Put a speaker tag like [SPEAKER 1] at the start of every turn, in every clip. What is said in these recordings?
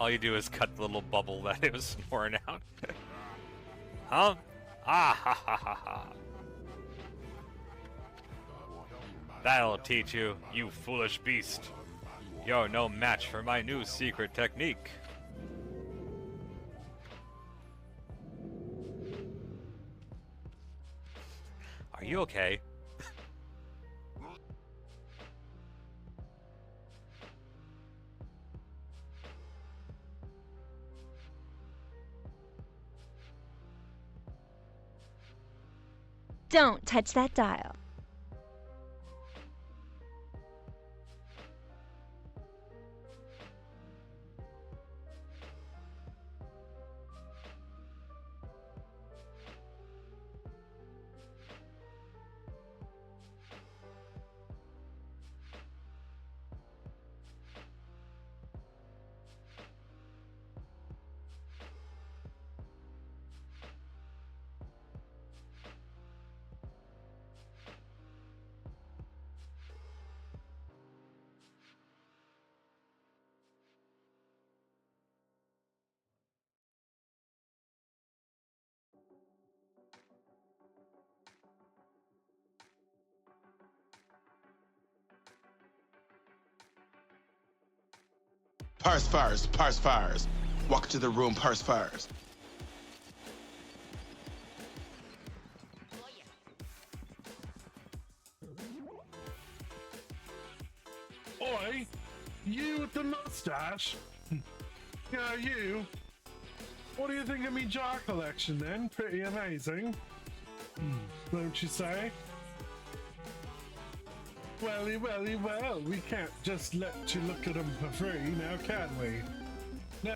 [SPEAKER 1] All you do is cut the little bubble that it was snoring out. Huh? Ah ha ha ha ha. That'll teach you, you foolish beast. You're no match for my new secret technique. Are you okay?
[SPEAKER 2] Don't touch that dial.
[SPEAKER 3] Parse fires, parse fires. Walk to the room, parse fires.
[SPEAKER 4] Oi, you with the mustache? Yeah, you. What do you think of me jar collection then? Pretty amazing. Don't you say? Welly, welly, well, we can't just let you look at them for free now, can we? No.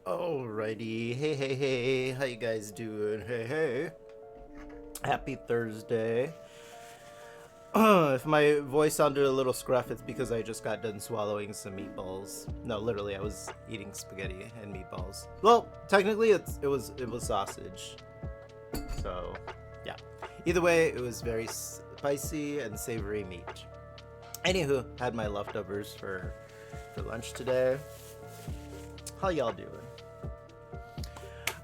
[SPEAKER 5] Alrighty, hey, how you guys doing? Hey, happy Thursday. If my voice sounded a little scruff, it's because I just got done swallowing some meatballs. No, literally, I was eating spaghetti and meatballs. Well, technically, it was sausage. So, yeah. Either way, it was very spicy and savory meat. Anywho, had my leftovers for lunch today. How y'all doing?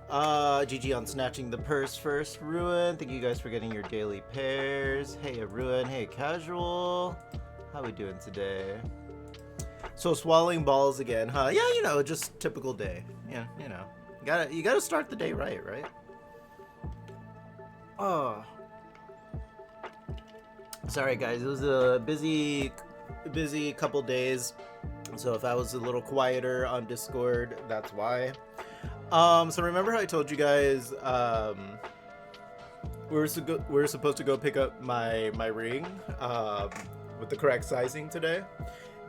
[SPEAKER 5] GG on snatching the purse first. Ruin, thank you guys for getting your daily pairs. Hey, Ruin. Hey, Casual. How we doing today? So swallowing balls again, huh? Yeah, you know, just typical day. Yeah, you know, you gotta start the day right? Oh, sorry guys, it was a busy couple days. So if I was a little quieter on Discord, that's why. So remember how I told you guys we were supposed to go pick up my ring with the correct sizing today.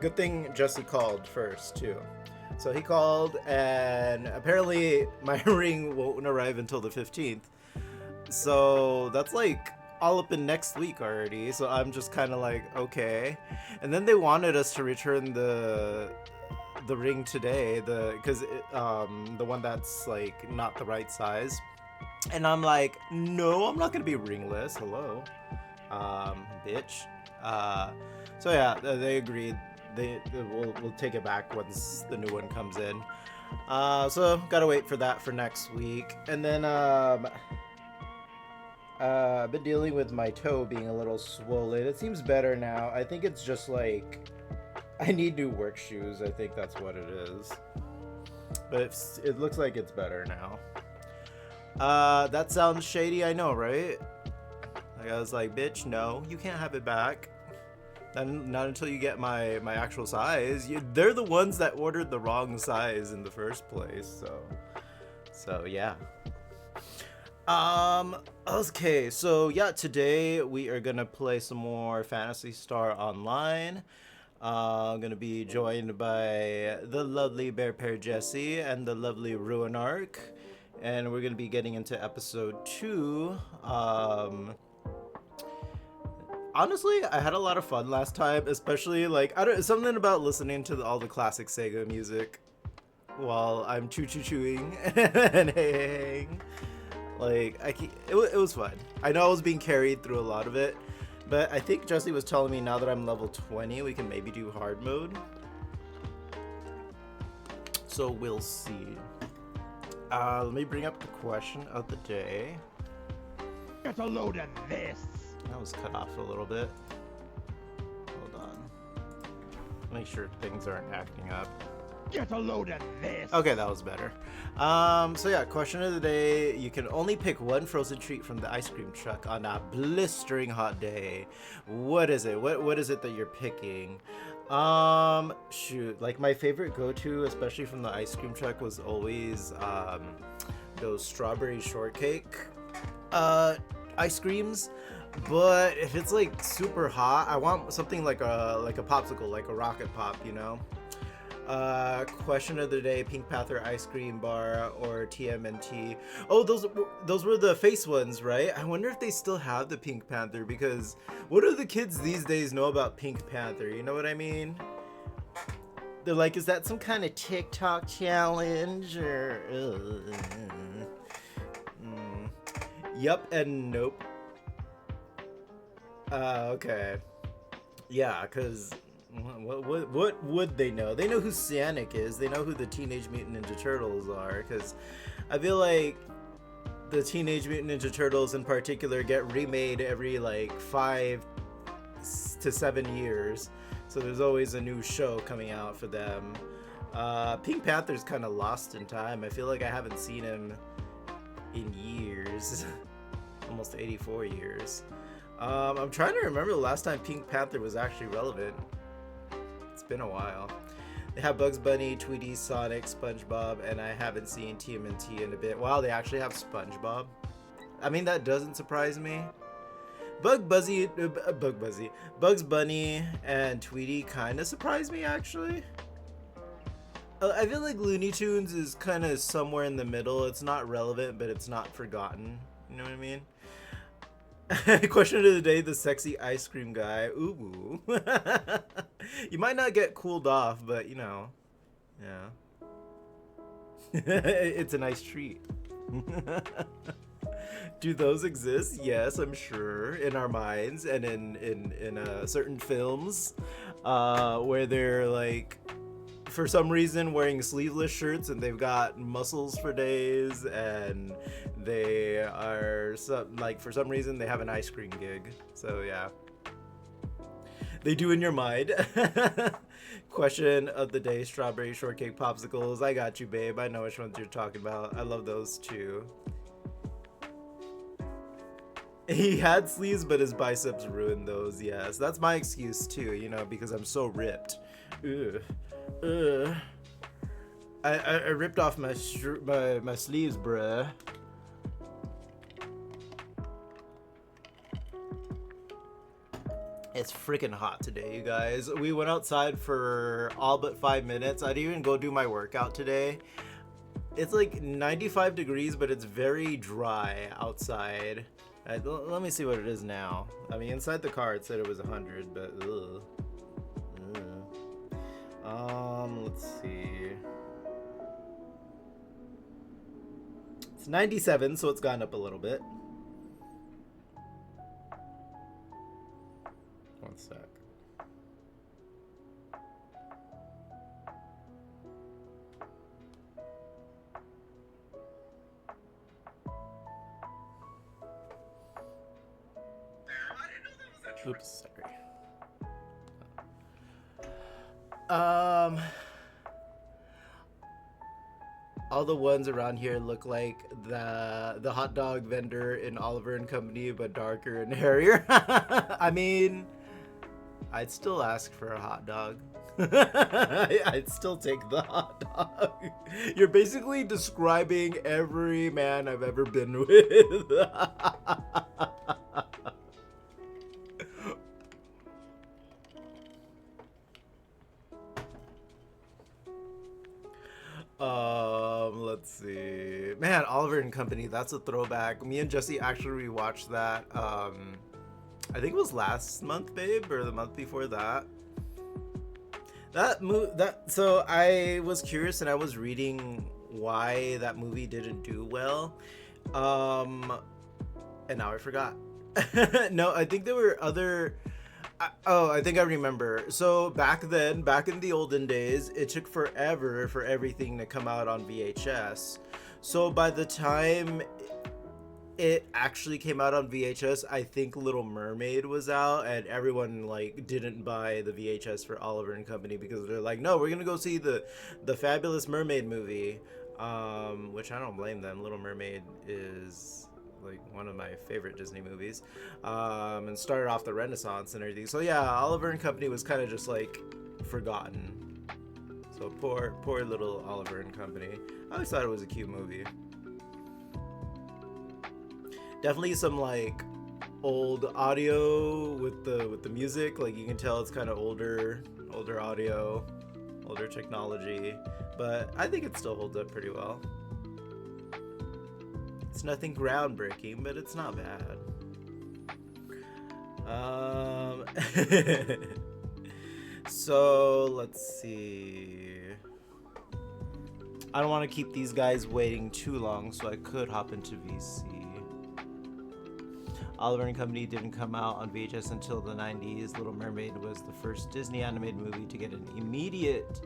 [SPEAKER 5] Good thing Jesse called first too. So he called, and apparently my ring won't arrive until the 15th. So that's like all up in next week already. So I'm just kind of like, okay. And then they wanted us to return the ring today, because the one that's like not the right size, and I'm like, no, I'm not gonna be ringless. Hello, bitch. So yeah, they agreed. We'll take it back once the new one comes in. So gotta wait for that for next week, and then I've been dealing with my toe being a little swollen. It seems better now. I think it's just like I need new work shoes. I think that's what it is. But it looks like it's better now. That sounds shady, I know, right? Like I was like, bitch, no, you can't have it back. Not until you get my actual size. They're the ones that ordered the wrong size in the first place. So yeah. Okay, so yeah, today we are gonna play some more Phantasy Star Online. I'm gonna be joined by the lovely Bear Pair Jesse and the lovely Ruinark, and we're gonna be getting into episode 2. Honestly, I had a lot of fun last time, especially like something about listening to all the classic Sega music while I'm chewing and hey. Like it was fun. I know I was being carried through a lot of it. But I think Jesse was telling me now that I'm level 20, we can maybe do hard mode. So we'll see. Let me bring up the question of the day.
[SPEAKER 2] Get a load of this.
[SPEAKER 5] That was cut off a little bit. Hold on. Make sure things aren't acting up.
[SPEAKER 2] Get a load of this.
[SPEAKER 5] Okay, that was better. So yeah, question of the day. You can only pick one frozen treat from the ice cream truck on a blistering hot day. What is it? What is it that you're picking? Shoot, like my favorite go-to, especially from the ice cream truck, was always those strawberry shortcake ice creams. But if it's like super hot, I want something like a popsicle, like a rocket pop, you know? Question of the day: Pink Panther ice cream bar or TMNT? Oh, those were the face ones, right? I wonder if they still have the Pink Panther, because what do the kids these days know about Pink Panther? You know what I mean? They're like, is that some kind of TikTok challenge or? Yup and nope. Okay. Yeah, cause. What would they know? They know who Sonic is. They know who the Teenage Mutant Ninja Turtles are. Because I feel like the Teenage Mutant Ninja Turtles in particular get remade every like 5 to 7 years. So there's always a new show coming out for them. Pink Panther's kind of lost in time. I feel like I haven't seen him in years. Almost 84 years. I'm trying to remember the last time Pink Panther was actually relevant. It's been a while. They have Bugs Bunny, Tweety, Sonic, SpongeBob, and I haven't seen TMNT in a bit. Wow, they actually have SpongeBob. I mean, that doesn't surprise me. Bugs Bunny and Tweety kind of surprised me, actually. I feel like Looney Tunes is kind of somewhere in the middle. It's not relevant, but it's not forgotten. You know what I mean? Question of the day: the sexy ice cream guy. Ooh. You might not get cooled off, but you know, yeah. It's a nice treat. Do those exist? Yes, I'm sure, in our minds and in certain films, where they're like, for some reason, wearing sleeveless shirts and they've got muscles for days, and they are for some reason they have an ice cream gig. So yeah, they do in your mind. Question of the day: strawberry shortcake popsicles. I got you, babe. I know which ones you're talking about. I love those too. He had sleeves, but his biceps ruined those. Yes, that's my excuse too, you know, because I'm so ripped. Ugh. Ugh. I ripped off my sleeves, bruh. It's freaking hot today, you guys. We went outside for all but 5 minutes. I didn't even go do my workout today. It's like 95 degrees, but it's very dry outside. Let me see what it is now. I mean, inside the car it said it was 100, but ugh. Let's see. It's 97, so it's gone up a little bit. One sec. Oops, sorry. All the ones around here look like the hot dog vendor in Oliver and Company, but darker and hairier. I mean, I'd still ask for a hot dog. I'd still take the hot dog. You're basically describing every man I've ever been with. Let's see. Man, Oliver and Company, that's a throwback. Me and Jesse actually rewatched that. I think it was last month, babe, or the month before that. So I was curious and I was reading why that movie didn't do well. And now I forgot. No, I think there were other. I think I remember. So back then, back in the olden days, it took forever for everything to come out on VHS. So by the time it actually came out on VHS, I think Little Mermaid was out, and everyone like didn't buy the VHS for Oliver and Company because they're like, no, we're gonna go see the Fabulous Mermaid movie, which I don't blame them. Little Mermaid is like one of my favorite Disney movies, and started off the Renaissance and everything. So yeah, Oliver and Company was kind of just like forgotten. So poor little Oliver and Company. I always thought it was a cute movie. Definitely some like old audio with the music. Like you can tell it's kind of older audio, older technology, but I think it still holds up pretty well. It's nothing groundbreaking, but it's not bad. So let's see. I don't want to keep these guys waiting too long, so I could hop into VC. Oliver and Company didn't come out on VHS until the 90s. Little Mermaid was the first Disney animated movie to get an immediate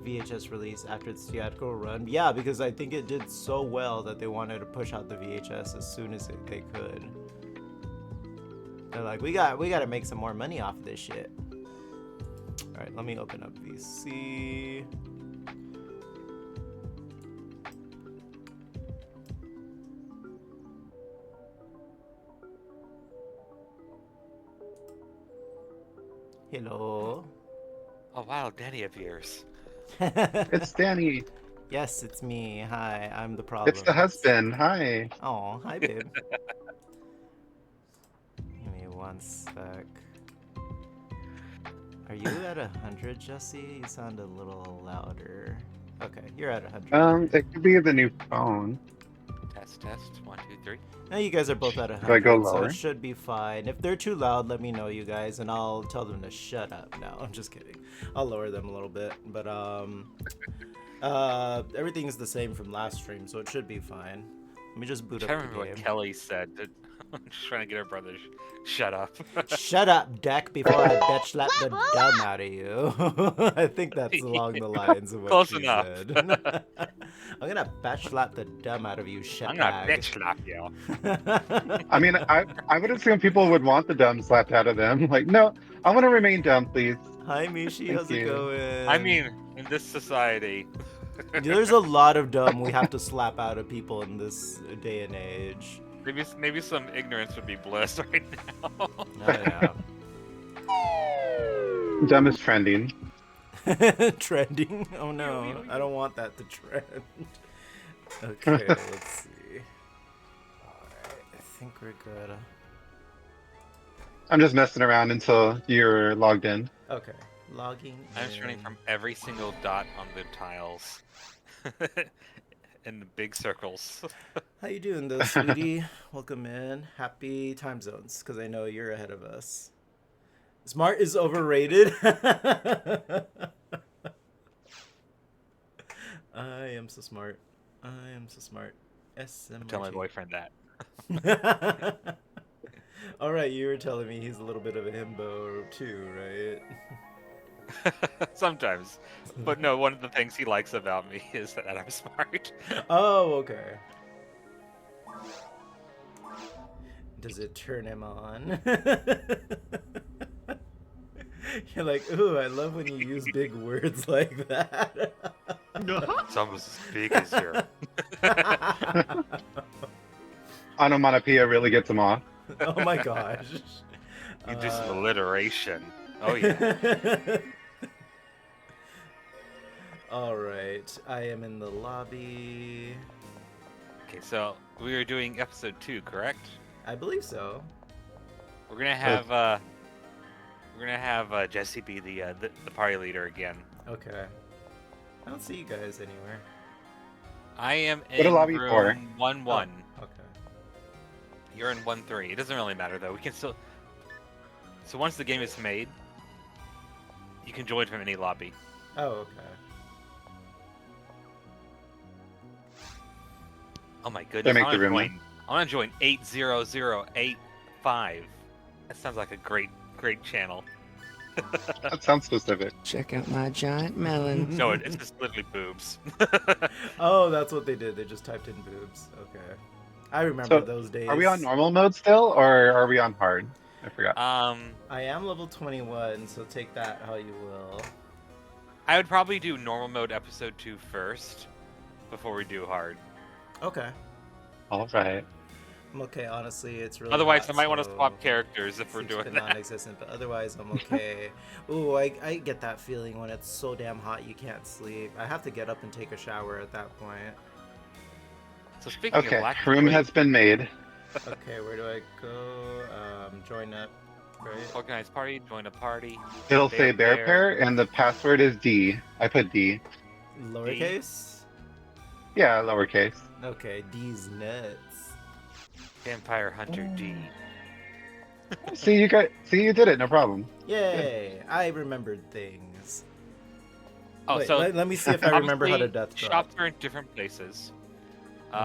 [SPEAKER 5] VHS release after its theatrical run. Yeah, because I think it did so well that they wanted to push out the VHS as soon as they could. They're like, we got to make some more money off of this shit. All right, let me open up VC. Hello.
[SPEAKER 1] Oh wow, Danny appears.
[SPEAKER 6] It's Danny.
[SPEAKER 5] Yes, it's me. Hi, I'm the problem.
[SPEAKER 6] It's the husband. Hi.
[SPEAKER 5] Oh, hi, babe. Give me one sec. Are you at 100, Jesse? You sound a little louder. Okay, you're at 100.
[SPEAKER 6] It could be the new phone.
[SPEAKER 1] Test. 1, 2, 3.
[SPEAKER 5] Now you guys are both at 100,
[SPEAKER 6] Do I go
[SPEAKER 5] so
[SPEAKER 6] lower?
[SPEAKER 5] it should be fine. If they're too loud, let me know, you guys, and I'll tell them to shut up. No, I'm just kidding. I'll lower them a little bit, but everything's the same from last stream, so it should be fine. Let me just boot
[SPEAKER 1] I
[SPEAKER 5] up
[SPEAKER 1] can't
[SPEAKER 5] the
[SPEAKER 1] remember
[SPEAKER 5] game.
[SPEAKER 1] what Kelly said. I'm just trying to get her brother shut up.
[SPEAKER 5] Shut up, Deck, before I bitch slap the dumb out of you. I think that's along the lines of what
[SPEAKER 1] Close
[SPEAKER 5] she
[SPEAKER 1] enough.
[SPEAKER 5] said. I'm gonna bitch slap the dumb out of you, shit
[SPEAKER 1] I'm gonna
[SPEAKER 5] bag.
[SPEAKER 1] bitch slap you.
[SPEAKER 6] I mean, I would assume people would want the dumb slapped out of them. Like, no, I want to remain dumb, please.
[SPEAKER 5] Hi, Mishi,
[SPEAKER 6] Thank
[SPEAKER 5] how's it
[SPEAKER 6] you.
[SPEAKER 5] going?
[SPEAKER 1] I mean, in this society.
[SPEAKER 5] There's a lot of dumb we have to slap out of people in this day and age.
[SPEAKER 1] Maybe some ignorance would be bliss right now.
[SPEAKER 5] Oh, yeah.
[SPEAKER 6] Dumb is trending.
[SPEAKER 5] Trending? Oh no, I don't want that to trend. Okay, let's see. Alright, I think we're good.
[SPEAKER 6] I'm just messing around until you're logged in.
[SPEAKER 5] Okay, logging
[SPEAKER 1] I'm just running
[SPEAKER 5] in.
[SPEAKER 1] from every single dot on the tiles. In the big circles.
[SPEAKER 5] How you doing though, sweetie? Welcome in. Happy time zones, because I know you're ahead of us. Smart is overrated. I am so smart. I am so smart.
[SPEAKER 1] Tell my boyfriend that.
[SPEAKER 5] Alright, you were telling me he's a little bit of a himbo too, right?
[SPEAKER 1] Sometimes. But no, one of the things he likes about me is that I'm smart.
[SPEAKER 5] Oh, okay. Does it turn him on? You're like, ooh, I love when you use big words like that.
[SPEAKER 1] It's almost as big as you.
[SPEAKER 6] Onomatopoeia really gets them off.
[SPEAKER 5] Oh my gosh.
[SPEAKER 1] You do some alliteration. Oh yeah.
[SPEAKER 5] Alright, I am in the lobby.
[SPEAKER 1] Okay, so we were doing episode 2, correct?
[SPEAKER 5] I believe so.
[SPEAKER 1] We're gonna have Jesse be the party leader again.
[SPEAKER 5] Okay. I don't see you guys anywhere.
[SPEAKER 1] I am
[SPEAKER 6] What a
[SPEAKER 1] in
[SPEAKER 6] lobby for?
[SPEAKER 1] room 1-1.
[SPEAKER 5] Okay.
[SPEAKER 1] You're in 1-3. It doesn't really matter though. We can still. So once the game is made, you can join from any lobby.
[SPEAKER 5] Oh, okay.
[SPEAKER 1] Oh my goodness!
[SPEAKER 6] make the room then.
[SPEAKER 1] I want to join 80085. That sounds like a great channel.
[SPEAKER 6] That sounds specific.
[SPEAKER 7] Check out my giant melon.
[SPEAKER 1] No, it's just literally boobs.
[SPEAKER 5] Oh, that's what they did. They just typed in boobs. Okay. I remember
[SPEAKER 6] So,
[SPEAKER 5] those days.
[SPEAKER 6] Are we on normal mode still, or are we on hard? I forgot.
[SPEAKER 5] I am level 21, so take that how you will.
[SPEAKER 1] I would probably do normal mode episode 2 first, before we do hard.
[SPEAKER 5] Okay.
[SPEAKER 6] All right.
[SPEAKER 5] I'm okay, honestly. It's really
[SPEAKER 1] Otherwise,
[SPEAKER 5] hot,
[SPEAKER 1] I might want to
[SPEAKER 5] so
[SPEAKER 1] swap characters if we're
[SPEAKER 5] sleep's
[SPEAKER 1] doing
[SPEAKER 5] been
[SPEAKER 1] that.
[SPEAKER 5] non-existent, but otherwise I'm okay. Ooh, I get that feeling when it's so damn hot you can't sleep. I have to get up and take a shower at that point.
[SPEAKER 1] So speaking of
[SPEAKER 6] Okay,
[SPEAKER 1] black
[SPEAKER 6] room has been made.
[SPEAKER 5] Okay, where do I go? Join up, right?
[SPEAKER 1] organize party, join a party.
[SPEAKER 6] It'll say bear
[SPEAKER 1] Bear.
[SPEAKER 6] pair, and the password is D. I put D.
[SPEAKER 5] Lowercase?
[SPEAKER 6] Yeah, lowercase.
[SPEAKER 5] Okay, D's nuts.
[SPEAKER 1] Vampire Hunter D.
[SPEAKER 6] See, you did it. No problem.
[SPEAKER 5] Yay! I remembered things.
[SPEAKER 1] Oh,
[SPEAKER 5] Wait,
[SPEAKER 1] so
[SPEAKER 5] let me see if I remember how to
[SPEAKER 1] obviously,
[SPEAKER 5] death drop.
[SPEAKER 1] shops are in different places.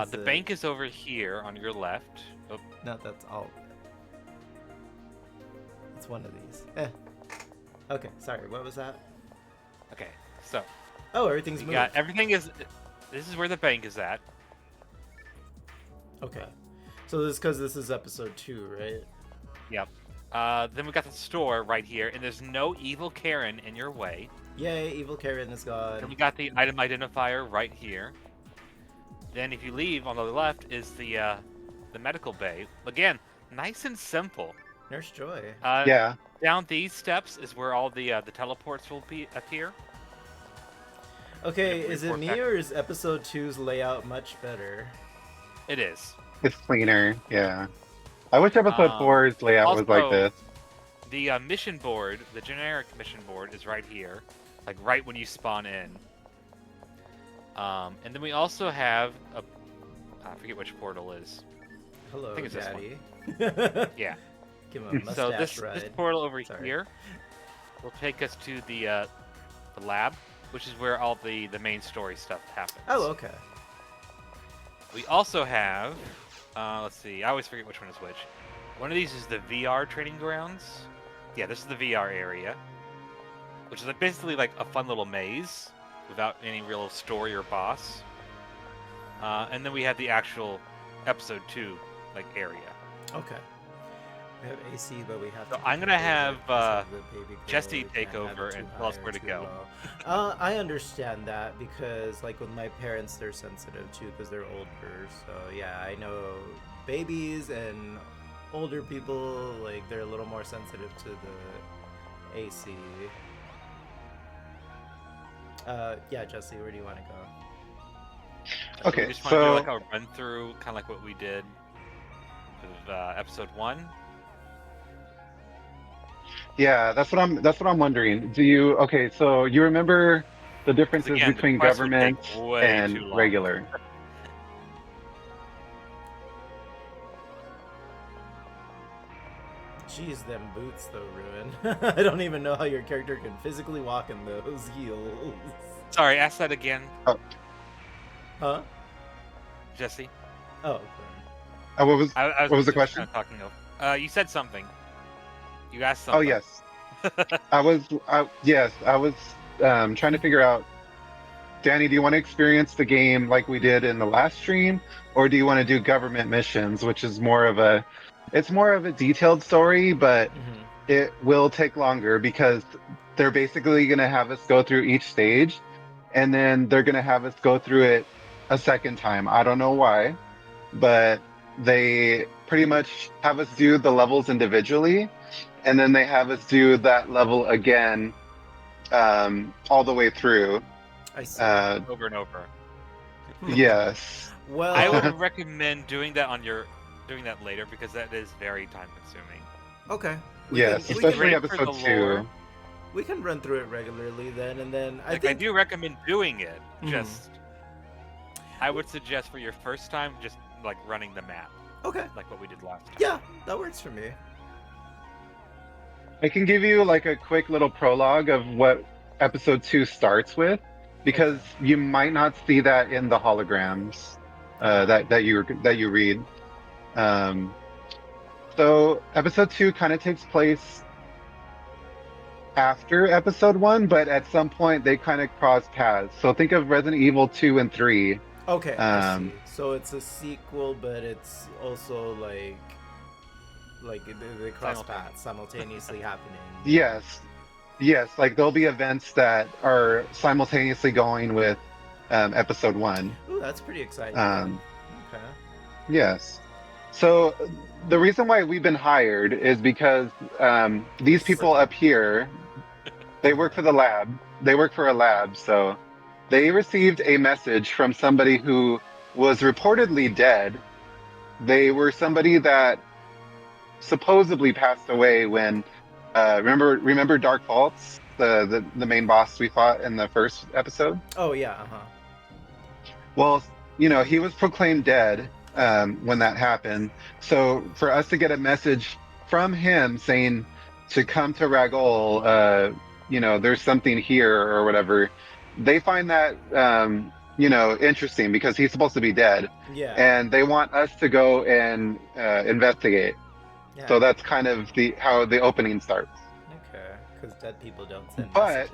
[SPEAKER 5] Is
[SPEAKER 1] The
[SPEAKER 5] it-
[SPEAKER 1] bank is over here on your left. Oh,
[SPEAKER 5] No, that's all. It's one of these. Okay, sorry. What was that?
[SPEAKER 1] okay. So
[SPEAKER 5] Oh, everything's
[SPEAKER 1] we
[SPEAKER 5] moved.
[SPEAKER 1] got everything is. This is where the bank is at.
[SPEAKER 5] Okay. So this is because this is episode 2, right?
[SPEAKER 1] Yep. Then we got the store right here, and there's no evil Karen in your way.
[SPEAKER 5] Yay, evil Karen is
[SPEAKER 1] And we
[SPEAKER 5] gone.
[SPEAKER 1] got the item identifier right here. Then if you leave on the left is the medical bay. Again, nice and simple.
[SPEAKER 5] Nurse Joy.
[SPEAKER 6] Yeah.
[SPEAKER 1] Down these steps is where all the teleports will appear.
[SPEAKER 5] Okay,
[SPEAKER 1] if we
[SPEAKER 5] is it
[SPEAKER 1] report
[SPEAKER 5] me
[SPEAKER 1] back-
[SPEAKER 5] or is episode 2's layout much better?
[SPEAKER 1] It is.
[SPEAKER 6] It's cleaner. Yeah. I wish episode 4's layout was like
[SPEAKER 1] also-
[SPEAKER 6] this.
[SPEAKER 1] The mission board, the generic mission board, is right here, like right when you spawn in. And then we also have I forget which portal is.
[SPEAKER 5] Hello,
[SPEAKER 1] think it's this
[SPEAKER 5] Daddy.
[SPEAKER 1] Yeah.
[SPEAKER 5] Give him a mustache
[SPEAKER 1] So this
[SPEAKER 5] ride.
[SPEAKER 1] portal over
[SPEAKER 5] Sorry.
[SPEAKER 1] here will take us to the lab, which is where all the main story stuff happens.
[SPEAKER 5] Oh, okay.
[SPEAKER 1] We also have, let's see, I always forget which one is which. One of these is the VR training grounds. Yeah, this is the VR area, which is basically like a fun little maze without any real story or boss. And then we have the actual episode 2 like area.
[SPEAKER 5] Okay. We have AC, but we have
[SPEAKER 1] So
[SPEAKER 5] to
[SPEAKER 1] I'm
[SPEAKER 5] keep
[SPEAKER 1] gonna
[SPEAKER 5] it
[SPEAKER 1] have,
[SPEAKER 5] because of the baby girl.
[SPEAKER 1] Jesse
[SPEAKER 5] We
[SPEAKER 1] take
[SPEAKER 5] can't have
[SPEAKER 1] over
[SPEAKER 5] it too
[SPEAKER 1] and tell us
[SPEAKER 5] high or
[SPEAKER 1] where to
[SPEAKER 5] too
[SPEAKER 1] go.
[SPEAKER 5] low. I understand that because, like, with my parents, they're sensitive too because they're older. So yeah, I know babies and older people, like, they're a little more sensitive to the AC. Yeah, Jesse, where do you want to go?
[SPEAKER 6] Okay,
[SPEAKER 1] we just want to do
[SPEAKER 6] so
[SPEAKER 1] like a run through, kind of like what we did with episode 1.
[SPEAKER 6] yeah, that's what I'm wondering. Do you okay? So you remember the differences
[SPEAKER 1] again, the
[SPEAKER 6] between
[SPEAKER 1] quest would take
[SPEAKER 6] government
[SPEAKER 1] way
[SPEAKER 6] and
[SPEAKER 1] too long.
[SPEAKER 6] regular?
[SPEAKER 5] Jeez, them boots though, Ruin. I don't even know how your character can physically walk in those heels.
[SPEAKER 1] Sorry, ask that again,
[SPEAKER 5] Huh?
[SPEAKER 1] Jesse.
[SPEAKER 5] Oh, okay.
[SPEAKER 6] What was
[SPEAKER 1] I was
[SPEAKER 6] What was the
[SPEAKER 1] just
[SPEAKER 6] question?
[SPEAKER 1] Kind of talking over. You said something. You asked something.
[SPEAKER 6] Oh yes, I was trying to figure out. Danny, do you want to experience the game like we did in the last stream, or do you want to do government missions, which is more of a detailed story, but
[SPEAKER 5] Mhm.
[SPEAKER 6] it will take longer because they're basically going to have us go through each stage, and then they're going to have us go through it a second time. I don't know why, but they pretty much have us do the levels individually, and then they have us do that level again, all the way through.
[SPEAKER 5] I see.
[SPEAKER 1] Over and over.
[SPEAKER 6] Yes.
[SPEAKER 5] Well,
[SPEAKER 1] I would recommend doing that later because that is very time consuming.
[SPEAKER 5] okay.
[SPEAKER 6] Yes,
[SPEAKER 5] we
[SPEAKER 6] especially
[SPEAKER 1] Ready for
[SPEAKER 6] episode
[SPEAKER 1] the
[SPEAKER 6] 2.
[SPEAKER 1] lore?
[SPEAKER 5] We can run through it regularly then, and then I
[SPEAKER 1] Like,
[SPEAKER 5] think
[SPEAKER 1] I do recommend doing it.
[SPEAKER 5] Mhm.
[SPEAKER 1] Just, I would suggest for your first time, just like running the map,
[SPEAKER 5] okay.
[SPEAKER 1] like what we did last time.
[SPEAKER 5] Yeah, that works for me.
[SPEAKER 6] I can give you like a quick little prologue of what episode 2 starts with, because you might not see that in the holograms that you read. So episode 2 kind of takes place after episode 1, but at some point they kind of cross paths. So think of Resident Evil 2 and 3.
[SPEAKER 5] Okay, I
[SPEAKER 6] Um,
[SPEAKER 5] see. So it's a sequel, but it's also like the cross paths simultaneously happening.
[SPEAKER 6] Yes, like there'll be events that are simultaneously going with episode 1.
[SPEAKER 5] Ooh, that's pretty exciting. Okay.
[SPEAKER 6] Yes. So the reason why we've been hired is because these people up here, they work for the lab. They work for a lab, so they received a message from somebody who was reportedly dead. They were somebody that supposedly passed away when remember Dark Faults, the main boss we fought in the first episode?
[SPEAKER 5] Oh yeah. Uh huh.
[SPEAKER 6] Well, he was proclaimed dead when that happened. So for us to get a message from him saying to come to Ragol, there's something here or whatever, they find that interesting because he's supposed to be dead,
[SPEAKER 5] Yeah.
[SPEAKER 6] and they want us to go and investigate.
[SPEAKER 5] Yeah.
[SPEAKER 6] So that's kind of how the opening starts.
[SPEAKER 5] Okay, because dead people don't send
[SPEAKER 6] But-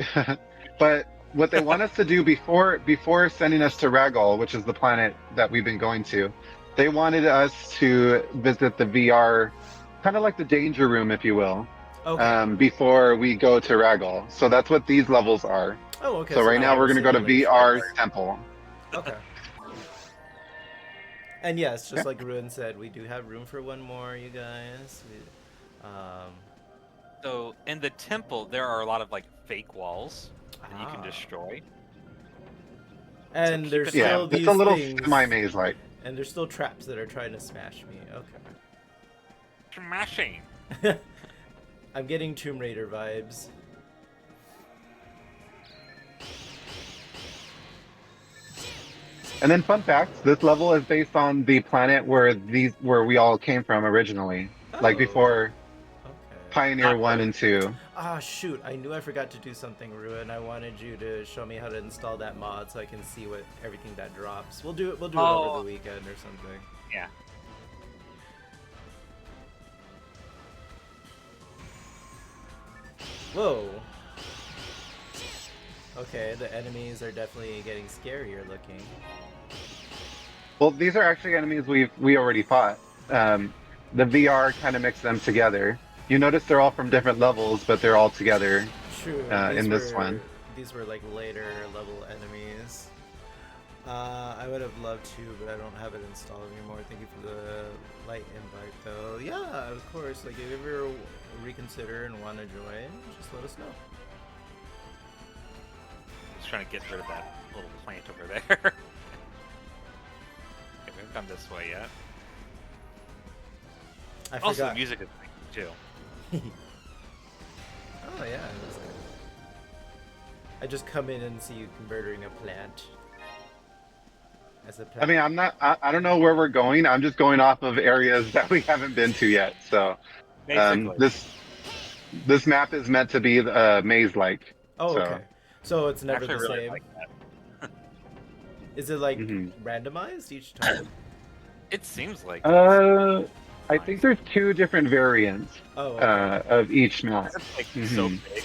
[SPEAKER 5] messages.
[SPEAKER 6] But what they want us to do before sending us to Ragol, which is the planet that we've been going to, they wanted us to visit the VR, kind of like the danger room, if you will,
[SPEAKER 5] Okay.
[SPEAKER 6] before we go to Ragol. So that's what these levels are.
[SPEAKER 5] Oh, okay.
[SPEAKER 6] So right now we're going to go to
[SPEAKER 5] simulation.
[SPEAKER 6] VR Temple.
[SPEAKER 5] Okay. And yes, just like Ruin said, we do have room for one more, you guys.
[SPEAKER 1] So in the temple, there are a lot of like fake walls that you can
[SPEAKER 5] Ah.
[SPEAKER 1] destroy.
[SPEAKER 5] And
[SPEAKER 1] keep
[SPEAKER 5] there's
[SPEAKER 1] it-
[SPEAKER 6] Yeah,
[SPEAKER 5] still these
[SPEAKER 6] it's a little
[SPEAKER 5] things,
[SPEAKER 6] semi-maze like.
[SPEAKER 5] and there's still traps that are trying to smash me.
[SPEAKER 1] Smashing.
[SPEAKER 5] Okay. I'm getting Tomb Raider vibes.
[SPEAKER 6] And then fun fact, this level is based on the planet where we all came from originally. Like
[SPEAKER 5] Oh,
[SPEAKER 6] before
[SPEAKER 5] okay.
[SPEAKER 6] Pioneer
[SPEAKER 1] Not
[SPEAKER 6] 1
[SPEAKER 1] really.
[SPEAKER 6] and 2.
[SPEAKER 5] Ah, shoot. I knew I forgot to do something, Ruin. I wanted you to show me how to install that mod so I can see what everything that drops. We'll do it over
[SPEAKER 1] Oh.
[SPEAKER 5] the weekend or something.
[SPEAKER 1] Yeah.
[SPEAKER 5] Whoa. Okay, the enemies are definitely getting scarier looking.
[SPEAKER 6] Well, these are actually enemies we already fought. The VR kind of mixed them together. You notice they're all from different levels, but they're all together.
[SPEAKER 5] True.
[SPEAKER 6] In this
[SPEAKER 5] were,
[SPEAKER 6] one.
[SPEAKER 5] These were like later level enemies. I would have loved to, but I don't have it installed anymore. Thank you for the light invite, though. Yeah, of course. Like, if you ever reconsider and want to join, just let us know.
[SPEAKER 1] Just trying to get rid of that little plant over there. Okay, we haven't come this way yet.
[SPEAKER 5] I
[SPEAKER 1] Also, the
[SPEAKER 5] forgot.
[SPEAKER 1] music is nice, too.
[SPEAKER 5] Oh yeah. it was like- I just come in and see you converting a plant. As a plant.
[SPEAKER 6] I mean, I don't know where we're going. I'm just going off of areas that we haven't been to yet. So
[SPEAKER 1] Basically.
[SPEAKER 6] this map is meant to be maze-like.
[SPEAKER 5] Oh,
[SPEAKER 6] so-
[SPEAKER 5] okay. So it's never
[SPEAKER 1] Actually,
[SPEAKER 5] the
[SPEAKER 1] really
[SPEAKER 5] same.
[SPEAKER 1] like that.
[SPEAKER 5] Is it like
[SPEAKER 6] Mhm.
[SPEAKER 5] randomized each time?
[SPEAKER 1] It seems like
[SPEAKER 6] I think there's 2 different variants
[SPEAKER 5] Oh, okay.
[SPEAKER 6] of each map.
[SPEAKER 1] it's like so
[SPEAKER 6] Mhm.
[SPEAKER 1] big.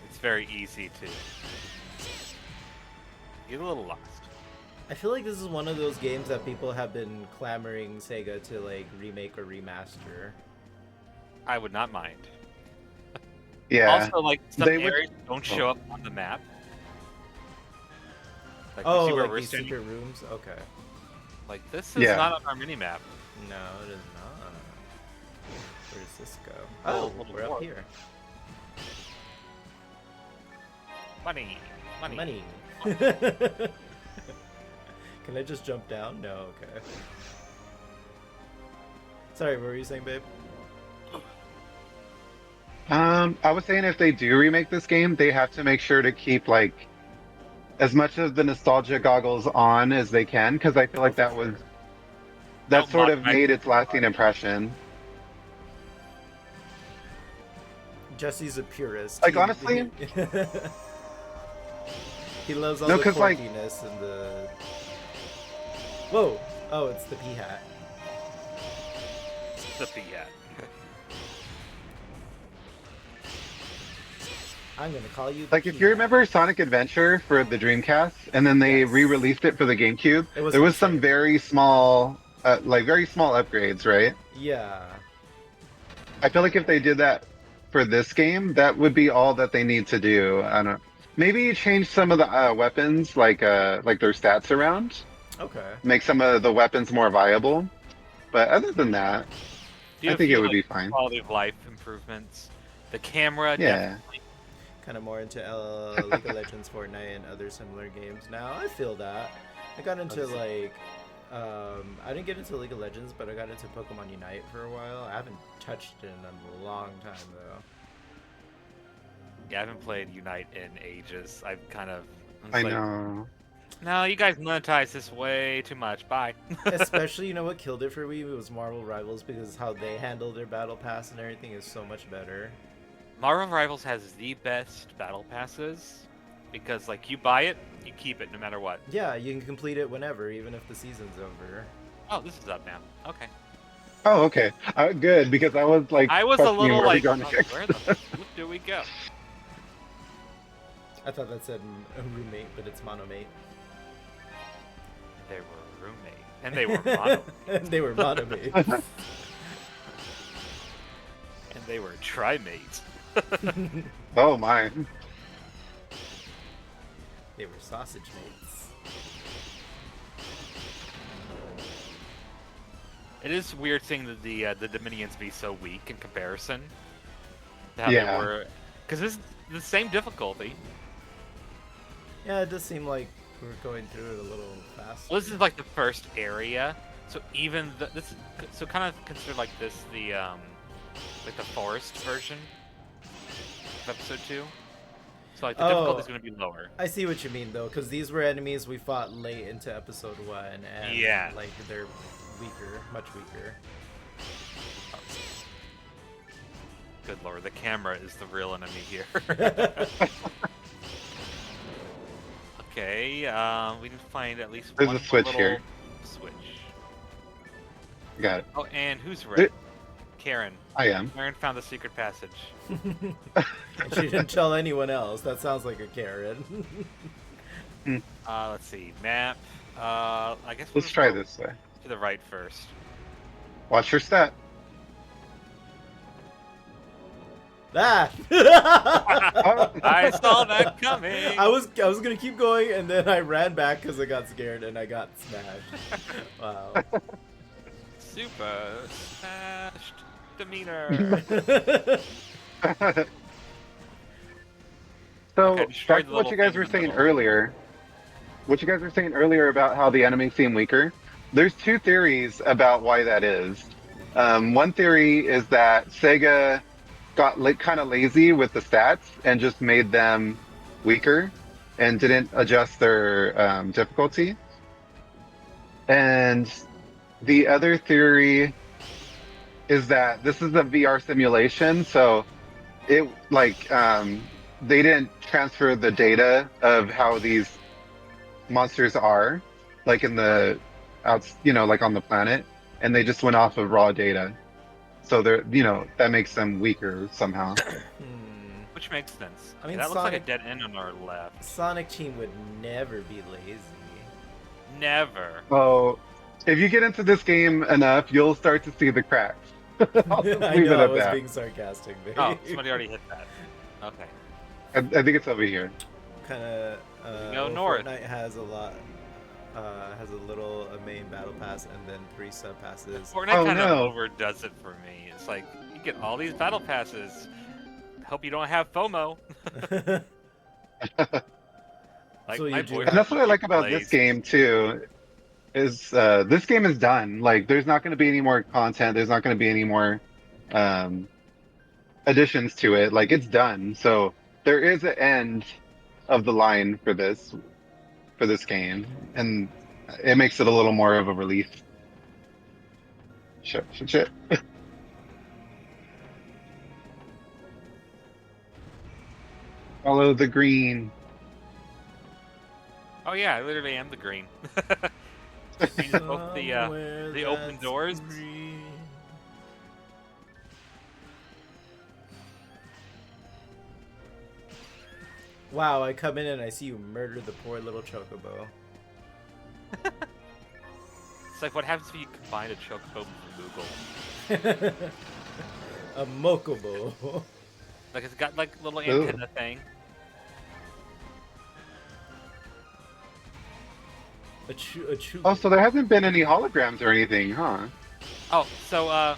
[SPEAKER 1] It's very easy to get a little lost.
[SPEAKER 5] I feel like this is one of those games that people have been clamoring Sega to like remake or remaster.
[SPEAKER 1] I would not mind.
[SPEAKER 6] Yeah.
[SPEAKER 1] Also, like some
[SPEAKER 6] They would-
[SPEAKER 1] areas don't show up on the map. Like, you
[SPEAKER 5] Oh,
[SPEAKER 1] see where
[SPEAKER 5] like
[SPEAKER 1] we're
[SPEAKER 5] these
[SPEAKER 1] standing?
[SPEAKER 5] secret rooms? Okay.
[SPEAKER 1] Like this is
[SPEAKER 6] Yeah.
[SPEAKER 1] not on our mini map.
[SPEAKER 5] No, it is not. Where does this go?
[SPEAKER 1] Oh,
[SPEAKER 5] Oh,
[SPEAKER 1] little
[SPEAKER 5] we're up
[SPEAKER 1] warp.
[SPEAKER 5] here.
[SPEAKER 1] Money, money.
[SPEAKER 5] Money. Can I just jump down? No, okay. Sorry, what were you saying, babe?
[SPEAKER 6] I was saying if they do remake this game, they have to make sure to keep like as much of the nostalgia goggles on as they can, because I feel like that was that
[SPEAKER 1] Don't
[SPEAKER 6] sort of
[SPEAKER 1] modify
[SPEAKER 6] made
[SPEAKER 1] it.
[SPEAKER 6] its lasting impression.
[SPEAKER 5] Jesse's a purist.
[SPEAKER 6] Like, honestly-
[SPEAKER 5] he loves all
[SPEAKER 6] No,
[SPEAKER 5] the
[SPEAKER 6] 'cause, like-
[SPEAKER 5] quirkiness and the. Whoa! Oh, it's the pea hat.
[SPEAKER 1] The Fiat.
[SPEAKER 5] I'm gonna call you.
[SPEAKER 6] Like if you remember Sonic Adventure for the Dreamcast, and then they
[SPEAKER 5] Yes.
[SPEAKER 6] re-released it for the GameCube,
[SPEAKER 5] It was
[SPEAKER 6] there was
[SPEAKER 5] insane.
[SPEAKER 6] some very small upgrades, right?
[SPEAKER 5] Yeah.
[SPEAKER 6] I feel like if they did that for this game, that would be all that they need to do. I don't. Maybe change some of the weapons, like their stats around,
[SPEAKER 5] Okay.
[SPEAKER 6] make some of the weapons more viable. But other than that,
[SPEAKER 1] Do you
[SPEAKER 6] I think it
[SPEAKER 1] feel
[SPEAKER 6] would
[SPEAKER 1] like
[SPEAKER 6] be fine.
[SPEAKER 1] Quality of life improvements. The camera,
[SPEAKER 6] Yeah.
[SPEAKER 1] definitely.
[SPEAKER 5] Kind of more into League of Legends, Fortnite, and other similar games now. I feel that. I got into like, I didn't get into League of Legends, but I got into Pokemon Unite for a while. I haven't touched it in a long time though.
[SPEAKER 1] Yeah, I haven't played Unite in ages. I've kind of.
[SPEAKER 6] I
[SPEAKER 1] like,
[SPEAKER 6] know.
[SPEAKER 1] No, you guys monetize this way too much. Bye.
[SPEAKER 5] Especially, you know what killed it for me? It was Marvel Rivals because how they handle their battle pass and everything is so much better.
[SPEAKER 1] Marvel Rivals has the best battle passes because, like, you buy it, you keep it no matter what.
[SPEAKER 5] Yeah, you can complete it whenever, even if the season's over.
[SPEAKER 1] Oh, this is up now. Okay.
[SPEAKER 6] Oh, okay. Good, because I was like,
[SPEAKER 1] I was a
[SPEAKER 6] questioning
[SPEAKER 1] little
[SPEAKER 6] where we
[SPEAKER 1] like,
[SPEAKER 6] going
[SPEAKER 1] oh,
[SPEAKER 6] next.
[SPEAKER 1] where the flip do we go?
[SPEAKER 5] I thought that said a roommate, but it's monomate.
[SPEAKER 1] They were roommate, and they were mono,
[SPEAKER 5] And they were monomate.
[SPEAKER 1] and they were tri-mates.
[SPEAKER 6] Oh my.
[SPEAKER 5] They were sausage mates.
[SPEAKER 1] It is weird seeing the Dominions be so weak in comparison to how
[SPEAKER 6] Yeah.
[SPEAKER 1] they were, because this is the same difficulty.
[SPEAKER 5] Yeah, it does seem like we're going through it a little fast.
[SPEAKER 1] Well, this is like the first area, so even so kind of consider like this like the forest version of episode 2. So like the difficulty's going to be lower.
[SPEAKER 5] I see what you mean though, because these were enemies we fought late into episode 1, and
[SPEAKER 1] Yeah.
[SPEAKER 5] like they're weaker, much weaker.
[SPEAKER 1] Good lord, the camera is the real enemy here. Okay, we need to find at least
[SPEAKER 6] There's
[SPEAKER 1] one
[SPEAKER 6] a switch
[SPEAKER 1] little
[SPEAKER 6] here.
[SPEAKER 1] switch.
[SPEAKER 6] Got it.
[SPEAKER 1] Oh, and who's
[SPEAKER 6] There-
[SPEAKER 1] red? Karen.
[SPEAKER 6] I am.
[SPEAKER 1] Karen found the secret passage.
[SPEAKER 5] She didn't tell anyone else. That sounds like a Karen.
[SPEAKER 1] Let's see, map. I guess we'll
[SPEAKER 6] Let's
[SPEAKER 1] just
[SPEAKER 6] try
[SPEAKER 1] go
[SPEAKER 6] this way.
[SPEAKER 1] to the right first.
[SPEAKER 6] Watch your stat.
[SPEAKER 5] Ah!
[SPEAKER 1] I saw that coming.
[SPEAKER 5] I was gonna keep going, and then I ran back because I got scared and I got smashed. Wow.
[SPEAKER 1] Super smashed demeanor.
[SPEAKER 6] So,
[SPEAKER 1] Okay, destroy
[SPEAKER 6] back
[SPEAKER 1] the
[SPEAKER 6] to what
[SPEAKER 1] little
[SPEAKER 6] you guys
[SPEAKER 1] thing
[SPEAKER 6] were
[SPEAKER 1] in the
[SPEAKER 6] saying
[SPEAKER 1] middle.
[SPEAKER 6] earlier. What you guys were saying earlier about how the enemies seem weaker. There's two theories about why that is. One theory is that Sega got kind of lazy with the stats and just made them weaker and didn't adjust their difficulty. And the other theory is that this is a VR simulation, so it they didn't transfer the data of how these monsters are, like in the like on the planet, and they just went off of raw data. So they're, that makes them weaker somehow.
[SPEAKER 1] Which makes sense.
[SPEAKER 5] I mean,
[SPEAKER 1] that looks like a
[SPEAKER 5] Sonic-
[SPEAKER 1] dead end on our left.
[SPEAKER 5] Sonic Team would never be lazy.
[SPEAKER 1] Never.
[SPEAKER 6] So if you get into this game enough, you'll start to see the cracks. I'll just
[SPEAKER 5] I
[SPEAKER 6] leave
[SPEAKER 5] know
[SPEAKER 6] it
[SPEAKER 5] I
[SPEAKER 6] at
[SPEAKER 5] was
[SPEAKER 6] that.
[SPEAKER 5] being sarcastic. Babe.
[SPEAKER 1] Oh, somebody already hit that. Okay.
[SPEAKER 6] I think it's over here.
[SPEAKER 5] Kind of.
[SPEAKER 1] Go north.
[SPEAKER 5] Fortnite has a lot. Has a little main battle pass and then 3 sub passes.
[SPEAKER 1] Fortnite
[SPEAKER 6] Oh,
[SPEAKER 1] kind of
[SPEAKER 6] no.
[SPEAKER 1] overdoes it for me. It's like, you get all these battle passes. Hope you don't have FOMO. Like
[SPEAKER 5] So you
[SPEAKER 1] my
[SPEAKER 5] do
[SPEAKER 1] boyfriend
[SPEAKER 6] And that's what I like about
[SPEAKER 1] plays-
[SPEAKER 6] this game too. Is this game is done. Like, there's not going to be any more content. There's not going to be any more additions to it. Like, it's done. So there is an end of the line for this game, and it makes it a little more of a relief. Shit. Follow the green.
[SPEAKER 1] Oh yeah, I literally am the green. Green is both
[SPEAKER 5] Somewhere
[SPEAKER 1] the open
[SPEAKER 5] that's
[SPEAKER 1] doors.
[SPEAKER 5] green. Wow, I come in and I see you murder the poor little chocobo.
[SPEAKER 1] It's like what happens if you combine a chocobo from Google?
[SPEAKER 5] A mokobo.
[SPEAKER 1] Like it's got like little
[SPEAKER 6] Ooh.
[SPEAKER 1] antenna thing.
[SPEAKER 5] A chu.
[SPEAKER 6] Oh, so there hasn't been any holograms or anything, huh?
[SPEAKER 1] Oh, so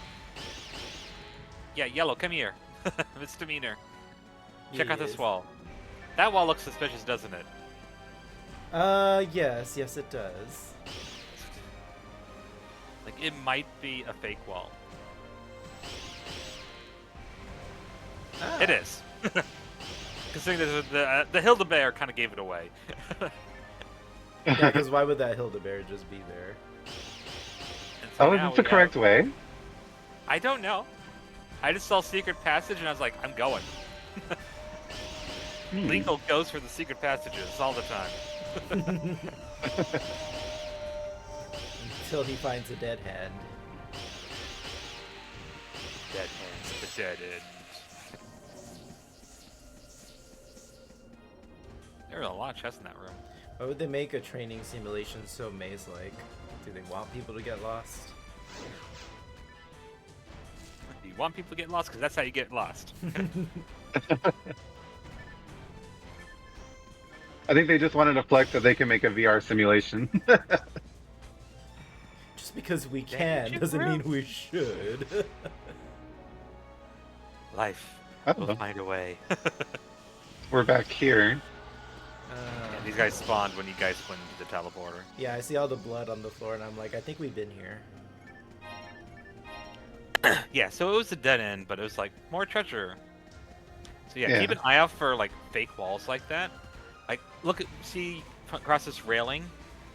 [SPEAKER 1] yeah, yellow, come here. Misdemeanor. Check out this
[SPEAKER 5] Yes.
[SPEAKER 1] wall. That wall looks suspicious, doesn't it?
[SPEAKER 5] Yes, it does.
[SPEAKER 1] Like it might be a fake wall.
[SPEAKER 5] Ah.
[SPEAKER 1] It is. Considering the Hilda-Bear kind of gave it away.
[SPEAKER 5] Yeah, because why would that Hilda-Bear just be there?
[SPEAKER 1] And so
[SPEAKER 6] Oh, is
[SPEAKER 1] now
[SPEAKER 6] this the
[SPEAKER 1] we
[SPEAKER 6] correct
[SPEAKER 1] have-
[SPEAKER 6] way?
[SPEAKER 1] I don't know. I just saw secret passage and I was like, I'm going. Legal goes for the secret passages all the time.
[SPEAKER 5] Until he finds a dead hand.
[SPEAKER 1] Dead hands, the dead end. There are a lot of chests in that room.
[SPEAKER 5] Why would they make a training simulation so maze-like? Do they want people to get lost?
[SPEAKER 1] You want people to get lost because that's how you get lost.
[SPEAKER 6] I think they just wanted to flex that they can make a VR simulation.
[SPEAKER 5] Just because we
[SPEAKER 1] Dang,
[SPEAKER 5] can
[SPEAKER 1] you
[SPEAKER 5] doesn't
[SPEAKER 1] bro.
[SPEAKER 5] mean we should.
[SPEAKER 1] Life
[SPEAKER 6] Oh,
[SPEAKER 1] will find a way.
[SPEAKER 6] we're back here.
[SPEAKER 1] Yeah, these guys spawned when you guys went into the teleporter.
[SPEAKER 5] Yeah, I see all the blood on the floor and I'm like, I think we've been here.
[SPEAKER 1] Yeah, so it was a dead end, but it was like more treasure. So yeah,
[SPEAKER 6] Yeah.
[SPEAKER 1] keep an eye out for like fake walls like that. Like see across this railing,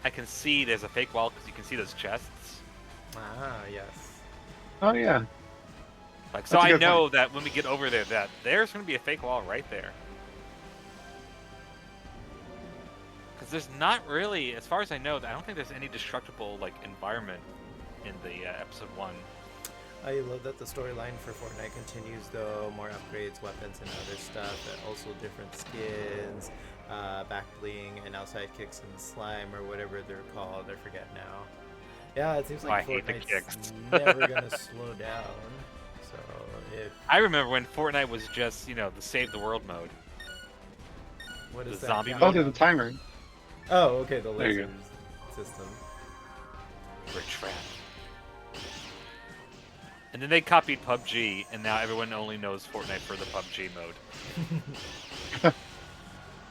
[SPEAKER 1] I can see there's a fake wall because you can see those chests.
[SPEAKER 5] Ah, yes.
[SPEAKER 6] Oh yeah.
[SPEAKER 1] Like so,
[SPEAKER 6] That's a
[SPEAKER 1] I
[SPEAKER 6] good
[SPEAKER 1] know that when we get over there, that there's going to be a fake wall right there. Because there's not really, as far as I know, I don't think there's any destructible like environment in the episode 1.
[SPEAKER 5] I love that the storyline for Fortnite continues though. More upgrades, weapons, and other stuff. And also different skins, back bling, and outside kicks and slime or whatever they're called. I forget now. Yeah, it seems like
[SPEAKER 1] I hate the
[SPEAKER 5] Fortnite's
[SPEAKER 1] kicks.
[SPEAKER 5] never gonna slow down. So if
[SPEAKER 1] I remember when Fortnite was just, the save the world mode.
[SPEAKER 5] what is
[SPEAKER 1] the
[SPEAKER 5] that?
[SPEAKER 1] zombie
[SPEAKER 5] count
[SPEAKER 6] Oh,
[SPEAKER 1] mode?
[SPEAKER 6] there's a timer.
[SPEAKER 5] Oh, okay, the
[SPEAKER 6] There you
[SPEAKER 5] laser system.
[SPEAKER 1] We're trapped. And then they copied PUBG, and now everyone only knows Fortnite for the PUBG mode.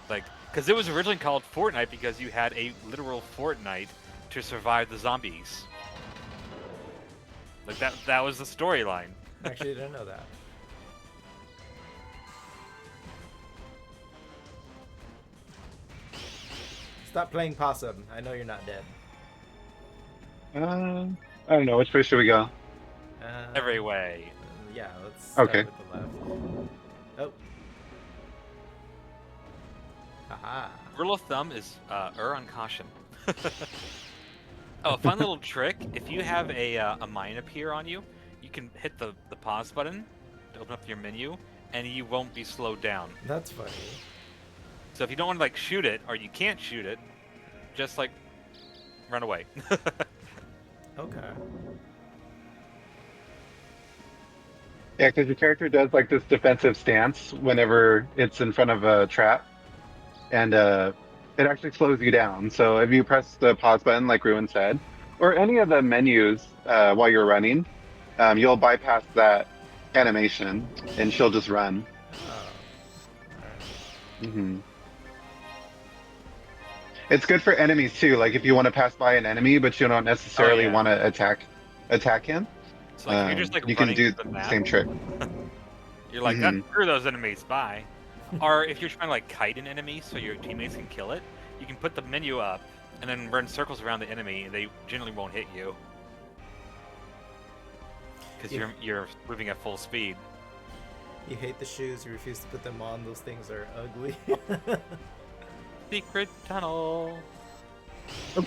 [SPEAKER 1] Like, because it was originally called Fortnite because you had a literal Fortnite to survive the zombies. Like that was the storyline.
[SPEAKER 5] Actually, I didn't know that. Stop playing possum. I know you're not dead.
[SPEAKER 6] I don't know. Which way should we go?
[SPEAKER 1] Every way.
[SPEAKER 5] Yeah, let's start
[SPEAKER 6] Okay.
[SPEAKER 5] with the left. Oh. Haha.
[SPEAKER 1] Rule of thumb is err on caution. Oh, a fun little trick. If you have a mine appear on you, you can hit the pause button to open up your menu, and you won't be slowed down.
[SPEAKER 5] That's funny.
[SPEAKER 1] So if you don't want to like shoot it, or you can't shoot it, just like run away.
[SPEAKER 5] Okay.
[SPEAKER 6] Yeah, because your character does like this defensive stance whenever it's in front of a trap, and it actually slows you down. So if you press the pause button, like Ruin said, or any of the menus while you're running, you'll bypass that animation, and she'll just run.
[SPEAKER 5] Oh. Alright.
[SPEAKER 6] hmm It's good for enemies too. Like if you want to pass by an enemy, but you don't necessarily
[SPEAKER 1] yeah.
[SPEAKER 6] want to attack him,
[SPEAKER 1] So like if you're just like
[SPEAKER 6] you can
[SPEAKER 1] running
[SPEAKER 6] do
[SPEAKER 1] through the
[SPEAKER 6] the
[SPEAKER 1] map,
[SPEAKER 6] same trick.
[SPEAKER 1] you're like,
[SPEAKER 6] Mhm.
[SPEAKER 1] screw those enemies, bye. Or if you're trying to like kite an enemy so your teammates can kill it, you can put the menu up and then run circles around the enemy, and they generally won't hit you because
[SPEAKER 5] Yeah.
[SPEAKER 1] you're moving at full speed.
[SPEAKER 5] You hate the shoes, you refuse to put them on, those things are ugly.
[SPEAKER 1] Secret tunnel.
[SPEAKER 6] Oh.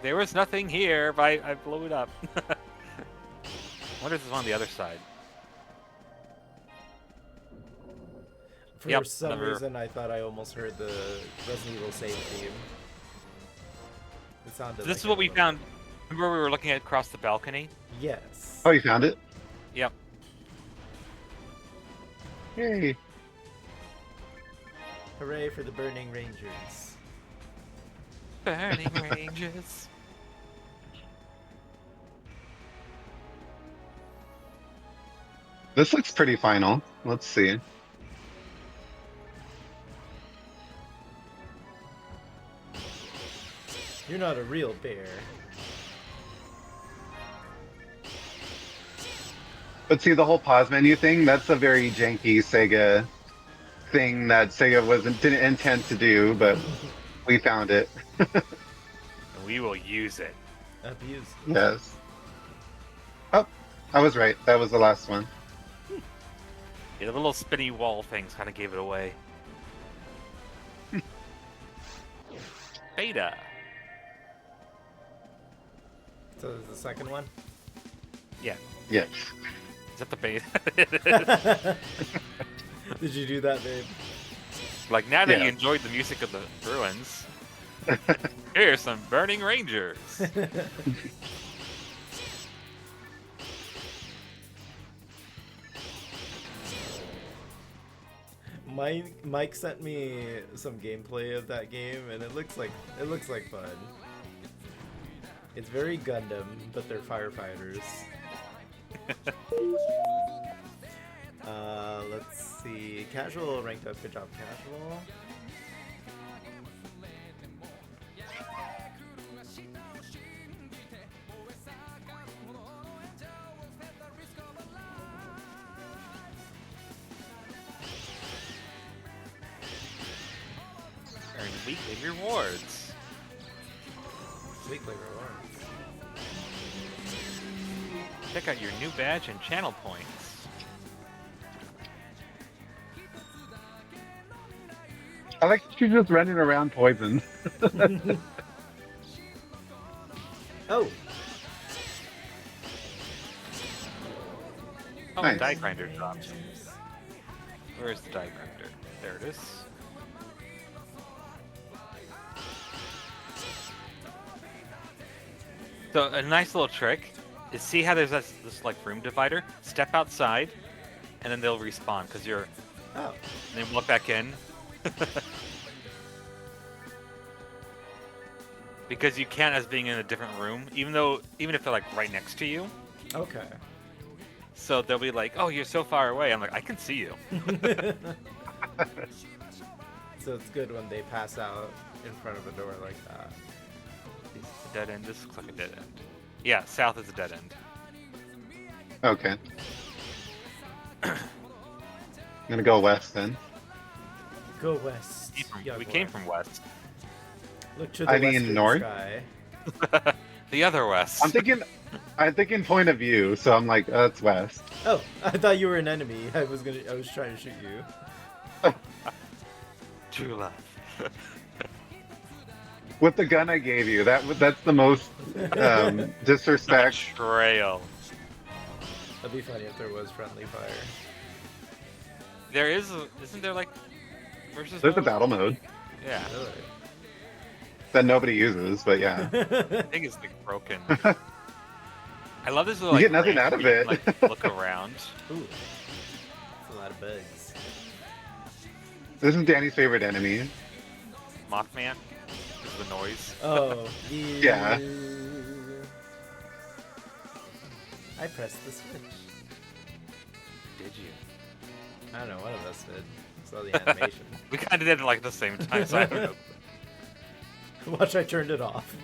[SPEAKER 1] There was nothing here, but I blew it up. I wonder if it's on the other side.
[SPEAKER 5] For
[SPEAKER 1] Yep,
[SPEAKER 5] some
[SPEAKER 1] never-
[SPEAKER 5] reason, I thought I almost heard the Resident Evil save theme. It sounded
[SPEAKER 1] This
[SPEAKER 5] like
[SPEAKER 1] is what
[SPEAKER 5] it
[SPEAKER 1] we
[SPEAKER 5] a little-
[SPEAKER 1] found. Remember we were looking at across the balcony?
[SPEAKER 5] Yes.
[SPEAKER 6] Oh, you found it?
[SPEAKER 1] Yep.
[SPEAKER 6] Yay!
[SPEAKER 5] Hooray for the Burning Rangers.
[SPEAKER 1] Burning Rangers.
[SPEAKER 6] This looks pretty final. Let's see.
[SPEAKER 5] You're not a real bear.
[SPEAKER 6] But see, the whole pause menu thing, that's a very janky Sega thing that Sega didn't intend to do, but we found it.
[SPEAKER 1] We will use it.
[SPEAKER 5] Abuse.
[SPEAKER 6] Yes. Oh, I was right. That was the last one.
[SPEAKER 1] Yeah, the little spinny wall things kind of gave it away. Beta.
[SPEAKER 5] So there's the second one?
[SPEAKER 1] Yeah.
[SPEAKER 6] Yes.
[SPEAKER 1] Is that the beta?
[SPEAKER 5] Did you do that, babe?
[SPEAKER 1] Like, now that
[SPEAKER 6] Yeah.
[SPEAKER 1] you enjoyed the music of the Bruins, here's some Burning Rangers.
[SPEAKER 5] Mike sent me some gameplay of that game, and it looks like fun. It's very Gundam, but they're firefighters. Let's see. Casual ranked up. Good job, casual.
[SPEAKER 1] weekly rewards.
[SPEAKER 5] Weekly rewards.
[SPEAKER 1] Check out your new badge and channel points.
[SPEAKER 6] I like that you're just running around poison.
[SPEAKER 5] Oh,
[SPEAKER 1] Oh,
[SPEAKER 6] Nice.
[SPEAKER 1] die grinder dropped. Where's the die grinder? There it is. So a nice little trick is see how there's this like room divider. Step outside, and then they'll respawn because you're.
[SPEAKER 5] oh,
[SPEAKER 1] And then walk back in. Because you can't as being in a different room, even if they're like right next to you.
[SPEAKER 5] okay.
[SPEAKER 1] So they'll be like, "Oh, you're so far away." I'm like, "I can see you."
[SPEAKER 5] So it's good when they pass out in front of a door like that.
[SPEAKER 1] Dead end. This looks like a dead end. Yeah, south is a dead end.
[SPEAKER 6] Okay. I'm gonna go west then.
[SPEAKER 5] Go west.
[SPEAKER 1] We came from west.
[SPEAKER 5] Look to the
[SPEAKER 6] I mean,
[SPEAKER 5] western
[SPEAKER 6] north?
[SPEAKER 5] sky.
[SPEAKER 1] The other west.
[SPEAKER 6] I'm thinking point of view, so I'm like, that's west.
[SPEAKER 5] Oh, I thought you were an enemy. I was trying to shoot you.
[SPEAKER 1] True love.
[SPEAKER 6] With the gun I gave you, that's the most disrespect.
[SPEAKER 1] Trail.
[SPEAKER 5] That'd be funny if there was friendly fire.
[SPEAKER 1] There is, isn't there like versus?
[SPEAKER 6] There's a
[SPEAKER 1] mode?
[SPEAKER 6] battle mode
[SPEAKER 1] Yeah,
[SPEAKER 5] Really?
[SPEAKER 6] that nobody uses, but yeah.
[SPEAKER 1] I think it's like broken. I love this little.
[SPEAKER 6] You
[SPEAKER 1] Like,
[SPEAKER 6] get nothing
[SPEAKER 1] ramp
[SPEAKER 6] out of
[SPEAKER 1] where you
[SPEAKER 6] it.
[SPEAKER 1] can, like, look around.
[SPEAKER 5] Ooh, that's a lot of bugs.
[SPEAKER 6] This is Danny's favorite enemy.
[SPEAKER 1] Mothman. Is the noise.
[SPEAKER 5] Oh,
[SPEAKER 6] Yeah.
[SPEAKER 5] I pressed the switch.
[SPEAKER 1] Did you?
[SPEAKER 5] I don't know, one of us did. Saw the animation.
[SPEAKER 1] We kind of did it like at the same time, so I don't know.
[SPEAKER 5] Watch, I turned it off.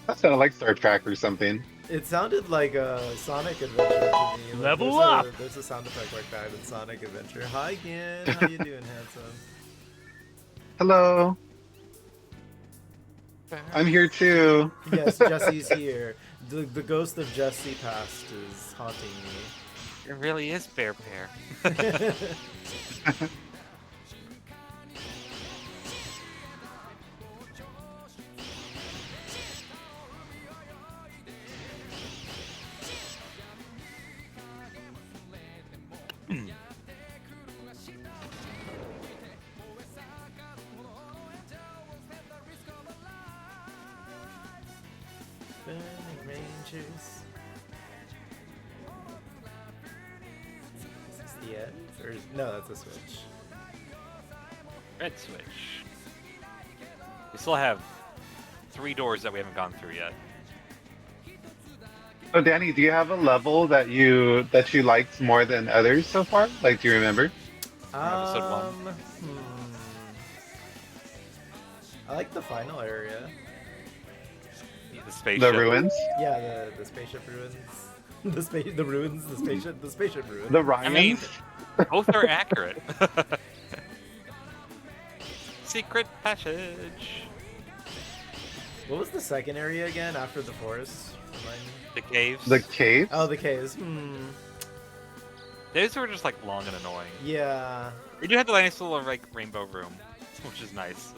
[SPEAKER 6] That sounded like Star Trek or something.
[SPEAKER 5] It sounded like a Sonic Adventure to me. Like,
[SPEAKER 2] Level
[SPEAKER 5] there's
[SPEAKER 2] up!
[SPEAKER 5] There's a sound effect like that in Sonic Adventure. Hi again. How you doing, handsome?
[SPEAKER 6] Hello. I'm here too.
[SPEAKER 5] Yes, Jesse's here. The ghost of Jesse past is haunting
[SPEAKER 1] It really is Bear.
[SPEAKER 5] me. Burning Rangers. Is this the end? Or no, that's a switch.
[SPEAKER 1] Red switch. We still have 3 doors that we haven't gone through yet.
[SPEAKER 6] So Danny, do you have a level that you liked more than others so far? Like, do you remember?
[SPEAKER 1] Episode 1.
[SPEAKER 5] I like the final area.
[SPEAKER 1] The spaceship.
[SPEAKER 6] The ruins,
[SPEAKER 5] Yeah, the spaceship ruins. The ruins, the spaceship ruins.
[SPEAKER 6] the Ryans.
[SPEAKER 1] I mean, both are accurate. Secret passage.
[SPEAKER 5] What was the second area again after the forest? Remind me.
[SPEAKER 1] The caves.
[SPEAKER 6] The caves.
[SPEAKER 5] Oh, the caves.
[SPEAKER 1] Those were just like long and annoying.
[SPEAKER 5] Yeah.
[SPEAKER 1] They do have the nice little like rainbow room, which is nice.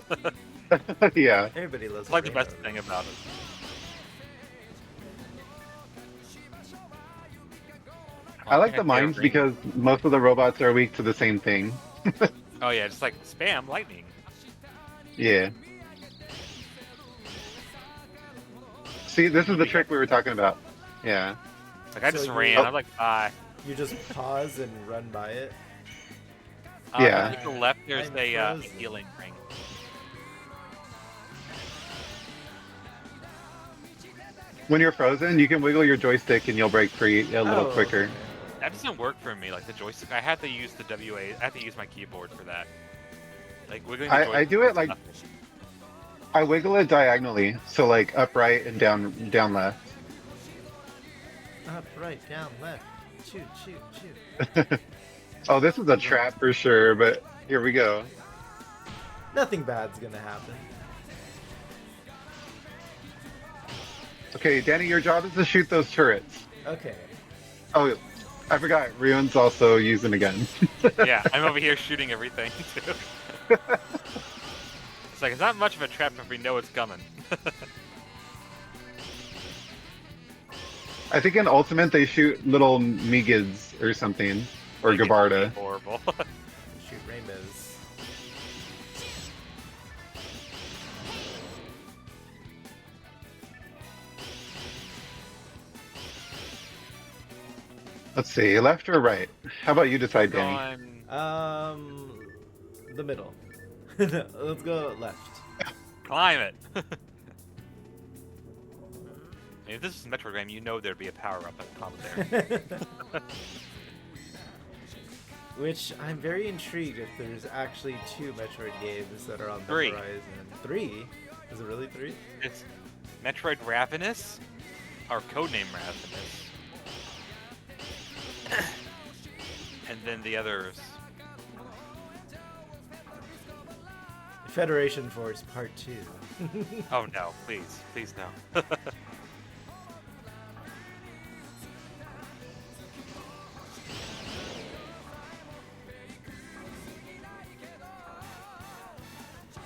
[SPEAKER 6] Yeah.
[SPEAKER 5] Everybody loves
[SPEAKER 1] It's like the
[SPEAKER 5] rainbow
[SPEAKER 1] best thing about it.
[SPEAKER 6] I like the mines because most of the robots are weak to the same thing.
[SPEAKER 1] Oh yeah, just like spam lightning.
[SPEAKER 6] Yeah. See, this is the trick we were talking about. Yeah.
[SPEAKER 1] Like I
[SPEAKER 5] So
[SPEAKER 1] just
[SPEAKER 5] you-
[SPEAKER 1] ran.
[SPEAKER 6] Oh.
[SPEAKER 1] I'm like, bye.
[SPEAKER 5] You just pause and run by it.
[SPEAKER 6] Yeah.
[SPEAKER 1] To the left, there's
[SPEAKER 5] I'm
[SPEAKER 1] a
[SPEAKER 5] frozen.
[SPEAKER 1] healing ring.
[SPEAKER 6] When you're frozen, you can wiggle your joystick and you'll break free a little
[SPEAKER 5] Oh,
[SPEAKER 6] quicker.
[SPEAKER 5] okay.
[SPEAKER 1] That doesn't work for me. Like the joystick, I have to use the WA. I have to use my keyboard for that. Like wiggling. The
[SPEAKER 6] I
[SPEAKER 1] joystick
[SPEAKER 6] do it
[SPEAKER 1] is
[SPEAKER 6] like-
[SPEAKER 1] nothing.
[SPEAKER 6] I wiggle it diagonally, so like upright and down left.
[SPEAKER 5] Up, right, down, left. Shoot, shoot, shoot.
[SPEAKER 6] Oh, this is a trap for sure, but here we go.
[SPEAKER 5] Nothing bad's gonna happen.
[SPEAKER 6] Okay, Danny, your job is to shoot those turrets.
[SPEAKER 5] Okay.
[SPEAKER 6] Oh, I forgot. Ryun's also using again.
[SPEAKER 1] Yeah, I'm over here shooting everything too. It's like it's not much of a trap if we know it's coming.
[SPEAKER 6] I think in Ultimate they shoot little Migids or something, or
[SPEAKER 1] Like, it's
[SPEAKER 6] Gabarda.
[SPEAKER 1] Horrible.
[SPEAKER 5] Shoot rainbows.
[SPEAKER 6] Let's see, left or right? How about you decide, Danny?
[SPEAKER 5] The middle. Let's go left.
[SPEAKER 1] Climb it. I mean, if this is a Metroid game, you know there'd be a power up at the top there.
[SPEAKER 5] Which I'm very intrigued if there's actually 2 Metroid games that are on the
[SPEAKER 1] 3.
[SPEAKER 5] horizon. 3? Is it really 3?
[SPEAKER 1] It's Metroid Ravenous, or codename Ravenous, and then the others.
[SPEAKER 5] Federation Force Part 2.
[SPEAKER 1] Oh no, please, please no.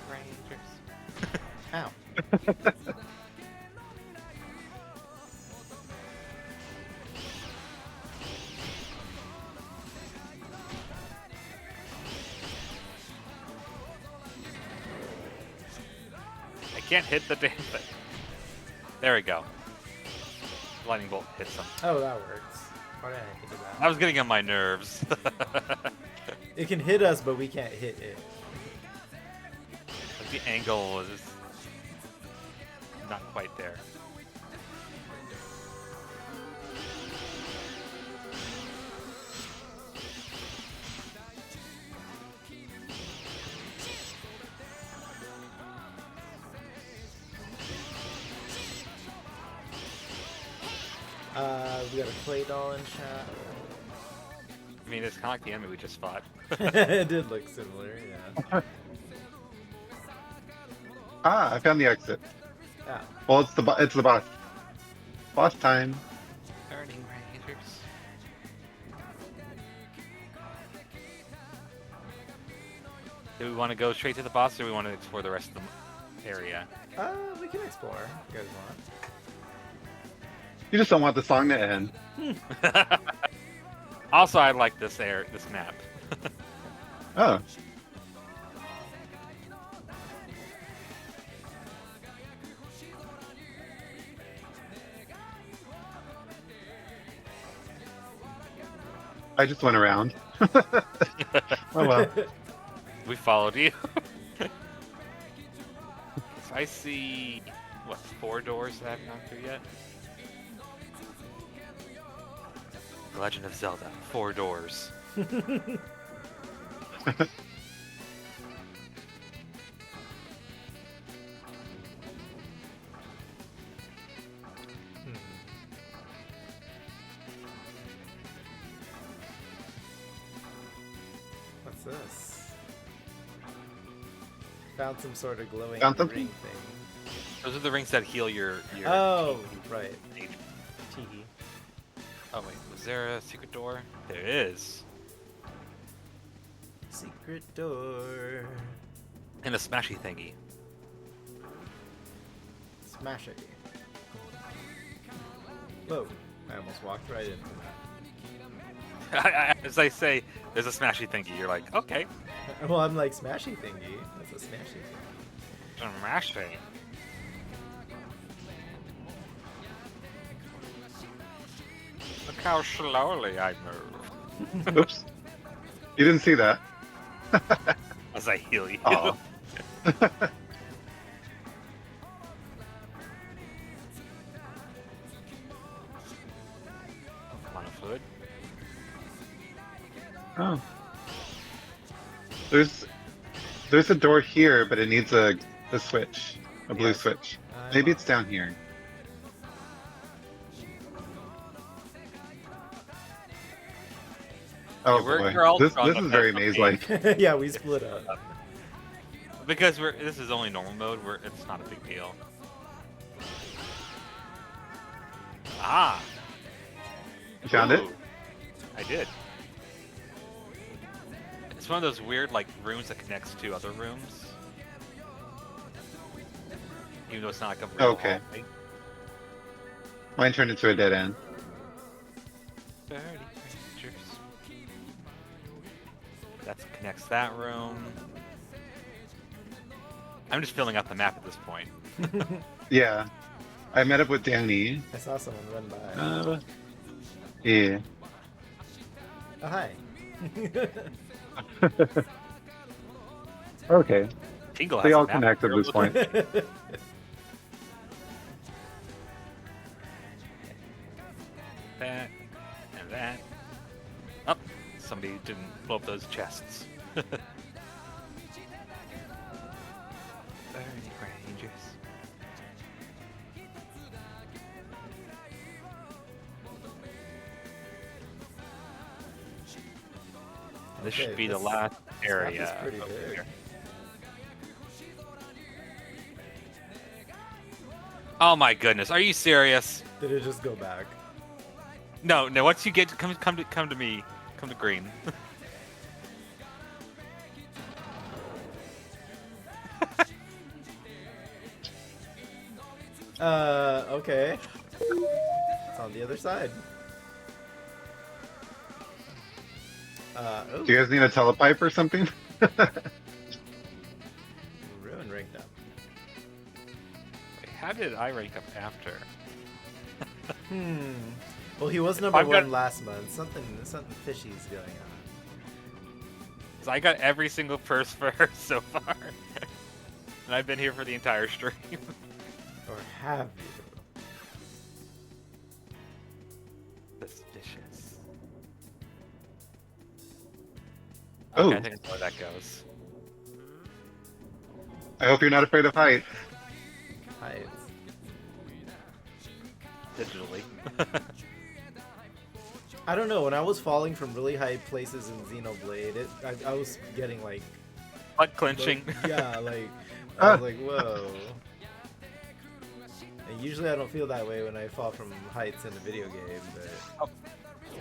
[SPEAKER 1] Rangers.
[SPEAKER 5] Ow.
[SPEAKER 1] I can't hit the damn thing. There we go. Lightning bolt hits him.
[SPEAKER 5] Oh, that works. Why did I think of
[SPEAKER 1] I
[SPEAKER 5] that?
[SPEAKER 1] was getting on my nerves.
[SPEAKER 5] It can hit us, but we can't hit it.
[SPEAKER 1] Like the angle is not quite there.
[SPEAKER 5] We got a clay doll in chat.
[SPEAKER 1] I mean, it's kind of like the enemy we just fought.
[SPEAKER 5] It did look similar, yeah.
[SPEAKER 6] Ah, I found the exit.
[SPEAKER 5] Yeah.
[SPEAKER 6] Well, it's the boss. Boss time.
[SPEAKER 1] Burning Rangers. Do we want to go straight to the boss, or do we want to explore the rest of the area?
[SPEAKER 5] We can explore if you guys want.
[SPEAKER 6] You just don't want the song to end.
[SPEAKER 1] Also, I like this map.
[SPEAKER 6] Oh. I just went around. Oh well.
[SPEAKER 1] We followed you. So I see, what, 4 doors that I haven't gone through yet? The Legend of Zelda, 4 doors.
[SPEAKER 5] What's this? Found some sort of glowing
[SPEAKER 6] Found something?
[SPEAKER 5] ring thing.
[SPEAKER 1] Those are the rings that heal your
[SPEAKER 5] Oh, right.
[SPEAKER 1] HP.
[SPEAKER 5] Teehee.
[SPEAKER 1] Oh wait, was there a secret door? There is.
[SPEAKER 5] Secret door.
[SPEAKER 1] And a smashy thingy.
[SPEAKER 5] Smash it. Whoa. I almost walked right into that.
[SPEAKER 1] As I say, there's a smashy thingy. You're like, okay.
[SPEAKER 5] Well, I'm like, smashy thingy. That's a smashy thing.
[SPEAKER 1] Smashy. Look how slowly I move.
[SPEAKER 6] Oops. You didn't see that.
[SPEAKER 1] As I heal you.
[SPEAKER 6] Oh.
[SPEAKER 1] Mana fluid.
[SPEAKER 6] Oh. There's a door here, but it needs a switch. A blue
[SPEAKER 5] Yes.
[SPEAKER 6] switch. Maybe it's down here. Oh
[SPEAKER 1] we're
[SPEAKER 6] boy,
[SPEAKER 1] all
[SPEAKER 6] this
[SPEAKER 1] strong
[SPEAKER 6] is very
[SPEAKER 1] enough
[SPEAKER 6] maze-like.
[SPEAKER 5] Yeah, we split up.
[SPEAKER 1] because this is only normal mode. It's not a big deal. Ah,
[SPEAKER 6] You found it?
[SPEAKER 1] ooh, I did. It's one of those weird like rooms that connects to other rooms. Even though it's not like a real
[SPEAKER 6] Okay.
[SPEAKER 1] hallway.
[SPEAKER 6] Mine turned into a dead end.
[SPEAKER 1] 30 creatures. That connects that room. I'm just filling out the map at this point.
[SPEAKER 6] Yeah, I met up with Danny.
[SPEAKER 5] I saw someone run by.
[SPEAKER 6] Yeah.
[SPEAKER 5] Oh, hi.
[SPEAKER 6] Okay.
[SPEAKER 1] Tingle
[SPEAKER 6] They
[SPEAKER 1] has a
[SPEAKER 6] all
[SPEAKER 1] map.
[SPEAKER 6] connect at this point.
[SPEAKER 1] That and that. Oh, somebody didn't blow up those chests. 30 rangers. This
[SPEAKER 5] Okay,
[SPEAKER 1] should be the
[SPEAKER 5] this-
[SPEAKER 1] last
[SPEAKER 5] map is
[SPEAKER 1] area.
[SPEAKER 5] pretty
[SPEAKER 1] over
[SPEAKER 5] big.
[SPEAKER 1] here. Oh my goodness, are you serious?
[SPEAKER 5] Did it just go back?
[SPEAKER 1] No, no. Once you get come to me, come to green.
[SPEAKER 5] Okay. It's on the other side. Oh,
[SPEAKER 6] Do you guys need a telepipe or something?
[SPEAKER 5] Ruin ranked up.
[SPEAKER 1] Wait, how did I rank up after?
[SPEAKER 5] Well, he was number
[SPEAKER 1] I've got-
[SPEAKER 5] one last month. Something fishy's going on.
[SPEAKER 1] 'Cause I got every single purse first so far, and I've been here for the entire stream.
[SPEAKER 5] Or have you?
[SPEAKER 1] Suspicious.
[SPEAKER 6] Oh.
[SPEAKER 1] Okay, I think I know where that goes.
[SPEAKER 6] I hope you're not afraid of heights.
[SPEAKER 5] Hides.
[SPEAKER 1] Digitally.
[SPEAKER 5] I don't know. When I was falling from really high places in Xenoblade, I was getting like,
[SPEAKER 1] Butt clenching.
[SPEAKER 5] yeah, like I was like, whoa. And usually I don't feel that way when I fall from heights in a video game, but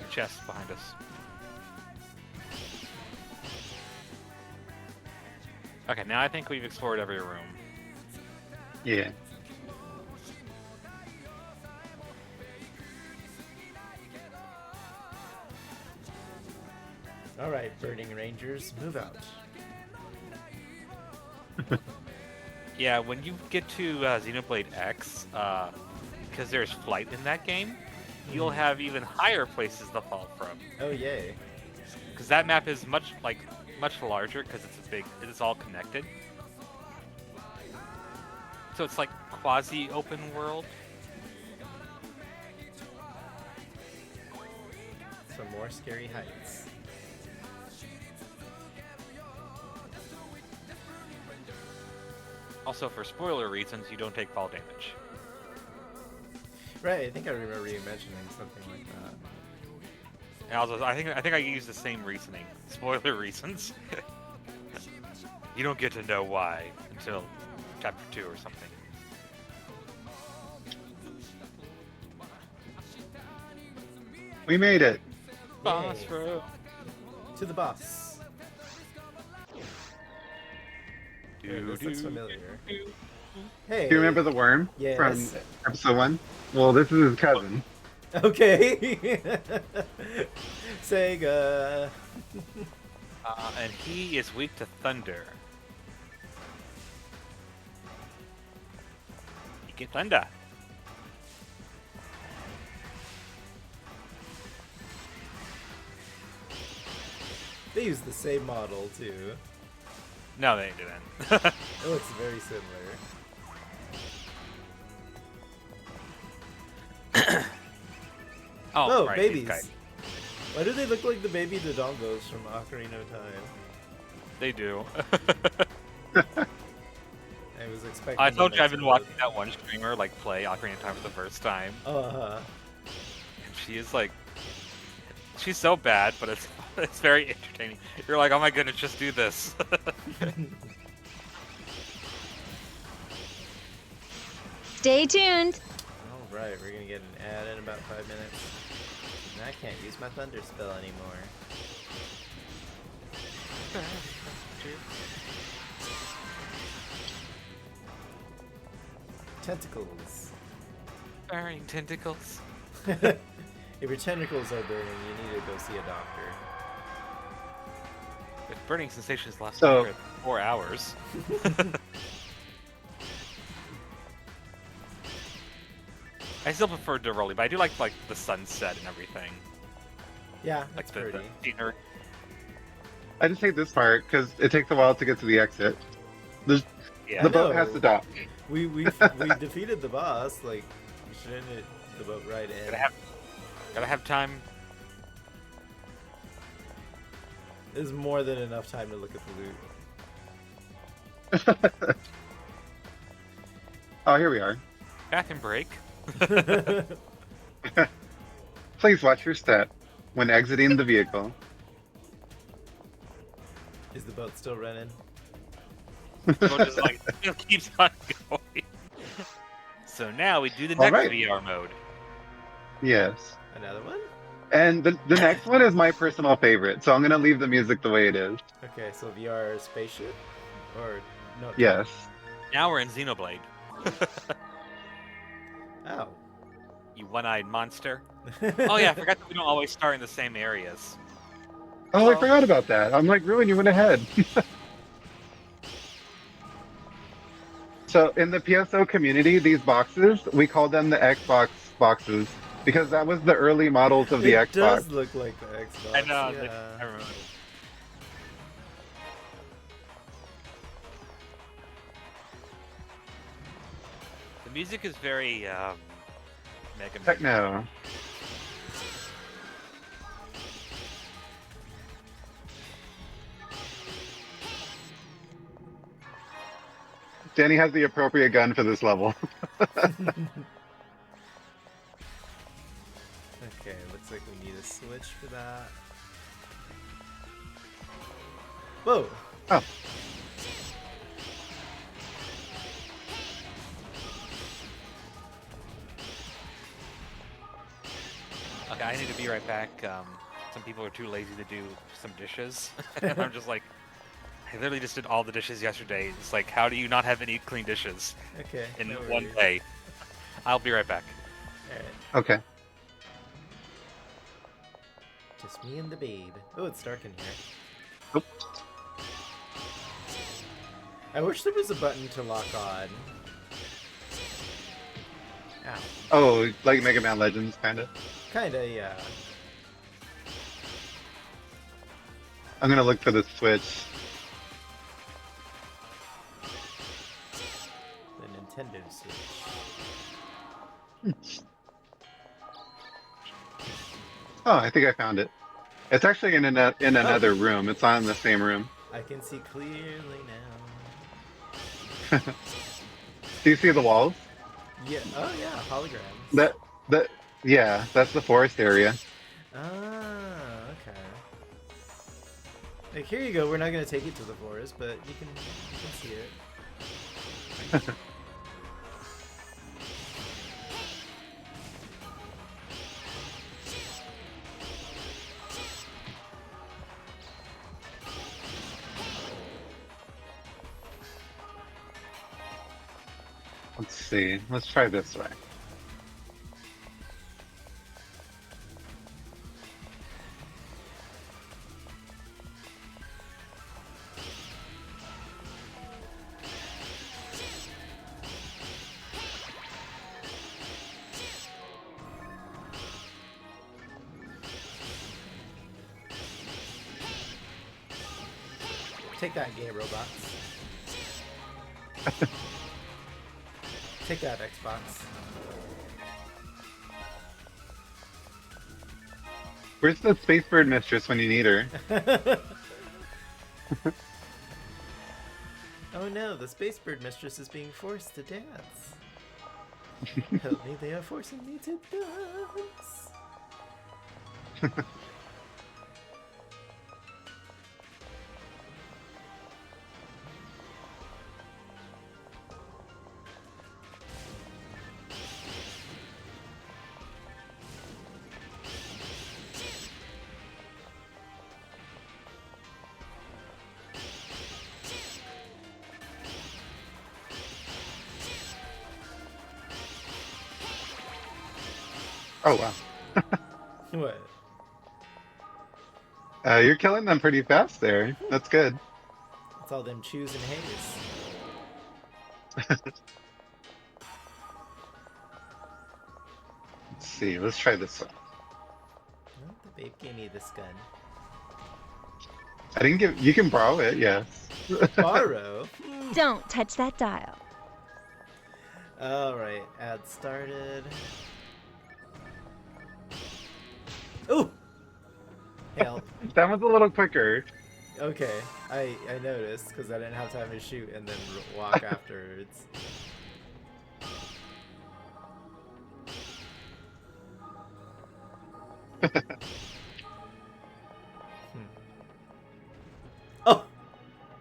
[SPEAKER 1] Chest behind us. Okay, now I think we've explored every room.
[SPEAKER 6] Yeah.
[SPEAKER 5] all right, Burning Rangers, move out.
[SPEAKER 1] Yeah, when you get to Xenoblade X, because there's flight in that game, you'll have even higher places to fall from.
[SPEAKER 5] Oh yay!
[SPEAKER 1] Because that map is much larger because it's all connected. So it's like quasi open world.
[SPEAKER 5] Some more scary heights.
[SPEAKER 1] Also, for spoiler reasons, you don't take fall damage.
[SPEAKER 5] Right, I think I remember you mentioning something like that.
[SPEAKER 1] And also, I think I used the same reasoning. Spoiler reasons. You don't get to know why until chapter 2 or something.
[SPEAKER 6] We made it.
[SPEAKER 1] Boss
[SPEAKER 5] Yay.
[SPEAKER 1] room.
[SPEAKER 5] To the boss. Yeah, this looks familiar. Hey.
[SPEAKER 6] Do you remember the worm
[SPEAKER 5] Yes.
[SPEAKER 6] from episode 1? Well, this is his cousin.
[SPEAKER 5] Okay. Sega.
[SPEAKER 1] And he is weak to thunder. You get thunder.
[SPEAKER 5] They use the same model too.
[SPEAKER 1] No, they didn't.
[SPEAKER 5] It looks very similar. Oh,
[SPEAKER 1] right, these
[SPEAKER 5] babies.
[SPEAKER 1] guys.
[SPEAKER 5] Why do they look like the baby Dodongos from Ocarina of Time?
[SPEAKER 1] They do.
[SPEAKER 5] I was expecting.
[SPEAKER 1] I told
[SPEAKER 5] them
[SPEAKER 1] you I've
[SPEAKER 5] to
[SPEAKER 1] been
[SPEAKER 5] look-
[SPEAKER 1] watching that one streamer like play Ocarina of Time for the first time.
[SPEAKER 5] Uh-huh.
[SPEAKER 1] And she is like, She's so bad, but it's very entertaining. You're like, oh my goodness, just do this.
[SPEAKER 8] Stay tuned.
[SPEAKER 5] All right, we're gonna get an ad in about 5 minutes. And I can't use my thunder spell anymore. Tentacles.
[SPEAKER 1] Burning tentacles.
[SPEAKER 5] If your tentacles are burning, you need to go see a doctor.
[SPEAKER 1] If burning sensations last
[SPEAKER 6] So-
[SPEAKER 1] longer than 4 hours. I still prefer Doroli, but I do like the sunset and everything.
[SPEAKER 5] Yeah,
[SPEAKER 1] Like
[SPEAKER 5] that's
[SPEAKER 1] the
[SPEAKER 5] pretty.
[SPEAKER 1] scenery.
[SPEAKER 6] I just hate this part because it takes a while to get to the exit. There's,
[SPEAKER 1] Yeah.
[SPEAKER 6] the boat
[SPEAKER 5] No.
[SPEAKER 6] has to dock.
[SPEAKER 5] We defeated the boss. Like, we should end it the boat right in.
[SPEAKER 1] Gotta have time.
[SPEAKER 5] There's more than enough time to look at the loot.
[SPEAKER 6] Oh, here we are.
[SPEAKER 1] Bathroom break.
[SPEAKER 6] Please watch your step when exiting the vehicle.
[SPEAKER 5] Is the boat still running?
[SPEAKER 1] So just like it keeps on going. So now we do the
[SPEAKER 6] All
[SPEAKER 1] next
[SPEAKER 6] right.
[SPEAKER 1] VR mode.
[SPEAKER 6] Yes.
[SPEAKER 5] Another one?
[SPEAKER 6] And the next one is my personal favorite, so I'm gonna leave the music the way it is.
[SPEAKER 5] Okay, so VR spaceship? Or no?
[SPEAKER 6] Yes.
[SPEAKER 1] Now we're in Xenoblade.
[SPEAKER 5] Oh.
[SPEAKER 1] You one-eyed monster. Oh yeah, I forgot that we don't always start in the same areas.
[SPEAKER 6] Oh, I
[SPEAKER 1] Oh.
[SPEAKER 6] forgot about that. I'm like, Ruin, you went ahead. So in the PSO community, these boxes, we call them the Xbox boxes because that was the early models of the
[SPEAKER 5] It
[SPEAKER 6] Xbox.
[SPEAKER 5] does look like the Xbox.
[SPEAKER 1] I know.
[SPEAKER 5] Yeah.
[SPEAKER 1] I remember. The music is very Mega Man.
[SPEAKER 6] Techno. Danny has the appropriate gun for this level.
[SPEAKER 5] Okay, looks like we need a switch for that. Whoa!
[SPEAKER 6] Oh.
[SPEAKER 1] Okay, I need to be right back. Some people are too lazy to do some dishes. And I'm just like, I literally just did all the dishes yesterday. It's like, how do you not have any clean dishes
[SPEAKER 5] Okay.
[SPEAKER 1] in
[SPEAKER 5] no
[SPEAKER 1] one
[SPEAKER 5] worries.
[SPEAKER 1] day? I'll be right back.
[SPEAKER 5] Alright,
[SPEAKER 6] Okay.
[SPEAKER 5] just me and the babe. Oh, it's dark in here.
[SPEAKER 6] Oop.
[SPEAKER 5] I wish there was a button to lock on. Ow.
[SPEAKER 6] Oh, like Mega Man Legends, kind of.
[SPEAKER 5] Kinda, yeah.
[SPEAKER 6] I'm gonna look for the switch.
[SPEAKER 5] The Nintendo Switch.
[SPEAKER 6] Oh, I think I found it. It's actually in another room. It's not in the same room.
[SPEAKER 5] I can see clearly now.
[SPEAKER 6] Do you see the walls?
[SPEAKER 5] Yeah. Oh yeah, holograms.
[SPEAKER 6] Yeah, that's the forest area.
[SPEAKER 5] Ah, okay. Like here you go. We're not gonna take it to the forest, but you can see it.
[SPEAKER 6] Let's see. Let's try this way.
[SPEAKER 5] Take that, gay robots. Take that, Xbox.
[SPEAKER 6] Where's the Space Bird Mistress when you need her?
[SPEAKER 5] Oh no, the Space Bird Mistress is being forced to dance. Help me, they are forcing me to dance.
[SPEAKER 6] Oh wow.
[SPEAKER 5] What?
[SPEAKER 6] You're killing them pretty fast there. That's good.
[SPEAKER 5] It's all them chews and haze.
[SPEAKER 6] Let's see. Let's try this one.
[SPEAKER 5] Oh, the babe gave me this gun.
[SPEAKER 6] I didn't give. You can borrow it. Yes.
[SPEAKER 5] Borrow.
[SPEAKER 8] Don't touch that dial.
[SPEAKER 5] All right, ad started. Ooh. Help.
[SPEAKER 6] That was a little quicker.
[SPEAKER 5] Okay, I noticed because I didn't have time to shoot and then walk afterwards. Oh,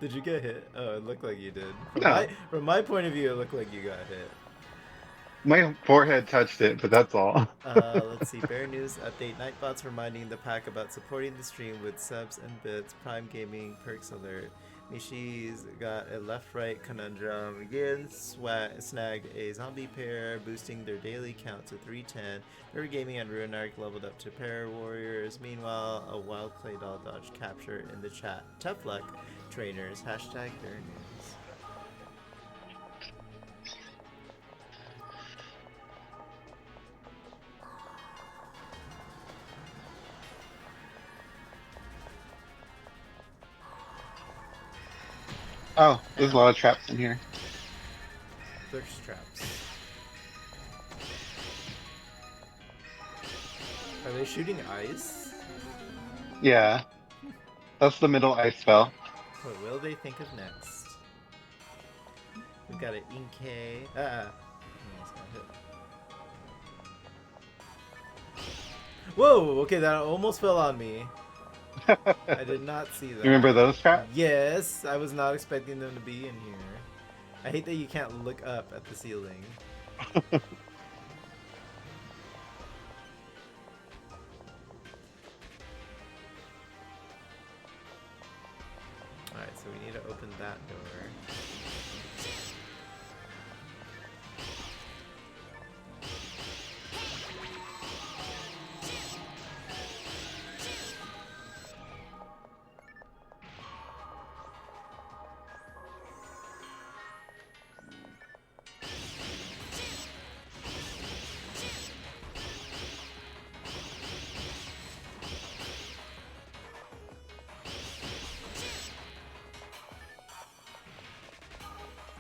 [SPEAKER 5] did you get hit? Oh, it looked like you did.
[SPEAKER 6] No.
[SPEAKER 5] From my point of view, it looked like you got hit.
[SPEAKER 6] My forehead touched it, but that's all.
[SPEAKER 5] Let's see. Bear News update. Nightbots reminding the pack about supporting the stream with subs and bits. Prime Gaming perks alert. Mishi's got a left-right conundrum. Again, snagged a zombie pair, boosting their daily count to 310. River Gaming and Ruinark leveled up to pair warriors. Meanwhile, a wild clay doll dodge capture in the chat. Tough luck, trainers. Hashtag Bear News.
[SPEAKER 6] Oh, there's a lot of traps in here.
[SPEAKER 5] Thirst traps. Are they shooting ice?
[SPEAKER 6] Yeah. That's the middle ice spell.
[SPEAKER 5] What will they think of next? We've got an Inkay. Almost got hit. Whoa! Okay, that almost fell on me. I did not see that.
[SPEAKER 6] You remember those traps?
[SPEAKER 5] Yes, I was not expecting them to be in here. I hate that you can't look up at the ceiling. Alright, so we need to open that door.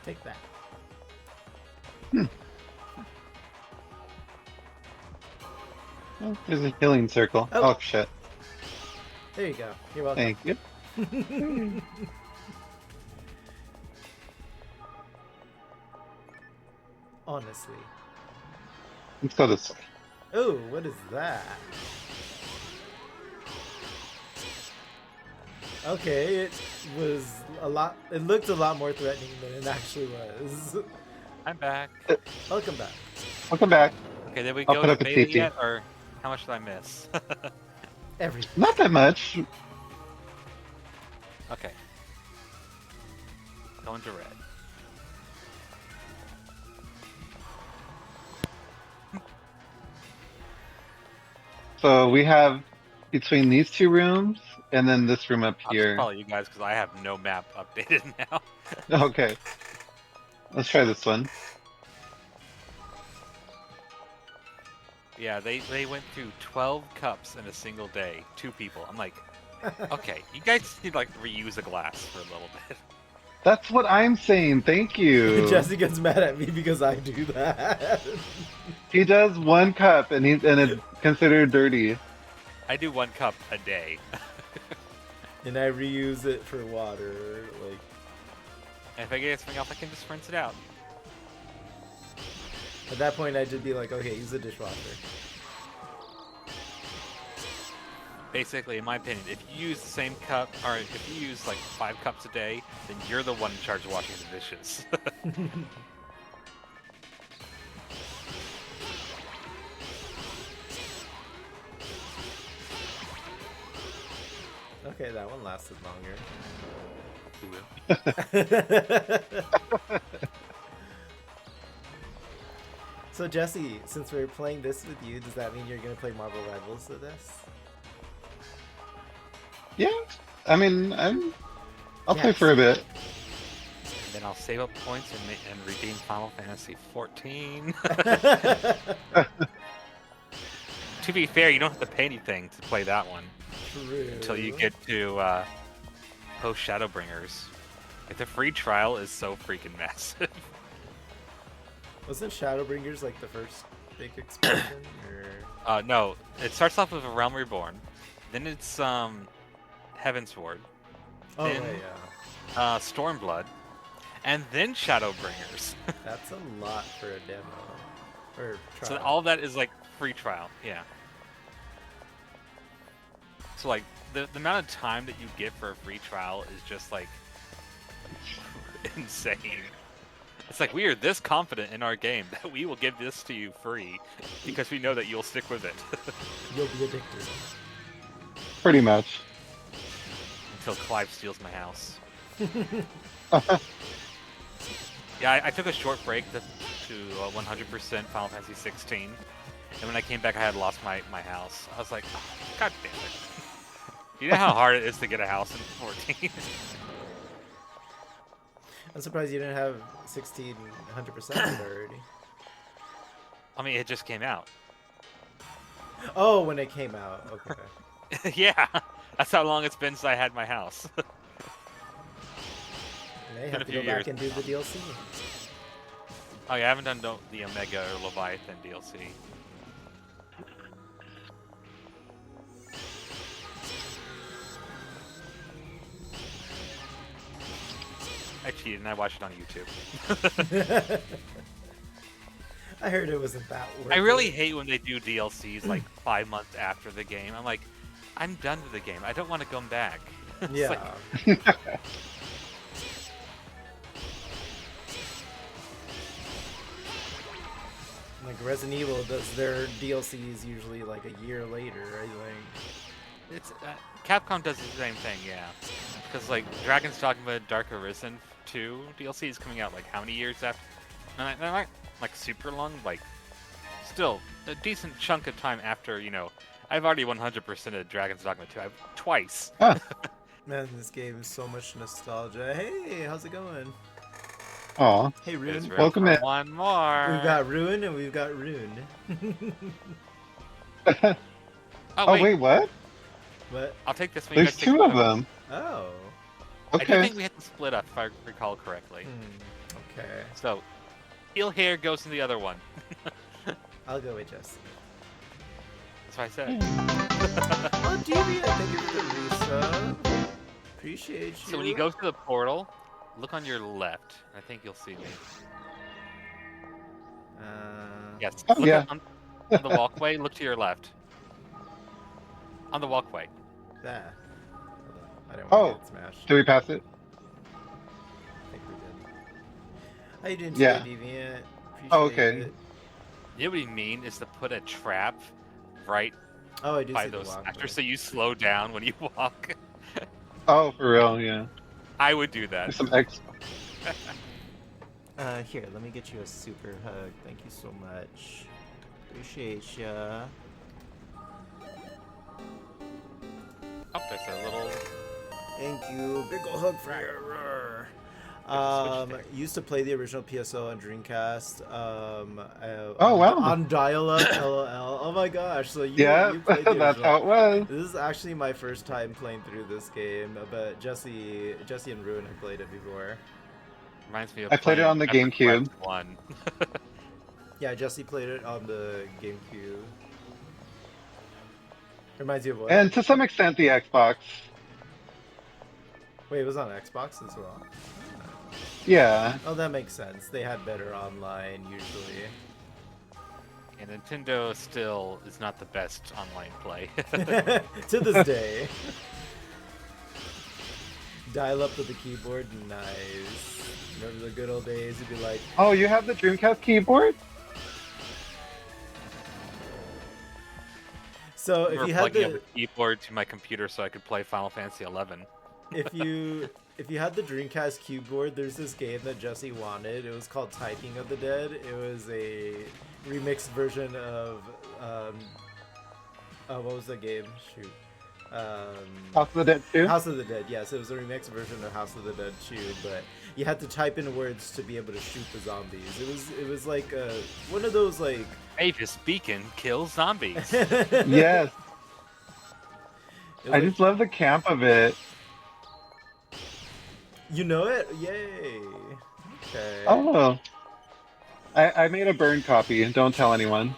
[SPEAKER 5] Take that.
[SPEAKER 6] Oh, there's a healing circle.
[SPEAKER 5] Oh.
[SPEAKER 6] Oh shit.
[SPEAKER 5] There you go. You're welcome.
[SPEAKER 6] Thank you.
[SPEAKER 5] Honestly.
[SPEAKER 6] Let's go this way.
[SPEAKER 5] Oh, what is that? Okay, it was a lot. It looked a lot more threatening than it actually was.
[SPEAKER 1] I'm back.
[SPEAKER 5] Welcome back.
[SPEAKER 6] Welcome back.
[SPEAKER 1] Okay, did we
[SPEAKER 6] I'll
[SPEAKER 1] go
[SPEAKER 6] put
[SPEAKER 1] to
[SPEAKER 6] up a
[SPEAKER 1] beta
[SPEAKER 6] TT.
[SPEAKER 1] yet, or how much did I miss?
[SPEAKER 5] Everything.
[SPEAKER 6] Not that much.
[SPEAKER 1] Okay. Going to red.
[SPEAKER 6] So we have between these two rooms and then this room up
[SPEAKER 1] I'll just
[SPEAKER 6] here.
[SPEAKER 1] follow you guys because I have no map updated now.
[SPEAKER 6] Okay. Let's try this one.
[SPEAKER 1] Yeah, they went through 12 cups in a single day. 2 people. I'm like, okay, you guys just need to like reuse a glass for a little bit.
[SPEAKER 6] That's what I'm saying. Thank you.
[SPEAKER 5] Jesse gets mad at me because I do that.
[SPEAKER 6] He does 1 cup and it's considered dirty.
[SPEAKER 1] I do 1 cup a day.
[SPEAKER 5] And I reuse it for water. Like,
[SPEAKER 1] And if I get something else, I can just rinse it out.
[SPEAKER 5] at that point, I'd just be like, okay, use the dishwasher.
[SPEAKER 1] Basically, in my opinion, if you use the same cup, or if you use like 5 cups a day, then you're the one in charge of washing the dishes.
[SPEAKER 5] Okay, that one lasted longer.
[SPEAKER 1] Who will?
[SPEAKER 5] So Jesse, since we're playing this with you, does that mean you're gonna play Marvel Rivals with us?
[SPEAKER 6] Yeah. I mean, I'll play
[SPEAKER 5] Yes.
[SPEAKER 6] for a bit.
[SPEAKER 1] Then I'll save up points and redeem Final Fantasy 14. To be fair, you don't have to pay anything to play that one
[SPEAKER 5] True.
[SPEAKER 1] until you get to post Shadowbringers. Like, the free trial is so freaking massive.
[SPEAKER 5] Wasn't Shadowbringers like the first big expansion? Or...
[SPEAKER 1] No, it starts off with a Realm Reborn, then it's Heavensward,
[SPEAKER 5] Oh,
[SPEAKER 1] then
[SPEAKER 5] right, yeah.
[SPEAKER 1] Stormblood, and then Shadowbringers.
[SPEAKER 5] That's a lot for a demo. Or trial.
[SPEAKER 1] So all that is like free trial, yeah. So like the amount of time that you get for a free trial is just like insane. It's like we are this confident in our game that we will give this to you free because we know that you'll stick with it
[SPEAKER 5] You'll be addicted.
[SPEAKER 6] Pretty much.
[SPEAKER 1] until Clive steals my house. Yeah, I took a short break to 100% Final Fantasy 16, and when I came back, I had lost my house. I was like, oh, God damn it! You know how hard it is to get a house in 14?
[SPEAKER 5] I'm surprised you didn't have 16 100% already.
[SPEAKER 1] I mean, it just came out.
[SPEAKER 5] Oh, when it came out. Okay.
[SPEAKER 1] Yeah, that's how long it's been since I had my house.
[SPEAKER 5] You may
[SPEAKER 1] Been a
[SPEAKER 5] have to
[SPEAKER 1] few
[SPEAKER 5] go back
[SPEAKER 1] years
[SPEAKER 5] and do the DLC.
[SPEAKER 1] Oh yeah, I haven't done the Omega or Leviathan DLC. I cheated and I watched it on YouTube.
[SPEAKER 5] I heard it wasn't that worth
[SPEAKER 1] I really
[SPEAKER 5] it.
[SPEAKER 1] hate when they do DLCs like 5 months after the game. I'm like, I'm done with the game. I don't want to come back. It's
[SPEAKER 5] Yeah.
[SPEAKER 1] like,
[SPEAKER 5] Like Resident Evil does their DLCs usually like a year later, I think.
[SPEAKER 1] it's Capcom does the same thing, yeah. Because like Dragon's Dogma Dark Arisen 2 DLC is coming out like how many years after? Not like super long, like still a decent chunk of time after, you know. I've already 100%ed Dragon's Dogma 2 twice.
[SPEAKER 5] Man, this game is so much nostalgia. Hey, how's it going?
[SPEAKER 6] Aw.
[SPEAKER 5] Hey,
[SPEAKER 1] There's
[SPEAKER 5] Rune.
[SPEAKER 1] room
[SPEAKER 6] Welcome
[SPEAKER 1] for
[SPEAKER 6] in.
[SPEAKER 1] one more.
[SPEAKER 5] We've got Ruin and we've got Rune.
[SPEAKER 1] Oh,
[SPEAKER 6] Oh, wait, what?
[SPEAKER 5] What?
[SPEAKER 1] I'll take this one. you
[SPEAKER 6] There's
[SPEAKER 1] guys take
[SPEAKER 6] two
[SPEAKER 1] the
[SPEAKER 6] of
[SPEAKER 1] other one.
[SPEAKER 6] them.
[SPEAKER 5] Oh.
[SPEAKER 1] I do
[SPEAKER 6] Okay.
[SPEAKER 1] think we had to split up if I recall correctly.
[SPEAKER 5] Okay.
[SPEAKER 1] So, heel hair goes in the other one.
[SPEAKER 5] I'll go with Jesse.
[SPEAKER 1] That's what I said.
[SPEAKER 5] Oh, Deviant, thank you for the resub. Appreciate you.
[SPEAKER 1] So when you go to the portal, look on your left. I think you'll see me. Yes.
[SPEAKER 6] Oh,
[SPEAKER 1] Look
[SPEAKER 6] yeah.
[SPEAKER 1] on the walkway. Look to your left. On the walkway.
[SPEAKER 5] That. Hold on. I don't
[SPEAKER 6] Oh.
[SPEAKER 5] want to get smashed.
[SPEAKER 6] Do we pass it?
[SPEAKER 5] I think we did. How you doing
[SPEAKER 6] Yeah.
[SPEAKER 5] today, Deviant?
[SPEAKER 6] Oh,
[SPEAKER 5] Appreciate
[SPEAKER 6] okay.
[SPEAKER 5] it.
[SPEAKER 1] You know what I mean is to put a trap right
[SPEAKER 5] Oh, I do
[SPEAKER 1] by
[SPEAKER 5] see the
[SPEAKER 1] those
[SPEAKER 5] walkway.
[SPEAKER 1] actors so you slow down when you walk.
[SPEAKER 6] Oh, for real, yeah.
[SPEAKER 1] I would do that.
[SPEAKER 6] There's some X.
[SPEAKER 5] Here, let me get you a super hug. Thank you so much. Appreciate ya.
[SPEAKER 1] Oh, there's a little.
[SPEAKER 5] Thank you. Big ol' hug for you.
[SPEAKER 1] Switch
[SPEAKER 5] Used to play the original PSO on Dreamcast.
[SPEAKER 6] Oh, wow.
[SPEAKER 5] On dial-up, LOL. Oh my gosh! So you
[SPEAKER 6] Yeah,
[SPEAKER 5] played the
[SPEAKER 6] that's
[SPEAKER 5] original.
[SPEAKER 6] how it was.
[SPEAKER 5] This is actually my first time playing through this game, but Jesse and Ruin have played it before.
[SPEAKER 1] Reminds me of.
[SPEAKER 6] I played it
[SPEAKER 1] playing
[SPEAKER 6] on the
[SPEAKER 1] EverQuest
[SPEAKER 6] GameCube.
[SPEAKER 1] 1.
[SPEAKER 5] Yeah, Jesse played it on the GameCube. Reminds you of what?
[SPEAKER 6] And to some extent, the Xbox.
[SPEAKER 5] Wait, it was on Xbox as well.
[SPEAKER 6] Yeah.
[SPEAKER 5] Oh, that makes sense. They had better online usually.
[SPEAKER 1] And Nintendo still is not the best online play.
[SPEAKER 5] To this day. Dial up with the keyboard, nice. Remember the good old days? You'd be like,
[SPEAKER 6] Oh, you have the Dreamcast keyboard?
[SPEAKER 5] so
[SPEAKER 1] I
[SPEAKER 5] if
[SPEAKER 1] remember
[SPEAKER 5] you had
[SPEAKER 1] plugging up
[SPEAKER 5] the,
[SPEAKER 1] the keyboard to my computer so I could play Final Fantasy 11.
[SPEAKER 5] if you if you had the Dreamcast keyboard, there's this game that Jesse wanted. It was called Typing of the Dead. It was a remixed version of what was the game? Shoot.
[SPEAKER 6] House of the Dead 2?
[SPEAKER 5] House of the Dead, yes. It was a remixed version of House of the Dead 2, but you had to type in words to be able to shoot the zombies. It was like one of those like
[SPEAKER 1] Aegis Beacon kills zombies.
[SPEAKER 6] Yes.
[SPEAKER 5] it was
[SPEAKER 6] I
[SPEAKER 5] like-
[SPEAKER 6] just love the camp of it.
[SPEAKER 5] You know it? Yay. Okay.
[SPEAKER 6] Oh. I made a burn copy. Don't tell anyone.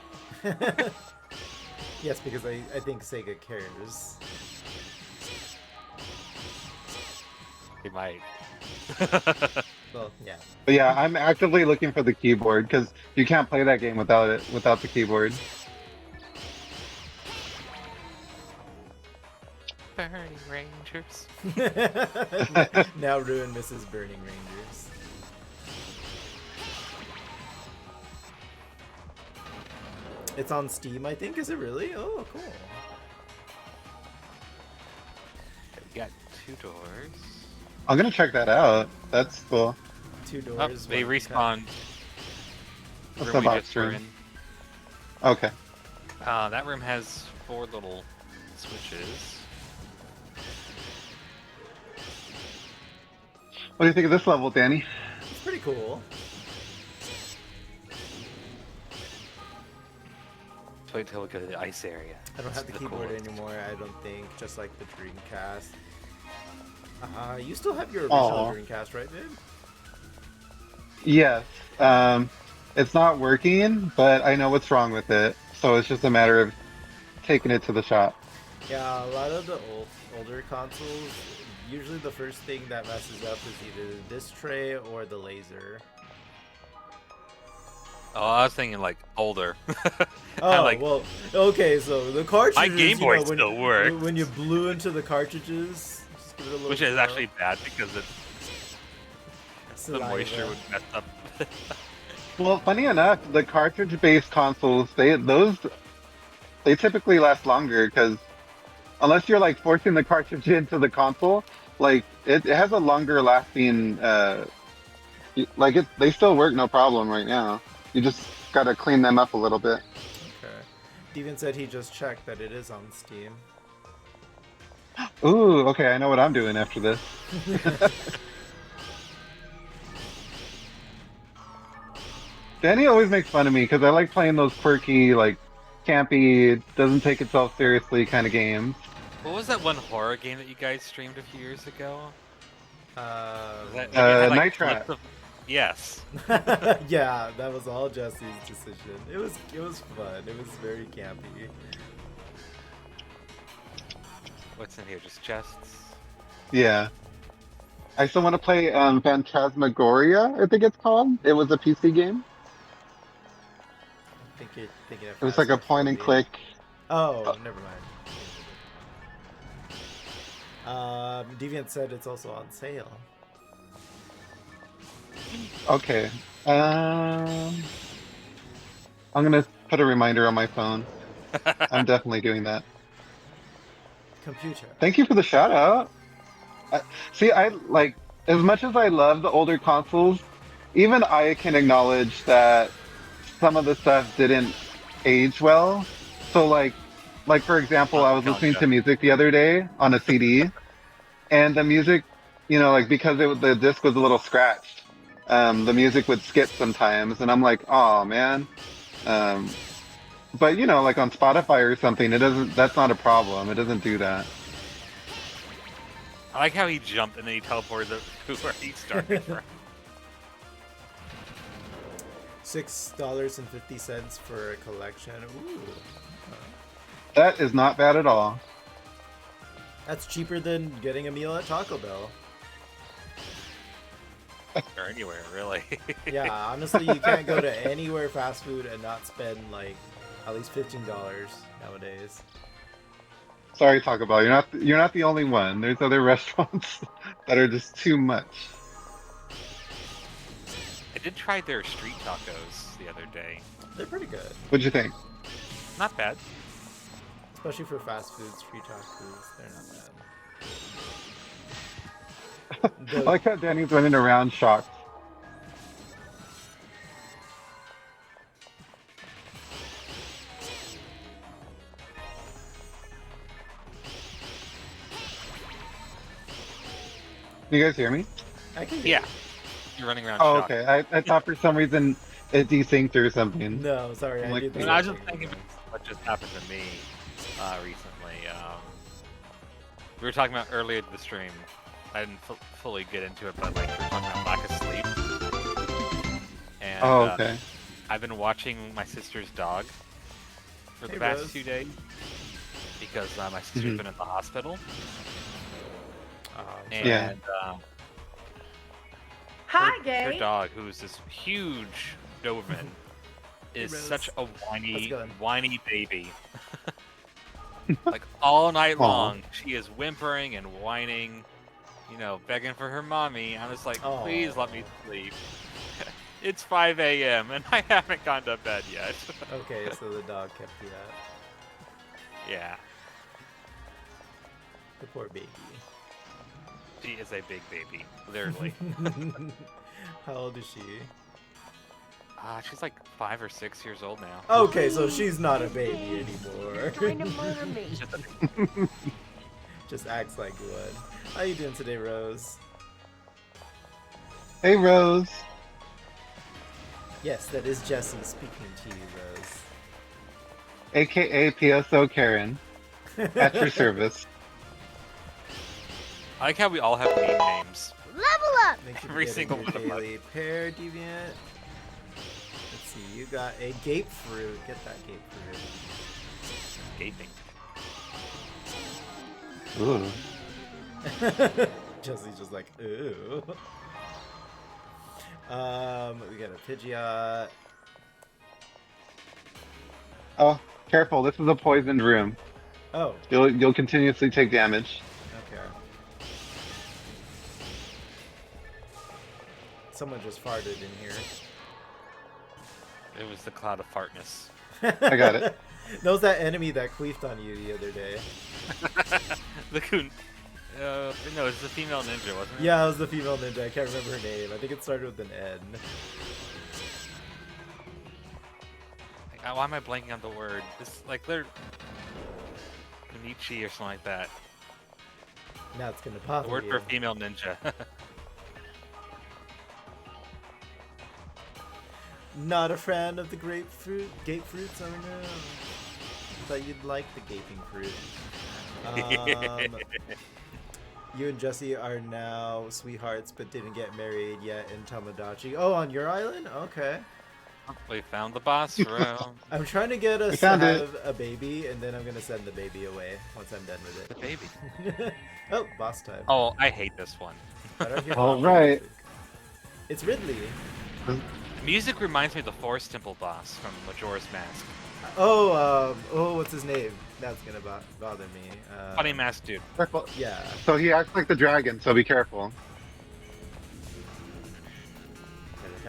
[SPEAKER 5] Yes, because I think Sega cares.
[SPEAKER 1] They might.
[SPEAKER 5] Well, yeah.
[SPEAKER 6] But yeah, I'm actively looking for the keyboard because you can't play that game without the keyboard.
[SPEAKER 1] Burning Rangers.
[SPEAKER 5] Now ruin Mrs. Burning Rangers. It's on Steam, I think. Is it really? Oh, cool.
[SPEAKER 1] We got 2 doors.
[SPEAKER 6] I'm gonna check that out. That's cool.
[SPEAKER 5] 2
[SPEAKER 1] Oh,
[SPEAKER 5] doors.
[SPEAKER 1] they
[SPEAKER 5] one
[SPEAKER 1] respawn.
[SPEAKER 6] What's
[SPEAKER 1] room
[SPEAKER 6] the
[SPEAKER 1] we
[SPEAKER 6] box
[SPEAKER 1] just were
[SPEAKER 6] room?
[SPEAKER 1] in.
[SPEAKER 6] Okay.
[SPEAKER 1] That room has 4 little switches.
[SPEAKER 6] What do you think of this level, Danny?
[SPEAKER 5] It's pretty cool.
[SPEAKER 1] Let's wait till we go to the ice area.
[SPEAKER 5] I don't
[SPEAKER 1] This
[SPEAKER 5] have the
[SPEAKER 1] is
[SPEAKER 5] keyboard
[SPEAKER 1] coolest.
[SPEAKER 5] anymore, I don't think. Just like the Dreamcast. You still have your original
[SPEAKER 6] Aw.
[SPEAKER 5] Dreamcast, right, dude?
[SPEAKER 6] Yes. It's not working, but I know what's wrong with it. So it's just a matter of taking it to the shop.
[SPEAKER 5] Yeah, a lot of the older consoles, usually the first thing that messes up is either this tray or the laser.
[SPEAKER 1] Oh, I was thinking like older.
[SPEAKER 5] Oh,
[SPEAKER 1] like-
[SPEAKER 5] well, okay, so the cartridges,
[SPEAKER 1] My Game Boy
[SPEAKER 5] when,
[SPEAKER 1] still works.
[SPEAKER 5] When you blew into the cartridges, just give it a little
[SPEAKER 1] Which is
[SPEAKER 5] blow.
[SPEAKER 1] actually bad because the
[SPEAKER 5] Saliva.
[SPEAKER 1] moisture would mess up.
[SPEAKER 6] Well, funny enough, the cartridge-based consoles, they typically last longer because unless you're like forcing the cartridge into the console, like it has a longer lasting. They still work no problem right now. You just gotta clean them up a little bit.
[SPEAKER 5] Okay. Steven said he just checked that it is on Steam.
[SPEAKER 6] Ooh, okay, I know what I'm doing after this. Danny always makes fun of me because I like playing those quirky, like campy, doesn't take itself seriously kind of games.
[SPEAKER 1] What was that one horror game that you guys streamed a few years ago? Was that- it had,
[SPEAKER 6] Night Trap.
[SPEAKER 1] clips of- Yes.
[SPEAKER 5] Yeah, that was all Jesse's decision. It was fun. It was very campy.
[SPEAKER 1] What's in here? Just chests?
[SPEAKER 6] Yeah. I still want to play Phantasmagoria, I think it's called. It was a PC game.
[SPEAKER 5] I think you're thinking of
[SPEAKER 6] It was like a point and
[SPEAKER 5] Phasmophobia.
[SPEAKER 6] click.
[SPEAKER 5] Oh, never mind. Deviant said it's also on sale.
[SPEAKER 6] Okay. I'm gonna put a reminder on my phone. I'm definitely doing that.
[SPEAKER 5] Computer.
[SPEAKER 6] Thank you for the shout out. See, I like as much as I love the older consoles, even I can acknowledge that some of the stuff didn't age well. So like for example, I was listening to music the other day on a CD, and the music, like because the disc was a little scratched, the music would skip sometimes, and I'm like, oh man. But like on Spotify or something, it doesn't. That's not a problem. It doesn't do that.
[SPEAKER 1] I like how he jumped and then he teleported to where he started from.
[SPEAKER 5] $6.50 for a collection. Ooh.
[SPEAKER 6] That is not bad at all.
[SPEAKER 5] That's cheaper than getting a meal at Taco Bell.
[SPEAKER 1] Or anywhere, really.
[SPEAKER 5] Yeah, honestly, you can't go to anywhere fast food and not spend like at least $15 nowadays.
[SPEAKER 6] Sorry, Taco Bell. You're not the only one. There's other restaurants that are just too much.
[SPEAKER 1] I did try their street tacos the other day.
[SPEAKER 5] They're pretty good,
[SPEAKER 6] What'd you think?
[SPEAKER 1] Not bad.
[SPEAKER 5] especially for fast food. Street tacos, they're not
[SPEAKER 6] I
[SPEAKER 5] The-
[SPEAKER 6] like how Danny's running around shocked. You guys hear me?
[SPEAKER 5] I can do
[SPEAKER 1] Yeah.
[SPEAKER 5] it.
[SPEAKER 1] You're running around.
[SPEAKER 6] Oh,
[SPEAKER 1] shocked.
[SPEAKER 6] okay. I thought for some reason it desynced or something.
[SPEAKER 5] No, sorry,
[SPEAKER 6] I'm
[SPEAKER 5] I
[SPEAKER 6] like,
[SPEAKER 5] did the
[SPEAKER 1] I mean,
[SPEAKER 5] same
[SPEAKER 1] I was just
[SPEAKER 5] thing.
[SPEAKER 1] thinking what just happened to me recently. We were talking about earlier in the stream. I didn't fully get into it, but like we were talking about lack of sleep. And
[SPEAKER 6] Oh, okay.
[SPEAKER 1] I've been watching my sister's dog for the
[SPEAKER 5] Hey,
[SPEAKER 1] past
[SPEAKER 5] Rose.
[SPEAKER 1] 2 days because my sister's
[SPEAKER 6] Mhm.
[SPEAKER 1] been at the hospital. And
[SPEAKER 6] Yeah.
[SPEAKER 1] her dog, who's this huge Doberman, is
[SPEAKER 5] Rose.
[SPEAKER 1] such a
[SPEAKER 5] How's it going?
[SPEAKER 1] whiny baby. Like all night
[SPEAKER 6] Aw.
[SPEAKER 1] long, she is whimpering and whining, begging for her mommy. I'm just like, please let me sleep. It's 5 a.m. and I haven't gone to bed yet.
[SPEAKER 5] Okay, so the dog kept you up.
[SPEAKER 1] Yeah,
[SPEAKER 5] The poor baby.
[SPEAKER 1] she is a big baby, literally.
[SPEAKER 5] How old is she?
[SPEAKER 1] She's like 5 or 6 years old now.
[SPEAKER 5] Okay, so she's not a baby anymore.
[SPEAKER 8] Trying to murder me.
[SPEAKER 1] She's just a
[SPEAKER 5] Just acts like one. How you doing today, Rose?
[SPEAKER 6] Hey, Rose.
[SPEAKER 5] Yes, that is Jesse speaking to you, Rose.
[SPEAKER 6] AKA PSO Karen. At your service.
[SPEAKER 1] I like how we all have meme names.
[SPEAKER 8] Level up.
[SPEAKER 5] Thank you for
[SPEAKER 1] Every
[SPEAKER 5] getting
[SPEAKER 1] single
[SPEAKER 5] your
[SPEAKER 1] one of us.
[SPEAKER 5] daily pair, Deviant. Let's see, you got a grapefruit. Get that grapefruit.
[SPEAKER 1] Gaping.
[SPEAKER 6] Ooh.
[SPEAKER 5] Jesse's just like, ooh. We got a Pidgeot.
[SPEAKER 6] Oh, careful. This is a poisoned room.
[SPEAKER 5] Oh,
[SPEAKER 6] You'll continuously take damage.
[SPEAKER 5] okay. Someone just farted in here.
[SPEAKER 1] It was the cloud of fartness.
[SPEAKER 6] I got it.
[SPEAKER 5] That was that enemy that queefed on you the other day.
[SPEAKER 1] The coon. No, it's the female ninja, wasn't it?
[SPEAKER 5] Yeah, it was the female ninja. I can't remember her name. I think it started with an N.
[SPEAKER 1] Why am I blanking on the word? It's like they're Kunichi or something like that.
[SPEAKER 5] Now it's gonna pop.
[SPEAKER 1] The word for female ninja.
[SPEAKER 5] Not a fan of the grapefruits. Oh no. Thought you'd like the gaping fruit. You and Jesse are now sweethearts, but didn't get married yet in Tamagotchi. Oh, on your island? Okay.
[SPEAKER 1] We found the boss room.
[SPEAKER 5] I'm trying to get us to
[SPEAKER 6] found it.
[SPEAKER 5] have a baby, and then I'm gonna send the baby away once I'm done
[SPEAKER 1] The
[SPEAKER 5] with
[SPEAKER 1] baby.
[SPEAKER 5] it. Oh, boss time.
[SPEAKER 1] Oh, I hate this one.
[SPEAKER 5] I don't hear
[SPEAKER 6] All
[SPEAKER 5] boss
[SPEAKER 6] right.
[SPEAKER 5] music. It's Ridley.
[SPEAKER 1] Music reminds me of the Forest Temple boss from Majora's Mask.
[SPEAKER 5] Oh, what's his name? That's gonna bother me.
[SPEAKER 1] Funny mask dude.
[SPEAKER 6] Careful.
[SPEAKER 5] Yeah.
[SPEAKER 6] So he acts like the dragon, so be careful.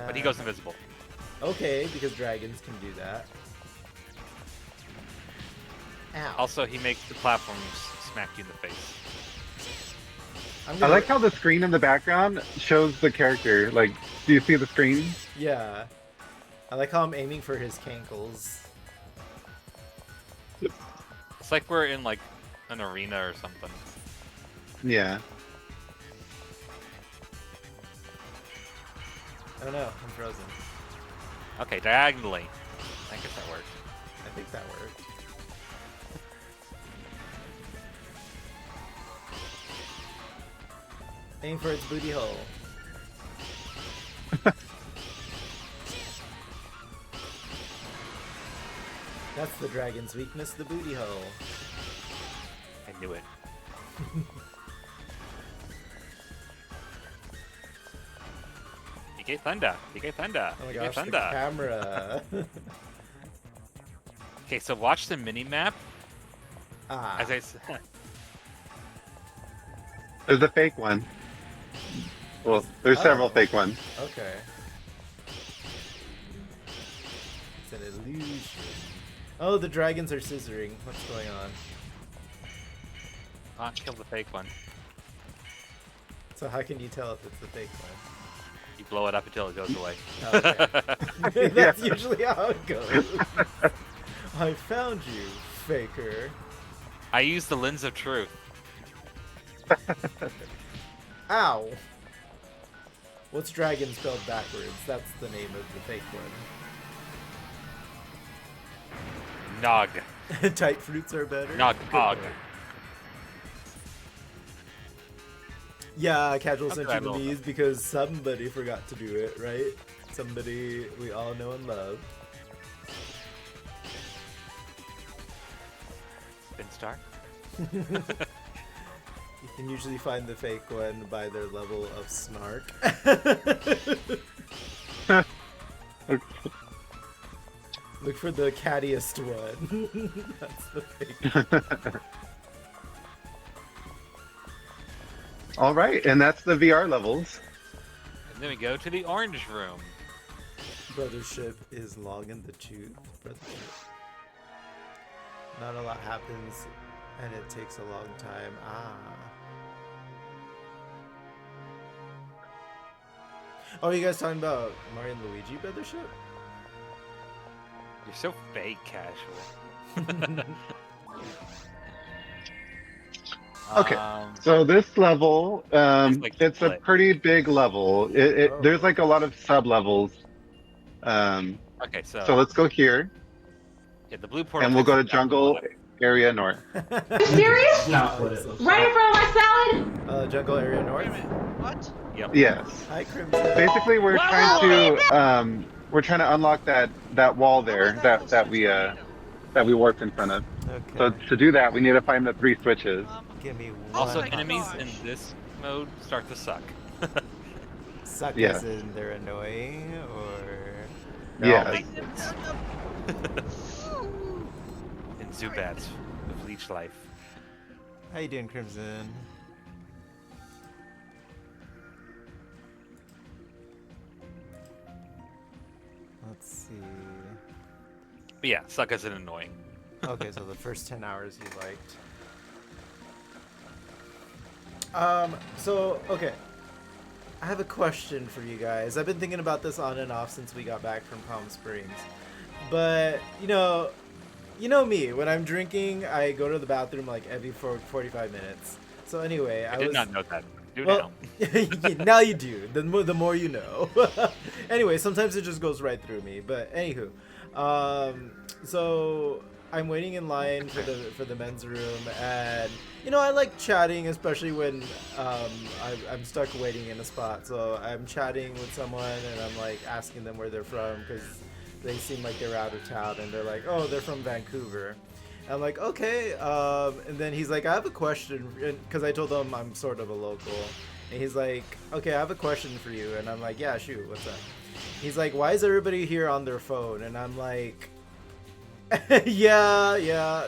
[SPEAKER 1] But he goes invisible.
[SPEAKER 5] Okay, because dragons can do that. Ow.
[SPEAKER 1] Also, he makes the platforms smack you in the face.
[SPEAKER 6] I like how the screen in the background shows the character. Like, do you see the screen?
[SPEAKER 5] Yeah. I like how I'm aiming for his cankles.
[SPEAKER 1] It's like we're in like an arena or something.
[SPEAKER 6] Yeah.
[SPEAKER 5] Oh no, I'm frozen.
[SPEAKER 1] Okay, diagonally. I guess that worked.
[SPEAKER 5] I think that worked. Aim for its booty hole. That's the dragon's weakness, the booty hole.
[SPEAKER 1] I knew it. Ike Thunder. Ike Thunder.
[SPEAKER 5] Oh my
[SPEAKER 1] Ike
[SPEAKER 5] gosh, the
[SPEAKER 1] Thunder.
[SPEAKER 5] camera.
[SPEAKER 1] Okay, so watch the mini map.
[SPEAKER 5] Ah,
[SPEAKER 1] As I said,
[SPEAKER 6] There's a fake one. Well, there's several
[SPEAKER 5] Oh.
[SPEAKER 6] fake ones.
[SPEAKER 5] okay. It's an illusion. Oh, the dragons are scissoring. What's going on?
[SPEAKER 1] not kill the fake one.
[SPEAKER 5] So how can you tell if it's the fake one?
[SPEAKER 1] You blow it up until it goes away.
[SPEAKER 5] Okay. That's usually how it goes. I found you, faker.
[SPEAKER 1] I use the lens of truth.
[SPEAKER 5] Ow. What's dragon spelled backwards? That's the name of the fake one.
[SPEAKER 1] Nog.
[SPEAKER 5] Tight fruits are better.
[SPEAKER 1] Nog.
[SPEAKER 5] Good
[SPEAKER 1] Og.
[SPEAKER 5] one. Yeah, casual
[SPEAKER 1] Okay,
[SPEAKER 5] sent you
[SPEAKER 1] I
[SPEAKER 5] the
[SPEAKER 1] know.
[SPEAKER 5] memes because somebody forgot to do it, right? Somebody we all know and love.
[SPEAKER 1] Spin star.
[SPEAKER 5] You can usually find the fake one by their level of snark. Look for the cattiest one. That's the fake.
[SPEAKER 6] All right, and that's the VR levels.
[SPEAKER 1] And then we go to the orange room.
[SPEAKER 5] Brothership is long in the tooth. Brothership. Not a lot happens, and it takes a long time. Oh, you guys talking about Mario and Luigi Brothership?
[SPEAKER 1] You're so fake casual.
[SPEAKER 6] Okay. So this level,
[SPEAKER 1] It's like
[SPEAKER 6] it's a
[SPEAKER 1] split.
[SPEAKER 6] pretty big level.
[SPEAKER 5] Oh.
[SPEAKER 6] There's like a lot of sub levels. Um,
[SPEAKER 1] Okay, so,
[SPEAKER 6] so let's go here,
[SPEAKER 1] yeah, the blue portal.
[SPEAKER 6] and we'll go to
[SPEAKER 1] takes us down
[SPEAKER 6] jungle
[SPEAKER 1] bottom.
[SPEAKER 6] area north.
[SPEAKER 5] Serious?
[SPEAKER 6] No.
[SPEAKER 5] Right
[SPEAKER 8] in front of my salad?
[SPEAKER 5] Jungle area north.
[SPEAKER 9] What?
[SPEAKER 1] Yep.
[SPEAKER 6] Yes.
[SPEAKER 5] Hi, Crimson.
[SPEAKER 6] Basically, we're trying to unlock that wall there that we warped in front of. So
[SPEAKER 5] Okay.
[SPEAKER 6] to do that, we need to find the 3 switches.
[SPEAKER 5] Give me one.
[SPEAKER 1] Also,
[SPEAKER 9] my
[SPEAKER 1] enemies
[SPEAKER 9] gosh.
[SPEAKER 1] in this mode start to suck.
[SPEAKER 5] Suck
[SPEAKER 6] Yeah.
[SPEAKER 5] as in they're annoying, or
[SPEAKER 1] They're all
[SPEAKER 6] Yes.
[SPEAKER 1] maintenance. And Zubats with leech life.
[SPEAKER 5] how you doing, Crimson? Let's see.
[SPEAKER 1] But yeah, suck as an annoying.
[SPEAKER 5] Okay, so the first 10 hours you liked. So, okay. I have a question for you guys. I've been thinking about this on and off since we got back from Palm Springs. But, you know me. When I'm drinking, I go to the bathroom like every 45 minutes. So anyway,
[SPEAKER 1] I did not know that. Do
[SPEAKER 5] well,
[SPEAKER 1] now.
[SPEAKER 5] now you do. The more you know. Anyway, sometimes it just goes right through me. But anywho, so I'm waiting in line for the men's room, and I like chatting, especially when I'm stuck waiting in a spot. So I'm chatting with someone, and I'm like asking them where they're from because they seem like they're out of town, and they're like, oh, they're from Vancouver. I'm like, okay, and then he's like, I have a question, because I told him I'm sort of a local, and he's like, okay, I have a question for you, and I'm like, yeah, shoot, what's up? He's like, why is everybody here on their phone? And I'm like, yeah.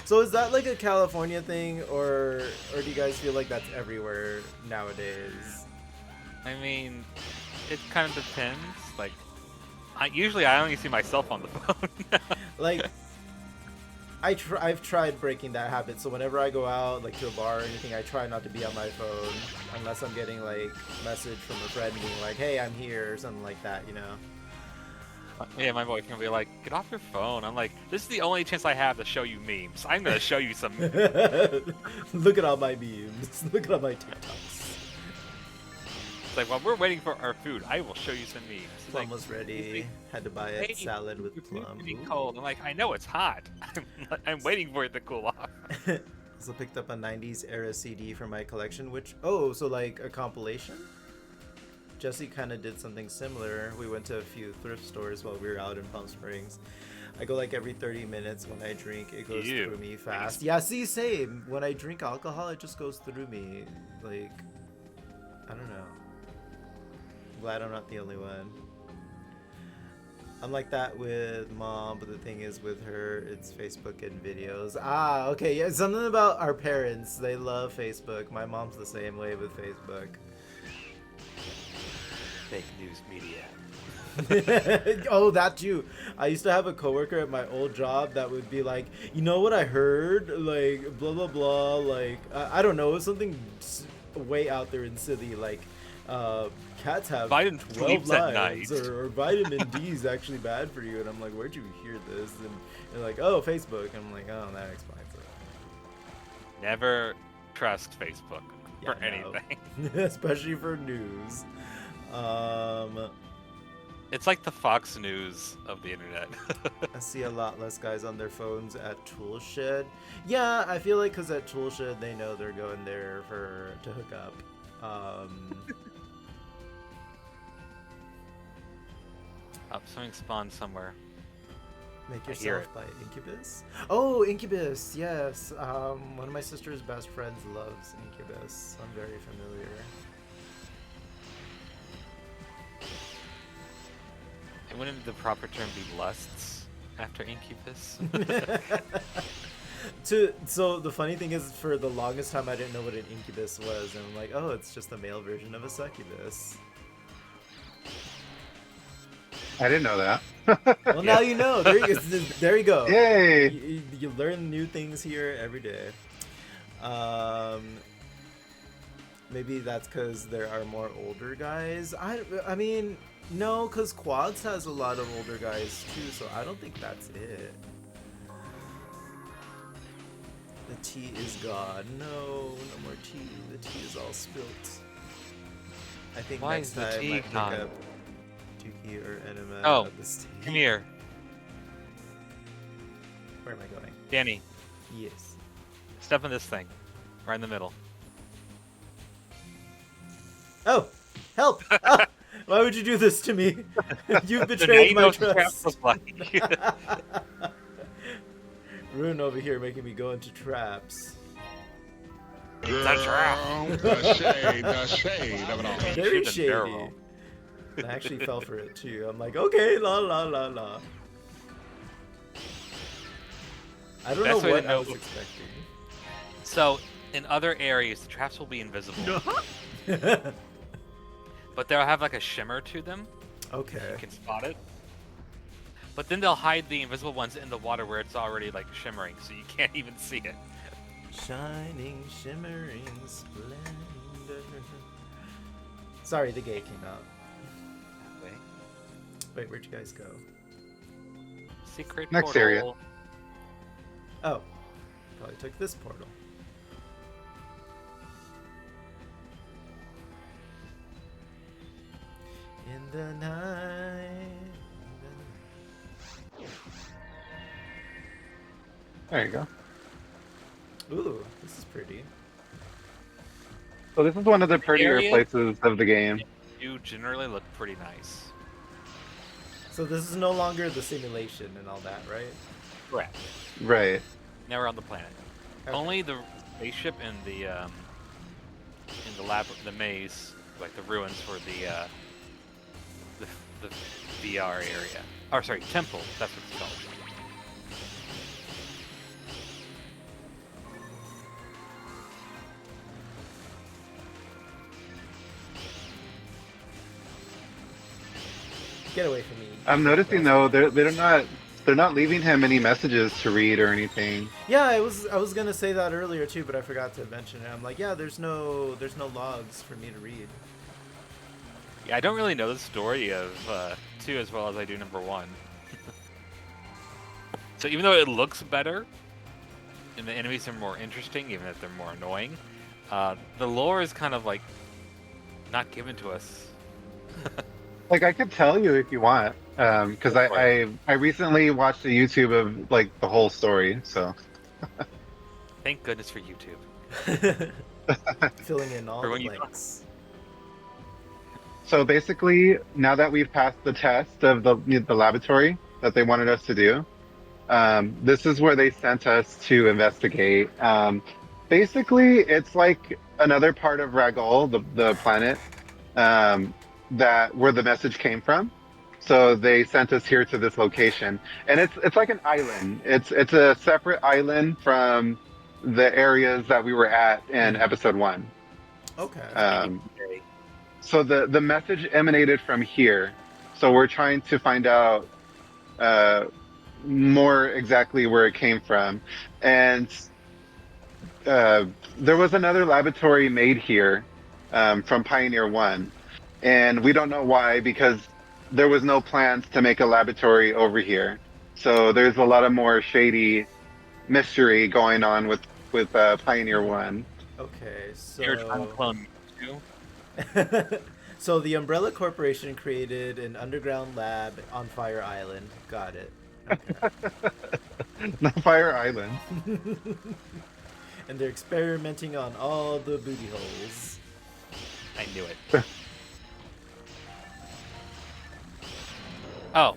[SPEAKER 5] So is that like a California thing, or do you guys feel like that's everywhere nowadays?
[SPEAKER 1] I mean, it kind of depends. Like, usually I only see myself on the phone.
[SPEAKER 5] Like, I've tried breaking that habit, so whenever I go out, like to a bar or anything, I try not to be on my phone unless I'm getting like a message from a friend being like, hey, I'm here, or something like that,
[SPEAKER 1] Yeah, my boyfriend will be like, get off your phone. I'm like, this is the only chance I have to show you memes. I'm going to show you some.
[SPEAKER 5] Look at all my memes. Look at all my TikToks.
[SPEAKER 1] It's like, while we're waiting for our food, I will show you some memes. It's
[SPEAKER 5] Plum
[SPEAKER 1] like,
[SPEAKER 5] was ready. Had to buy
[SPEAKER 1] hey,
[SPEAKER 5] a salad with
[SPEAKER 1] your food's
[SPEAKER 5] plum.
[SPEAKER 1] getting
[SPEAKER 5] Ooh.
[SPEAKER 1] cold. I'm like, I know it's hot. I'm waiting for it to cool off.
[SPEAKER 5] Also picked up a 90s era CD for my collection, which, so like a compilation? Jesse kind of did something similar. We went to a few thrift stores while we were out in Palm Springs. I go like every 30 minutes when I drink. It goes
[SPEAKER 1] Ew.
[SPEAKER 5] through me fast. Yeah, see, same. When I drink alcohol, it just goes through me. Like, I don't know. I'm glad I'm not the only one. I'm like that with mom, but the thing is with her, it's Facebook and videos. Okay, yeah, something about our parents. They love Facebook. My mom's the same way with Facebook.
[SPEAKER 1] Fake news media.
[SPEAKER 5] Oh, that too. I used to have a coworker at my old job that would be like, you know what I heard? Like, blah, blah, blah. Like, I don't know. Something way out there and silly, like cats have
[SPEAKER 1] Vitamin
[SPEAKER 5] 12
[SPEAKER 1] sleeps at
[SPEAKER 5] lives,
[SPEAKER 1] night.
[SPEAKER 5] or vitamin D is actually bad for you. And I'm like, where'd you hear this? And they're like, oh, Facebook. And I'm like, oh, that explains it.
[SPEAKER 1] Never trust Facebook for
[SPEAKER 5] Yeah, no.
[SPEAKER 1] anything.
[SPEAKER 5] Especially for news.
[SPEAKER 1] It's like the Fox News of the internet.
[SPEAKER 5] I see a lot less guys on their phones at Toolshed. Yeah, I feel like because at Toolshed they know they're going there to hook up.
[SPEAKER 1] Something spawned somewhere.
[SPEAKER 5] Make
[SPEAKER 1] I hear
[SPEAKER 5] Yourself by Incubus. Oh, Incubus, yes. One of my sister's best friends loves Incubus. I'm very familiar.
[SPEAKER 1] And wouldn't the proper term be lusts after Incubus?
[SPEAKER 5] So the funny thing is, for the longest time I didn't know what an incubus was, and I'm like, oh, it's just a male version of a succubus.
[SPEAKER 6] I didn't know that.
[SPEAKER 5] Well, now you know. There you go.
[SPEAKER 6] Yay!
[SPEAKER 5] You learn new things here every day. Maybe that's because there are more older guys. I mean, no, because Quads has a lot of older guys too, so I don't think that's it. The tea is gone. No more tea. The tea is all spilt. I think
[SPEAKER 1] Why
[SPEAKER 5] next
[SPEAKER 1] is the
[SPEAKER 5] time
[SPEAKER 1] tea
[SPEAKER 5] I pick
[SPEAKER 1] gone?
[SPEAKER 5] up Tuki or Enema
[SPEAKER 1] Oh,
[SPEAKER 5] of this tea.
[SPEAKER 1] Come here,
[SPEAKER 5] Where am I going?
[SPEAKER 1] Danny.
[SPEAKER 5] Yes.
[SPEAKER 1] Step on this thing, right in the middle.
[SPEAKER 5] Oh, help! Ah, why would you do this to me? You've
[SPEAKER 1] So now
[SPEAKER 5] betrayed
[SPEAKER 1] you
[SPEAKER 5] my
[SPEAKER 1] know what the trap
[SPEAKER 5] trust.
[SPEAKER 1] looks like.
[SPEAKER 5] Rune over here making me go into traps.
[SPEAKER 3] Girl,
[SPEAKER 1] a trap.
[SPEAKER 3] the shade of it all.
[SPEAKER 5] Very
[SPEAKER 1] shoot a
[SPEAKER 5] shady.
[SPEAKER 1] barrel.
[SPEAKER 5] I actually fell for it too. I'm like, okay, la la la la. I don't
[SPEAKER 1] Best
[SPEAKER 5] know
[SPEAKER 1] way
[SPEAKER 5] what
[SPEAKER 1] to
[SPEAKER 5] I
[SPEAKER 1] know-
[SPEAKER 5] was expecting.
[SPEAKER 1] So, in other areas, the traps will be invisible, but they'll have like a shimmer to them.
[SPEAKER 5] Okay.
[SPEAKER 1] You can spot it. But then they'll hide the invisible ones in the water where it's already like shimmering, so you can't even see it.
[SPEAKER 5] Shining, shimmering splendor. Sorry, the gate came out.
[SPEAKER 1] That way.
[SPEAKER 5] Wait, where'd you guys go?
[SPEAKER 1] Secret
[SPEAKER 6] Next
[SPEAKER 1] portal.
[SPEAKER 6] area.
[SPEAKER 5] Oh, probably took this portal. In the night.
[SPEAKER 6] There you go.
[SPEAKER 5] Ooh, this is pretty.
[SPEAKER 6] So this is one of the prettier
[SPEAKER 1] area?
[SPEAKER 6] places of the game.
[SPEAKER 1] You generally look pretty nice.
[SPEAKER 5] So this is no longer the simulation and all that, right?
[SPEAKER 1] Correct.
[SPEAKER 6] Right.
[SPEAKER 1] Now we're on the planet.
[SPEAKER 5] Okay.
[SPEAKER 1] Only the spaceship and the lab, the maze, like the ruins for the VR area. Or sorry, temple. That's what it's called.
[SPEAKER 5] Get away from me.
[SPEAKER 6] I'm noticing though they're not leaving him any messages to read or anything.
[SPEAKER 5] Yeah, I was gonna say that earlier too, but I forgot to mention it. I'm like, yeah, there's no logs for me to read.
[SPEAKER 1] Yeah, I don't really know the story of 2 as well as I do number 1. So even though it looks better, and the enemies are more interesting, even if they're more annoying, the lore is kind of like not given to us.
[SPEAKER 6] Like I could tell you if you want, because I recently watched a YouTube of like the whole story. So
[SPEAKER 1] Thank goodness for YouTube.
[SPEAKER 5] Filling in all
[SPEAKER 1] For
[SPEAKER 5] the
[SPEAKER 1] when you-
[SPEAKER 5] blanks.
[SPEAKER 6] so basically, now that we've passed the test of the laboratory that they wanted us to do, this is where they sent us to investigate. Basically, it's like another part of Ragol, the planet, that where the message came from. So they sent us here to this location, and it's like an island. It's a separate island from the areas that we were at in episode 1.
[SPEAKER 5] Okay.
[SPEAKER 6] So the message emanated from here. So we're trying to find out more exactly where it came from. And there was another laboratory made here from Pioneer 1, and we don't know why because there was no plans to make a laboratory over here. So there's a lot of more shady mystery going on with Pioneer 1.
[SPEAKER 5] Okay, so
[SPEAKER 1] You're trying to clone too.
[SPEAKER 5] so the Umbrella Corporation created an underground lab on Fire Island. Got it.
[SPEAKER 6] Not Fire Island.
[SPEAKER 5] And they're experimenting on all the booty holes.
[SPEAKER 1] I knew it. Oh,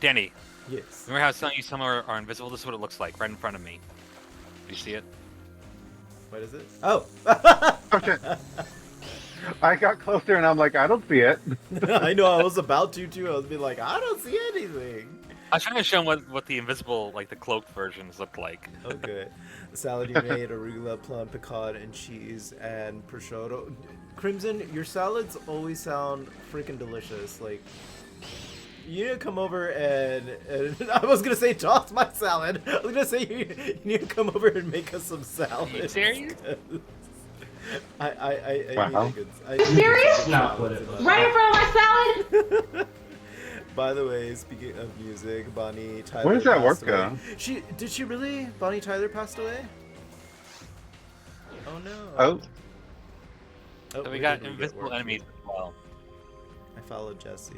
[SPEAKER 1] Danny.
[SPEAKER 5] Yes.
[SPEAKER 1] Remember how I was telling you some are invisible? This is what it looks like right in front of me. Do you see it?
[SPEAKER 5] What is it? Oh!
[SPEAKER 6] Okay. I got closer and I'm like, I don't see it.
[SPEAKER 5] I know, I was about to too. I was being like, I don't see anything.
[SPEAKER 1] I was trying to show them what the invisible, like the cloaked versions look like.
[SPEAKER 5] Okay. The salad you made, arugula, plum, pecan, and cheese, and prosciutto. Crimson, your salads always sound freaking delicious. Like, you need to come over and I was gonna say toss my salad. I was gonna say you need to come over and make us some salad.
[SPEAKER 1] Are you serious?
[SPEAKER 5] I
[SPEAKER 6] Wow.
[SPEAKER 5] need a good.
[SPEAKER 8] Serious?
[SPEAKER 5] Not
[SPEAKER 8] Right in front of my salad?
[SPEAKER 5] By the way, speaking of music, Bonnie Tyler.
[SPEAKER 6] Where does that work
[SPEAKER 5] passed
[SPEAKER 6] go?
[SPEAKER 5] away. Did she really? Bonnie Tyler passed away? Oh no.
[SPEAKER 6] Oh,
[SPEAKER 1] So
[SPEAKER 5] Oh,
[SPEAKER 1] we
[SPEAKER 5] where
[SPEAKER 1] got
[SPEAKER 5] did get
[SPEAKER 1] invisible
[SPEAKER 5] work?
[SPEAKER 1] enemies as well.
[SPEAKER 5] I followed Jesse.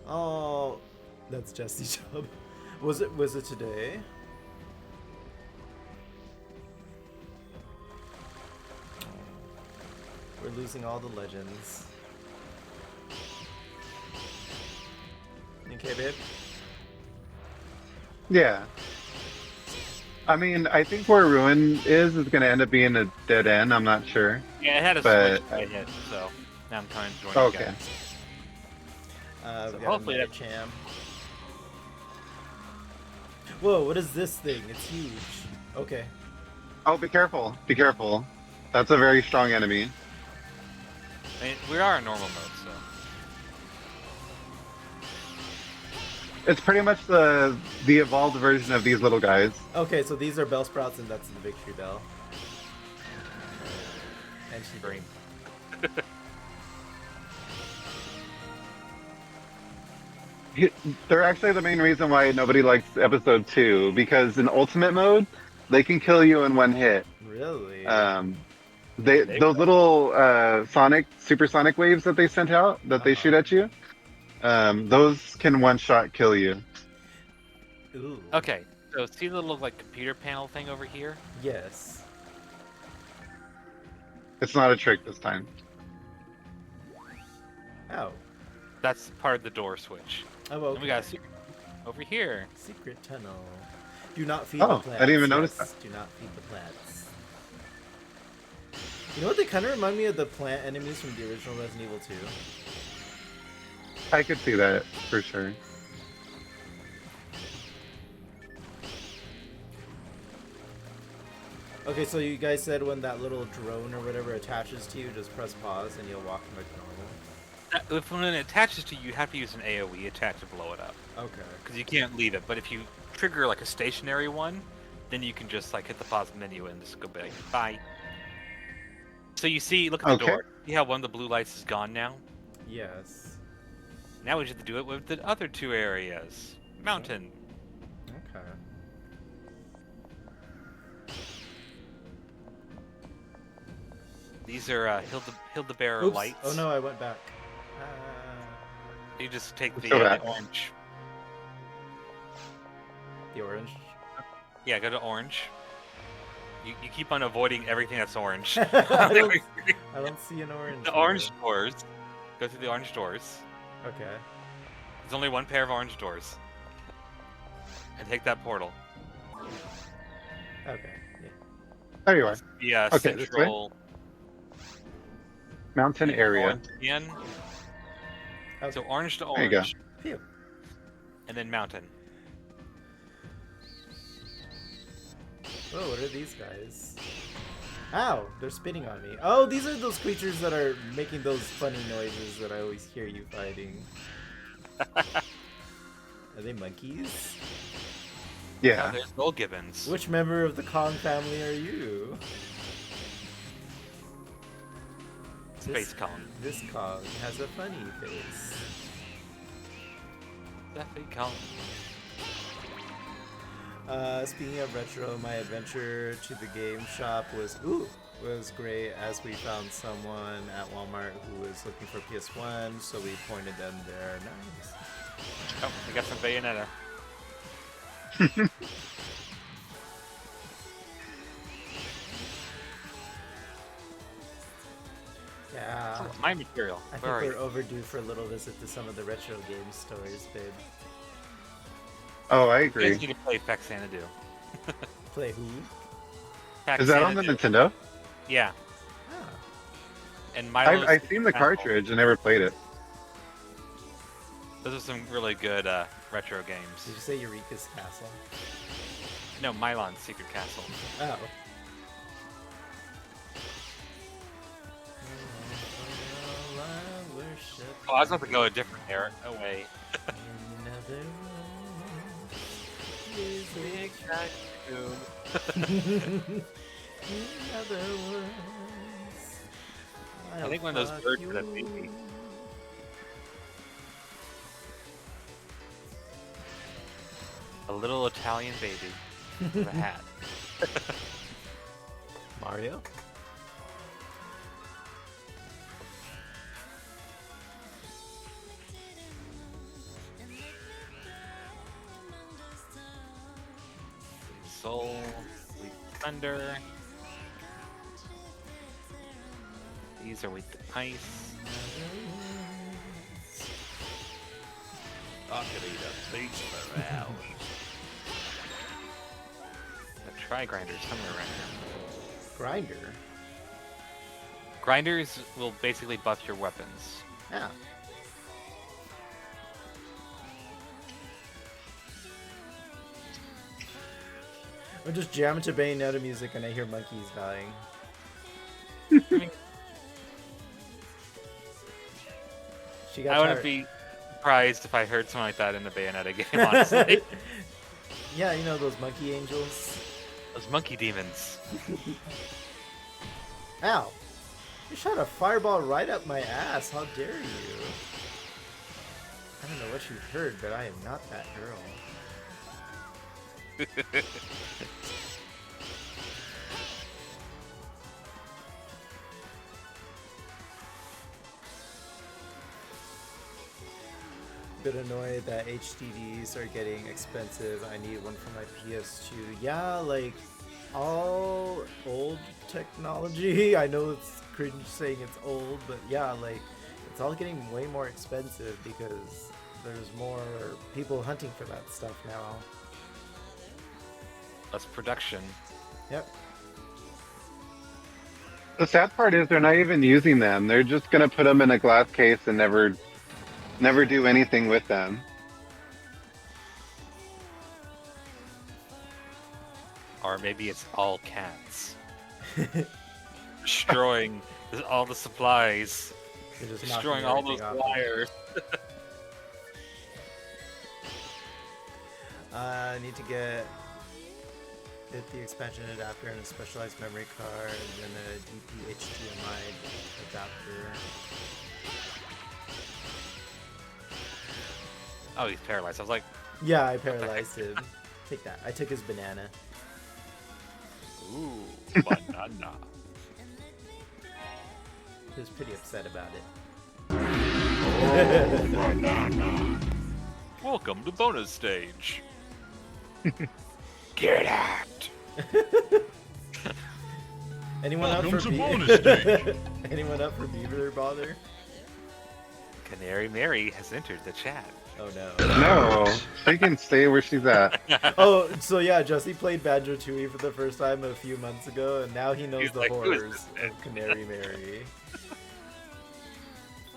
[SPEAKER 5] Oh, that's Jesse Chubb. Was it today? We're losing all the legends. Okay, babe.
[SPEAKER 6] yeah. I mean, I think where Ruin is going to end up being a dead end. I'm not sure.
[SPEAKER 1] Yeah, it had a
[SPEAKER 6] But-
[SPEAKER 1] switch I hit, so now I'm trying to join you
[SPEAKER 6] Okay.
[SPEAKER 1] guys.
[SPEAKER 5] We
[SPEAKER 1] So
[SPEAKER 5] got
[SPEAKER 1] hopefully
[SPEAKER 5] another
[SPEAKER 1] that-
[SPEAKER 5] Cham. Whoa, what is this thing? It's huge. Okay.
[SPEAKER 6] Oh, be careful. Be careful. That's a very strong enemy.
[SPEAKER 1] I mean, we are in normal mode, so.
[SPEAKER 6] It's pretty much the evolved version of these little guys.
[SPEAKER 5] Okay, so these are bell sprouts and that's the victory bell. And she
[SPEAKER 1] Green.
[SPEAKER 6] They're actually the main reason why nobody likes episode 2, because in ultimate mode, they can kill you in one hit.
[SPEAKER 5] Really?
[SPEAKER 6] Those little supersonic waves that they sent out that they shoot at you, those can one shot kill you.
[SPEAKER 5] Ooh.
[SPEAKER 1] Okay, so see the little like computer panel thing over here?
[SPEAKER 5] Yes.
[SPEAKER 6] It's not a trick this time.
[SPEAKER 5] Oh.
[SPEAKER 1] That's part of the door switch.
[SPEAKER 5] Oh,
[SPEAKER 1] And
[SPEAKER 5] okay.
[SPEAKER 1] we got a secret over here.
[SPEAKER 5] Secret tunnel. Do not feed
[SPEAKER 6] Oh,
[SPEAKER 5] the plants.
[SPEAKER 6] I didn't even notice
[SPEAKER 5] Yes, do not feed the plants. You know what? They kind of remind me of the plant enemies from the original Resident Evil 2.
[SPEAKER 6] I could see that for sure.
[SPEAKER 5] Okay, so you guys said when that little drone or whatever attaches to you, just press pause and you'll walk like normal.
[SPEAKER 1] If when it attaches to you, you have to use an AoE attack to blow it up.
[SPEAKER 5] Okay.
[SPEAKER 1] Because you can't leave it. But if you trigger like a stationary one, then you can just like hit the pause menu and just go back. Bye. So you see, look at the
[SPEAKER 6] Okay.
[SPEAKER 1] door. See how one of the blue lights is gone now?
[SPEAKER 5] Yes.
[SPEAKER 1] Now we just have to do it with the other two areas. Mountain.
[SPEAKER 5] Okay.
[SPEAKER 1] These are Hildebearer
[SPEAKER 5] Oops.
[SPEAKER 1] lights.
[SPEAKER 5] Oh no, I went back.
[SPEAKER 1] You just take
[SPEAKER 6] Let's
[SPEAKER 1] the,
[SPEAKER 6] go
[SPEAKER 1] the
[SPEAKER 6] back.
[SPEAKER 1] orange.
[SPEAKER 5] The orange.
[SPEAKER 1] Yeah, go to orange. You keep on avoiding everything that's orange.
[SPEAKER 5] I don't see an orange.
[SPEAKER 1] The
[SPEAKER 5] here.
[SPEAKER 1] orange doors. Go through the orange doors.
[SPEAKER 5] Okay.
[SPEAKER 1] There's only one pair of orange doors. And take that portal.
[SPEAKER 5] Okay. Yeah.
[SPEAKER 6] There you are.
[SPEAKER 1] Yeah,
[SPEAKER 6] Okay, this way?
[SPEAKER 1] central
[SPEAKER 6] Mountain area.
[SPEAKER 1] orange again.
[SPEAKER 5] Okay.
[SPEAKER 1] So orange to
[SPEAKER 6] There you go.
[SPEAKER 1] orange.
[SPEAKER 5] Phew.
[SPEAKER 1] And then mountain.
[SPEAKER 5] Oh, what are these guys? Ow! They're spitting on me. Oh, these are those creatures that are making those funny noises that I always hear you fighting. Are they monkeys?
[SPEAKER 6] Yeah.
[SPEAKER 1] there's Gold Gibbons.
[SPEAKER 5] Which member of the Kong family are you?
[SPEAKER 1] Space Kong.
[SPEAKER 5] This Kong has a funny face.
[SPEAKER 1] Space Kong.
[SPEAKER 5] Speaking of retro, my adventure to the game shop was great as we found someone at Walmart who was looking for PS1, so we pointed them there. Nice.
[SPEAKER 1] Oh, we got some Bayonetta.
[SPEAKER 5] Yeah.
[SPEAKER 1] My material.
[SPEAKER 5] I think
[SPEAKER 1] Where are
[SPEAKER 5] we're
[SPEAKER 1] you?
[SPEAKER 5] overdue for a little visit to some of the retro game stores, babe.
[SPEAKER 6] Oh, I
[SPEAKER 1] You
[SPEAKER 6] agree.
[SPEAKER 1] guys need to play Faxanadu.
[SPEAKER 5] Play who?
[SPEAKER 6] Is that on the Nintendo?
[SPEAKER 1] Yeah.
[SPEAKER 5] Ah.
[SPEAKER 1] And Milo's
[SPEAKER 6] I've seen the
[SPEAKER 1] Castle.
[SPEAKER 6] cartridge and never played it.
[SPEAKER 1] Those are some really good retro games.
[SPEAKER 5] Did you say Eureka's Castle?
[SPEAKER 1] No, Milon's Secret Castle.
[SPEAKER 5] Oh.
[SPEAKER 1] Oh, I was about to go a different era. Oh, wait. I think one of those birds with a baby. A little Italian baby with a hat.
[SPEAKER 5] Mario?
[SPEAKER 1] Soul, Sweet Thunder. These are with ice. I could eat a beach for hours. A tri-grinder somewhere around here.
[SPEAKER 5] Grinder?
[SPEAKER 1] Grinders will basically buff your weapons.
[SPEAKER 5] Yeah. I'm just jamming to Bayonetta music and I hear monkeys dying. She got
[SPEAKER 1] I wouldn't
[SPEAKER 5] tired.
[SPEAKER 1] be surprised if I heard something like that in the Bayonetta game, honestly.
[SPEAKER 5] Yeah, you know those monkey angels?
[SPEAKER 1] Those monkey demons.
[SPEAKER 5] Ow! You shot a fireball right up my ass. How dare you? I don't know what you heard, but I am not that girl. Bit annoyed that HDDs are getting expensive. I need one for my PS2. Yeah, like all old technology. I know it's cringe saying it's old, but yeah, like it's all getting way more expensive because there's more people hunting for that stuff now.
[SPEAKER 1] Less production.
[SPEAKER 5] Yep.
[SPEAKER 6] The sad part is they're not even using them. They're just gonna put them in a glass case and never do anything with them.
[SPEAKER 1] Or maybe it's all cats. Destroying all the supplies.
[SPEAKER 5] They're just
[SPEAKER 1] Destroying
[SPEAKER 5] knocking
[SPEAKER 1] all those
[SPEAKER 5] everything off.
[SPEAKER 1] wires.
[SPEAKER 5] I need to get the expansion adapter and a specialized memory card and a DP-HDMI adapter.
[SPEAKER 1] Oh, he's paralyzed. I was like,
[SPEAKER 5] Yeah, I paralyzed him. Take that. I took his banana.
[SPEAKER 1] ooh, banana.
[SPEAKER 5] He was pretty upset about it.
[SPEAKER 1] Welcome to bonus stage. Get out.
[SPEAKER 5] Anyone up
[SPEAKER 4] Welcome
[SPEAKER 5] for
[SPEAKER 4] to bonus stage.
[SPEAKER 5] Anyone up for Beaver Bother?
[SPEAKER 1] Canary Mary has entered the chat.
[SPEAKER 5] Oh no.
[SPEAKER 6] No, she can stay where she's at.
[SPEAKER 5] Oh, so yeah, Jesse played Banjo-Tooie for the first time a few months ago, and now he knows
[SPEAKER 1] He's
[SPEAKER 5] the
[SPEAKER 1] like, "Who is
[SPEAKER 5] horrors
[SPEAKER 1] this?"
[SPEAKER 5] of Canary Mary.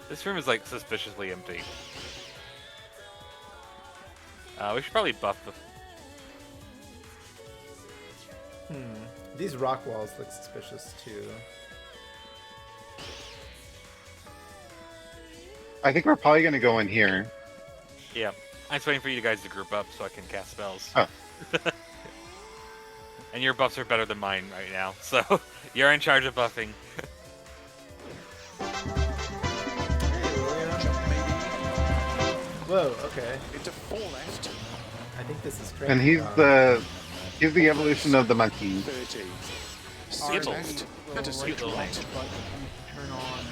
[SPEAKER 1] This room is like suspiciously empty. We should probably buff the.
[SPEAKER 5] These rock walls look suspicious too.
[SPEAKER 6] I think we're probably gonna go in here.
[SPEAKER 1] Yeah, I'm just waiting for you guys to group up so I can cast spells.
[SPEAKER 6] Oh.
[SPEAKER 1] And your buffs are better than mine right now, so you're in charge of buffing.
[SPEAKER 5] Whoa, okay.
[SPEAKER 9] Into 4 left.
[SPEAKER 5] I think this is
[SPEAKER 6] And he's the evolution of the monkey.
[SPEAKER 9] 30.
[SPEAKER 1] Skittle.
[SPEAKER 9] Left. And a
[SPEAKER 1] Skittle.
[SPEAKER 9] right.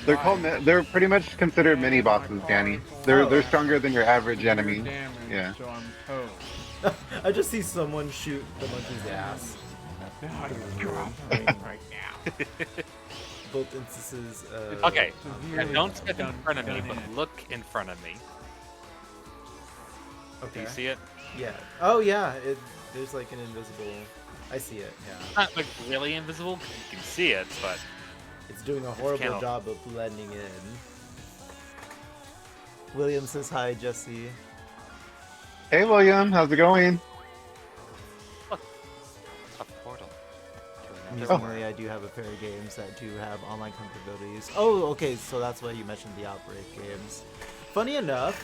[SPEAKER 6] They're called. They're pretty much considered mini bosses, Danny. They're stronger than your average enemy. Yeah.
[SPEAKER 2] So I'm toast.
[SPEAKER 5] I just see someone shoot the monkey's ass.
[SPEAKER 2] Right now.
[SPEAKER 5] Both instances.
[SPEAKER 1] Okay, now don't step in front of me, but look in front of me. Do
[SPEAKER 5] Okay.
[SPEAKER 1] you see it?
[SPEAKER 5] Yeah. Oh yeah. There's like an invisible. I see it. Yeah.
[SPEAKER 1] Not like really invisible, 'cause you can see it, but
[SPEAKER 5] It's doing a horrible
[SPEAKER 1] Cannot-
[SPEAKER 5] job of blending in. William says hi, Jesse.
[SPEAKER 6] Hey, William. How's it going?
[SPEAKER 1] a portal. to another world.
[SPEAKER 5] Musically, I do have a pair of games that do have online compatibilities. Oh, okay, so that's why you mentioned the Outbreak games. Funny enough,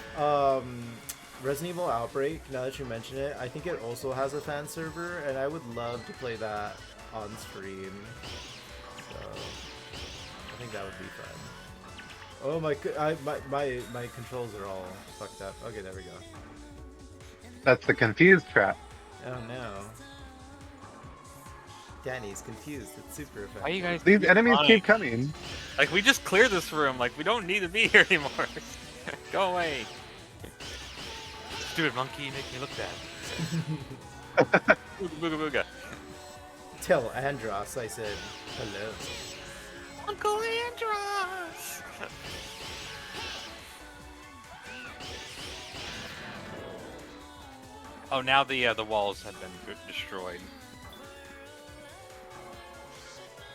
[SPEAKER 5] Resident Evil Outbreak, now that you mention it, I think it also has a fan server, and I would love to play that on stream. So, I think that would be fun. Oh my controls are all fucked up. Okay, there we go.
[SPEAKER 6] That's the confused trap.
[SPEAKER 5] Oh no. Danny's confused. It's super effective.
[SPEAKER 1] Why you guys?
[SPEAKER 6] These enemies
[SPEAKER 1] lying?
[SPEAKER 6] keep coming.
[SPEAKER 1] Like we just cleared this room. Like we don't need to be here anymore. Go away. Stupid monkey, you make me look bad. Booga booga booga.
[SPEAKER 5] Tell Andros I said hello.
[SPEAKER 1] Uncle Andros. Oh, now the walls have been destroyed.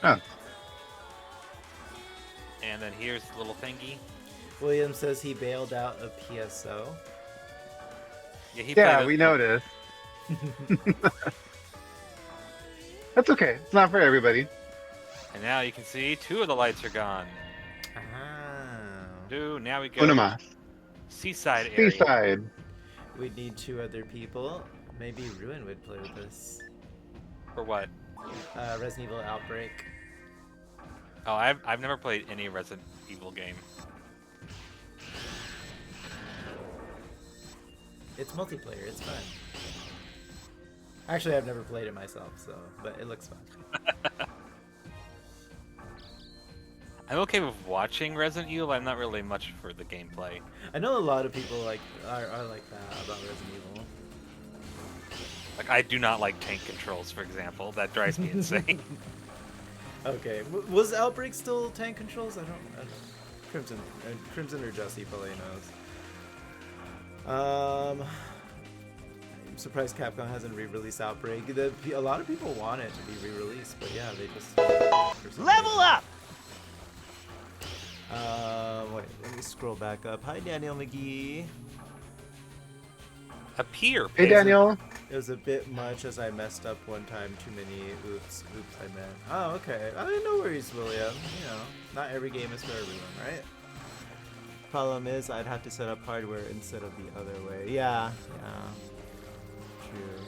[SPEAKER 6] Oh.
[SPEAKER 1] And then here's the little thingy.
[SPEAKER 5] William says he bailed out of PSO.
[SPEAKER 1] Yeah, he
[SPEAKER 6] Yeah,
[SPEAKER 1] played
[SPEAKER 6] we
[SPEAKER 1] it.
[SPEAKER 6] noticed. That's okay. It's not for everybody.
[SPEAKER 1] And now you can see 2 of the lights are gone.
[SPEAKER 5] Ah.
[SPEAKER 1] 2. Now we go
[SPEAKER 6] Una más.
[SPEAKER 1] seaside area.
[SPEAKER 6] Seaside.
[SPEAKER 5] We'd need 2 other people. Maybe Ruin would play with us.
[SPEAKER 1] For what?
[SPEAKER 5] Resident Evil Outbreak.
[SPEAKER 1] Oh, I've never played any Resident Evil game.
[SPEAKER 5] It's multiplayer. It's fun. Actually, I've never played it myself, so but it looks fun.
[SPEAKER 1] I'm okay with watching Resident Evil, but I'm not really much for the gameplay.
[SPEAKER 5] I know a lot of people are like that about Resident Evil.
[SPEAKER 1] Like, I do not like tank controls, for example. That drives me insane.
[SPEAKER 5] Okay, was Outbreak still tank controls? I don't. Crimson or Jesse probably knows. I'm surprised Capcom hasn't re-released Outbreak. A lot of people want it to be re-released, but yeah, they just
[SPEAKER 2] Level up!
[SPEAKER 5] Wait, let me scroll back up. Hi, Daniel McGee.
[SPEAKER 1] Appear.
[SPEAKER 6] Hey, Daniel.
[SPEAKER 5] It was a bit much as I messed up one time. Too many oops I meant. Oh, okay. No worries, William. You know, not every game is for everyone, right? Problem is, I'd have to set up hardware instead of the other way. Yeah. True.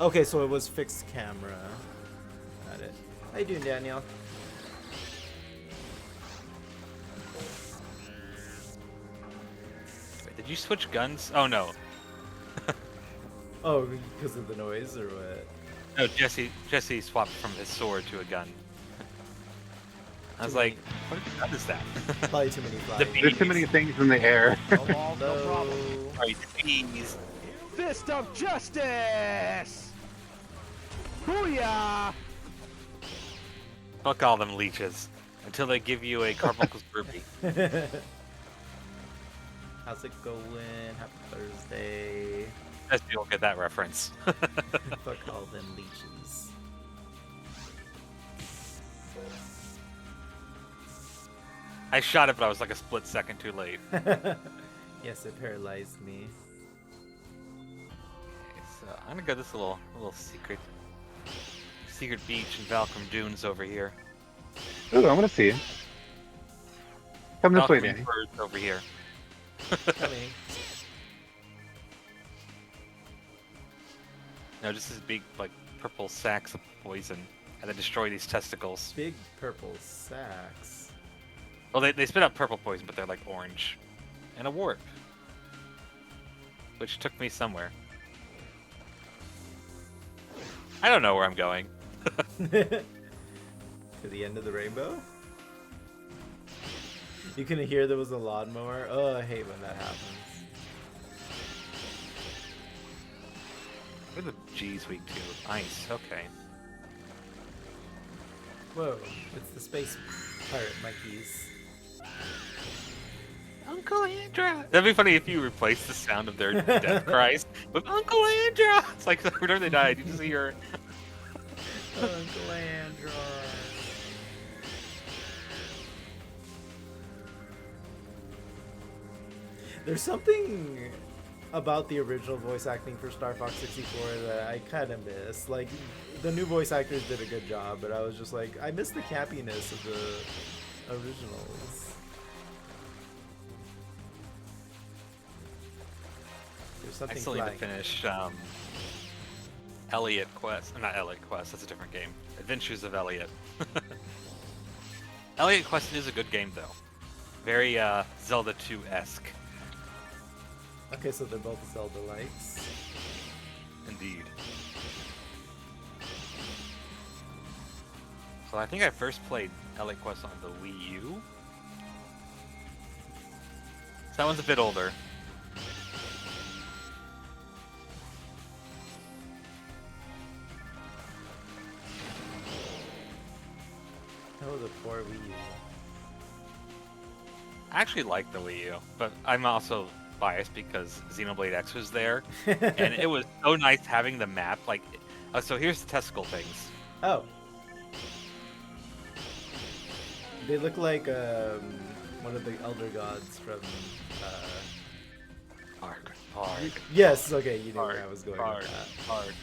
[SPEAKER 5] Okay, so it was fixed camera. Got it. How you doing, Daniel?
[SPEAKER 1] Wait, did you switch guns? Oh, no.
[SPEAKER 5] Oh, because of the noise or what?
[SPEAKER 1] No, Jesse swapped from his sword to a gun. I was like, what gun is that?
[SPEAKER 5] Probably too many flies.
[SPEAKER 1] The
[SPEAKER 6] There's too many things in the air.
[SPEAKER 2] No problem.
[SPEAKER 1] Alright, bees.
[SPEAKER 2] Fist of justice! Booyah!
[SPEAKER 1] Fuck all them leeches. Until they give you a Carbuncle's Groupie.
[SPEAKER 5] How's it going? Happy Thursday.
[SPEAKER 1] Jesse will get that reference.
[SPEAKER 5] Fuck all them leeches.
[SPEAKER 1] I shot it, but I was like a split second too late.
[SPEAKER 5] Yes, it paralyzed me.
[SPEAKER 1] So I'm gonna go this little secret beach in Valkyrie Dunes over here.
[SPEAKER 6] Ooh, I want to see. Come this way,
[SPEAKER 1] Valkyrie
[SPEAKER 6] Danny.
[SPEAKER 1] Birds over here.
[SPEAKER 5] Coming.
[SPEAKER 1] No, just these big, like, purple sacks of poison, and then destroy these testicles.
[SPEAKER 5] Big purple sacks.
[SPEAKER 1] Well, they spit out purple poison, but they're like orange. And a warp. Which took me somewhere. I don't know where I'm going.
[SPEAKER 5] To the end of the rainbow? You can hear there was a lawnmower. Oh, I hate when that happens.
[SPEAKER 1] Where the G's weak to? Ice, okay.
[SPEAKER 5] Whoa, it's the space pirate monkeys.
[SPEAKER 1] Uncle Andra! That'd be funny if you replaced the sound of their death cries with Uncle Andra! It's like whenever they died, you just hear...
[SPEAKER 5] Uncle Andra. There's something about the original voice acting for Star Fox 64 that I kind of miss. Like, the new voice actors did a good job, but I was just like, I miss the campiness of the originals. There's
[SPEAKER 1] I
[SPEAKER 5] something
[SPEAKER 1] still need to
[SPEAKER 5] flying.
[SPEAKER 1] finish Elliot Quest. Not Elliot Quest, that's a different game. Adventures of Elliot. Elliot Quest is a good game, though. Very Zelda 2-esque.
[SPEAKER 5] Okay, so they're both Zelda likes.
[SPEAKER 1] Indeed. So I think I first played Elliot Quest on the Wii U. So that one's a bit older.
[SPEAKER 5] Oh, the poor Wii U.
[SPEAKER 1] I actually like the Wii U, but I'm also biased because Xenoblade X was there, and it was so nice having the map. Like, so here's the testicle things.
[SPEAKER 5] Oh. They look like one of the elder gods from.
[SPEAKER 1] Arg, arg,
[SPEAKER 5] Yes. Okay, you knew
[SPEAKER 1] arg,
[SPEAKER 5] where I was going
[SPEAKER 1] arg,
[SPEAKER 5] with that.
[SPEAKER 1] arg.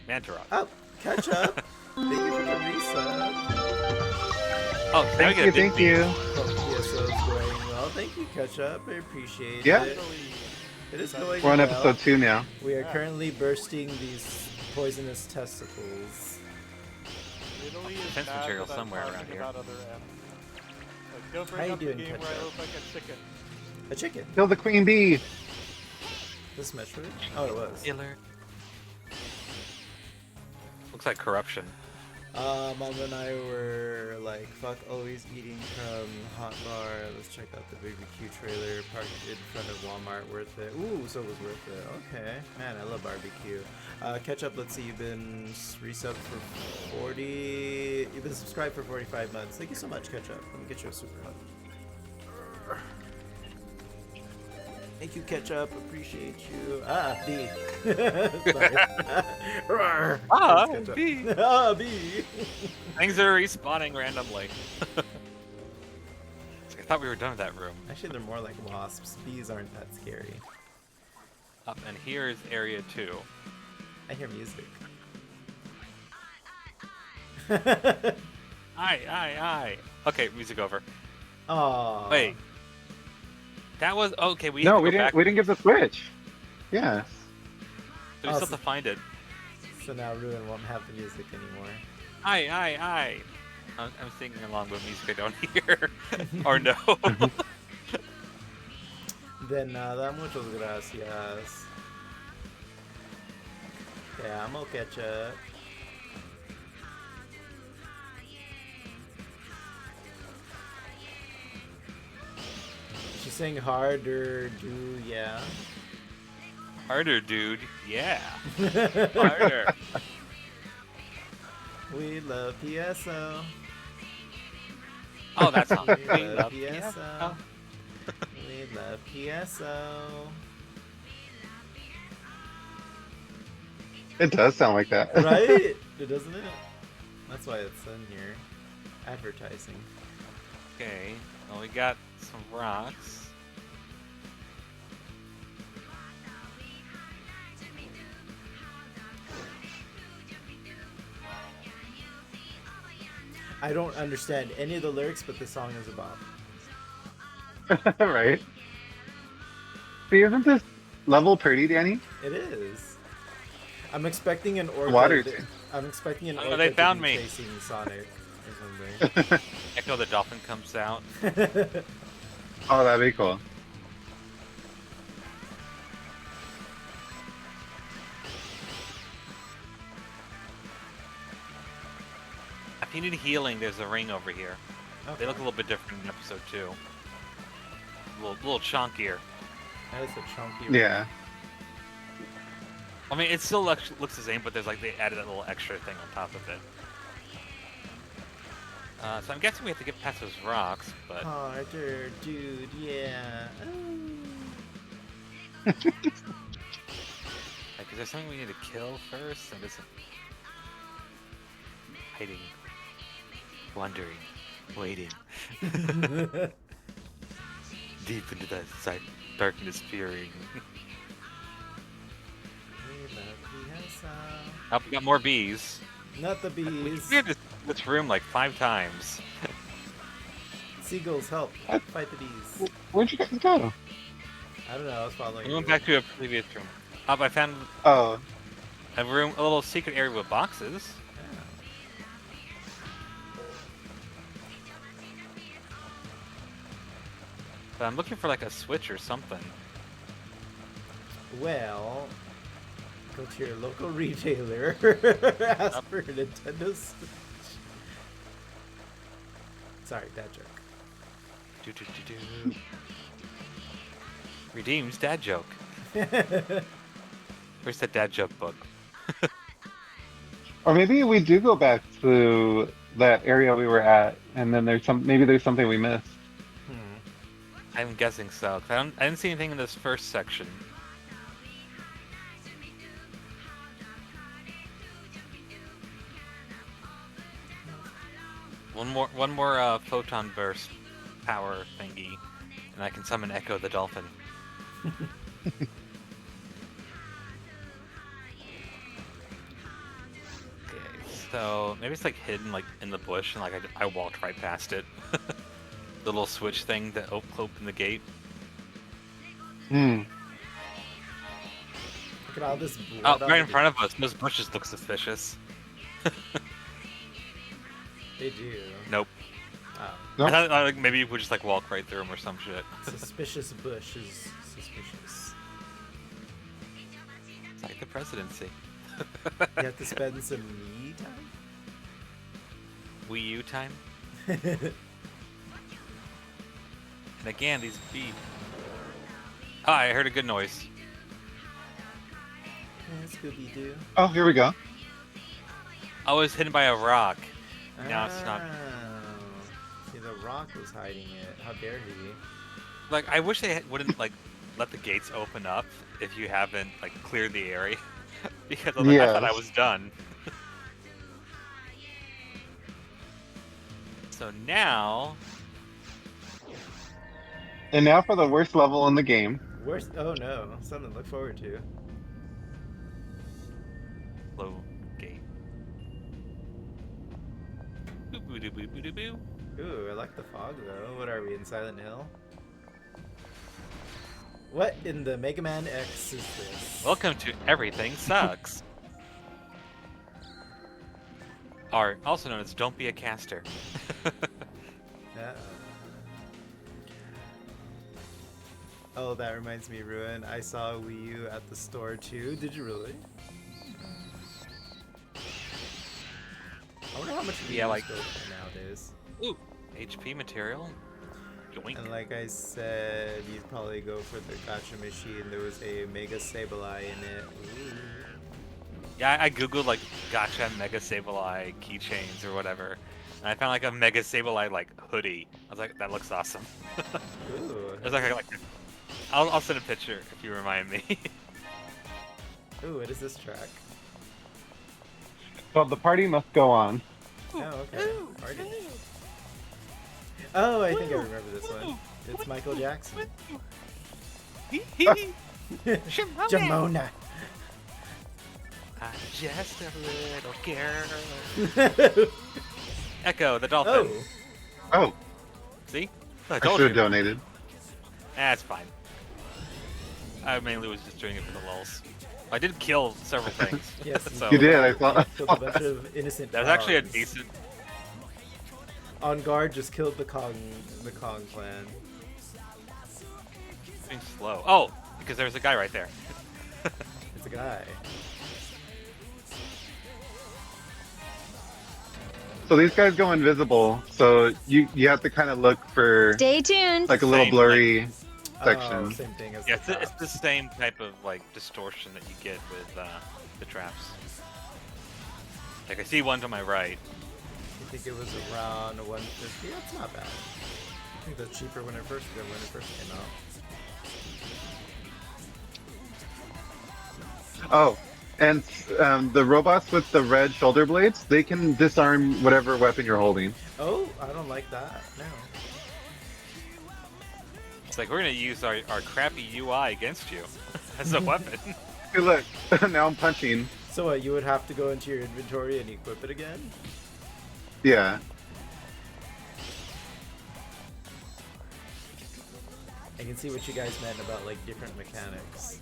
[SPEAKER 1] Mantarok.
[SPEAKER 5] Oh, catch up. Thank you for the resub.
[SPEAKER 1] Oh, now we
[SPEAKER 6] Thank
[SPEAKER 1] get
[SPEAKER 6] you,
[SPEAKER 1] a big
[SPEAKER 6] thank
[SPEAKER 1] beat.
[SPEAKER 6] you.
[SPEAKER 5] Hope PSO's going well. Thank you, catch up. I appreciate
[SPEAKER 6] Yeah.
[SPEAKER 5] it. It is going
[SPEAKER 6] We're on
[SPEAKER 5] well.
[SPEAKER 6] episode 2 now.
[SPEAKER 5] We are currently bursting these poisonous testicles.
[SPEAKER 2] Italy is
[SPEAKER 1] Defense
[SPEAKER 2] bad
[SPEAKER 1] material
[SPEAKER 2] that I'm
[SPEAKER 1] somewhere
[SPEAKER 2] talking
[SPEAKER 1] around here.
[SPEAKER 2] about other M's. Like, don't
[SPEAKER 5] How
[SPEAKER 2] bring
[SPEAKER 5] you
[SPEAKER 2] up the
[SPEAKER 5] doing,
[SPEAKER 2] game where I
[SPEAKER 5] Ketchup?
[SPEAKER 2] look like a chicken.
[SPEAKER 5] A chicken.
[SPEAKER 6] Kill the queen bee.
[SPEAKER 5] This match footage? Oh, it was.
[SPEAKER 1] Killer. Looks like corruption.
[SPEAKER 5] Mom and I were like, fuck always eating from Hot Bar. Let's check out the BBQ trailer. Parked in front of Walmart. Worth it. Ooh, so it was worth it. Okay. Man, I love barbecue. Catch up, let's see. You've been resubbed for 40. You've been subscribed for 45 months. Thank you so much, Catch up. Let me get you a super hug. Thank you, Ketchup. Appreciate you. Ah, B. Sorry. Rawr.
[SPEAKER 1] Ah,
[SPEAKER 5] Thanks, Ketchup.
[SPEAKER 1] B.
[SPEAKER 5] Ah, B.
[SPEAKER 1] Things are respawning randomly. I thought we were done with that room.
[SPEAKER 5] Actually, they're more like wasps. Bees aren't that scary.
[SPEAKER 1] Up and here is area 2.
[SPEAKER 5] I hear music.
[SPEAKER 1] Aye. Okay, music over.
[SPEAKER 5] Oh.
[SPEAKER 1] Wait. That was okay. We
[SPEAKER 6] No,
[SPEAKER 1] have to
[SPEAKER 6] we
[SPEAKER 1] go
[SPEAKER 6] didn't.
[SPEAKER 1] back.
[SPEAKER 6] We didn't get the switch. Yes.
[SPEAKER 1] We still have to find it.
[SPEAKER 5] So now Ruin won't have the music anymore.
[SPEAKER 1] Aye. I'm singing along with music I don't hear or no.
[SPEAKER 5] De nada, muchas gracias. Te amo, Ketchup. She's saying harder, do yeah.
[SPEAKER 1] Harder, dude. Yeah. Harder.
[SPEAKER 5] We love PSO.
[SPEAKER 1] Oh, that's not
[SPEAKER 5] We
[SPEAKER 1] we
[SPEAKER 5] love
[SPEAKER 1] love
[SPEAKER 5] PSO. We love PSO.
[SPEAKER 6] It does sound like that.
[SPEAKER 5] Right? It doesn't it? That's why it's in here. Advertising.
[SPEAKER 1] Okay. Well, we got some rocks.
[SPEAKER 5] I don't understand any of the lyrics, but the song is a bop.
[SPEAKER 6] Right. See, isn't this level pretty, Danny?
[SPEAKER 5] It is. I'm expecting an orca.
[SPEAKER 6] Water.
[SPEAKER 5] I'm expecting an
[SPEAKER 1] Oh,
[SPEAKER 5] orca
[SPEAKER 1] they
[SPEAKER 5] to
[SPEAKER 1] found
[SPEAKER 5] be
[SPEAKER 1] me.
[SPEAKER 5] chasing Sonic or something.
[SPEAKER 1] Echo the dolphin comes out.
[SPEAKER 6] Oh, that'd be cool.
[SPEAKER 1] If you need healing, there's a ring over here.
[SPEAKER 5] Okay.
[SPEAKER 1] They look a little bit different in episode 2. A little chunkier.
[SPEAKER 5] That is a chunky.
[SPEAKER 6] Yeah.
[SPEAKER 1] I mean, it still looks the same, but there's like they added a little extra thing on top of it. So I'm guessing we have to get past those rocks, but
[SPEAKER 5] Harder, dude. Yeah.
[SPEAKER 1] like, is there something we need to kill first? I'm just hiding, wondering, waiting, deep into that darkness, peering. Oh, we got more bees.
[SPEAKER 5] Not the
[SPEAKER 1] We
[SPEAKER 5] bees.
[SPEAKER 1] cleared this room like 5 times.
[SPEAKER 5] Seagulls, help! Fight the bees.
[SPEAKER 6] Where'd you guys go?
[SPEAKER 5] I don't know. I was following.
[SPEAKER 1] We went
[SPEAKER 5] you.
[SPEAKER 1] back to a previous room. I found
[SPEAKER 6] Oh,
[SPEAKER 1] a room, a little secret area with boxes. But I'm looking for like a switch or something.
[SPEAKER 5] Well, go to your local retailer. Ask for a Nintendo Switch. Sorry, dad joke.
[SPEAKER 1] Do. Redeems dad joke. Where's that dad joke book?
[SPEAKER 6] or maybe we do go back to that area we were at, and then maybe there's something we missed.
[SPEAKER 1] I'm guessing so. 'Cause I didn't see anything in this first section. One more photon burst power thingy, and I can summon Echo the dolphin. Okay, so maybe it's like hidden like in the bush, and like I walked right past it. The little switch thing that opened the gate.
[SPEAKER 6] Hmm.
[SPEAKER 5] Look at all this blood.
[SPEAKER 1] Oh,
[SPEAKER 5] on
[SPEAKER 1] right in
[SPEAKER 5] the-
[SPEAKER 1] front of us. Those bushes look suspicious.
[SPEAKER 5] They do.
[SPEAKER 1] Nope.
[SPEAKER 5] Oh,
[SPEAKER 6] Nope.
[SPEAKER 1] I thought like maybe we just like walk right through them or some shit.
[SPEAKER 5] suspicious bush is suspicious.
[SPEAKER 1] It's like the presidency.
[SPEAKER 5] You have to spend some me time.
[SPEAKER 1] Wii U time. And again, these beat. Oh, I heard a good noise.
[SPEAKER 5] Scooby Doo.
[SPEAKER 6] Oh, here we go.
[SPEAKER 1] I was hidden by a rock. No, it's not.
[SPEAKER 5] See, the rock was hiding it. How dare he?
[SPEAKER 1] Like, I wish they wouldn't like let the gates open up if you haven't like cleared the area, because I thought I
[SPEAKER 6] Yes.
[SPEAKER 1] was done. So now,
[SPEAKER 6] And now for the worst level in the game.
[SPEAKER 5] Worst. Oh no, something to look forward to.
[SPEAKER 1] low gate. Boo boo doo boo boo doo boo.
[SPEAKER 5] Ooh, I like the fog though. What are we in Silent Hill? What in the Mega Man X is this?
[SPEAKER 1] Welcome to Everything Sucks. Or also known as Don't Be a Caster.
[SPEAKER 5] Oh, that reminds me, Ruin. I saw a Wii U at the store too. Did you really? I wonder how much Wii
[SPEAKER 1] Yeah,
[SPEAKER 5] U's
[SPEAKER 1] like-
[SPEAKER 5] go for nowadays.
[SPEAKER 1] Ooh, HP material. Yoink.
[SPEAKER 5] And like I said, you'd probably go for the gacha machine. There was a Mega Sableye in it. Ooh.
[SPEAKER 1] Yeah, I googled like gotcha Mega Sableye keychains or whatever, and I found like a Mega Sableye like hoodie. I was like, that looks awesome.
[SPEAKER 5] Ooh.
[SPEAKER 1] It was like I'll send a picture if you remind me.
[SPEAKER 5] Ooh, what is this track?
[SPEAKER 6] Well, the party must go on.
[SPEAKER 5] Oh, okay. Party. Oh, I think I remember this one. It's Michael Jackson. Jamona.
[SPEAKER 1] I'm just a little girl. Echo the dolphin.
[SPEAKER 5] Oh,
[SPEAKER 6] Oh,
[SPEAKER 1] See? I
[SPEAKER 6] I
[SPEAKER 1] told
[SPEAKER 6] should have
[SPEAKER 1] you.
[SPEAKER 6] donated.
[SPEAKER 1] That's fine. I mainly was just doing it for the lulz. I did kill several things.
[SPEAKER 5] Yes,
[SPEAKER 1] So-
[SPEAKER 6] You did. I thought.
[SPEAKER 5] Killed a bunch of innocent.
[SPEAKER 1] That was actually a
[SPEAKER 5] Kongs.
[SPEAKER 1] decent.
[SPEAKER 5] On guard, just killed the Kong clan.
[SPEAKER 1] Being slow. Oh, because there's a guy right there.
[SPEAKER 5] It's a guy.
[SPEAKER 6] So these guys go invisible. So you have to kind of look for
[SPEAKER 8] Stay tuned.
[SPEAKER 6] like a little
[SPEAKER 1] Same,
[SPEAKER 6] blurry
[SPEAKER 5] Oh,
[SPEAKER 6] section.
[SPEAKER 5] same thing as
[SPEAKER 1] Yeah,
[SPEAKER 5] the
[SPEAKER 1] it's
[SPEAKER 5] trap.
[SPEAKER 1] the same type of like distortion that you get with the traps. Like I see one to my right.
[SPEAKER 5] I think it was around 150. That's not bad. I think that's cheaper when it first came out.
[SPEAKER 6] Oh, and the robots with the red shoulder blades, they can disarm whatever weapon you're holding.
[SPEAKER 5] Oh, I don't like that. No.
[SPEAKER 1] It's like we're gonna use our crappy UI against you as a weapon.
[SPEAKER 6] Hey, look, now I'm punching.
[SPEAKER 5] So what? You would have to go into your inventory and equip it again?
[SPEAKER 6] Yeah.
[SPEAKER 5] I can see what you guys meant about like different mechanics.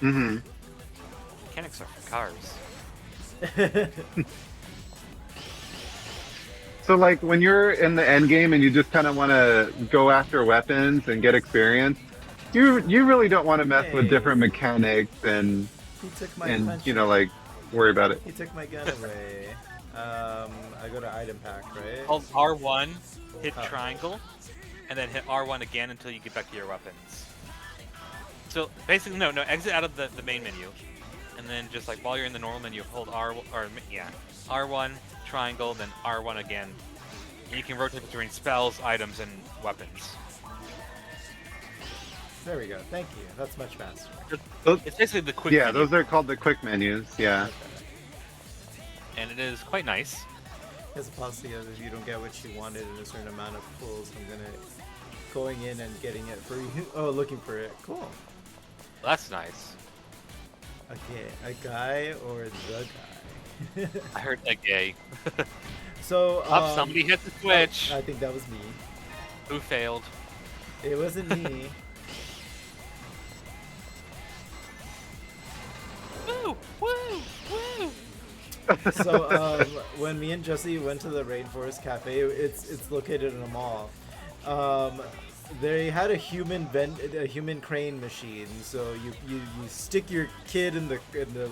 [SPEAKER 6] Mm-hmm.
[SPEAKER 1] Mechanics are for cars.
[SPEAKER 6] So like when you're in the end game and you just kind of want to go after weapons and get experience, you really don't want to mess with
[SPEAKER 5] Hey.
[SPEAKER 6] different mechanics and
[SPEAKER 5] He took my punch.
[SPEAKER 6] like worry about it.
[SPEAKER 5] He took my gun away. I go to item pack, right?
[SPEAKER 1] Hold R1, hit
[SPEAKER 5] Oh.
[SPEAKER 1] triangle, and then hit R1 again until you get back to your weapons. So basically, no, exit out of the main menu, and then just like while you're in the normal menu, hold R1, triangle, then R1 again, and you can rotate between spells, items, and weapons.
[SPEAKER 5] There we go. Thank you. That's much faster.
[SPEAKER 1] It's basically the quick
[SPEAKER 6] Yeah,
[SPEAKER 1] menu,
[SPEAKER 6] those are called the quick menus. Yeah.
[SPEAKER 5] Okay.
[SPEAKER 1] and it is quite nice.
[SPEAKER 5] There's a policy of if you don't get what you wanted in a certain amount of pulls, I'm going in and getting it for you. Oh, looking for it. Cool.
[SPEAKER 1] That's nice.
[SPEAKER 5] Okay, a guy or the guy?
[SPEAKER 1] I heard a gay.
[SPEAKER 5] So,
[SPEAKER 1] Somebody hit the switch.
[SPEAKER 5] I think that was me.
[SPEAKER 1] Who failed?
[SPEAKER 5] It wasn't me.
[SPEAKER 1] Woo! Woo! Woo!
[SPEAKER 5] So when me and Jesse went to the Rainforest Cafe, it's located in a mall. They had a human crane machine. So you stick your kid in the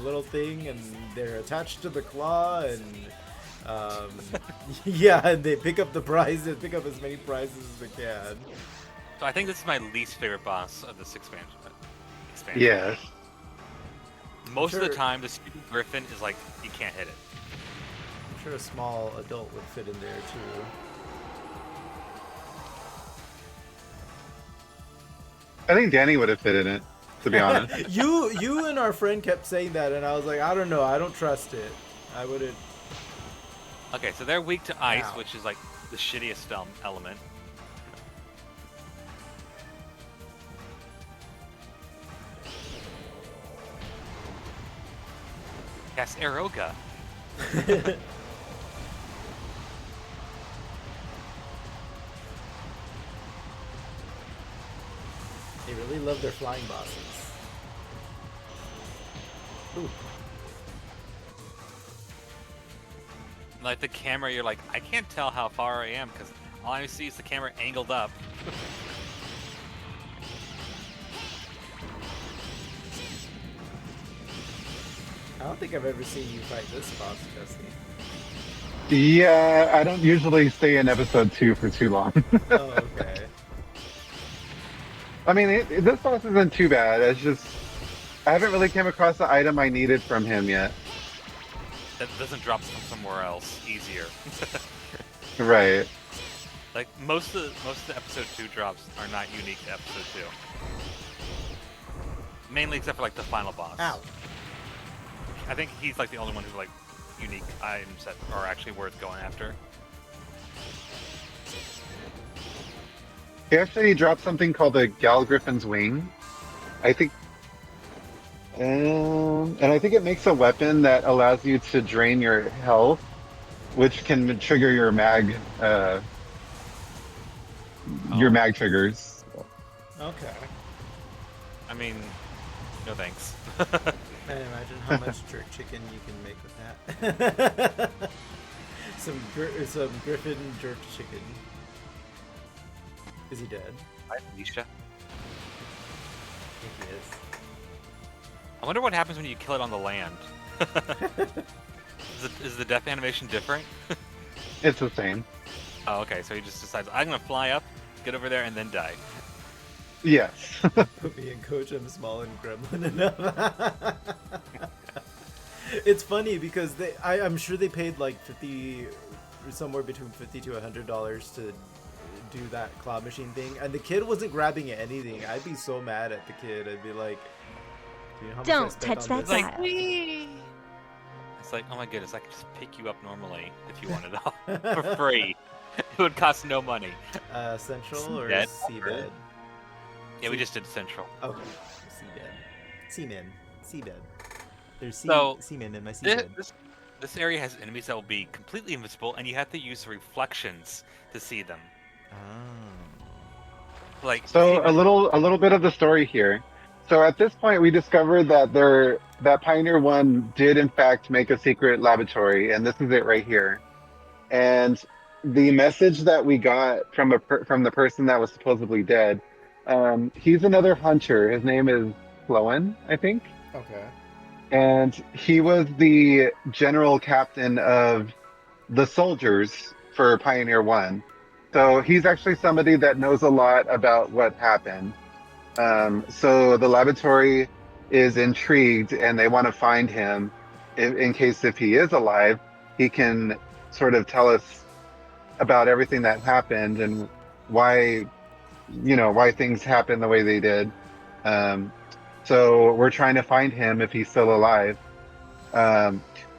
[SPEAKER 5] little thing, and they're attached to the claw, and yeah, and they pick up the prizes, pick up as many prizes as they can.
[SPEAKER 1] So I think this is my least favorite boss of this expansion.
[SPEAKER 6] Yes.
[SPEAKER 1] Most of the
[SPEAKER 5] Sure.
[SPEAKER 1] time, the stupid griffin is like, you can't hit it.
[SPEAKER 5] I'm sure a small adult would fit in there too.
[SPEAKER 6] I think Danny would have fit in it, to be honest.
[SPEAKER 5] you and our friend kept saying that, and I was like, I don't know, I don't trust it. I wouldn't.
[SPEAKER 1] Okay, so they're weak to ice,
[SPEAKER 5] Ow.
[SPEAKER 1] which is like the shittiest element. Cast Aeroga.
[SPEAKER 5] They really love their flying bosses. Ooh.
[SPEAKER 1] Like the camera, you're like, I can't tell how far I am because all I see is the camera angled up.
[SPEAKER 5] I don't think I've ever seen you fight this boss, Jesse.
[SPEAKER 6] Yeah, I don't usually stay in episode 2 for too long.
[SPEAKER 5] Oh, okay.
[SPEAKER 6] I mean, this boss isn't too bad. It's just I haven't really came across the item I needed from him yet.
[SPEAKER 1] That doesn't drop from somewhere else easier.
[SPEAKER 6] Right.
[SPEAKER 1] Like most of the episode 2 drops are not unique to episode 2. Mainly except for like the final boss.
[SPEAKER 5] Ow.
[SPEAKER 1] I think he's like the only one who's like unique items that are actually worth going after.
[SPEAKER 6] He actually dropped something called a Gal Griffin's Wing. I think. And I think it makes a weapon that allows you to drain your health, which can trigger your mag. Your mag triggers.
[SPEAKER 5] Okay.
[SPEAKER 1] I mean, No thanks.
[SPEAKER 5] Man, imagine how much jerk chicken you can make with that. some Griffin jerk chicken. Is he dead?
[SPEAKER 1] Hi, Alicia.
[SPEAKER 5] I think he is.
[SPEAKER 1] I wonder what happens when you kill it on the land. Is the death animation different?
[SPEAKER 6] It's the same.
[SPEAKER 1] Oh, okay. So he just decides, I'm gonna fly up, get over there, and then die.
[SPEAKER 6] Yes.
[SPEAKER 5] Put me in Coach, I'm small and gremlin enough. It's funny because I'm sure they paid like somewhere between $50 to $100 to do that claw machine thing, and the kid wasn't grabbing at anything. I'd be so mad at the kid. I'd be like, do you know how much I
[SPEAKER 8] Don't
[SPEAKER 5] spent
[SPEAKER 8] touch
[SPEAKER 5] on
[SPEAKER 8] that
[SPEAKER 5] this?
[SPEAKER 8] dial.
[SPEAKER 1] It's like, oh my goodness, I could just pick you up normally if you wanted for free. It would cost no money.
[SPEAKER 5] Central or
[SPEAKER 1] Dead?
[SPEAKER 5] seabed?
[SPEAKER 1] Yeah, we just did Central.
[SPEAKER 5] Okay, seabed. Seamen. There's seamen in my
[SPEAKER 1] This,
[SPEAKER 5] seabed.
[SPEAKER 1] this area has enemies that will be completely invisible, and you have to use reflections to see them.
[SPEAKER 5] Oh.
[SPEAKER 1] Like,
[SPEAKER 6] So a little bit of the story here. So at this point, we discovered that Pioneer 1 did in fact make a secret laboratory, and this is it right here. And the message that we got from the person that was supposedly dead, he's another hunter. His name is Sloan, I think.
[SPEAKER 5] Okay.
[SPEAKER 6] And he was the general captain of the soldiers for Pioneer 1. So he's actually somebody that knows a lot about what happened. So the laboratory is intrigued and they want to find him in case if he is alive, he can sort of tell us about everything that happened and why things happened the way they did. So we're trying to find him if he's still alive.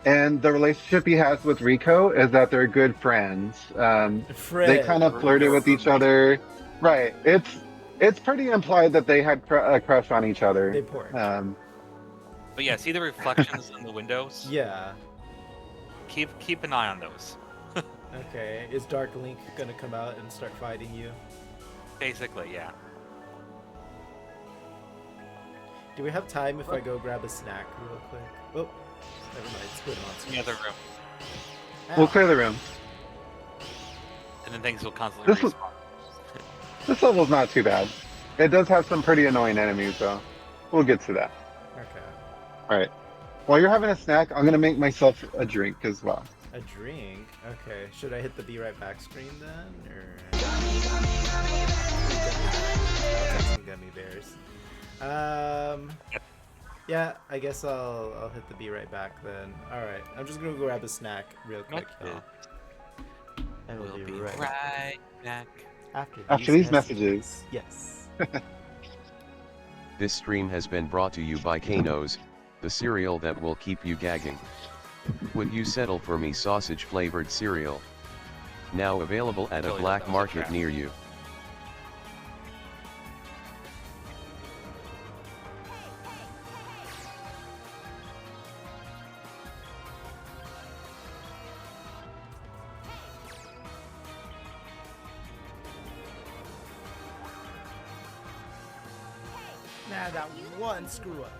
[SPEAKER 6] And the relationship he has with Rico is that they're good friends. They kind of flirted with each other. Right. It's pretty implied that they had a crush on each other.
[SPEAKER 5] They porked.
[SPEAKER 1] but yeah, see the reflections in the windows?
[SPEAKER 5] Yeah.
[SPEAKER 1] Keep an eye on those.
[SPEAKER 5] Okay. Is Dark Link gonna come out and start fighting you?
[SPEAKER 1] Basically, yeah.
[SPEAKER 5] Do we have time if I go grab a snack real quick? Oh, never mind. It's good
[SPEAKER 1] In the other room.
[SPEAKER 6] We'll clear the room.
[SPEAKER 1] And then things will constantly
[SPEAKER 6] This is-
[SPEAKER 1] respawn.
[SPEAKER 6] This level's not too bad. It does have some pretty annoying enemies, though. We'll get to that.
[SPEAKER 5] Okay.
[SPEAKER 6] All right. While you're having a snack, I'm gonna make myself a drink as well.
[SPEAKER 5] A drink? Okay. Should I hit the be right back screen then, or? I'll take some gummy bears. Yeah. I guess I'll hit the be right back then. All right. I'm just gonna go grab a snack real quick,
[SPEAKER 1] Okay.
[SPEAKER 5] y'all. I will
[SPEAKER 1] We'll
[SPEAKER 5] be
[SPEAKER 1] be
[SPEAKER 5] right
[SPEAKER 1] right back.
[SPEAKER 6] After these messages.
[SPEAKER 5] Yes.
[SPEAKER 10] This stream has been brought to you by Kano's, the cereal that will keep you gagging. Would you settle for me sausage flavored cereal? Now available at a
[SPEAKER 1] Totally
[SPEAKER 10] black
[SPEAKER 1] thought that was a
[SPEAKER 10] market
[SPEAKER 1] trap.
[SPEAKER 10] near you.
[SPEAKER 5] Nah, that one screw up.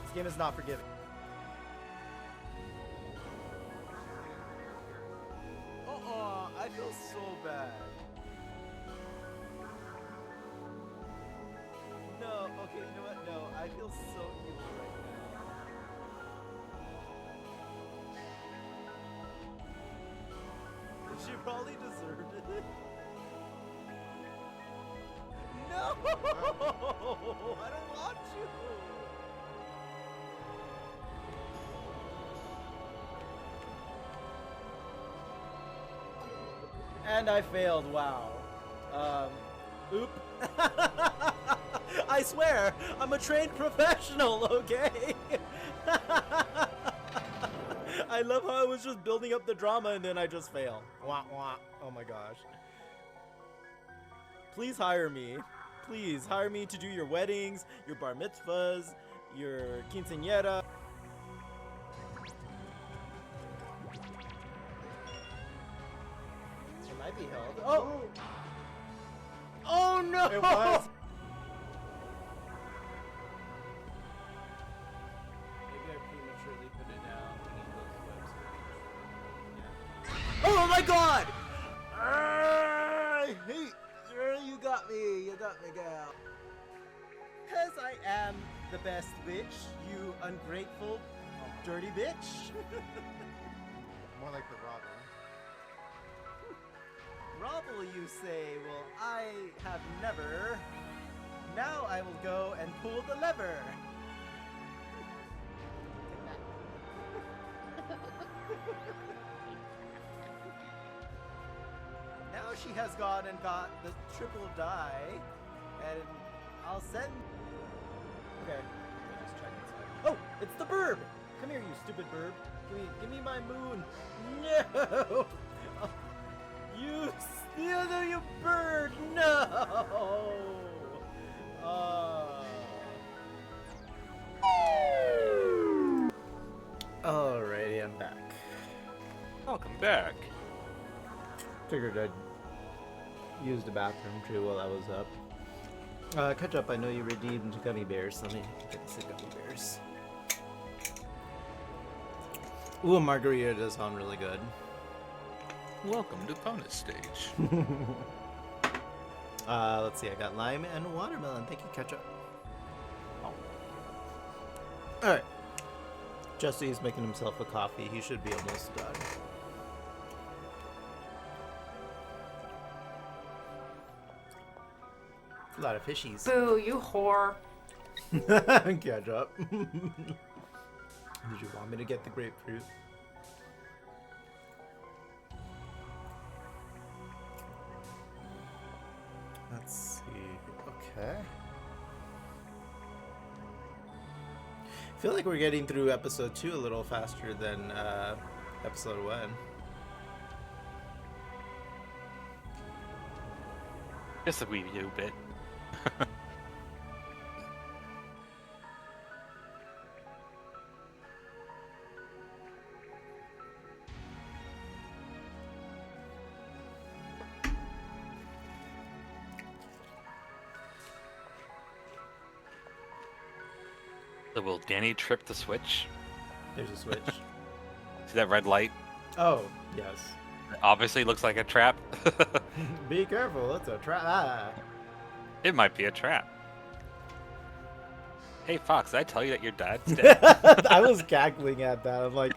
[SPEAKER 5] This game is not forgiving. I feel so bad. No, okay, you know what? No, I feel so evil right now. She probably deserved it. No! I don't want you! And I failed, wow. Oop. I swear, I'm a trained professional, okay? I love how I was just building up the drama and then I just fail. Wah, wah. Oh my gosh. Please hire me. Please hire me to do your weddings, your bar mitzvahs, your quinceañera. It might be held. Oh! Oh no! It was. my god! I hate you got me, gal. Cause I am the best bitch, you ungrateful, dirty bitch.
[SPEAKER 2] More like the robber.
[SPEAKER 5] Robble, you say? Well, I have never. Now I will go and pull the lever. Now she has gone and got the triple die, and I'll send. Okay, let me just check inside. Oh, it's the burb. Come here, you stupid burb. Give me my moon. No. You steal you bird! No! Alrighty, I'm back.
[SPEAKER 1] Welcome back.
[SPEAKER 5] Figured I'd use the bathroom too while I was up. Catch up, I know you redeemed gummy bears, so let me get some gummy bears. Ooh, a margarita does sound really good.
[SPEAKER 1] Welcome to bonus stage.
[SPEAKER 5] Let's see, I got lime and watermelon. Thank you, ketchup. Alright. Jesse's making himself a coffee. He should be almost done. A lot of fishies.
[SPEAKER 8] Boo, you whore.
[SPEAKER 5] Ketchup. Did you want me to get the grapefruit? Let's see. Okay. I feel like we're getting through episode 2 a little faster than episode 1.
[SPEAKER 1] Just a wee bit. So will Danny trip the switch?
[SPEAKER 5] There's a switch.
[SPEAKER 1] See that red light?
[SPEAKER 5] Oh, yes.
[SPEAKER 1] It obviously looks like a trap.
[SPEAKER 5] Be careful, it's a trap. Ah.
[SPEAKER 1] It might be a trap. Hey Fox, did I tell you that your dad's dead?
[SPEAKER 5] I was cackling at that. I'm like,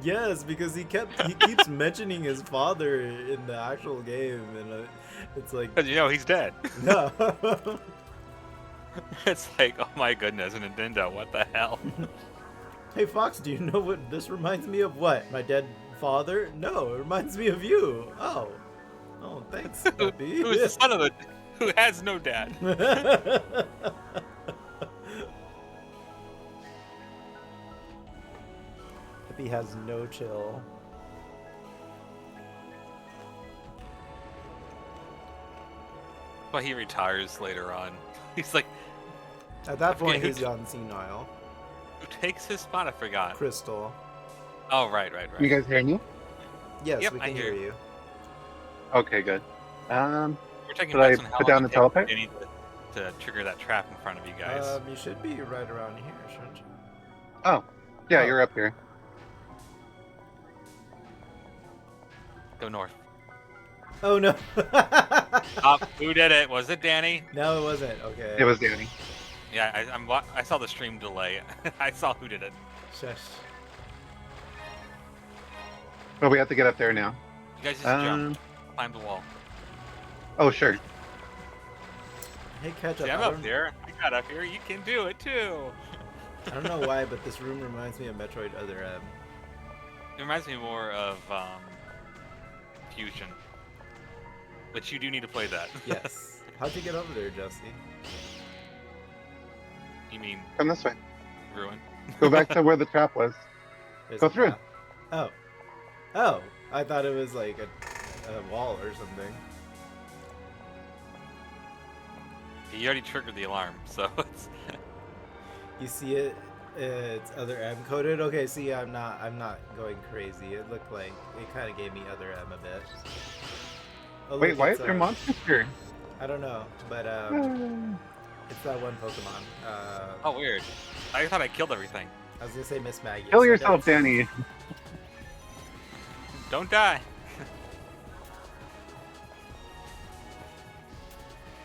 [SPEAKER 5] yes, because he keeps mentioning his father in the actual game, and it's like,
[SPEAKER 1] Because you know he's dead.
[SPEAKER 5] no.
[SPEAKER 1] It's like, oh my goodness, Nintendo, what the hell?
[SPEAKER 5] Hey Fox, do you know what this reminds me of? What? My dead father? No, it reminds me of you. Oh, thanks, puppy.
[SPEAKER 1] Who's the son of a who has no dad?
[SPEAKER 5] He has no chill.
[SPEAKER 1] But he retires later on. He's like,
[SPEAKER 5] At that point,
[SPEAKER 1] forget who
[SPEAKER 5] he's gone senile.
[SPEAKER 1] who takes his spot? I forgot.
[SPEAKER 5] Crystal.
[SPEAKER 1] Oh, right.
[SPEAKER 6] You guys hearing me?
[SPEAKER 5] Yes,
[SPEAKER 1] Yep,
[SPEAKER 5] we
[SPEAKER 1] I
[SPEAKER 5] can
[SPEAKER 1] hear
[SPEAKER 5] hear you.
[SPEAKER 6] Okay, good.
[SPEAKER 1] We're taking
[SPEAKER 6] Should I
[SPEAKER 1] bets on how
[SPEAKER 6] put
[SPEAKER 1] long
[SPEAKER 6] down
[SPEAKER 1] it
[SPEAKER 6] the teleport?
[SPEAKER 1] takes Danny to trigger that trap in front of you guys.
[SPEAKER 5] You should be right around here, shouldn't you?
[SPEAKER 6] Oh, yeah,
[SPEAKER 5] Oh.
[SPEAKER 6] you're up here.
[SPEAKER 1] Go north.
[SPEAKER 5] Oh no.
[SPEAKER 1] Who did it? Was it Danny?
[SPEAKER 5] No, it wasn't. Okay.
[SPEAKER 6] It was Danny.
[SPEAKER 1] Yeah, I saw the stream delay. I saw who did it.
[SPEAKER 5] Shush.
[SPEAKER 6] But we have to get up there now.
[SPEAKER 1] You guys just jump, climb the wall.
[SPEAKER 6] Oh, sure.
[SPEAKER 5] Hey, catch up.
[SPEAKER 1] See, I'm up there. I got up here. You can do it too.
[SPEAKER 5] I don't know why, but this room reminds me of Metroid Other M.
[SPEAKER 1] It reminds me more of Fusion, which you do need to play that.
[SPEAKER 5] Yes. How'd you get over there, Jesse?
[SPEAKER 1] You mean
[SPEAKER 6] Come this way.
[SPEAKER 1] ruin?
[SPEAKER 6] Go back to where the trap was.
[SPEAKER 5] There's
[SPEAKER 6] Go
[SPEAKER 5] a
[SPEAKER 6] through.
[SPEAKER 5] trap. Oh. Oh. I thought it was like a wall or something.
[SPEAKER 1] You already triggered the alarm, so it's.
[SPEAKER 5] You see it? It's Other M coded. Okay, see, I'm not going crazy. It looked like it kind of gave me Other M a bit. Oh,
[SPEAKER 6] Wait,
[SPEAKER 5] look,
[SPEAKER 6] why
[SPEAKER 5] it's,
[SPEAKER 6] is there monsters here?
[SPEAKER 5] I don't know, but it's that one Pokemon.
[SPEAKER 1] Oh, weird. I thought I killed everything.
[SPEAKER 5] I was gonna say Miss Maggie.
[SPEAKER 6] Kill yourself, Danny.
[SPEAKER 1] Don't die.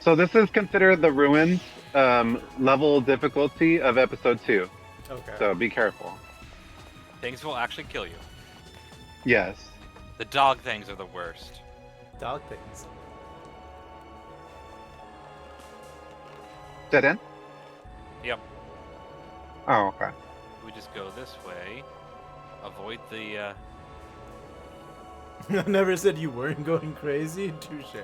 [SPEAKER 6] So this is considered the ruins level difficulty of episode 2.
[SPEAKER 5] Okay.
[SPEAKER 6] So be careful.
[SPEAKER 1] Things will actually kill you.
[SPEAKER 6] Yes.
[SPEAKER 1] The dog things are the worst.
[SPEAKER 5] Dog things.
[SPEAKER 6] Dead end?
[SPEAKER 1] Yep.
[SPEAKER 6] Oh, okay.
[SPEAKER 1] We just go this way. Avoid the.
[SPEAKER 5] I never said you weren't going crazy. Touche.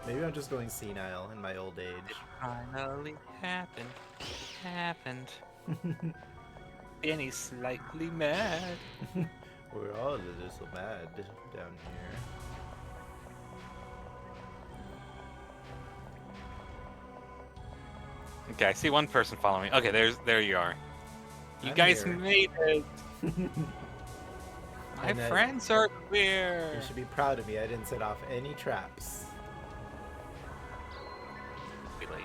[SPEAKER 5] Maybe I'm just going senile in my old age.
[SPEAKER 1] Finally happened. And he's slightly mad.
[SPEAKER 5] We're all a little mad down here.
[SPEAKER 1] Okay, I see one person following me. Okay, there you are. You
[SPEAKER 5] I'm
[SPEAKER 1] guys
[SPEAKER 5] here.
[SPEAKER 1] made it. My
[SPEAKER 5] And then-
[SPEAKER 1] friends are queer.
[SPEAKER 5] You should be proud of me. I didn't set off any traps.
[SPEAKER 1] Really?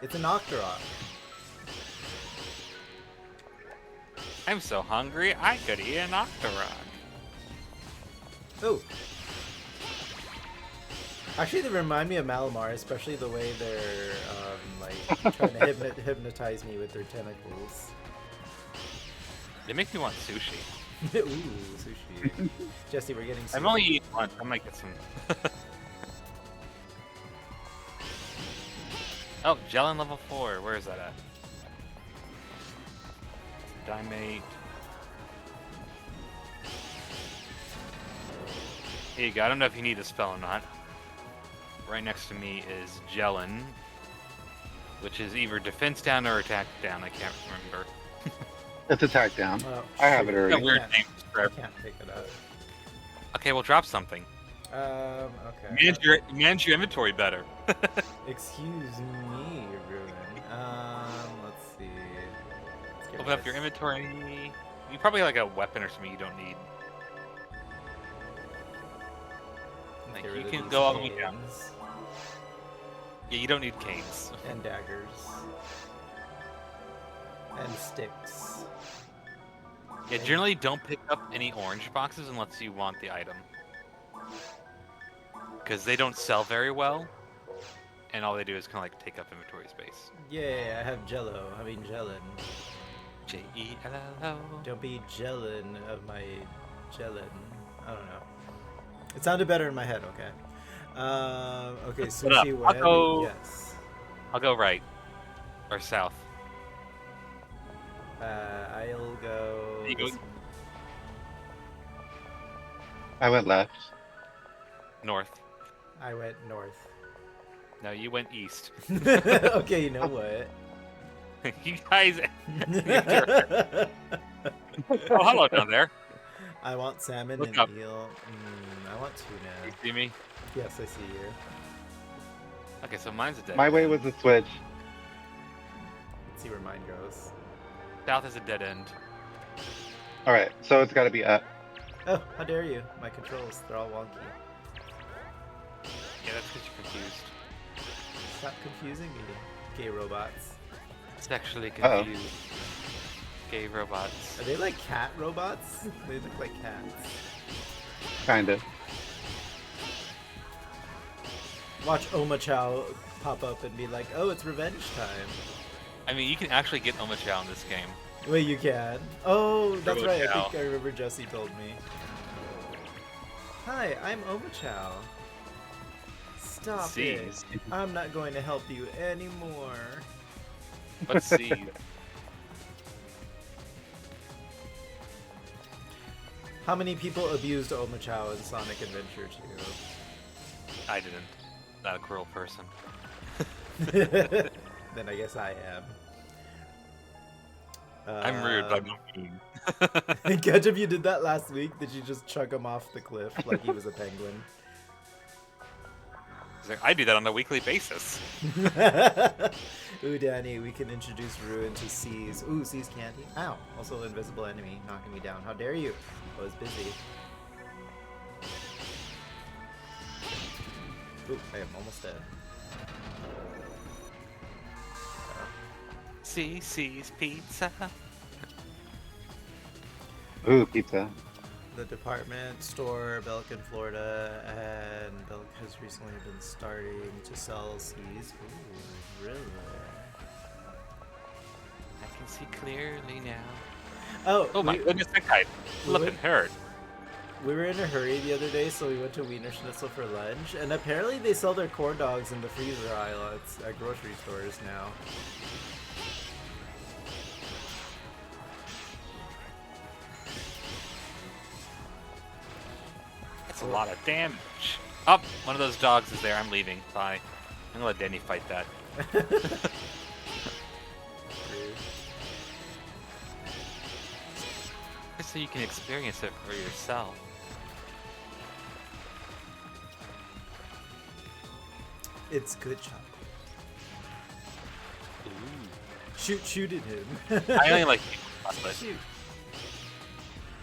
[SPEAKER 5] It's an Octorok.
[SPEAKER 1] I'm so hungry, I could eat an Octorok.
[SPEAKER 5] Oh. Actually, they remind me of Malamar, especially the way they're like trying to hypnotize me with their tentacles.
[SPEAKER 1] They make me want sushi.
[SPEAKER 5] Ooh, sushi. Jesse, we're getting sushi.
[SPEAKER 1] I'm only eating one. I might get some. Oh, Jellin level 4. Where is that at? Dimate. Here you go. I don't know if you need a spell or not. Right next to me is Jellin, which is either defense down or attack down. I can't remember.
[SPEAKER 6] It's attack down.
[SPEAKER 5] Oh,
[SPEAKER 6] I have it
[SPEAKER 5] shoot.
[SPEAKER 6] already.
[SPEAKER 1] A weird
[SPEAKER 5] can't-
[SPEAKER 1] name for
[SPEAKER 5] I
[SPEAKER 1] it.
[SPEAKER 5] can't pick it up.
[SPEAKER 1] Okay, we'll drop something.
[SPEAKER 5] Okay.
[SPEAKER 1] Manage your inventory better.
[SPEAKER 5] Excuse me, Ruin. Let's see. Let's get
[SPEAKER 1] Open up
[SPEAKER 5] this.
[SPEAKER 1] your inventory. You probably have like a weapon or something you don't need.
[SPEAKER 5] Let's
[SPEAKER 1] Like,
[SPEAKER 5] get
[SPEAKER 1] you
[SPEAKER 5] rid of
[SPEAKER 1] can
[SPEAKER 5] these
[SPEAKER 1] go all the way down.
[SPEAKER 5] canes
[SPEAKER 1] Yeah, you don't need canes.
[SPEAKER 5] and daggers and sticks.
[SPEAKER 1] Yeah, generally don't pick up any orange boxes unless you want the item. Because they don't sell very well, and all they do is kind of like take up inventory space.
[SPEAKER 5] Yeah, I have Jello. I mean Jellin.
[SPEAKER 1] Jello.
[SPEAKER 5] Don't be Jellin of my Jellin. I don't know. It sounded better in my head. Okay. Okay.
[SPEAKER 1] Put up.
[SPEAKER 5] Sushi.
[SPEAKER 1] I'll
[SPEAKER 5] Web.
[SPEAKER 1] go-
[SPEAKER 5] Yes.
[SPEAKER 1] I'll go right. Or south.
[SPEAKER 5] I'll go.
[SPEAKER 1] You go-
[SPEAKER 5] this-
[SPEAKER 6] I went left.
[SPEAKER 1] North.
[SPEAKER 5] I went north.
[SPEAKER 1] No, you went east.
[SPEAKER 5] Okay, you know what?
[SPEAKER 1] You guys. Oh, hello down there.
[SPEAKER 5] I want salmon
[SPEAKER 1] Look
[SPEAKER 5] and
[SPEAKER 1] up.
[SPEAKER 5] eel. I want
[SPEAKER 1] You
[SPEAKER 5] tuna.
[SPEAKER 1] see me?
[SPEAKER 5] Yes, I see you.
[SPEAKER 1] Okay, so mine's a dead
[SPEAKER 6] My
[SPEAKER 1] end.
[SPEAKER 6] way was the switch.
[SPEAKER 5] Let's see where mine goes.
[SPEAKER 1] South is a dead end.
[SPEAKER 6] Alright, so it's gotta be up.
[SPEAKER 5] Oh, how dare you? My controls, they're all wonky.
[SPEAKER 1] Yeah, that's because you're confused.
[SPEAKER 5] Stop confusing me, gay robots.
[SPEAKER 1] Sexually
[SPEAKER 6] Uh-oh.
[SPEAKER 1] confused. Gay robots.
[SPEAKER 5] Are they like cat robots? They look like cats.
[SPEAKER 6] Kinda.
[SPEAKER 5] Watch Oma Chow pop up and be like, oh, it's revenge time.
[SPEAKER 1] I mean, you can actually get Omochao in this game.
[SPEAKER 5] Wait, you can? Oh, that's right. I
[SPEAKER 1] Chow.
[SPEAKER 5] think I remember Jesse told me. Hi, I'm Oma Chow. Stop it.
[SPEAKER 1] Seas.
[SPEAKER 5] I'm not going to help you anymore.
[SPEAKER 1] Let's see.
[SPEAKER 5] How many people abused Oma Chow in Sonic Adventure 2?
[SPEAKER 1] I didn't. Not a cruel person.
[SPEAKER 5] Then I guess I am.
[SPEAKER 1] I'm rude, but I'm not mean.
[SPEAKER 5] Ketchup, you did that last week. Did you just chug him off the cliff like he was a penguin?
[SPEAKER 1] He's like, I do that on a weekly basis.
[SPEAKER 5] Ooh, Danny, we can introduce Ruin to Seas. Ooh, Seas candy. Ow. Also, invisible enemy knocking me down. How dare you? I was busy. Ooh, I am almost dead.
[SPEAKER 1] CC's Pizza.
[SPEAKER 6] Ooh, pizza.
[SPEAKER 5] The department store, Belkin, Florida, and Belk has recently been starting to sell C's. Ooh, really?
[SPEAKER 1] I can see clearly now.
[SPEAKER 5] Oh,
[SPEAKER 1] My goodness, that guy
[SPEAKER 5] we
[SPEAKER 1] flipping
[SPEAKER 5] went-
[SPEAKER 1] hurt.
[SPEAKER 5] We were in a hurry the other day, so we went to Wiener Schnitzel for lunch, and apparently they sell their corn dogs in the freezer aisle at grocery stores now.
[SPEAKER 1] That's a lot of damage. Oh, one of those dogs is there. I'm leaving. Bye. I'm gonna let Danny fight that. Just so you can experience it for yourself.
[SPEAKER 5] It's good chocolate. Shoot at him.
[SPEAKER 1] I only like chocolate.
[SPEAKER 5] Shoot.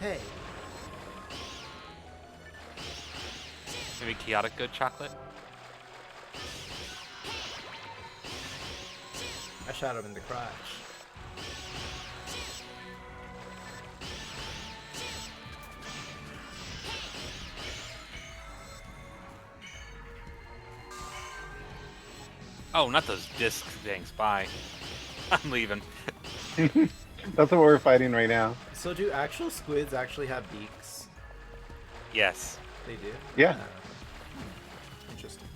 [SPEAKER 5] Hey.
[SPEAKER 1] Maybe chaotic good chocolate.
[SPEAKER 5] I shot him in the crotch.
[SPEAKER 1] Oh, not those disc things. Bye. I'm leaving.
[SPEAKER 6] That's what we're fighting right now.
[SPEAKER 5] So do actual squids actually have beaks?
[SPEAKER 1] Yes.
[SPEAKER 5] They do?
[SPEAKER 6] Yeah.
[SPEAKER 5] Interesting.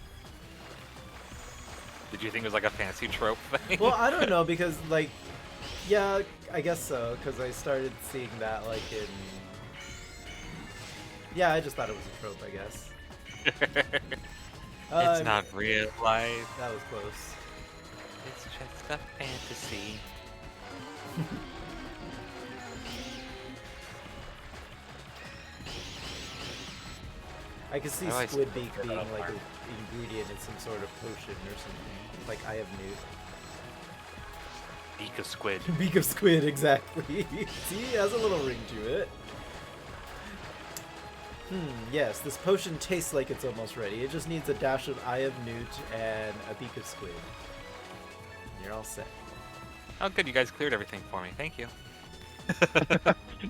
[SPEAKER 1] Did you think it was like a fancy trope thing?
[SPEAKER 5] Well, I don't know, because, like, yeah, I guess so, because I started seeing that, like, in... Yeah, I just thought it was a trope, I guess.
[SPEAKER 1] It's not real life.
[SPEAKER 5] That was close.
[SPEAKER 1] It's just a fantasy.
[SPEAKER 5] I could see
[SPEAKER 1] I always
[SPEAKER 5] squid beak
[SPEAKER 1] forget
[SPEAKER 5] being,
[SPEAKER 1] that
[SPEAKER 5] like,
[SPEAKER 1] part.
[SPEAKER 5] an ingredient in some sort of potion or something. Like, I have newt.
[SPEAKER 1] Beak of squid.
[SPEAKER 5] Beak of squid, exactly. See, it has a little ring to it. Yes, this potion tastes like it's almost ready. It just needs a dash of Eye of Newt and a beak of squid. You're all set.
[SPEAKER 1] Oh, good. You guys cleared everything for me. Thank you.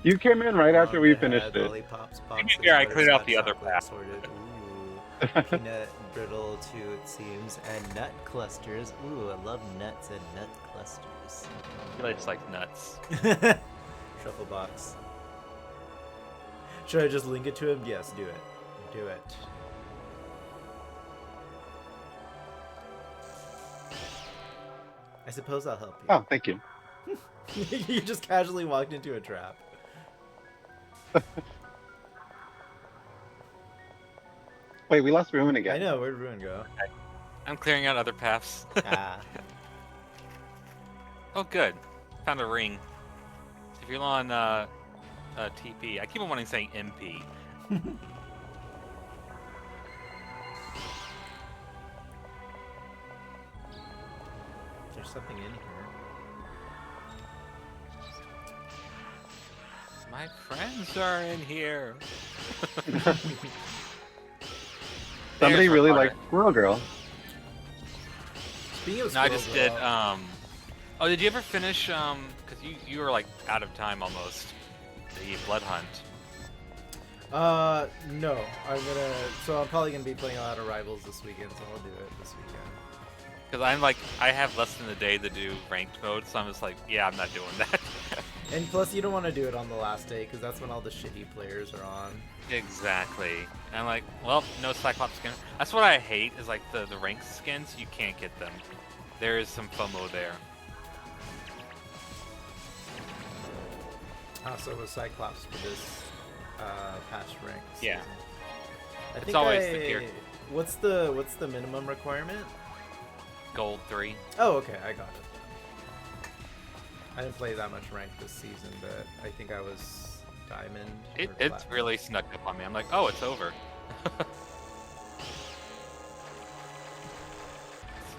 [SPEAKER 6] You came in right after we
[SPEAKER 5] They had
[SPEAKER 6] finished it.
[SPEAKER 5] lollipops, pops,
[SPEAKER 1] Here, I
[SPEAKER 5] and
[SPEAKER 1] cleared out the
[SPEAKER 5] butterscotch
[SPEAKER 1] other
[SPEAKER 5] chocolate
[SPEAKER 1] path.
[SPEAKER 5] assorted. Ooh, peanut brittle too, it seems, and nut clusters. Ooh, I love nuts and nut clusters.
[SPEAKER 1] You like just like nuts.
[SPEAKER 5] Truffle box. Should I just link it to him? Yes, do it. Do it. I suppose I'll help you.
[SPEAKER 6] Oh, thank you.
[SPEAKER 5] You just casually walked into a trap.
[SPEAKER 6] Wait, we lost Ruin again.
[SPEAKER 5] I know, where'd Ruin go?
[SPEAKER 1] I'm clearing out other paths.
[SPEAKER 5] Ah.
[SPEAKER 1] Oh, good. Found a ring. If you're on TP, I keep on wanting saying MP.
[SPEAKER 5] There's something in here.
[SPEAKER 1] My friends are in here.
[SPEAKER 6] Somebody
[SPEAKER 1] There's
[SPEAKER 6] really
[SPEAKER 1] our
[SPEAKER 6] liked Squirrel Girl.
[SPEAKER 5] Speaking of
[SPEAKER 1] No, I just
[SPEAKER 5] Squirrel
[SPEAKER 1] did.
[SPEAKER 5] Girl,
[SPEAKER 1] Oh, did you ever finish? Because you were like out of time almost. The Blood Hunt.
[SPEAKER 5] no. So I'm probably gonna be playing a lot of Rivals this weekend, so I'll do it this weekend.
[SPEAKER 1] Because I'm like, I have less than a day to do ranked mode, so I'm just like, yeah, I'm not doing that.
[SPEAKER 5] And plus, you don't want to do it on the last day, because that's when all the shitty players are on.
[SPEAKER 1] Exactly. And I'm like, well, no Cyclops skin. That's what I hate, is like the ranked skins, you can't get them. There is some FOMO there.
[SPEAKER 5] So it was Cyclops for this patch rank.
[SPEAKER 1] Yeah.
[SPEAKER 5] Season. I
[SPEAKER 1] It's
[SPEAKER 5] think
[SPEAKER 1] always the gear.
[SPEAKER 5] What's the minimum requirement?
[SPEAKER 1] Gold 3.
[SPEAKER 5] Oh, okay, I got it. I didn't play that much rank this season, but I think I was diamond. or
[SPEAKER 1] It's
[SPEAKER 5] platinum.
[SPEAKER 1] really snuck up on me. I'm like, oh, it's over.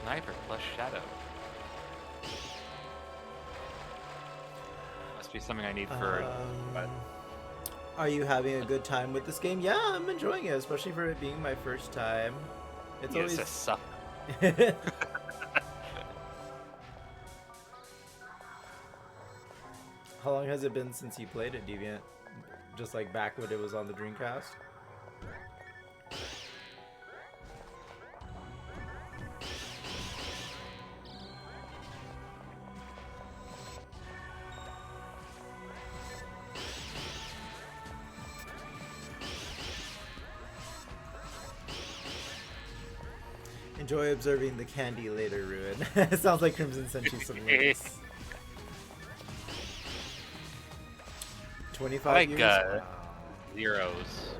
[SPEAKER 1] Sniper plus Shadow. Must be something I need for...
[SPEAKER 5] Are you having a good time with this game? Yeah, I'm enjoying it, especially for it being my first time. It's
[SPEAKER 1] Yes,
[SPEAKER 5] always
[SPEAKER 1] a suck.
[SPEAKER 5] How long has it been since you played it, Deviant? just like back when it was on the Dreamcast. Enjoy observing the candy later, Ruin. It sounds like Crimson sent you some links. 25
[SPEAKER 1] like,
[SPEAKER 5] years? Wow.
[SPEAKER 1] Zeros.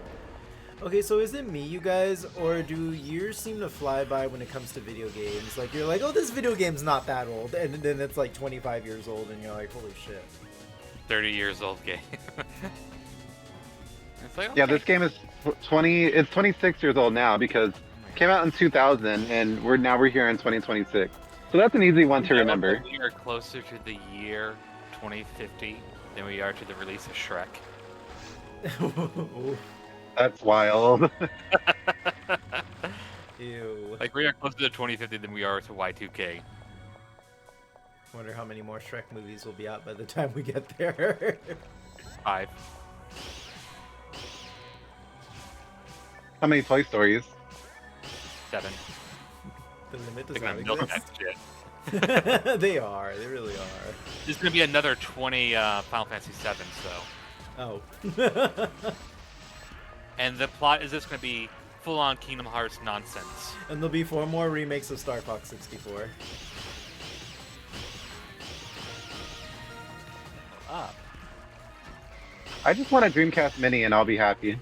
[SPEAKER 5] Okay, so is it me, you guys, or do years seem to fly by when it comes to video games? Like, you're like, oh, this video game's not that old, and then it's like 25 years old, and you're like, holy shit.
[SPEAKER 1] 30 years old game. It's like,
[SPEAKER 6] Yeah,
[SPEAKER 1] okay.
[SPEAKER 6] this game is 20. It's 26 years old now because it came out in 2000, and we're here in 2026. So that's an easy one to
[SPEAKER 1] You know
[SPEAKER 6] remember.
[SPEAKER 1] that we are closer to the year 2050 than we are to the release of Shrek.
[SPEAKER 6] That's wild.
[SPEAKER 5] Ew.
[SPEAKER 1] Like, we are closer to 2050 than we are to Y2K.
[SPEAKER 5] Wonder how many more Shrek movies will be out by the time we get there.
[SPEAKER 1] 5.
[SPEAKER 6] How many Toy Stories?
[SPEAKER 1] 7.
[SPEAKER 5] The limit
[SPEAKER 1] They're
[SPEAKER 5] does
[SPEAKER 1] gonna
[SPEAKER 5] not
[SPEAKER 1] milk that
[SPEAKER 5] exist.
[SPEAKER 1] shit.
[SPEAKER 5] They are. They really are.
[SPEAKER 1] There's gonna be another 20 Final Fantasy 7, so.
[SPEAKER 5] Oh.
[SPEAKER 1] And the plot is just gonna be full-on Kingdom Hearts nonsense.
[SPEAKER 5] And there'll be 4 more remakes of Star Fox 64.
[SPEAKER 1] Up.
[SPEAKER 6] I just want a Dreamcast Mini and I'll be happy.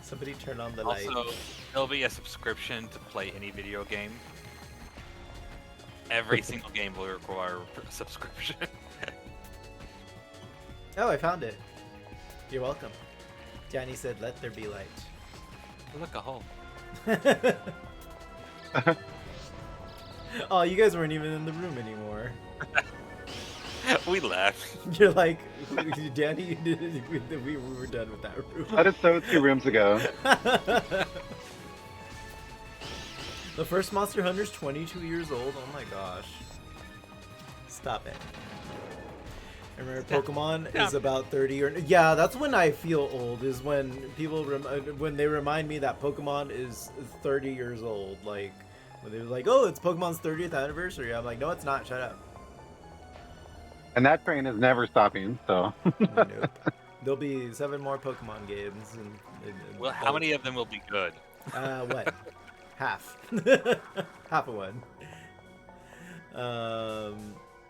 [SPEAKER 5] Somebody turn on the light.
[SPEAKER 1] Also, there'll be a subscription to play any video game. Every single game will require a subscription.
[SPEAKER 5] Oh, I found it. You're welcome. Johnny said, let there be light.
[SPEAKER 1] Look, a hole.
[SPEAKER 5] Oh, you guys weren't even in the room anymore.
[SPEAKER 1] We left.
[SPEAKER 5] You're like, Danny, we were done with that room.
[SPEAKER 6] That is so 2 rooms ago.
[SPEAKER 5] The first Monster Hunter's 22 years old. Oh my gosh. Stop it. I remember Pokemon is about 30 or yeah, that's when I feel old. Is when people when they remind me that Pokemon is 30 years old. Like when they're like, "Oh, it's Pokemon's 30th anniversary." I'm like, "No, it's not. Shut up."
[SPEAKER 6] And that train is never stopping, so.
[SPEAKER 5] Nope. There'll be 7 more Pokemon games. And
[SPEAKER 1] Well, how many of them will be good?
[SPEAKER 5] What? Half. Half of one.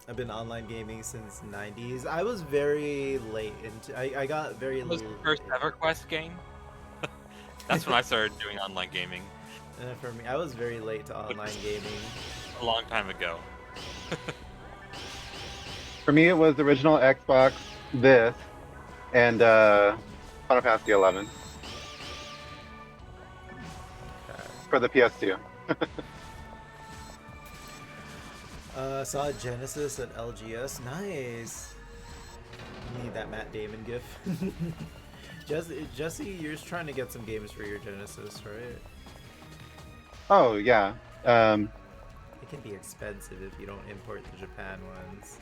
[SPEAKER 5] I've been online gaming since 90s. I was very late into. I got very
[SPEAKER 1] What was
[SPEAKER 5] little.
[SPEAKER 1] the first EverQuest game? That's when I started doing online gaming.
[SPEAKER 5] For me, I was very late to online gaming.
[SPEAKER 1] A long time ago.
[SPEAKER 6] For me, it was original Xbox, this, and Final Fantasy 11 for the PS2.
[SPEAKER 5] Saw Genesis at LGS. Nice. You need that Matt Damon gif. Jesse, you're just trying to get some games for your Genesis, right?
[SPEAKER 6] Oh yeah.
[SPEAKER 5] It can be expensive if you don't import the Japan ones.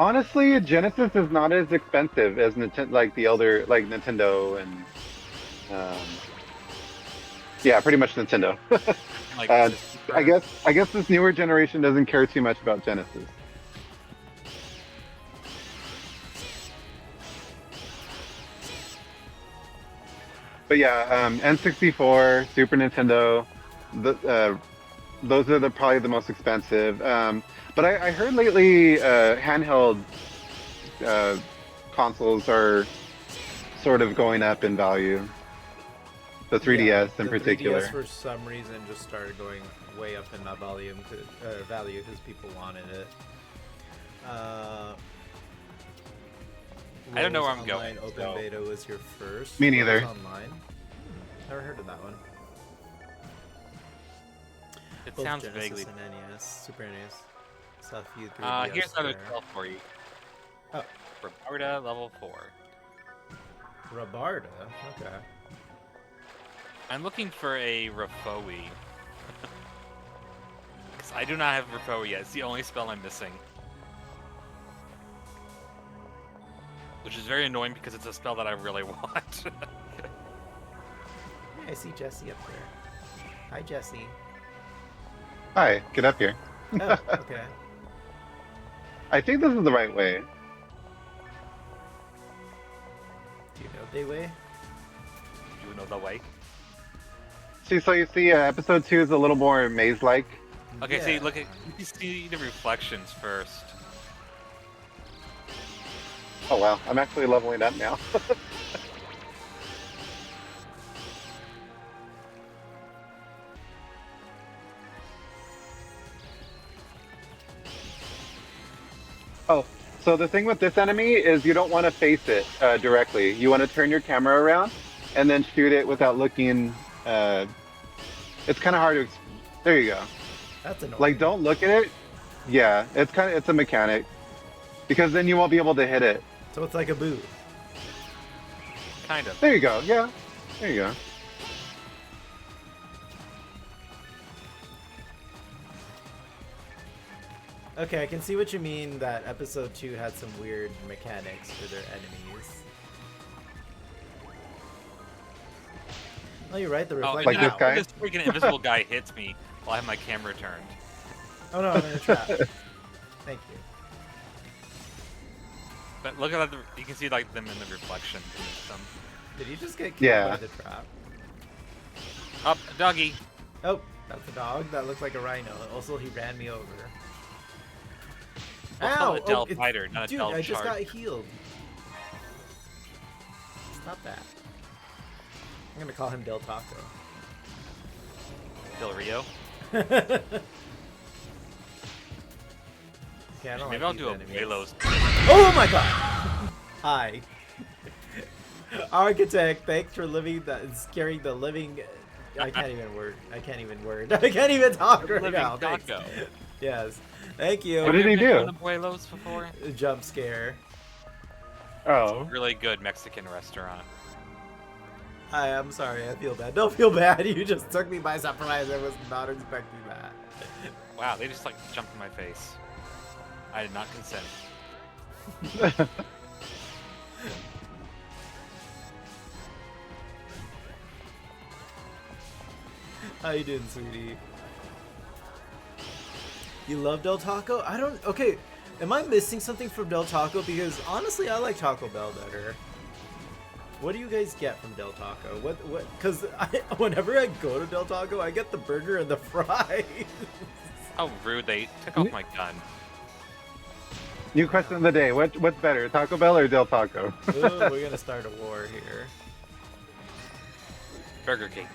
[SPEAKER 6] Honestly, Genesis is not as expensive as like the older, like Nintendo and yeah, pretty much Nintendo.
[SPEAKER 1] Like,
[SPEAKER 6] I guess this newer generation doesn't care too much about Genesis. But yeah, N64, Super Nintendo, those are probably the most expensive. But I heard lately handheld consoles are sort of going up in value. The 3DS in
[SPEAKER 5] the
[SPEAKER 6] particular.
[SPEAKER 5] 3DS for some reason just started going way up in value because people wanted it.
[SPEAKER 1] I don't know where I'm
[SPEAKER 5] Online
[SPEAKER 1] going,
[SPEAKER 5] Open
[SPEAKER 1] so-
[SPEAKER 5] beta was your first.
[SPEAKER 6] Me neither.
[SPEAKER 5] Rose Online. Never heard of that one.
[SPEAKER 1] It
[SPEAKER 5] Both
[SPEAKER 1] sounds
[SPEAKER 5] Genesis
[SPEAKER 1] vaguely.
[SPEAKER 5] and NES, Super NES. Saw a few 3DS
[SPEAKER 1] Here's another
[SPEAKER 5] there.
[SPEAKER 1] 12 for you.
[SPEAKER 5] Oh.
[SPEAKER 1] Robarda, level 4.
[SPEAKER 5] Rabarda. Okay.
[SPEAKER 1] I'm looking for a Rafoe. Because I do not have Rafoe yet. It's the only spell I'm missing. which is very annoying because it's a spell that I really want.
[SPEAKER 5] I see Jesse up there. Hi, Jesse.
[SPEAKER 6] Hi, get up here.
[SPEAKER 5] Oh, okay.
[SPEAKER 6] I think this is the right way.
[SPEAKER 5] Do you know the way?
[SPEAKER 1] You know the way.
[SPEAKER 6] See, so you see, episode 2 is a little more maze-like.
[SPEAKER 1] Okay, see,
[SPEAKER 5] Yeah.
[SPEAKER 1] look at you see the reflections first.
[SPEAKER 6] Oh wow, I'm actually leveling up now. Oh, so the thing with this enemy is you don't want to face it directly. You want to turn your camera around and then shoot it without looking. It's kind of hard to. There you go.
[SPEAKER 5] That's annoying.
[SPEAKER 6] Like, don't look at it. Yeah, it's a mechanic because then you won't be able to hit it.
[SPEAKER 5] So it's like a boot.
[SPEAKER 1] Kind of.
[SPEAKER 6] There you go. Yeah, there you go.
[SPEAKER 5] Okay, I can see what you mean that episode 2 had some weird mechanics for their enemies. Oh, you're right, the
[SPEAKER 1] Oh,
[SPEAKER 5] reflection.
[SPEAKER 6] Like
[SPEAKER 1] and
[SPEAKER 6] this
[SPEAKER 1] now
[SPEAKER 6] guy?
[SPEAKER 1] This freaking invisible guy hits me while I have my camera turned.
[SPEAKER 5] Oh no, I'm in a trap. Thank you.
[SPEAKER 1] But look at that, you can see like them in the reflection. Some
[SPEAKER 5] Did he just get killed
[SPEAKER 6] Yeah.
[SPEAKER 5] by the trap?
[SPEAKER 1] up, doggy.
[SPEAKER 5] Oh, that's a dog. That looks like a rhino. Also, he ran me over.
[SPEAKER 1] We'll call
[SPEAKER 5] Ow!
[SPEAKER 1] it Del
[SPEAKER 5] it's-
[SPEAKER 1] Fighter, not a
[SPEAKER 5] dude,
[SPEAKER 1] Del
[SPEAKER 5] I just
[SPEAKER 1] Shard.
[SPEAKER 5] got healed. Stop that. I'm gonna call him Del Taco.
[SPEAKER 1] Del Rio.
[SPEAKER 5] Okay, I don't
[SPEAKER 1] Maybe
[SPEAKER 5] like
[SPEAKER 1] I'll
[SPEAKER 5] these
[SPEAKER 1] do a
[SPEAKER 5] enemies.
[SPEAKER 1] Velos.
[SPEAKER 5] Oh my god! Hi. Architect, thanks for living that scaring the living. I can't even word. I can't even talk right
[SPEAKER 1] Living
[SPEAKER 5] now. Thanks.
[SPEAKER 1] taco.
[SPEAKER 5] Yes. Thank you.
[SPEAKER 6] What did he do?
[SPEAKER 1] The Buelos before?
[SPEAKER 5] Jump scare.
[SPEAKER 6] Oh,
[SPEAKER 1] Really good Mexican restaurant.
[SPEAKER 5] Hi, I'm sorry. I feel bad. Don't feel bad. You just took me by surprise. I was not expecting that.
[SPEAKER 1] Wow, they just like jumped in my face. I did not consent.
[SPEAKER 5] How you doing, sweetie? You love Del Taco? I don't. Okay, am I missing something from Del Taco? Because honestly, I like Taco Bell better. What do you guys get from Del Taco? What? Because whenever I go to Del Taco, I get the burger and the fries.
[SPEAKER 1] How rude, they took off my gun.
[SPEAKER 6] new question of the day. What's better, Taco Bell or Del Taco?
[SPEAKER 5] Ooh, we're gonna start a war here.
[SPEAKER 1] Burger King.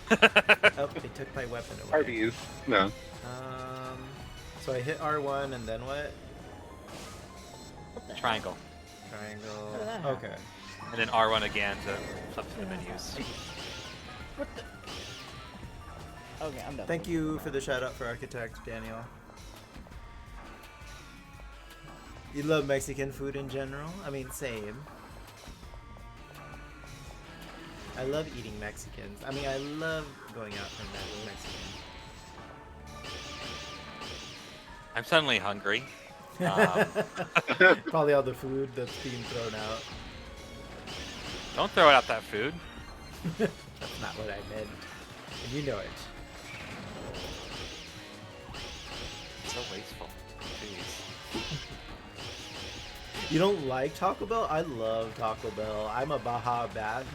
[SPEAKER 5] Oh, they took my weapon away.
[SPEAKER 6] Arby's. No.
[SPEAKER 5] So I hit R1 and then what?
[SPEAKER 1] Triangle.
[SPEAKER 5] Triangle. Okay.
[SPEAKER 1] And then R1 again to flip to the menus.
[SPEAKER 9] Okay, I'm done.
[SPEAKER 5] Thank you for the shout out for Architect, Daniel. You love Mexican food in general? I mean, same. I love eating Mexicans. I mean, I love going out for Mexican.
[SPEAKER 1] I'm suddenly hungry.
[SPEAKER 5] Probably all the food that's being thrown out.
[SPEAKER 1] Don't throw out that food.
[SPEAKER 5] That's not what I meant. And you know it.
[SPEAKER 1] It's so wasteful. Jeez.
[SPEAKER 5] You don't like Taco Bell? I love Taco Bell. I'm a Baja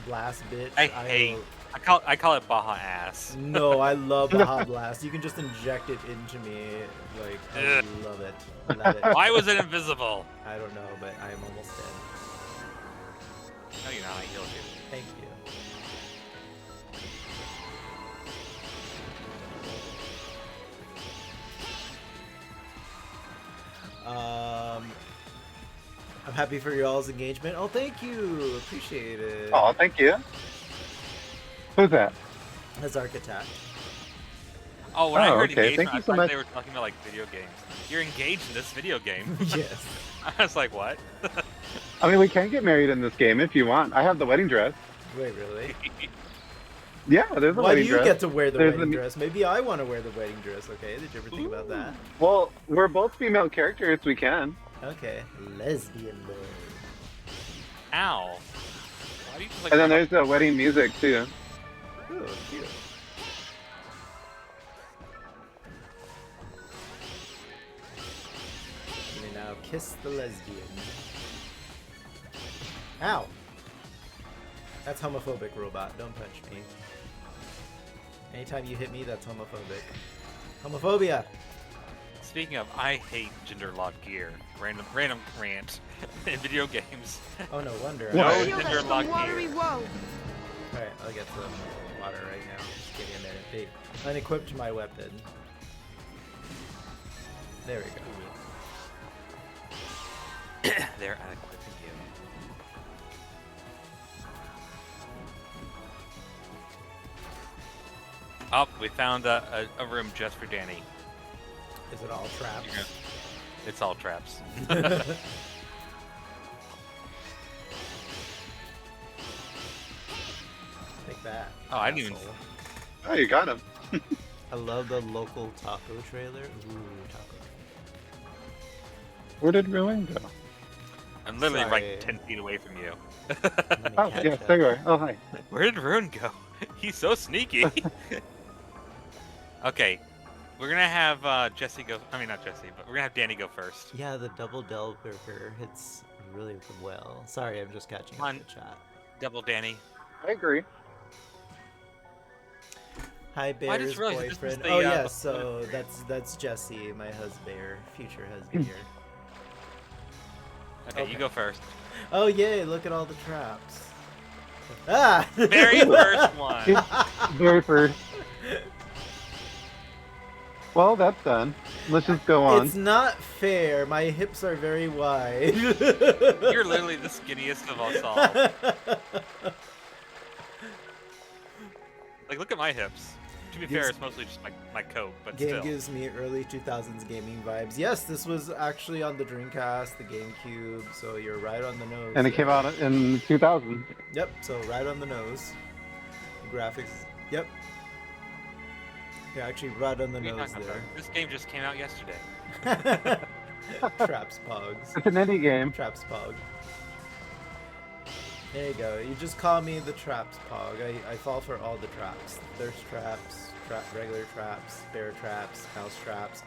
[SPEAKER 5] Blast bitch.
[SPEAKER 1] I hate. I call it Baja ass.
[SPEAKER 5] No, I love Baja Blast. You can just inject it into me. Like, I
[SPEAKER 1] Ugh.
[SPEAKER 5] love it. Love it.
[SPEAKER 1] Why was it invisible?
[SPEAKER 5] I don't know, but I'm almost dead.
[SPEAKER 1] No, you know, I healed you.
[SPEAKER 5] Thank you. I'm happy for y'all's engagement. Oh, thank you. Appreciate it.
[SPEAKER 6] Oh, thank you. Who's that?
[SPEAKER 5] As Architect.
[SPEAKER 1] Oh, when I
[SPEAKER 6] Oh,
[SPEAKER 1] heard
[SPEAKER 6] okay.
[SPEAKER 1] engagement,
[SPEAKER 6] Thank you
[SPEAKER 1] I
[SPEAKER 6] so
[SPEAKER 1] thought
[SPEAKER 6] much.
[SPEAKER 1] they were talking about like video games. You're engaged in this video game.
[SPEAKER 5] Yes.
[SPEAKER 1] I was like, what?
[SPEAKER 6] I mean, we can get married in this game if you want. I have the wedding dress.
[SPEAKER 5] Wait, really?
[SPEAKER 6] Yeah, there's a
[SPEAKER 5] Why do
[SPEAKER 6] wedding
[SPEAKER 5] you
[SPEAKER 6] dress.
[SPEAKER 5] get to wear the
[SPEAKER 6] There's
[SPEAKER 5] wedding
[SPEAKER 6] the-
[SPEAKER 5] dress? Maybe I want to wear the wedding dress, okay? Did you ever think about that?
[SPEAKER 6] Well, we're both female characters. We can.
[SPEAKER 5] Okay. Lesbian love.
[SPEAKER 1] Ow. Why do you just like?
[SPEAKER 6] And then there's the wedding music too.
[SPEAKER 5] Ooh, cute. You may now kiss the lesbian. Ow! That's homophobic, robot. Don't touch me. Anytime you hit me, that's homophobic. Homophobia!
[SPEAKER 1] Speaking of, I hate gender-locked gear. Random rant in video games.
[SPEAKER 5] Oh, no wonder.
[SPEAKER 1] No
[SPEAKER 6] What?
[SPEAKER 1] gender-locked gear.
[SPEAKER 5] Alright, I'll get some water right now. Just give me a minute. They unequipped my weapon. There we go.
[SPEAKER 1] They're unequipping you. Oh, we found a room just for Danny.
[SPEAKER 5] Is it all traps?
[SPEAKER 1] Yeah. It's all traps.
[SPEAKER 5] Take that.
[SPEAKER 1] Oh, I didn't even-
[SPEAKER 5] asshole.
[SPEAKER 6] Oh, you got him.
[SPEAKER 5] I love the local taco trailer. Ooh, taco.
[SPEAKER 6] Where did Ruin go?
[SPEAKER 1] I'm literally
[SPEAKER 5] Sorry.
[SPEAKER 1] like 10 feet away from you.
[SPEAKER 5] Let me
[SPEAKER 6] Oh,
[SPEAKER 5] catch
[SPEAKER 6] yeah,
[SPEAKER 5] up.
[SPEAKER 6] there you are. Oh, hi.
[SPEAKER 1] Where did Ruin go? He's so sneaky. Okay, we're gonna have Jesse go. I mean, not Jesse, but we're gonna have Danny go first.
[SPEAKER 5] Yeah, the double Del burger hits really well. Sorry, I'm just catching
[SPEAKER 1] Come
[SPEAKER 5] up
[SPEAKER 1] on.
[SPEAKER 5] the chat.
[SPEAKER 1] Double Danny.
[SPEAKER 6] I agree.
[SPEAKER 5] Hi,
[SPEAKER 1] Well, I
[SPEAKER 5] Bear's
[SPEAKER 1] just realized this was
[SPEAKER 5] boyfriend.
[SPEAKER 1] the,
[SPEAKER 5] Oh
[SPEAKER 1] uh,
[SPEAKER 5] yeah,
[SPEAKER 1] the-
[SPEAKER 5] so that's Jesse, my husband, future husband.
[SPEAKER 1] Okay,
[SPEAKER 5] Okay.
[SPEAKER 1] you go first.
[SPEAKER 5] Oh yay! Look at all the traps. Ah!
[SPEAKER 1] Very first one.
[SPEAKER 6] Very first. Well, that's done. Let's just go on.
[SPEAKER 5] It's not fair. My hips are very wide.
[SPEAKER 1] You're literally the skinniest of us all. Like, look at my hips. To be fair,
[SPEAKER 5] Gives-
[SPEAKER 1] it's mostly just my coat, but
[SPEAKER 5] Game
[SPEAKER 1] still.
[SPEAKER 5] gives me early 2000s gaming vibes. Yes, this was actually on the Dreamcast, the GameCube, so you're right on the nose.
[SPEAKER 6] And it came
[SPEAKER 5] there.
[SPEAKER 6] out in 2000.
[SPEAKER 5] Yep, so right on the nose. Graphics. Yep. Yeah, actually right on the
[SPEAKER 1] What are you
[SPEAKER 5] nose
[SPEAKER 1] talking about?
[SPEAKER 5] there.
[SPEAKER 1] This game just came out yesterday.
[SPEAKER 5] Traps Pogs.
[SPEAKER 6] It's an indie game.
[SPEAKER 5] Traps Pog. There you go. You just call me the Traps Pog. I fall for all the traps. Thirst traps, regular traps, bear traps, mouse traps.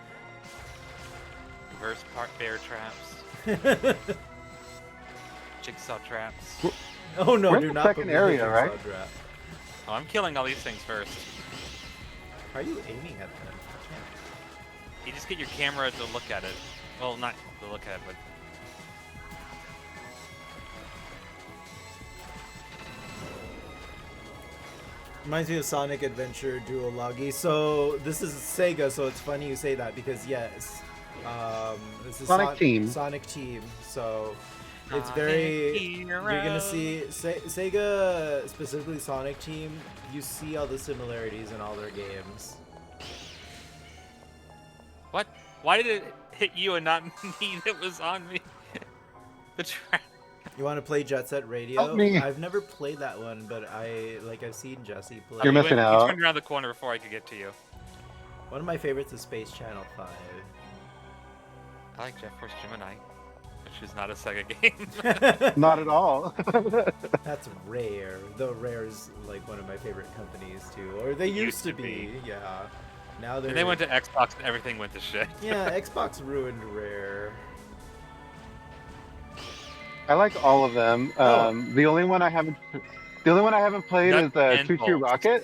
[SPEAKER 1] Reverse part bear traps, jigsaw traps.
[SPEAKER 5] Oh no,
[SPEAKER 6] We're in
[SPEAKER 5] do
[SPEAKER 6] the
[SPEAKER 5] not
[SPEAKER 6] second
[SPEAKER 5] put me in
[SPEAKER 6] area,
[SPEAKER 5] the
[SPEAKER 6] right?
[SPEAKER 5] jigsaw trap.
[SPEAKER 1] Oh, I'm killing all these things first.
[SPEAKER 5] How are you aiming at them? I can't.
[SPEAKER 1] You just get your camera to look at it. Well, not to look at it, but
[SPEAKER 5] Reminds me of Sonic Adventure Duology. So this is Sega, so it's funny you say that because yes, this is
[SPEAKER 6] Sonic Team.
[SPEAKER 5] Sonic Team. So it's
[SPEAKER 1] Sonic
[SPEAKER 5] very. You're gonna
[SPEAKER 1] Heroes.
[SPEAKER 5] see Sega, specifically Sonic Team. You see all the similarities in all their games.
[SPEAKER 1] What? Why did it hit you and not me that was on me? The trap.
[SPEAKER 5] You want to play Jet Set Radio?
[SPEAKER 6] Help me.
[SPEAKER 5] I've never played that one, but I've seen Jesse play.
[SPEAKER 6] You're missing
[SPEAKER 1] You
[SPEAKER 6] out.
[SPEAKER 1] turned around the corner before I could get to you.
[SPEAKER 5] One of my favorites is Space Channel 5.
[SPEAKER 1] I like Jet Force Gemini, which is not a Sega game.
[SPEAKER 6] Not at all.
[SPEAKER 5] That's Rare. Though Rare's like one of my favorite companies too, or they used to be. Yeah. Now they're.
[SPEAKER 1] And they went to Xbox and everything went to shit.
[SPEAKER 5] Yeah, Xbox ruined Rare.
[SPEAKER 6] I like all of them.
[SPEAKER 5] Oh.
[SPEAKER 6] The only one I haven't played
[SPEAKER 1] Nuts
[SPEAKER 6] is
[SPEAKER 1] and
[SPEAKER 6] Choo Choo
[SPEAKER 1] bolts.
[SPEAKER 6] Rocket.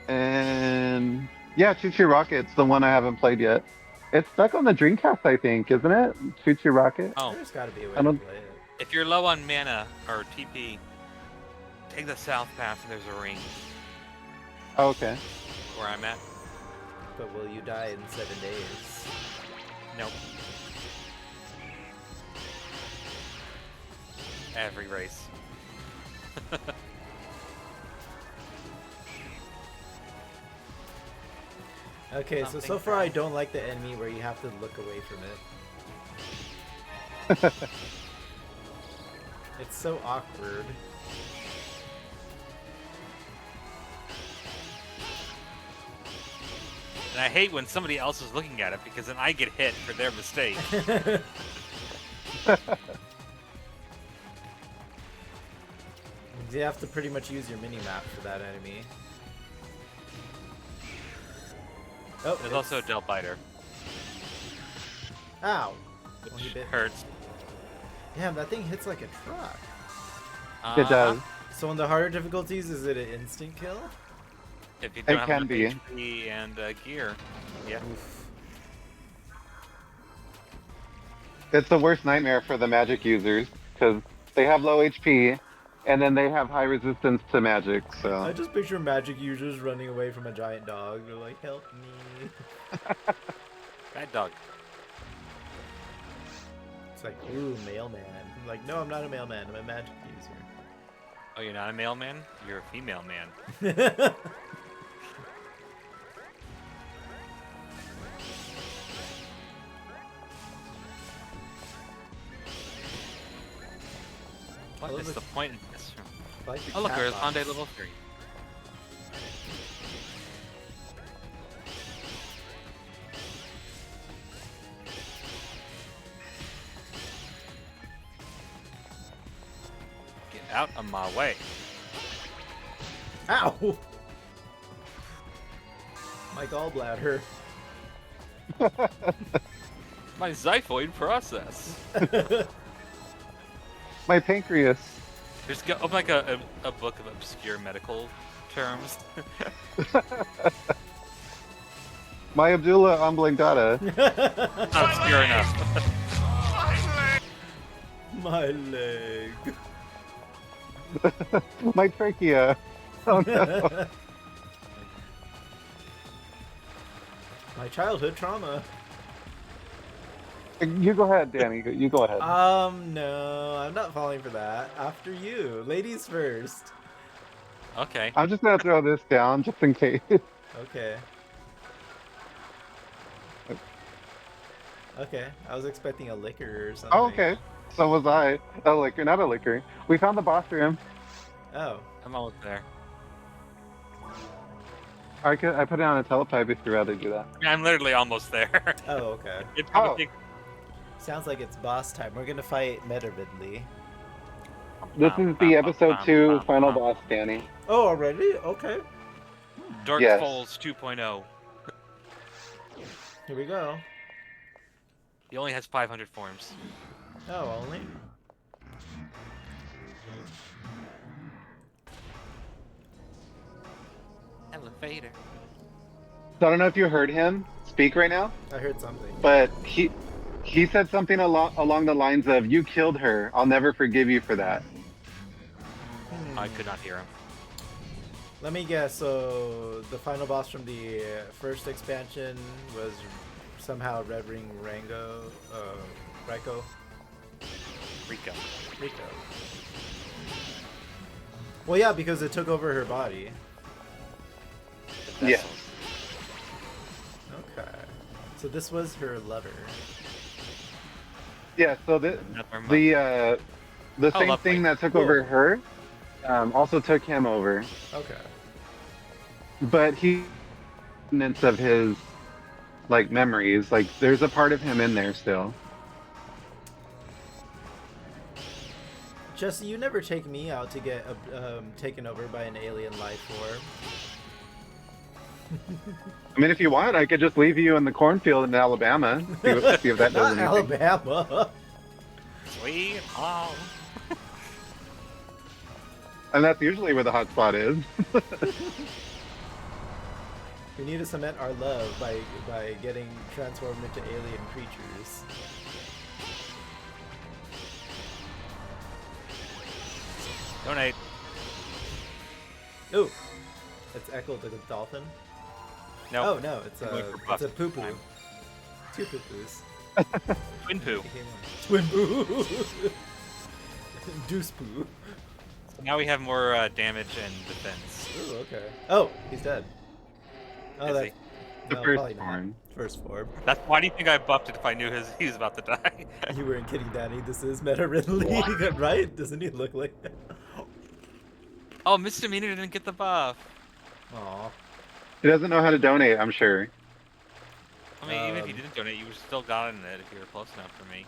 [SPEAKER 6] And yeah, Choo Choo Rocket's the one I haven't played yet. It's stuck on the Dreamcast, I think, isn't it? Choo Choo Rocket.
[SPEAKER 1] Oh,
[SPEAKER 5] There's got to be a way
[SPEAKER 6] I
[SPEAKER 5] to
[SPEAKER 6] don't-
[SPEAKER 5] play it.
[SPEAKER 1] if you're low on mana or TP, take the south path and there's a ring
[SPEAKER 6] Oh, okay.
[SPEAKER 1] where I'm at.
[SPEAKER 5] But will you die in 7 days?
[SPEAKER 1] Nope. Every race.
[SPEAKER 5] Okay, so
[SPEAKER 1] Something
[SPEAKER 5] far I
[SPEAKER 1] bad.
[SPEAKER 5] don't like the enemy where you have to look away from it. It's so awkward.
[SPEAKER 1] And I hate when somebody else is looking at it because then I get hit for their mistake.
[SPEAKER 5] You have to pretty much use your mini map for that enemy. Oh,
[SPEAKER 1] There's also a Del Biter,
[SPEAKER 5] Ow!
[SPEAKER 1] which
[SPEAKER 5] Well, he bit me.
[SPEAKER 1] hurts.
[SPEAKER 5] Damn, that thing hits like a truck.
[SPEAKER 6] It does.
[SPEAKER 5] So on the harder difficulties, is it an instant kill?
[SPEAKER 1] If you
[SPEAKER 6] It
[SPEAKER 1] don't have
[SPEAKER 6] can
[SPEAKER 1] enough
[SPEAKER 6] be.
[SPEAKER 1] HP and gear. Yeah.
[SPEAKER 5] Oof.
[SPEAKER 6] It's the worst nightmare for the magic users because they have low HP and then they have high resistance to magic.
[SPEAKER 5] I
[SPEAKER 6] So
[SPEAKER 5] just picture magic users running away from a giant dog. They're like, help me.
[SPEAKER 1] Bad dog.
[SPEAKER 5] It's like, ooh, mailman. I'm like, no, I'm not a mailman. I'm a magic user.
[SPEAKER 1] Oh, you're not a mailman? You're a female man. What
[SPEAKER 5] love
[SPEAKER 1] is
[SPEAKER 5] the-
[SPEAKER 1] the point in this?
[SPEAKER 5] I like the
[SPEAKER 1] Oh, look,
[SPEAKER 5] cat
[SPEAKER 1] there's
[SPEAKER 5] box.
[SPEAKER 1] Hyundai level 3. Get out of my way.
[SPEAKER 5] Ow! My gallbladder.
[SPEAKER 1] My xiphoid process.
[SPEAKER 6] my pancreas.
[SPEAKER 1] There's like a book of obscure medical terms.
[SPEAKER 6] My Abdullah oblongata.
[SPEAKER 1] Not obscure enough.
[SPEAKER 5] My leg.
[SPEAKER 6] My trachea. Oh no.
[SPEAKER 5] My childhood trauma.
[SPEAKER 6] You go ahead, Danny. You go ahead.
[SPEAKER 5] No, I'm not falling for that. After you. Ladies first.
[SPEAKER 1] Okay.
[SPEAKER 6] I'm just gonna throw this down just in case.
[SPEAKER 5] Okay. Okay, I was expecting a liquor or something.
[SPEAKER 6] Oh, okay. So was I. A liquor, not a liquor. We found the boss room.
[SPEAKER 5] Oh.
[SPEAKER 1] I'm almost there.
[SPEAKER 6] I put it on a telepipe if you'd rather do that.
[SPEAKER 1] I mean, I'm literally almost there.
[SPEAKER 5] Oh, okay.
[SPEAKER 1] It probably
[SPEAKER 5] Sounds like it's boss time. We're gonna fight Meta Ridley.
[SPEAKER 6] This is the episode 2 final boss, Danny.
[SPEAKER 5] Oh, already? Okay.
[SPEAKER 1] Dark
[SPEAKER 6] Yes.
[SPEAKER 1] Falls 2.0.
[SPEAKER 5] Here we go.
[SPEAKER 1] He only has 500 forms.
[SPEAKER 5] Oh, only?
[SPEAKER 1] Elevator.
[SPEAKER 6] So I don't know if you heard him speak right now,
[SPEAKER 5] I heard something.
[SPEAKER 6] but he said something along the lines of, "You killed her. I'll never forgive you for that."
[SPEAKER 1] I could not hear him.
[SPEAKER 5] Let me guess. So the final boss from the first expansion was somehow Red Ring Rango, Raiko,
[SPEAKER 1] Rico.
[SPEAKER 5] Rico. Well, yeah, because it took over her body.
[SPEAKER 6] Yes.
[SPEAKER 5] Okay. So this was her lover.
[SPEAKER 6] Yeah. So the
[SPEAKER 1] Oh,
[SPEAKER 6] same
[SPEAKER 1] lovely.
[SPEAKER 6] thing that took over her also took him over,
[SPEAKER 5] Okay.
[SPEAKER 6] but he of his like memories. Like there's a part of him in there still.
[SPEAKER 5] Jesse, you never take me out to get taken over by an alien life form.
[SPEAKER 6] I mean, if you want, I could just leave you in the cornfield in Alabama. See if that does
[SPEAKER 5] Not
[SPEAKER 6] anything.
[SPEAKER 5] Alabama.
[SPEAKER 1] Sweet home.
[SPEAKER 6] And that's usually where the hot spot is.
[SPEAKER 5] We need to cement our love by getting transformed into alien creatures.
[SPEAKER 1] Donate.
[SPEAKER 5] Ooh, it's Echo the dolphin.
[SPEAKER 1] No.
[SPEAKER 5] Oh no, it's
[SPEAKER 1] I'm going for
[SPEAKER 5] a
[SPEAKER 1] buff
[SPEAKER 5] poo poo.
[SPEAKER 1] time.
[SPEAKER 5] Two poo poos.
[SPEAKER 1] Twin poo.
[SPEAKER 5] Twin poo. Deuce poo.
[SPEAKER 1] So now we have more damage and defense.
[SPEAKER 5] Ooh, okay. Oh, he's dead. Oh,
[SPEAKER 1] Is
[SPEAKER 5] that's
[SPEAKER 1] he?
[SPEAKER 6] The
[SPEAKER 5] no,
[SPEAKER 6] first
[SPEAKER 5] probably not.
[SPEAKER 6] form.
[SPEAKER 5] First form.
[SPEAKER 1] That's why do you think I buffed it if I knew he was about to die?
[SPEAKER 5] You weren't kidding, Danny. This is Meta Ridley, right? Doesn't he look like that?
[SPEAKER 1] Oh, Misdemeanor didn't get the buff.
[SPEAKER 5] Aw.
[SPEAKER 6] He doesn't know how to donate, I'm sure.
[SPEAKER 1] I mean, even if you didn't donate, you would still gotten it if you were close enough for me.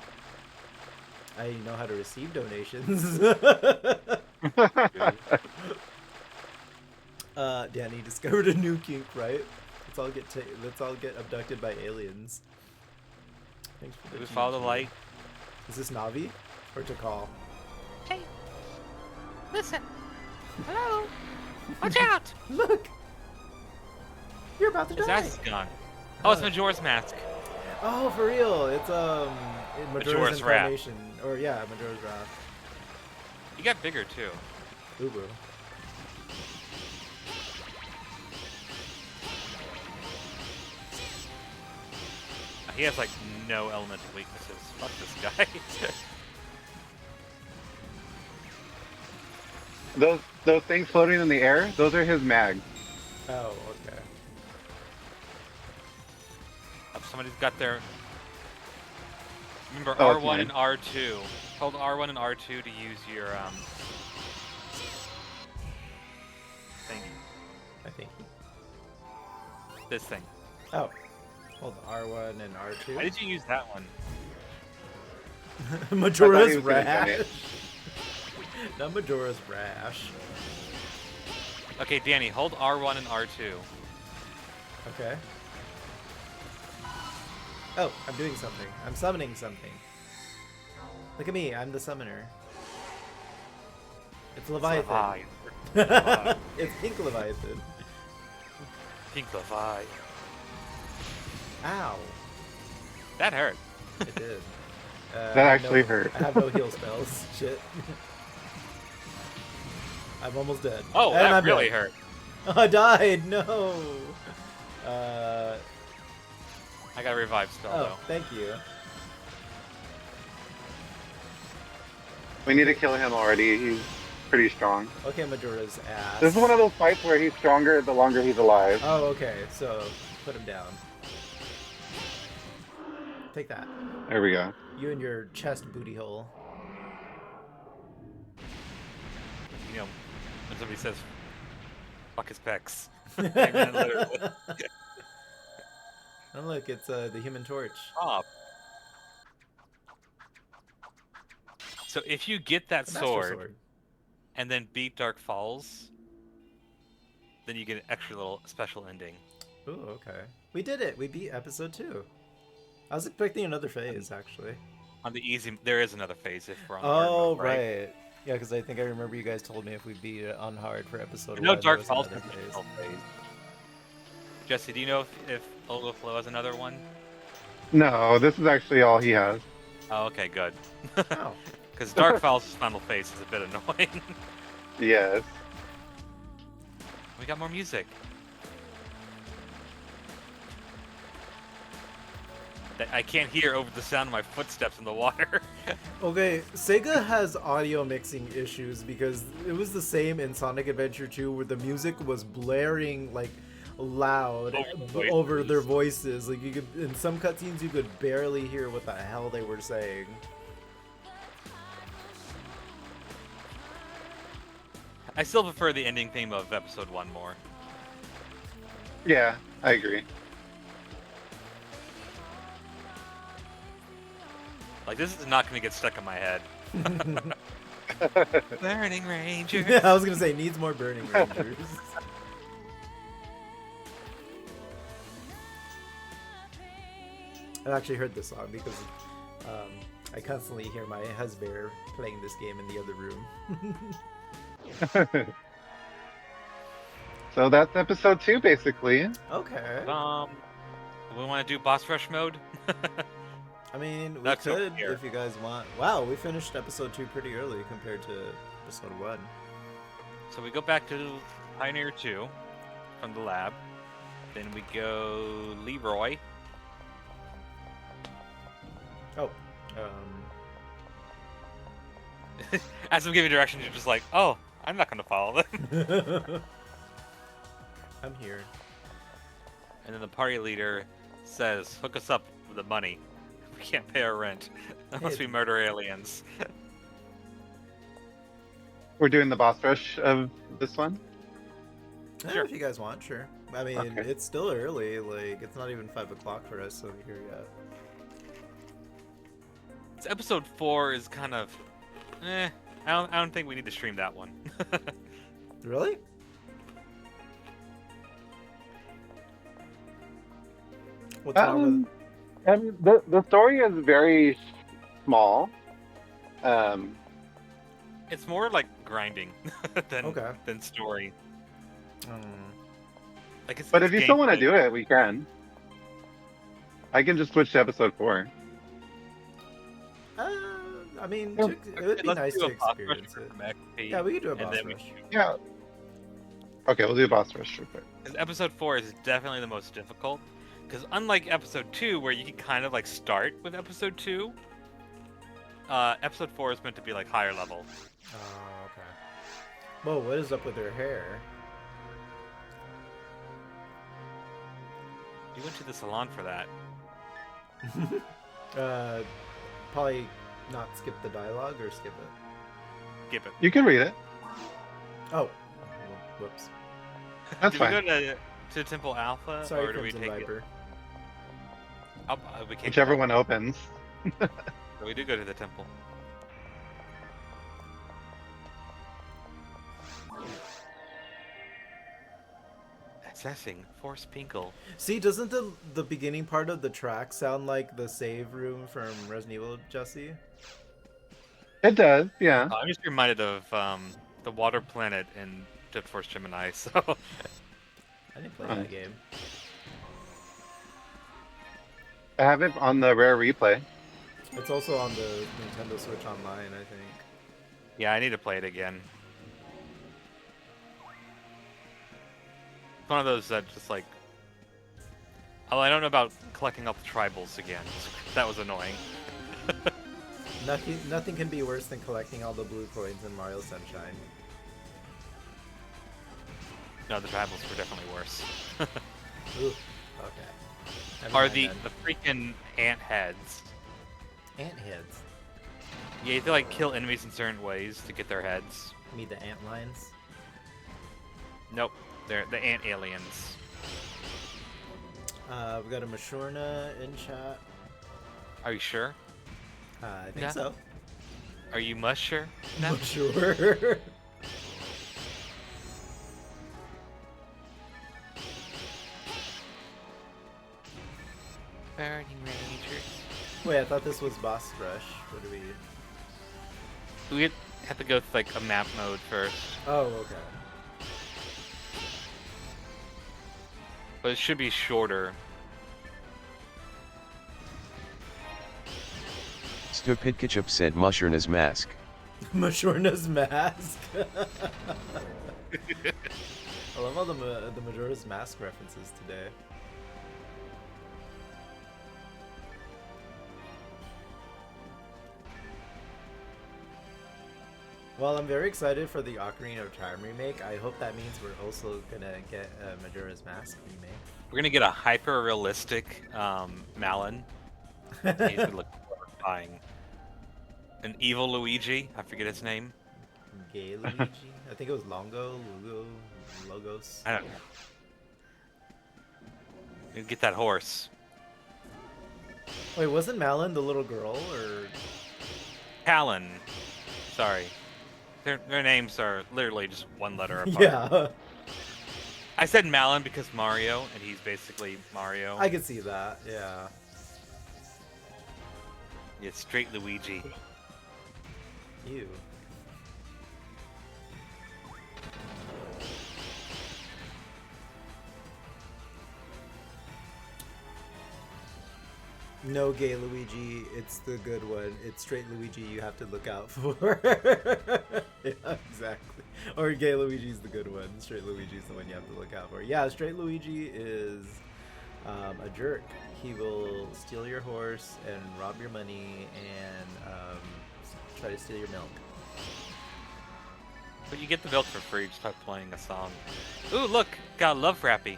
[SPEAKER 5] I know how to receive donations. Danny discovered a new kink, right? Let's all get abducted by aliens. Thanks for
[SPEAKER 1] Do
[SPEAKER 5] the
[SPEAKER 1] we follow the
[SPEAKER 5] TNT.
[SPEAKER 1] light?
[SPEAKER 5] Is this Navi or Tikal?
[SPEAKER 8] Hey, listen. Hello. Watch out.
[SPEAKER 5] Look, you're about to
[SPEAKER 1] His
[SPEAKER 5] die.
[SPEAKER 1] ass is gone. Oh, it's Majora's Mask.
[SPEAKER 5] Oh, for real? It's Majora's
[SPEAKER 1] Wrath.
[SPEAKER 5] Incarnation, or yeah, Majora's Wrath.
[SPEAKER 1] He got bigger too.
[SPEAKER 5] Ubu.
[SPEAKER 1] He has like no elemental weaknesses. Fuck this guy.
[SPEAKER 6] Those things floating in the air, those are his mags.
[SPEAKER 5] Oh, okay.
[SPEAKER 1] Somebody's got their. Remember
[SPEAKER 6] Oh, it's
[SPEAKER 1] R1
[SPEAKER 6] mine.
[SPEAKER 1] and R2. Hold R1 and R2 to use your thing.
[SPEAKER 5] I think.
[SPEAKER 1] This thing.
[SPEAKER 5] Oh. Hold R1 and R2.
[SPEAKER 1] Why did you use that one?
[SPEAKER 5] Majora's
[SPEAKER 6] I thought he was gonna
[SPEAKER 5] Rash.
[SPEAKER 6] donate.
[SPEAKER 5] Not Majora's Rash.
[SPEAKER 1] Okay, Danny, hold R1 and R2.
[SPEAKER 5] Okay. Oh, I'm doing something. I'm summoning something. Look at me, I'm the summoner. It's Leviathan. It's Pink Leviathan.
[SPEAKER 1] Pink Levi.
[SPEAKER 5] Ow.
[SPEAKER 1] That hurt.
[SPEAKER 5] It did.
[SPEAKER 6] That
[SPEAKER 5] I have
[SPEAKER 6] actually
[SPEAKER 5] no-
[SPEAKER 6] hurt.
[SPEAKER 5] I have no heal spells. Shit. I'm almost dead.
[SPEAKER 1] Oh,
[SPEAKER 5] And
[SPEAKER 1] that
[SPEAKER 5] I'm
[SPEAKER 1] really
[SPEAKER 5] dead.
[SPEAKER 1] hurt.
[SPEAKER 5] I died. No.
[SPEAKER 1] I got a revive spell
[SPEAKER 5] Oh,
[SPEAKER 1] though.
[SPEAKER 5] thank you.
[SPEAKER 6] We need to kill him already. He's pretty strong.
[SPEAKER 5] Okay, Majora's ass.
[SPEAKER 6] This is one of those fights where he's stronger the longer he's alive.
[SPEAKER 5] Oh, okay. So put him down. Take that.
[SPEAKER 6] There we go.
[SPEAKER 5] You and your chest booty hole.
[SPEAKER 1] You know, when somebody says, "Fuck his pecs." I mean, literally.
[SPEAKER 5] Oh look, it's the Human Torch.
[SPEAKER 1] Stop. So if you get that
[SPEAKER 5] The Master
[SPEAKER 1] sword and then beat Dark Falls, then you get an extra little special ending.
[SPEAKER 5] Ooh, okay. We did it. We beat episode 2. I was expecting another phase, actually.
[SPEAKER 1] On the easy, there is another phase if we're on
[SPEAKER 5] Oh,
[SPEAKER 1] hard mode, right?
[SPEAKER 5] right. Yeah, because I think I remember you guys told me if we beat it on hard for episode 1.
[SPEAKER 1] No
[SPEAKER 5] there
[SPEAKER 1] Dark
[SPEAKER 5] was
[SPEAKER 1] Falls
[SPEAKER 5] another
[SPEAKER 1] has
[SPEAKER 5] phase.
[SPEAKER 1] a phase. Jesse, do you know if Olaflow has another one?
[SPEAKER 6] No, this is actually all he has.
[SPEAKER 1] Oh, okay, good.
[SPEAKER 5] Oh.
[SPEAKER 1] Because Dark Falls' final phase is a bit annoying.
[SPEAKER 6] Yes.
[SPEAKER 1] We got more music. That I can't hear over the sound of my footsteps in the water.
[SPEAKER 5] Okay, Sega has audio mixing issues because it was the same in Sonic Adventure 2 where the music was blaring like loud over their voices. Like you could, in some cutscenes, you could barely hear what the hell they were saying.
[SPEAKER 1] I still prefer the ending theme of episode 1 more.
[SPEAKER 6] Yeah, I agree.
[SPEAKER 1] Like, this is not going to get stuck in my head. Burning Ranger.
[SPEAKER 5] Yeah, I was gonna say needs more Burning Rangers. I've actually heard this song because I constantly hear my husband playing this game in the other room.
[SPEAKER 6] So that's episode 2, basically.
[SPEAKER 5] Okay.
[SPEAKER 1] We want to do boss rush mode?
[SPEAKER 5] I mean, we
[SPEAKER 1] That's over
[SPEAKER 5] could
[SPEAKER 1] here.
[SPEAKER 5] if you guys want. Wow, we finished episode 2 pretty early compared to episode 1.
[SPEAKER 1] So we go back to Pioneer 2 from the lab. Then we go Leroy.
[SPEAKER 5] Oh,
[SPEAKER 1] As I'm giving directions, you're just like, oh, I'm not going to follow them.
[SPEAKER 5] I'm here.
[SPEAKER 1] And then the party leader says, hook us up with the money. We can't pay our rent unless we murder aliens.
[SPEAKER 6] We're doing the boss rush of this one.
[SPEAKER 5] Yeah, if you guys want, sure. I mean,
[SPEAKER 6] Okay.
[SPEAKER 5] it's still early. Like, it's not even 5 o'clock for us over here yet.
[SPEAKER 1] Episode 4 is kind of, I don't think we need to stream that one.
[SPEAKER 5] Really? What's wrong with?
[SPEAKER 6] And the story is very small.
[SPEAKER 1] It's more like grinding than
[SPEAKER 5] Okay.
[SPEAKER 1] than story. Like it's,
[SPEAKER 6] But
[SPEAKER 1] it's
[SPEAKER 6] if you still want to
[SPEAKER 1] gameplay.
[SPEAKER 6] do it, we can. I can just switch to episode 4.
[SPEAKER 5] I mean,
[SPEAKER 6] Yeah.
[SPEAKER 5] it would be
[SPEAKER 1] Let's
[SPEAKER 5] nice
[SPEAKER 1] do
[SPEAKER 5] to
[SPEAKER 1] a boss rush
[SPEAKER 5] experience
[SPEAKER 1] for
[SPEAKER 5] it.
[SPEAKER 1] some XP,
[SPEAKER 5] Yeah, we could do a
[SPEAKER 1] and
[SPEAKER 5] boss
[SPEAKER 1] then we
[SPEAKER 5] rush.
[SPEAKER 1] shoot.
[SPEAKER 6] Yeah. Okay, we'll do boss rush real quick.
[SPEAKER 1] 'Cause episode 4 is definitely the most difficult. Because unlike episode 2, where you can kind of like start with episode 2, episode 4 is meant to be like higher level.
[SPEAKER 5] Oh, okay. Whoa, what is up with her hair?
[SPEAKER 1] You went to the salon for that.
[SPEAKER 5] Probably not skip the dialogue or skip it.
[SPEAKER 1] Skip it.
[SPEAKER 6] You can read it.
[SPEAKER 5] Oh, whoops.
[SPEAKER 6] That's
[SPEAKER 1] do
[SPEAKER 6] fine.
[SPEAKER 1] we go to Temple Alpha,
[SPEAKER 5] Sorry,
[SPEAKER 1] or do we
[SPEAKER 5] Crimson
[SPEAKER 1] take
[SPEAKER 5] Viper.
[SPEAKER 1] it? We can't
[SPEAKER 6] Whichever
[SPEAKER 1] go.
[SPEAKER 6] one opens.
[SPEAKER 1] So we do go to the temple. Assessing Force Pinkle.
[SPEAKER 5] See, doesn't the beginning part of the track sound like the save room from Resident Evil, Jesse?
[SPEAKER 6] It does, yeah.
[SPEAKER 1] I'm just reminded of the Water Planet in Jet Force Gemini. So
[SPEAKER 5] I didn't play
[SPEAKER 6] Oh.
[SPEAKER 5] that game.
[SPEAKER 6] I have it on the rare replay.
[SPEAKER 5] It's also on the Nintendo Switch Online, I think.
[SPEAKER 1] yeah, I need to play it again. It's one of those that just like. Oh, I don't know about collecting up the tribals again. That was annoying.
[SPEAKER 5] Nothing can be worse than collecting all the blue coins in Mario Sunshine.
[SPEAKER 1] No, the tribals were definitely worse.
[SPEAKER 5] Ooh, okay. Never
[SPEAKER 1] Are
[SPEAKER 5] mind
[SPEAKER 1] the
[SPEAKER 5] then.
[SPEAKER 1] freaking ant heads?
[SPEAKER 5] Ant heads?
[SPEAKER 1] Yeah, you have to like kill enemies in certain ways to get their heads.
[SPEAKER 5] You mean the ant lions?
[SPEAKER 1] Nope, they're the ant aliens.
[SPEAKER 5] We got a Mashurna in chat.
[SPEAKER 1] Are you sure?
[SPEAKER 5] I think
[SPEAKER 1] Yeah.
[SPEAKER 5] so.
[SPEAKER 1] Are you much sure?
[SPEAKER 5] I'm sure.
[SPEAKER 1] Burning Rangers.
[SPEAKER 5] Wait, I thought this was boss rush. What do we?
[SPEAKER 1] We have to go through like a map mode first,
[SPEAKER 5] Oh, okay.
[SPEAKER 1] but it should be shorter.
[SPEAKER 10] Stupid Ketchup said Mushurna's mask.
[SPEAKER 5] Mashurna's mask. I love all the Majora's Mask references today. Well, I'm very excited for the Ocarina of Time remake. I hope that means we're also gonna get a Majora's Mask remake.
[SPEAKER 1] We're gonna get a hyper realistic Malon. He's gonna look horrifying. An evil Luigi, I forget his name.
[SPEAKER 5] Gay Luigi? I think it was Lugo, Logos.
[SPEAKER 1] I don't know. You get that horse.
[SPEAKER 5] Wait, wasn't Malin the little girl, or?
[SPEAKER 1] Talon. Sorry. Their names are literally just one letter apart.
[SPEAKER 5] Yeah,
[SPEAKER 1] I said Malon because Mario, and he's basically Mario.
[SPEAKER 5] I could see that. Yeah.
[SPEAKER 1] It's straight Luigi.
[SPEAKER 5] Ew. No gay Luigi, it's the good one. It's straight Luigi you have to look out for. Yeah, exactly. Or gay Luigi's the good one. Straight Luigi's the one you have to look out for. Yeah, straight Luigi is a jerk. He will steal your horse and rob your money and try to steal your milk.
[SPEAKER 1] But you get the milk for free just by playing a song. Ooh, look! Got a Love Rappy.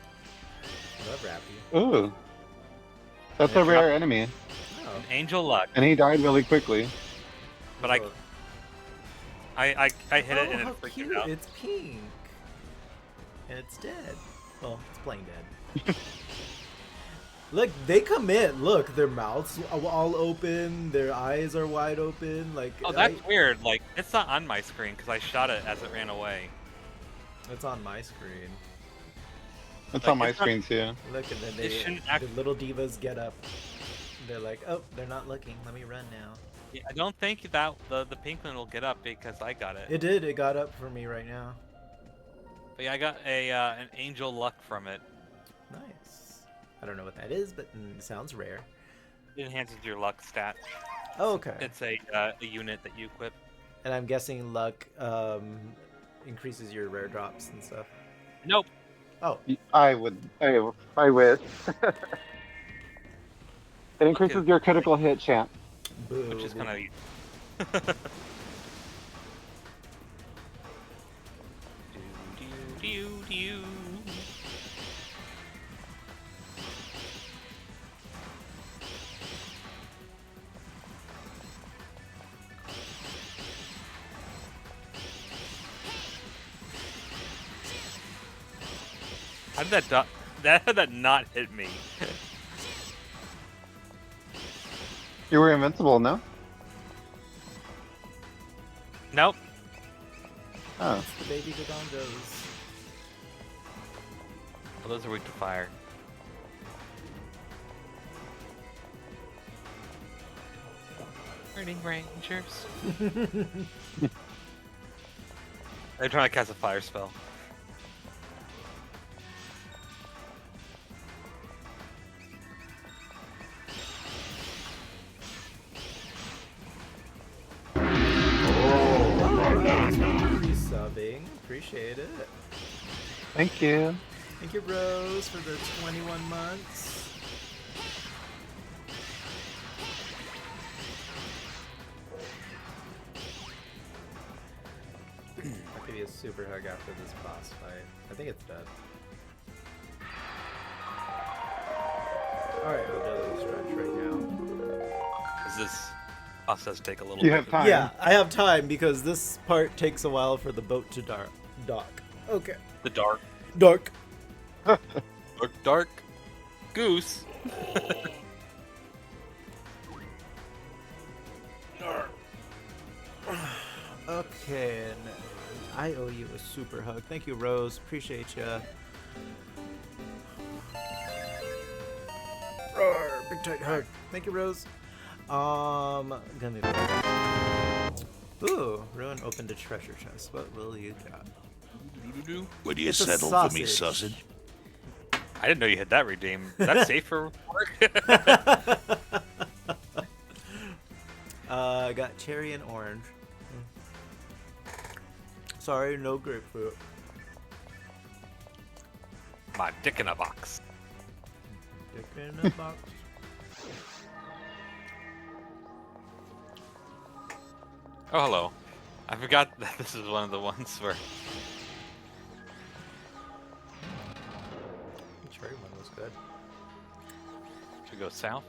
[SPEAKER 5] Love Rappy.
[SPEAKER 6] Ooh. That's
[SPEAKER 1] Yeah,
[SPEAKER 6] a rare enemy.
[SPEAKER 5] Oh.
[SPEAKER 1] An Angel Luck.
[SPEAKER 6] And he died really quickly.
[SPEAKER 1] But I hit it and
[SPEAKER 5] how
[SPEAKER 1] it freaked
[SPEAKER 5] cute.
[SPEAKER 1] it out.
[SPEAKER 5] It's pink. And it's dead. Well, it's playing dead. Look, they commit. Look, their mouths all open, their eyes are wide open. Like,
[SPEAKER 1] Oh, that's weird. Like, it's not on my screen because I shot it as it ran away.
[SPEAKER 5] It's on my screen.
[SPEAKER 6] It's
[SPEAKER 1] Like,
[SPEAKER 6] on my
[SPEAKER 1] it's not-
[SPEAKER 6] screen too.
[SPEAKER 5] Look, and then
[SPEAKER 1] It shouldn't act-
[SPEAKER 5] the little divas get up. They're like, oh, they're not looking. Let me run now.
[SPEAKER 1] Yeah, I don't think that the pink one will get up because I got it.
[SPEAKER 5] It did. It got up for me right now.
[SPEAKER 1] But yeah, I got a an angel luck from it.
[SPEAKER 5] Nice. I don't know what that is, but it sounds rare.
[SPEAKER 1] It enhances your luck stat.
[SPEAKER 5] Oh, okay.
[SPEAKER 1] It's a unit that you equip.
[SPEAKER 5] And I'm guessing luck increases your rare drops and stuff.
[SPEAKER 1] Nope.
[SPEAKER 5] Oh.
[SPEAKER 6] I wish. It increases your critical hit chance.
[SPEAKER 5] Boo.
[SPEAKER 1] Which is kind of. How did that not hit me?
[SPEAKER 6] You were invincible, no?
[SPEAKER 1] Nope.
[SPEAKER 6] Oh.
[SPEAKER 5] The baby Dodongos.
[SPEAKER 1] Well, those are weak to fire. Burning Rangers. They're trying to cast a fire spell.
[SPEAKER 5] Subbing. Appreciate it.
[SPEAKER 6] Thank you.
[SPEAKER 5] Thank you, Rose, for the 21 months. I'll give you a super hug after this boss fight. I think it's dead. Alright, we'll do a little stretch right now.
[SPEAKER 1] Does this process take a little
[SPEAKER 6] You
[SPEAKER 1] bit?
[SPEAKER 6] have time.
[SPEAKER 5] Yeah, I have time because this part takes a while for the boat to dock. Okay.
[SPEAKER 1] The dark.
[SPEAKER 5] Dark.
[SPEAKER 1] Dark goose.
[SPEAKER 5] Okay, and I owe you a super hug. Thank you, Rose. Appreciate ya. Roar, big tight hug. Thank you, Rose. Gonna Ooh, Ruin opened a treasure chest. What will you got?
[SPEAKER 11] Would you
[SPEAKER 5] It's a
[SPEAKER 11] settle for me,
[SPEAKER 5] sausage.
[SPEAKER 11] sausage?
[SPEAKER 1] I didn't know you had that redeem. Is that safe for work?
[SPEAKER 5] I got cherry and orange. Sorry, no grapefruit.
[SPEAKER 1] My dick in a box.
[SPEAKER 5] Dick in a box.
[SPEAKER 1] Oh, hello. I forgot that this is one of the ones where...
[SPEAKER 5] The cherry one was good.
[SPEAKER 1] Should we go south?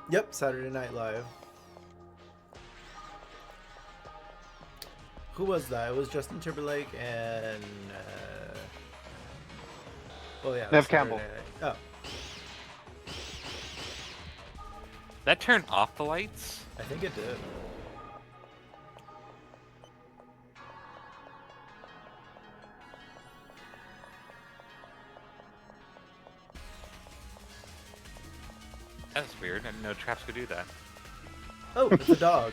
[SPEAKER 5] Yep, Saturday Night Live. Who was that? It was Justin Timberlake and... Oh yeah.
[SPEAKER 6] Nev
[SPEAKER 5] Saturday
[SPEAKER 6] Campbell.
[SPEAKER 5] Night. Oh,
[SPEAKER 1] That turned off the lights?
[SPEAKER 5] I think it did.
[SPEAKER 1] That's weird. I didn't know traps could do that.
[SPEAKER 5] Oh, it's a dog.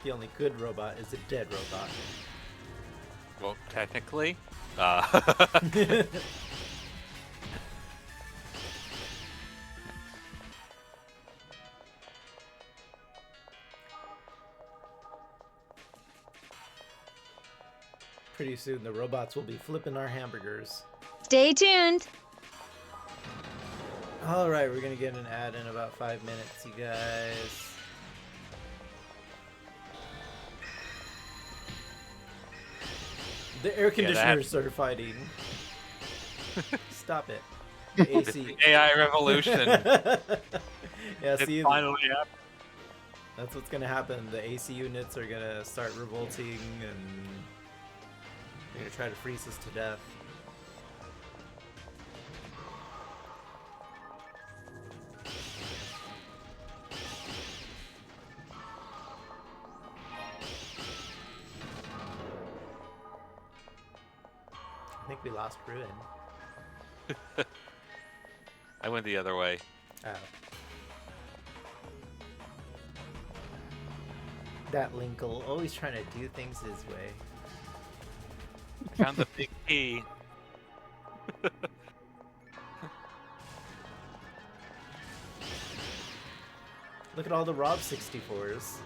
[SPEAKER 5] The only good robot is a dead robot.
[SPEAKER 1] Well, technically.
[SPEAKER 5] Pretty soon the robots will be flipping our hamburgers.
[SPEAKER 12] Stay tuned.
[SPEAKER 5] Alright, we're gonna get an ad in about 5 minutes, you guys. The air conditioners started fighting. Stop it. The AC.
[SPEAKER 1] AI revolution.
[SPEAKER 5] Yeah,
[SPEAKER 1] It
[SPEAKER 5] see,
[SPEAKER 1] finally happened.
[SPEAKER 5] that's what's gonna happen. The AC units are gonna start revolting and they're gonna try to freeze us to death. I think we lost Ruin.
[SPEAKER 1] I went the other way.
[SPEAKER 5] Oh. That Linkle, always trying to do things his way.
[SPEAKER 1] Found the big key.
[SPEAKER 5] Look at all the Rob 64s.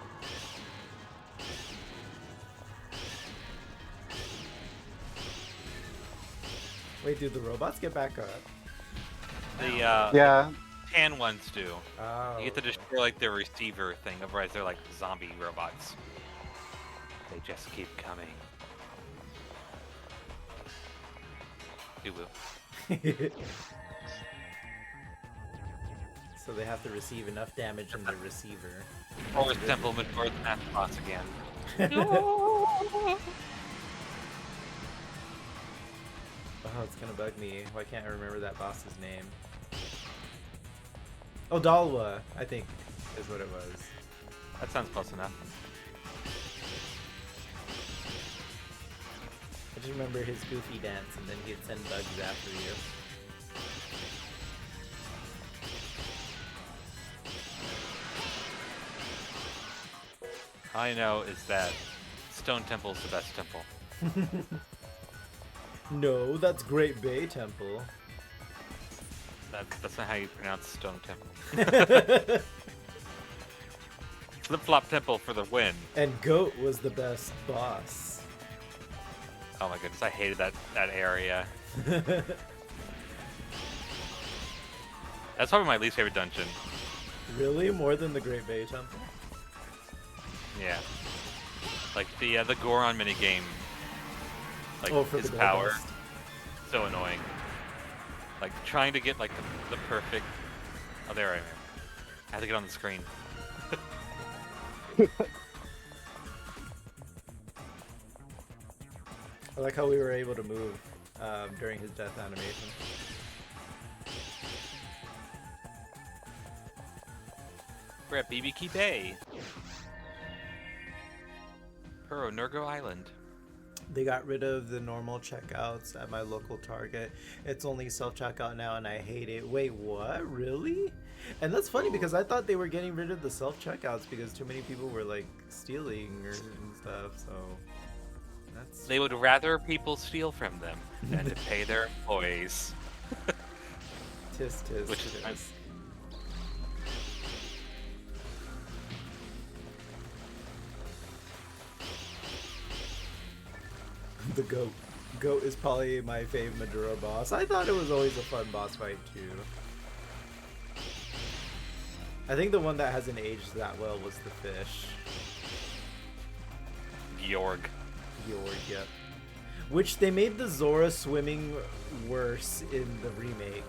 [SPEAKER 5] Wait, do the robots get back up?
[SPEAKER 1] The
[SPEAKER 6] Yeah.
[SPEAKER 1] tan ones do.
[SPEAKER 5] Oh.
[SPEAKER 1] You get to destroy like their receiver thing, otherwise they're like zombie robots. They just keep coming. You will.
[SPEAKER 5] So they have to receive enough damage in the receiver.
[SPEAKER 1] Forest Temple Majora's Mask boss again.
[SPEAKER 5] Oh, it's gonna bug me. Why can't I remember that boss's name? Oh, Dalwa, I think, is what it was.
[SPEAKER 1] That sounds close enough.
[SPEAKER 5] I just remember his goofy dance, and then he'd send bugs after you.
[SPEAKER 1] All I know is that Stone Temple's the best temple.
[SPEAKER 5] No, that's Great Bay Temple.
[SPEAKER 1] That's not how you pronounce Stone Temple. Flip-flop Temple for the win.
[SPEAKER 5] And Goat was the best boss.
[SPEAKER 1] Oh my goodness, I hated that area. That's probably my least favorite dungeon.
[SPEAKER 5] Really? More than the Great Bay Temple?
[SPEAKER 1] Yeah. Like the Goron minigame. Like
[SPEAKER 5] for
[SPEAKER 1] his
[SPEAKER 5] the
[SPEAKER 1] power.
[SPEAKER 5] Goldust.
[SPEAKER 1] So annoying. Like trying to get like the perfect. Oh, there I am. I have to get on the screen.
[SPEAKER 5] I like how we were able to move during his death animation.
[SPEAKER 1] We're at BBQ Bay. Puro Nurgo Island.
[SPEAKER 5] They got rid of the normal checkouts at my local Target. It's only self-checkout now and I hate it. Wait, what? Really? And that's funny because I thought they were getting rid of the self-checkouts because too many people were like stealing and stuff, so that's...
[SPEAKER 1] They would rather people steal from them than to pay their employees.
[SPEAKER 5] Tis,
[SPEAKER 1] Which is
[SPEAKER 5] tis.
[SPEAKER 1] nice.
[SPEAKER 5] The Goat. Goat is probably my fave Majora boss. I thought it was always a fun boss fight too. I think the one that hasn't aged that well was the fish.
[SPEAKER 1] Georg.
[SPEAKER 5] Georg, yep. Which they made the Zora swimming worse in the remake,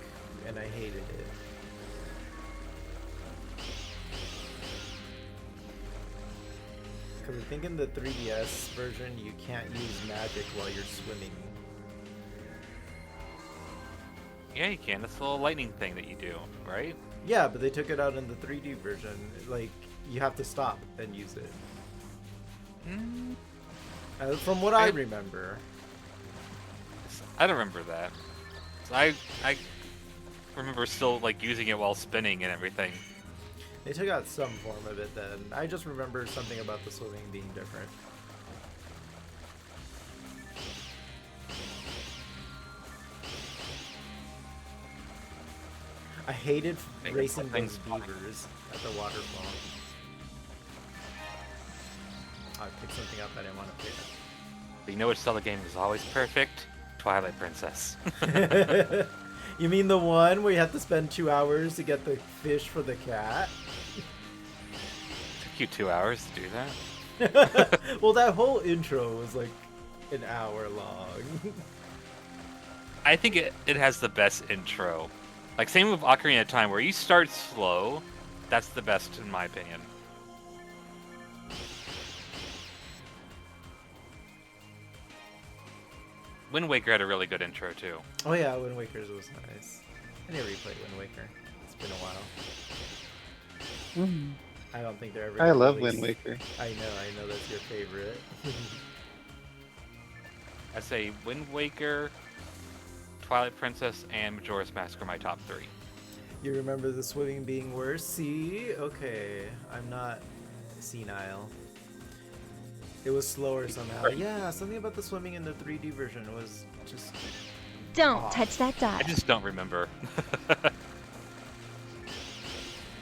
[SPEAKER 5] and I hated it. Because I think in the 3DS version you can't use magic while you're swimming.
[SPEAKER 1] Yeah, you can. It's a little lightning thing that you do, right?
[SPEAKER 5] Yeah, but they took it out in the 3D version. Like, you have to stop and use it. From what I remember.
[SPEAKER 1] I don't remember that. So I remember still like using it while spinning and everything.
[SPEAKER 5] They took out some form of it then. I just remember something about the swimming being different. I hated racing those beavers at the waterfall. I picked something up I didn't want to pick up.
[SPEAKER 1] But you know which Zelda game is always perfect? Twilight Princess.
[SPEAKER 5] You mean the one where you have to spend 2 hours to get the fish for the cat?
[SPEAKER 1] Took you 2 hours to do that?
[SPEAKER 5] Well, that whole intro was like an hour long.
[SPEAKER 1] I think it has the best intro. Like, same with Ocarina of Time, where you start slow, That's the best in my opinion. Wind Waker had a really good intro too.
[SPEAKER 5] Oh yeah, Wind Waker's was nice. I need to replay Wind Waker. It's been a while. I don't think they're ever.
[SPEAKER 6] I
[SPEAKER 5] gonna
[SPEAKER 6] love
[SPEAKER 5] release-
[SPEAKER 6] Wind Waker.
[SPEAKER 5] I know that's your favorite.
[SPEAKER 1] I say Wind Waker, Twilight Princess, and Majora's Mask are my top 3.
[SPEAKER 5] You remember the swimming being worse? See? Okay. I'm not senile. It was slower somehow. Yeah, something about the swimming in the 3D version was just...
[SPEAKER 12] Don't touch that dot.
[SPEAKER 1] I just don't remember.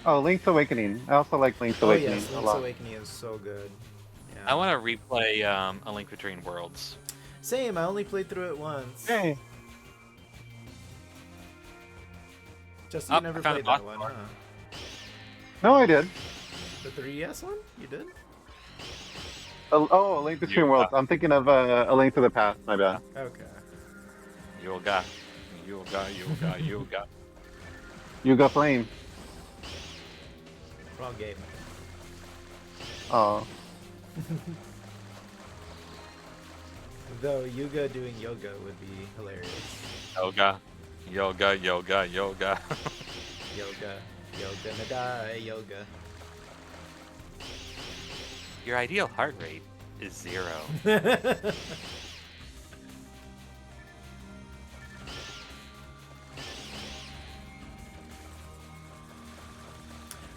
[SPEAKER 6] Oh, Link's Awakening. I also like Link's
[SPEAKER 5] Oh
[SPEAKER 6] Awakening
[SPEAKER 5] yes,
[SPEAKER 6] a
[SPEAKER 5] Link's
[SPEAKER 6] lot.
[SPEAKER 5] Awakening is so good. Yeah.
[SPEAKER 1] I want to replay A Link Between Worlds.
[SPEAKER 5] Same, I only played through it once.
[SPEAKER 6] Hey.
[SPEAKER 5] Justin,
[SPEAKER 1] Oh,
[SPEAKER 5] you never
[SPEAKER 1] I found
[SPEAKER 5] played
[SPEAKER 1] a
[SPEAKER 5] that
[SPEAKER 1] box
[SPEAKER 5] one,
[SPEAKER 1] art.
[SPEAKER 5] huh?
[SPEAKER 6] No, I did.
[SPEAKER 5] The 3DS one? You did?
[SPEAKER 6] A Link Between Worlds. I'm thinking of A Link to the Past. My bad.
[SPEAKER 5] Okay.
[SPEAKER 1] Yoga.
[SPEAKER 6] Yuga Flame.
[SPEAKER 5] Wrong game.
[SPEAKER 6] Oh.
[SPEAKER 5] Though Yuga doing yoga would be hilarious.
[SPEAKER 1] Yoga.
[SPEAKER 5] Yoga, yoga nadai, yoga.
[SPEAKER 1] Your ideal heart rate is 0.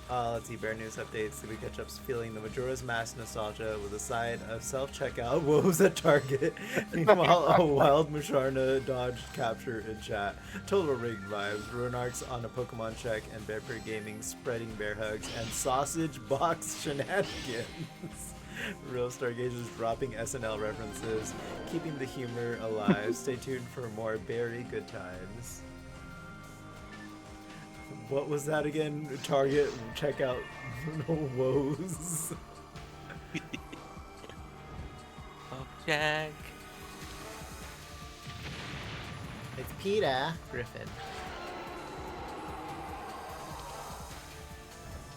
[SPEAKER 5] Let's see, Bear News updates. Did we catch up feeling the Majora's Mask nostalgia with a side of self-checkout woes at Target? Meanwhile, a wild Musharna dodge capture in chat. Total rigged vibes. Runarks on a Pokemon check and Bear Bear Gaming spreading bear hugs and sausage box shenanigans. Real Stargazers dropping SNL references, keeping the humor alive. Stay tuned for more very good times. What was that again? Target checkout woes.
[SPEAKER 1] Oh, Jack.
[SPEAKER 5] It's Peter Griffin.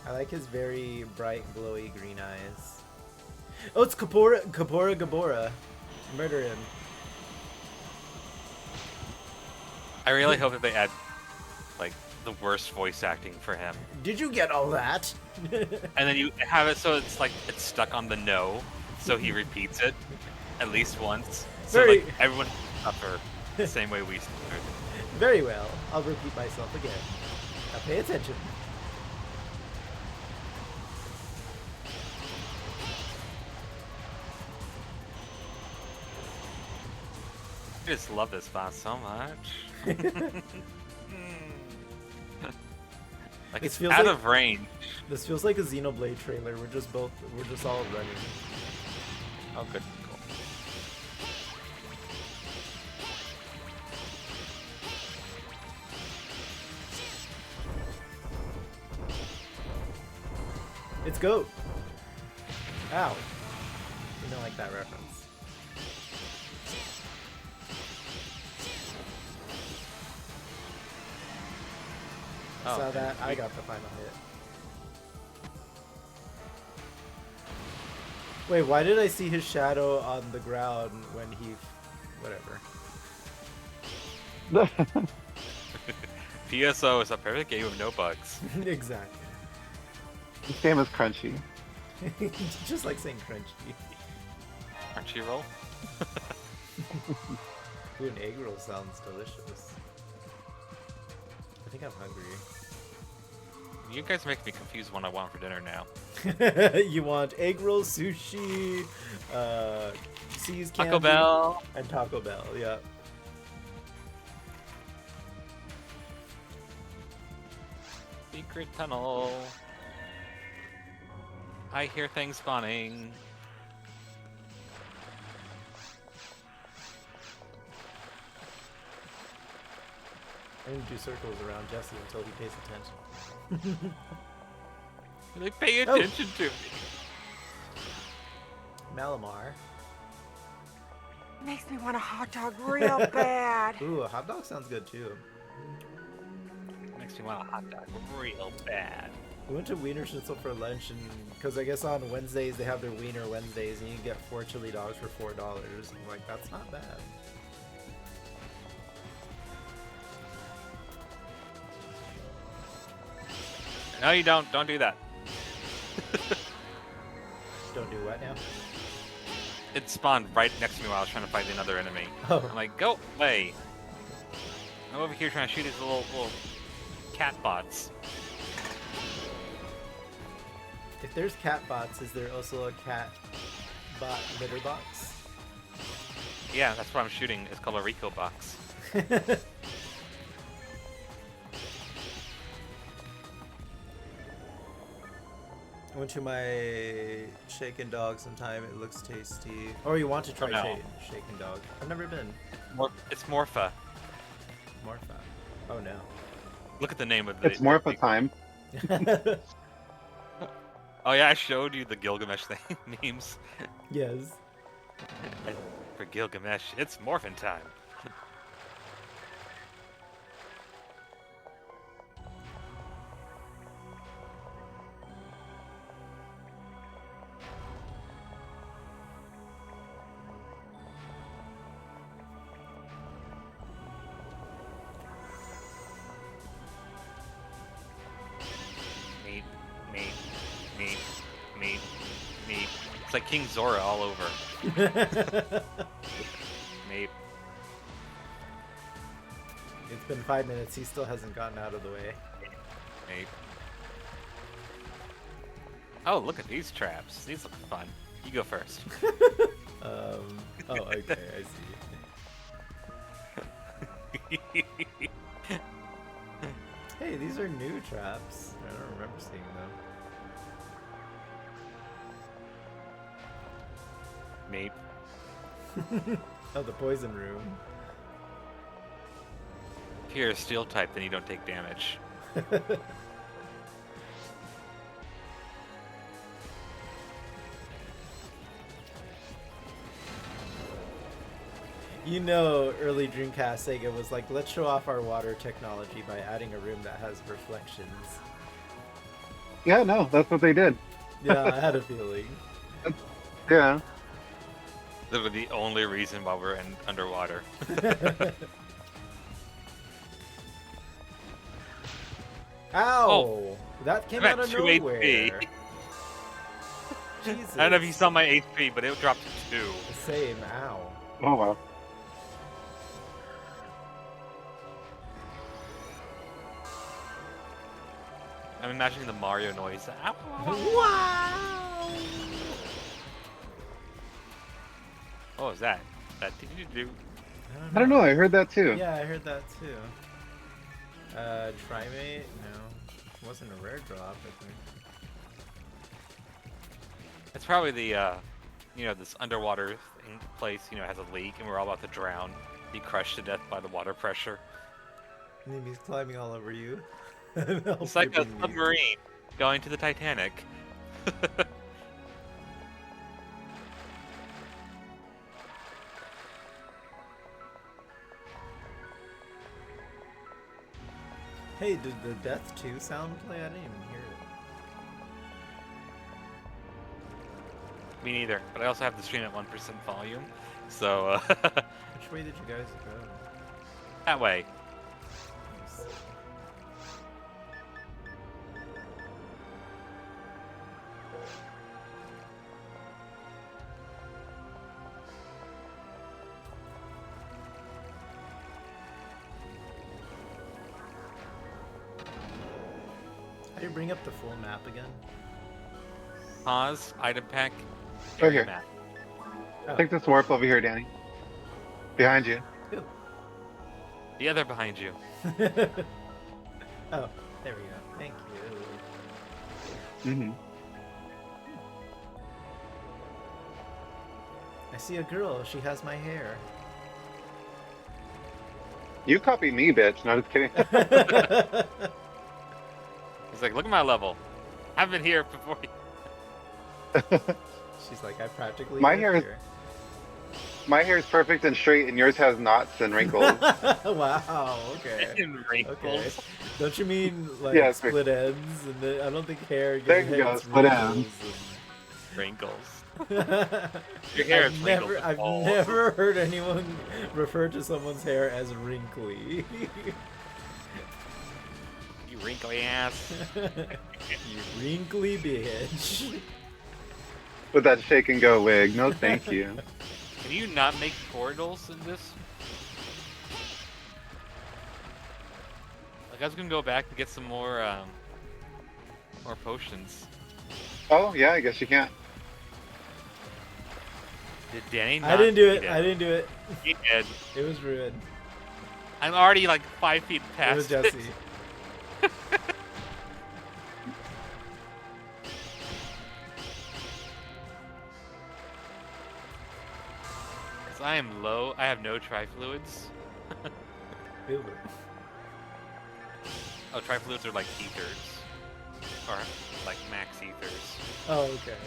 [SPEAKER 5] I like his very bright, glowy green eyes. Oh, it's Kapora Gabora. Murder him.
[SPEAKER 1] I really hope that they add, like, the worst voice acting for him.
[SPEAKER 5] Did you get all that?
[SPEAKER 1] And then you have it so it's like it's stuck on the no, so he repeats it at least once. So
[SPEAKER 5] Very-
[SPEAKER 1] like everyone suffer the same way we suffered.
[SPEAKER 5] Very well. I'll repeat myself again. Now pay attention.
[SPEAKER 1] I just love this boss so much. Like
[SPEAKER 5] This
[SPEAKER 1] it's
[SPEAKER 5] feels
[SPEAKER 1] out
[SPEAKER 5] like-
[SPEAKER 1] of range.
[SPEAKER 5] This feels like a Xenoblade trailer. We're just all running.
[SPEAKER 1] Oh, good. Cool.
[SPEAKER 5] It's Goat. Ow. You don't like that reference.
[SPEAKER 1] Oh,
[SPEAKER 5] Saw
[SPEAKER 1] okay.
[SPEAKER 5] that. I got the final hit. Wait, why did I see his shadow on the ground when he... Whatever.
[SPEAKER 1] PSO is a perfect game with no bugs.
[SPEAKER 5] Exactly.
[SPEAKER 6] This game is crunchy.
[SPEAKER 5] Just like saying crunchy.
[SPEAKER 1] Crunchyroll.
[SPEAKER 5] Ooh, an egg roll sounds delicious. I think I'm hungry.
[SPEAKER 1] You guys make me confused what I want for dinner now.
[SPEAKER 5] You want egg roll, sushi, C's candy,
[SPEAKER 1] Taco Bell.
[SPEAKER 5] and Taco Bell. Yeah.
[SPEAKER 1] Secret tunnel. I hear things spawning.
[SPEAKER 5] I'm gonna do circles around Jesse until he pays attention.
[SPEAKER 1] Like, pay
[SPEAKER 5] Oh.
[SPEAKER 1] attention to me.
[SPEAKER 5] Malamar.
[SPEAKER 8] Makes me want a hot dog real bad.
[SPEAKER 5] Ooh, a hot dog sounds good too.
[SPEAKER 1] Makes me want a hot dog real bad.
[SPEAKER 5] We went to Wiener Schnitzel for lunch, and because I guess on Wednesdays they have their Wiener Wednesdays, and you can get 4 chili dogs for $4. I'm like, that's not bad.
[SPEAKER 1] No, you don't. Don't do that.
[SPEAKER 5] Don't do what now?
[SPEAKER 1] It spawned right next to me while I was trying to fight another enemy.
[SPEAKER 5] Oh.
[SPEAKER 1] I'm like, go away. I'm over here trying to shoot these little cat bots.
[SPEAKER 5] If there's cat bots, is there also a cat bot litter box?
[SPEAKER 1] Yeah, that's what I'm shooting. It's called a Rico box.
[SPEAKER 5] I went to my Shaken Dog sometime. It looks tasty. Or you want to try
[SPEAKER 1] No.
[SPEAKER 5] Shaken Dog? I've never been.
[SPEAKER 1] It's Morpha.
[SPEAKER 5] Morpha. Oh no.
[SPEAKER 1] Look at the name of the.
[SPEAKER 6] It's Morpha time.
[SPEAKER 1] Oh yeah, I showed you the Gilgamesh thing memes.
[SPEAKER 5] Yes.
[SPEAKER 1] For Gilgamesh, it's morphin' time. Meat, meat, meat, meat, meat. It's like King Zora all over. Meat.
[SPEAKER 5] It's been 5 minutes. He still hasn't gotten out of the way.
[SPEAKER 1] Meat. Oh, look at these traps. These look fun. You go first.
[SPEAKER 5] Oh, okay, I see. Hey, these are new traps. I don't remember seeing them.
[SPEAKER 1] Meat.
[SPEAKER 5] Oh, the poison room.
[SPEAKER 1] If you're a steel type, then you don't take damage.
[SPEAKER 5] You know, early Dreamcast Sega was like, let's show off our water technology by adding a room that has reflections.
[SPEAKER 6] Yeah, no, that's what they did.
[SPEAKER 5] Yeah, I had a feeling.
[SPEAKER 6] Yeah.
[SPEAKER 1] That was the only reason why we're underwater.
[SPEAKER 5] Ow!
[SPEAKER 1] Oh,
[SPEAKER 5] That came
[SPEAKER 1] I'm
[SPEAKER 5] out
[SPEAKER 1] at
[SPEAKER 5] of
[SPEAKER 1] 2
[SPEAKER 5] nowhere.
[SPEAKER 1] HP.
[SPEAKER 5] Jesus.
[SPEAKER 1] I don't know if you saw my HP, but it dropped to 2.
[SPEAKER 5] Same, ow.
[SPEAKER 6] Oh wow.
[SPEAKER 1] I'm imagining the Mario noise. Ow.
[SPEAKER 5] Wow!
[SPEAKER 1] What was that? That did you do?
[SPEAKER 6] I don't know, I heard that too.
[SPEAKER 5] Yeah, I heard that too. Trimate? No. It wasn't a rare drop, I think.
[SPEAKER 1] It's probably the, this underwater place, has a leak and we're all about to drown, be crushed to death by the water pressure.
[SPEAKER 5] And he's climbing all over you.
[SPEAKER 1] It's like a submarine going to the Titanic.
[SPEAKER 5] Hey, did the Death 2 sound play? I didn't even hear it.
[SPEAKER 1] Me neither, but I also have the stream at 1% volume, so
[SPEAKER 5] Which way did you guys go?
[SPEAKER 1] that way.
[SPEAKER 5] How do you bring up the full map again?
[SPEAKER 1] Pause, item pack,
[SPEAKER 6] Right
[SPEAKER 1] area
[SPEAKER 6] here.
[SPEAKER 1] map.
[SPEAKER 5] Oh.
[SPEAKER 6] Take this warp over here, Danny. Behind you.
[SPEAKER 5] Ew.
[SPEAKER 1] The other behind you.
[SPEAKER 5] Oh, there we go. Thank you.
[SPEAKER 6] Mm-hmm.
[SPEAKER 5] I see a girl. She has my hair.
[SPEAKER 6] You copied me, bitch. No, just kidding.
[SPEAKER 1] He's like, look at my level. I've been here before you.
[SPEAKER 5] She's like, I practically
[SPEAKER 6] My
[SPEAKER 5] live
[SPEAKER 6] hair is-
[SPEAKER 5] here.
[SPEAKER 6] My hair is perfect and straight, and yours has knots and wrinkles.
[SPEAKER 5] Wow. Okay.
[SPEAKER 1] And wrinkles.
[SPEAKER 5] Okay. Don't you mean like
[SPEAKER 6] Yeah,
[SPEAKER 5] split ends? And I don't think hair.
[SPEAKER 6] There you go,
[SPEAKER 5] gets
[SPEAKER 6] split
[SPEAKER 5] wrinkles
[SPEAKER 1] Wrinkles.
[SPEAKER 5] and-
[SPEAKER 1] Your hair
[SPEAKER 5] I've
[SPEAKER 1] is
[SPEAKER 5] never,
[SPEAKER 1] wrinkled.
[SPEAKER 5] I've
[SPEAKER 1] Oh.
[SPEAKER 5] never heard anyone refer to someone's hair as wrinkly.
[SPEAKER 1] You wrinkly ass.
[SPEAKER 5] You wrinkly bitch.
[SPEAKER 6] With that shake and go wig. No, thank you.
[SPEAKER 1] Can you not make portals in this? Like I was gonna go back and get some more potions.
[SPEAKER 6] Oh, yeah, I guess you can't.
[SPEAKER 1] Did Danny?
[SPEAKER 5] I didn't do
[SPEAKER 1] He
[SPEAKER 5] it.
[SPEAKER 1] did.
[SPEAKER 5] I didn't do it.
[SPEAKER 1] He did.
[SPEAKER 5] It was ruined.
[SPEAKER 1] I'm already like 5 feet past
[SPEAKER 5] It was Jesse.
[SPEAKER 1] Cause I am low. I have no trifluids.
[SPEAKER 5] Ew.
[SPEAKER 1] Oh, trifluids are like ethers, or like max ethers.
[SPEAKER 5] Oh, okay.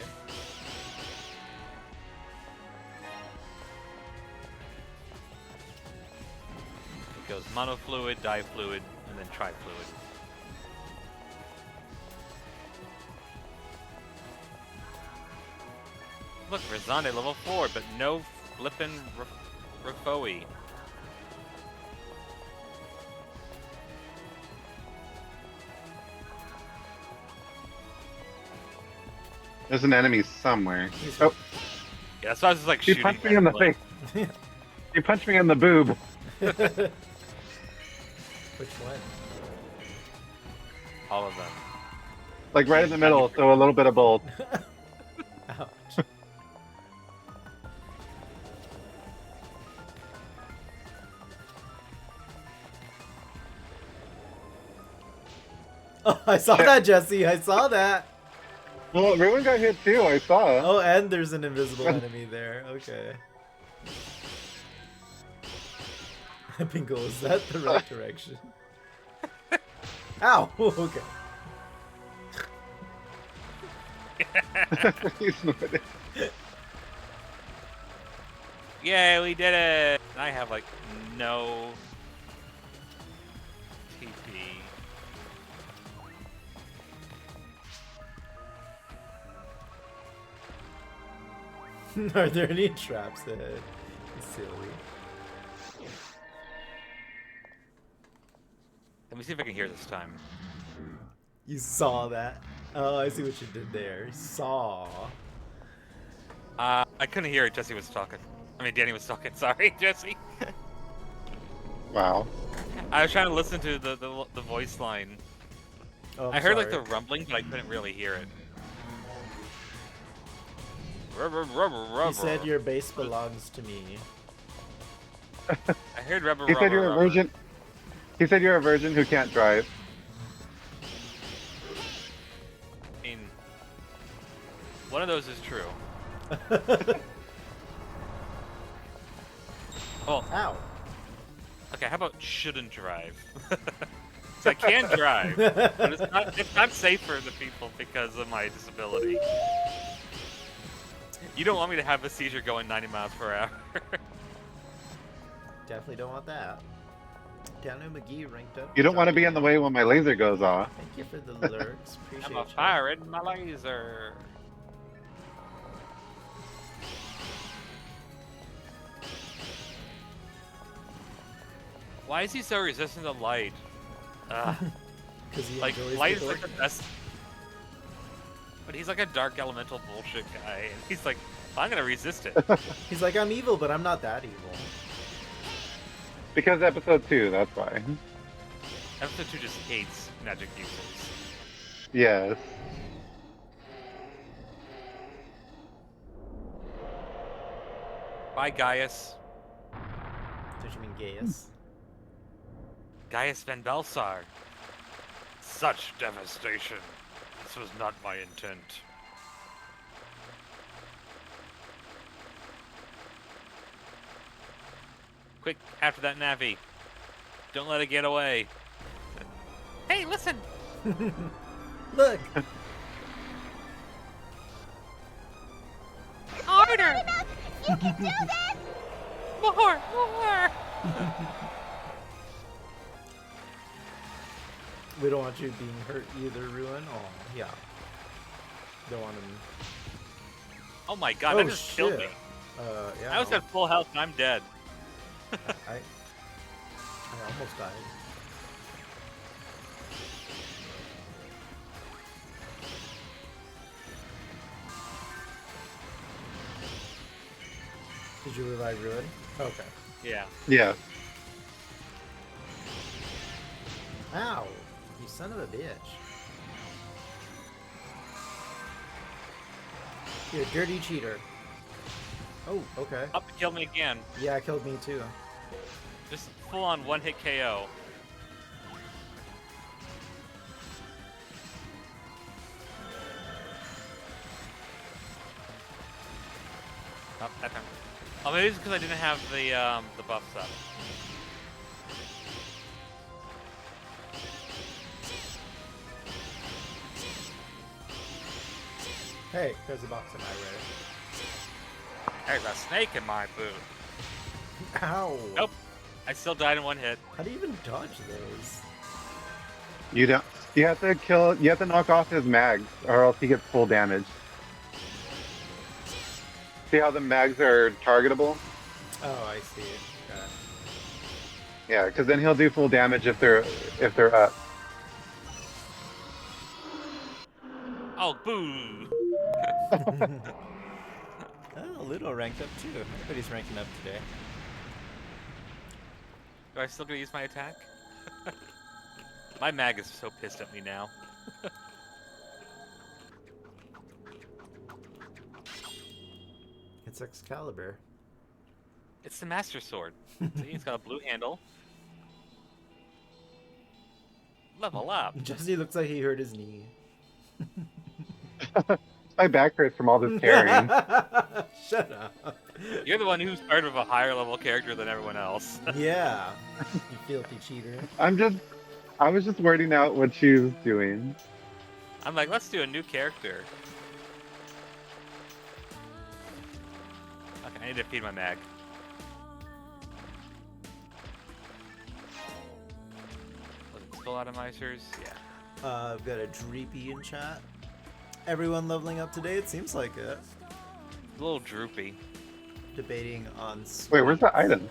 [SPEAKER 1] It goes monofluid, difluid, and then trifluid. Look, Rizande level 4, but no flippin' Rafoe.
[SPEAKER 6] There's an enemy somewhere. Oh,
[SPEAKER 1] Yeah, that's why I was just like
[SPEAKER 6] you
[SPEAKER 1] shooting.
[SPEAKER 6] punched me in the
[SPEAKER 1] randomly.
[SPEAKER 6] face. You punched me in the boob.
[SPEAKER 5] Which one?
[SPEAKER 1] All of them.
[SPEAKER 6] Like right in the middle, so a little bit of both.
[SPEAKER 5] Ouch. Oh, I saw that, Jesse. I saw that.
[SPEAKER 6] Well, Ruin got hit too, I saw.
[SPEAKER 5] Oh, and there's an invisible enemy there. Okay. Bingo, is that the right direction? Ow! Okay.
[SPEAKER 6] He snorted.
[SPEAKER 1] Yay, we did it! I have like no TP.
[SPEAKER 5] Are there any traps ahead? Silly.
[SPEAKER 1] Let me see if I can hear this time.
[SPEAKER 5] You saw that? Oh, I see what you did there. Saw.
[SPEAKER 1] I couldn't hear it. Jesse was talking. I mean, Danny was talking. Sorry, Jesse.
[SPEAKER 6] Wow.
[SPEAKER 1] I was trying to listen to the voice line.
[SPEAKER 5] Oh,
[SPEAKER 1] I heard like
[SPEAKER 5] sorry.
[SPEAKER 1] the rumbling, but I couldn't really hear it.
[SPEAKER 5] He said your base belongs to me.
[SPEAKER 1] I heard rubber.
[SPEAKER 6] He said you're a virgin. He said you're a virgin who can't drive.
[SPEAKER 1] I mean, one of those is true. Well,
[SPEAKER 5] Ow.
[SPEAKER 1] okay. How about shouldn't drive? So I can drive, but it's not safe for the people because of my disability. You don't want me to have a seizure going 90 miles per hour.
[SPEAKER 5] Definitely don't want that. Daniel McGee ranked up.
[SPEAKER 6] You don't want to be in the way when my laser goes off.
[SPEAKER 5] Thank you for the lurks. Appreciate
[SPEAKER 1] I'm a
[SPEAKER 5] you.
[SPEAKER 1] fire in my laser. Why is he so resistant to light?
[SPEAKER 5] Because he
[SPEAKER 1] Like,
[SPEAKER 5] enjoys
[SPEAKER 1] light
[SPEAKER 5] the
[SPEAKER 1] is like the
[SPEAKER 5] darkness.
[SPEAKER 1] best. But he's like a dark elemental bullshit guy. And he's like, I'm gonna resist it.
[SPEAKER 5] He's like, I'm evil, but I'm not that evil.
[SPEAKER 6] Because episode 2, that's why.
[SPEAKER 1] Episode 2 just hates magic users.
[SPEAKER 6] Yes.
[SPEAKER 1] Bye, Gaius.
[SPEAKER 5] Don't you mean Gaius?
[SPEAKER 1] Gaius Van Belsar. Such devastation. This was not my intent. Quick, after that Navi. Don't let it get away. Hey, listen!
[SPEAKER 5] Look!
[SPEAKER 8] Harder!
[SPEAKER 12] You can do this!
[SPEAKER 1] More! More!
[SPEAKER 5] We don't want you being hurt either, Ruin. Oh, yeah. Don't want him.
[SPEAKER 1] Oh my god,
[SPEAKER 5] Oh,
[SPEAKER 1] that just killed me.
[SPEAKER 5] shit. Yeah.
[SPEAKER 1] I was at full health and I'm dead.
[SPEAKER 5] I almost died. Did you revive Ruin? Okay.
[SPEAKER 1] Yeah.
[SPEAKER 6] Yeah.
[SPEAKER 5] Ow! You son of a bitch. You dirty cheater. Oh, okay.
[SPEAKER 1] Up and kill me again.
[SPEAKER 5] Yeah, it killed me too.
[SPEAKER 1] Just full on one hit KO. Oh, that time. Oh, maybe it's because I didn't have the buffs up.
[SPEAKER 5] Hey, there's a box in my way.
[SPEAKER 1] There's a snake in my boot.
[SPEAKER 5] Ow!
[SPEAKER 1] Nope. I still died in one hit.
[SPEAKER 5] How do you even dodge those?
[SPEAKER 6] You don't. You have to kill. You have to knock off his mags, or else he gets full damage. See how the mags are targetable?
[SPEAKER 5] Oh, I see. Okay.
[SPEAKER 6] Yeah, because then he'll do full damage if they're up.
[SPEAKER 1] Oh, boo!
[SPEAKER 5] Oh, Ludo ranked up too. Everybody's ranking up today.
[SPEAKER 1] Do I still gonna use my attack? My mag is so pissed at me now.
[SPEAKER 5] It's Excalibur.
[SPEAKER 1] It's the Master Sword. See, it's got a blue handle. Level up.
[SPEAKER 5] Jesse looks like he hurt his knee.
[SPEAKER 6] My back hurts from all this carrying.
[SPEAKER 5] Shut up.
[SPEAKER 1] You're the one who started with a higher level character than everyone else.
[SPEAKER 5] Yeah. You filthy cheater.
[SPEAKER 6] I was just wording out what she was doing.
[SPEAKER 1] I'm like, let's do a new character. Okay, I need to feed my mag. Was it skull atomizers? Yeah.
[SPEAKER 5] I've got a Dreepy in chat. Everyone leveling up today? It seems like it.
[SPEAKER 1] A little droopy.
[SPEAKER 5] Debating on...
[SPEAKER 6] Wait, where's the item?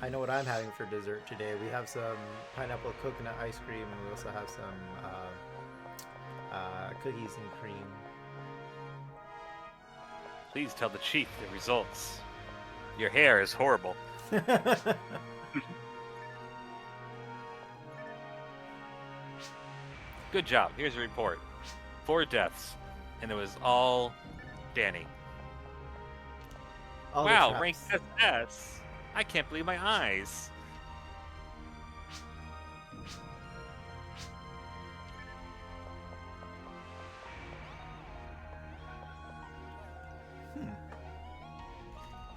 [SPEAKER 5] I know what I'm having for dessert today. We have some pineapple coconut ice cream, and we also have some cookies and cream.
[SPEAKER 1] Please tell the chief the results. Your hair is horrible. Good job. Here's a report. 4 deaths, and it was all Danny.
[SPEAKER 5] All the
[SPEAKER 1] Wow,
[SPEAKER 5] traps.
[SPEAKER 1] rank SS. I can't believe my eyes.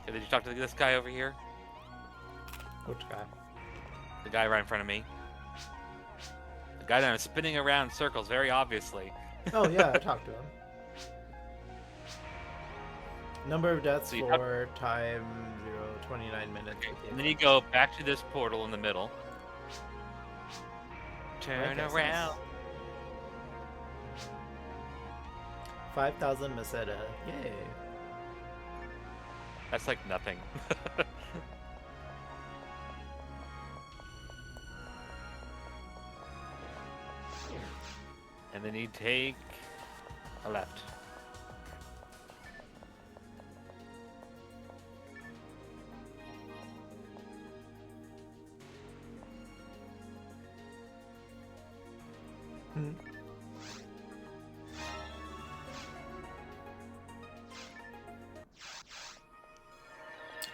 [SPEAKER 1] Okay, did you talk to this guy over here?
[SPEAKER 5] Which guy?
[SPEAKER 1] The guy right in front of me. The guy that I'm spinning around in circles, very obviously.
[SPEAKER 5] Oh yeah, I talked to him. Number of deaths
[SPEAKER 1] So you
[SPEAKER 5] for time 0, 29 minutes.
[SPEAKER 1] And then you go back to this portal in the middle. Turn
[SPEAKER 5] Okay,
[SPEAKER 1] around.
[SPEAKER 5] 5,000 Meseta. Yay.
[SPEAKER 1] That's like nothing. And then you take a left.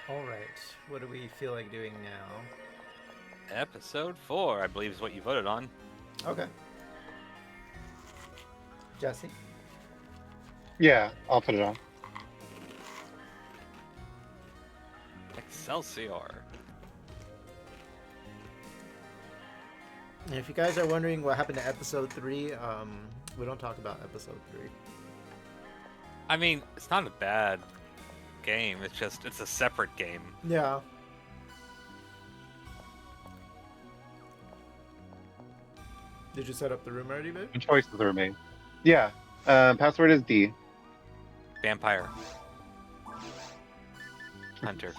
[SPEAKER 5] All right. What do we feel like doing now?
[SPEAKER 1] Episode 4, I believe, is what you voted on.
[SPEAKER 5] Okay. Jesse?
[SPEAKER 6] Yeah, I'll put it on.
[SPEAKER 1] Excelsior.
[SPEAKER 5] And if you guys are wondering what happened to episode 3, we don't talk about episode 3.
[SPEAKER 1] I mean, it's not a bad game. It's a separate game.
[SPEAKER 5] Yeah. Did you set up the room already, babe?
[SPEAKER 6] What choices remain? Yeah. Password is D.
[SPEAKER 1] Vampire. Hunter.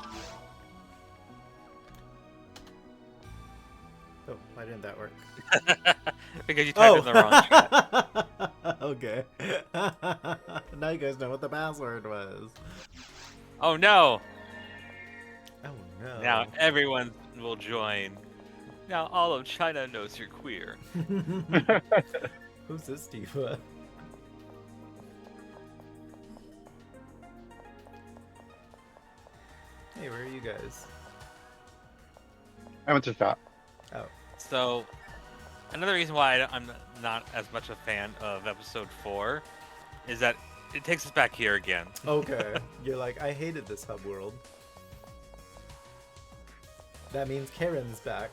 [SPEAKER 5] Oh, why didn't that work?
[SPEAKER 1] Because you typed in the wrong chat.
[SPEAKER 5] Okay. Now you guys know what the password was.
[SPEAKER 1] Oh no!
[SPEAKER 5] Oh no.
[SPEAKER 1] Now everyone will join. Now all of China knows you're queer.
[SPEAKER 5] Who's this diva? Hey, where are you guys?
[SPEAKER 6] I went to shop.
[SPEAKER 5] Oh.
[SPEAKER 1] So, another reason why I'm not as much a fan of episode 4 is that it takes us back here again.
[SPEAKER 5] Okay. You're like, I hated this hub world. That means Karen's back.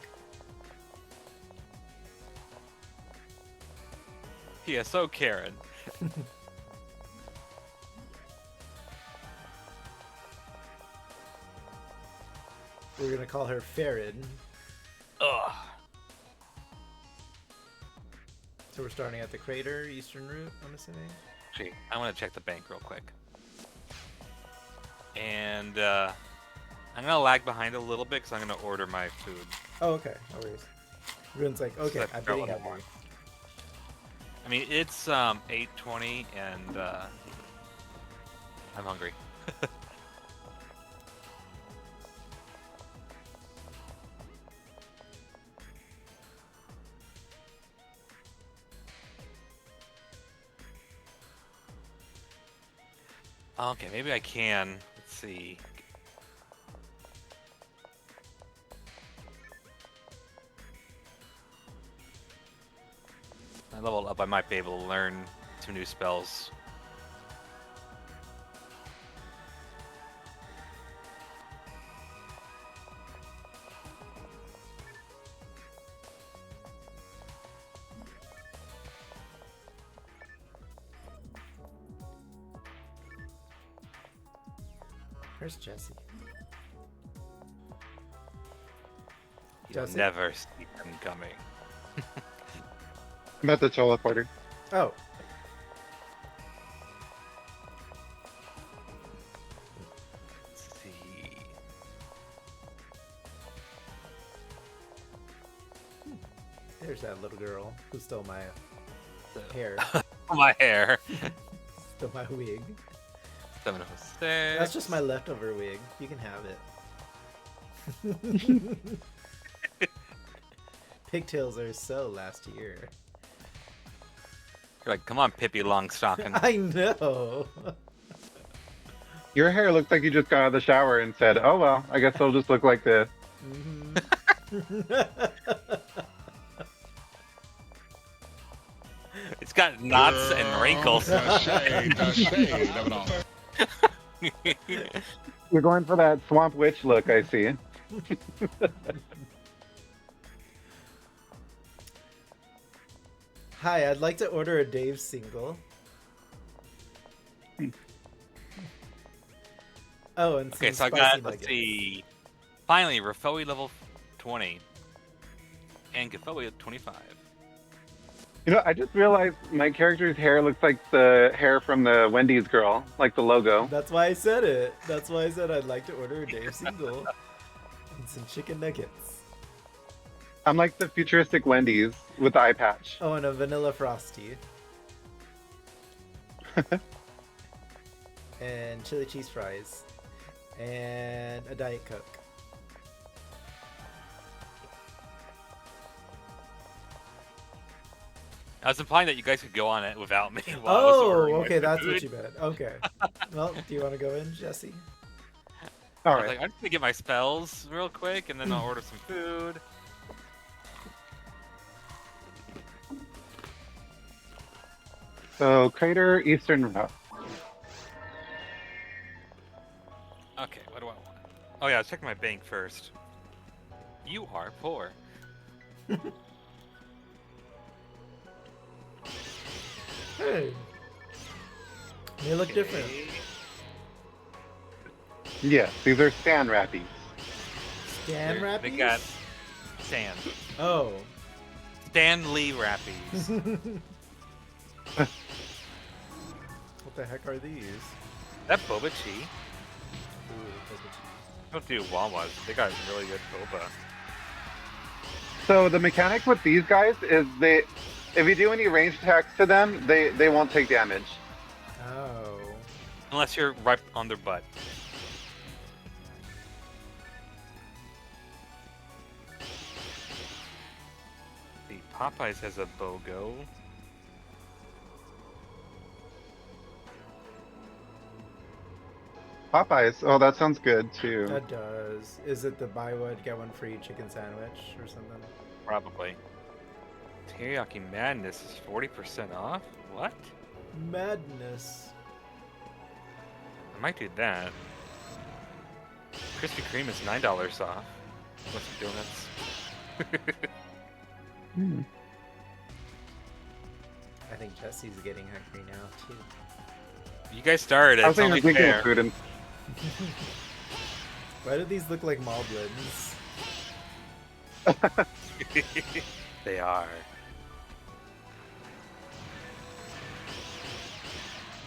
[SPEAKER 1] PSO Karen.
[SPEAKER 5] We're gonna call her Farron.
[SPEAKER 1] Ugh.
[SPEAKER 5] So we're starting at the crater, eastern route, I'm assuming?
[SPEAKER 1] Gee, I want to check the bank real quick. And I'm gonna lag behind a little bit because I'm gonna order my food.
[SPEAKER 5] Oh, okay. No worries. Ruin's like, okay,
[SPEAKER 1] So I
[SPEAKER 5] I'm
[SPEAKER 1] forgot
[SPEAKER 5] being
[SPEAKER 1] what I
[SPEAKER 5] hungry.
[SPEAKER 1] want. I mean, it's 8:20 and I'm hungry. Okay, maybe I can. Let's see. I leveled up, I might be able to learn some new spells.
[SPEAKER 5] Where's Jesse?
[SPEAKER 1] You'll
[SPEAKER 5] Jesse?
[SPEAKER 1] never see them coming.
[SPEAKER 6] I'm at the teleporter.
[SPEAKER 5] Oh.
[SPEAKER 1] Let's see.
[SPEAKER 5] There's that little girl who stole my hair.
[SPEAKER 1] My hair.
[SPEAKER 5] Stole my wig.
[SPEAKER 1] 706.
[SPEAKER 5] That's just my leftover wig. You can have it. Pigtails are so last year.
[SPEAKER 1] You're like, come on, Pippi Longstocking.
[SPEAKER 5] I know.
[SPEAKER 6] Your hair looks like you just got out of the shower and said, "Oh well, I guess it'll just look like this."
[SPEAKER 1] It's got knots and wrinkles.
[SPEAKER 11] The shade of it all.
[SPEAKER 6] You're going for that swamp witch look, I see.
[SPEAKER 5] Hi, I'd like to order a Dave single. Oh, and
[SPEAKER 1] Okay, so
[SPEAKER 5] some
[SPEAKER 1] I
[SPEAKER 5] spicy
[SPEAKER 1] got, let's
[SPEAKER 5] nuggets.
[SPEAKER 1] see. Finally, Rafoi level 20. And Gafoi at 25.
[SPEAKER 6] You know, I just realized my character's hair looks like the hair from the Wendy's girl, like the logo.
[SPEAKER 5] That's why I said it. That's why I said I'd like to order a Dave single. And some chicken nuggets.
[SPEAKER 6] I'm like the futuristic Wendy's with the eye patch.
[SPEAKER 5] Oh, and a vanilla frosty. And chili cheese fries. And a Diet Coke.
[SPEAKER 1] I was implying that you guys could go on it without me while I was
[SPEAKER 5] Oh,
[SPEAKER 1] ordering my
[SPEAKER 5] okay, that's what
[SPEAKER 1] food.
[SPEAKER 5] you meant. Okay. Well, do you want to go in, Jesse?
[SPEAKER 6] All
[SPEAKER 1] I was
[SPEAKER 6] right.
[SPEAKER 1] like, I'm just gonna get my spells real quick, and then I'll order some food.
[SPEAKER 6] So, crater eastern route.
[SPEAKER 1] Okay, what do I want? Oh yeah, I was checking my bank first. You are poor.
[SPEAKER 5] Hey. They look different.
[SPEAKER 6] Yes, these are Stan Rappies.
[SPEAKER 5] Stan
[SPEAKER 1] They
[SPEAKER 5] Rappies?
[SPEAKER 1] got Stan.
[SPEAKER 5] Oh.
[SPEAKER 1] Stan Lee Rappies.
[SPEAKER 5] What the heck are these?
[SPEAKER 1] That Boba Tea. Don't do Wawas. They got really good boba.
[SPEAKER 6] So the mechanic with these guys is if you do any range attacks to them, they won't take damage.
[SPEAKER 5] Oh.
[SPEAKER 1] Unless you're right on their butt. The Popeyes has a BOGO.
[SPEAKER 6] Popeyes. Oh, that sounds good too.
[SPEAKER 5] That does. Is it the buy one get one free chicken sandwich or something?
[SPEAKER 1] Probably. Teriyaki Madness is 40% off? What?
[SPEAKER 5] Madness.
[SPEAKER 1] I might do that. Krispy Kreme is $9 off. With some donuts.
[SPEAKER 5] I think Jesse's getting hungry now too.
[SPEAKER 1] You guys started.
[SPEAKER 6] I
[SPEAKER 1] It's
[SPEAKER 6] was
[SPEAKER 1] only
[SPEAKER 6] thinking
[SPEAKER 1] fair.
[SPEAKER 6] of food and
[SPEAKER 5] Why do these look like moblins?
[SPEAKER 1] They are.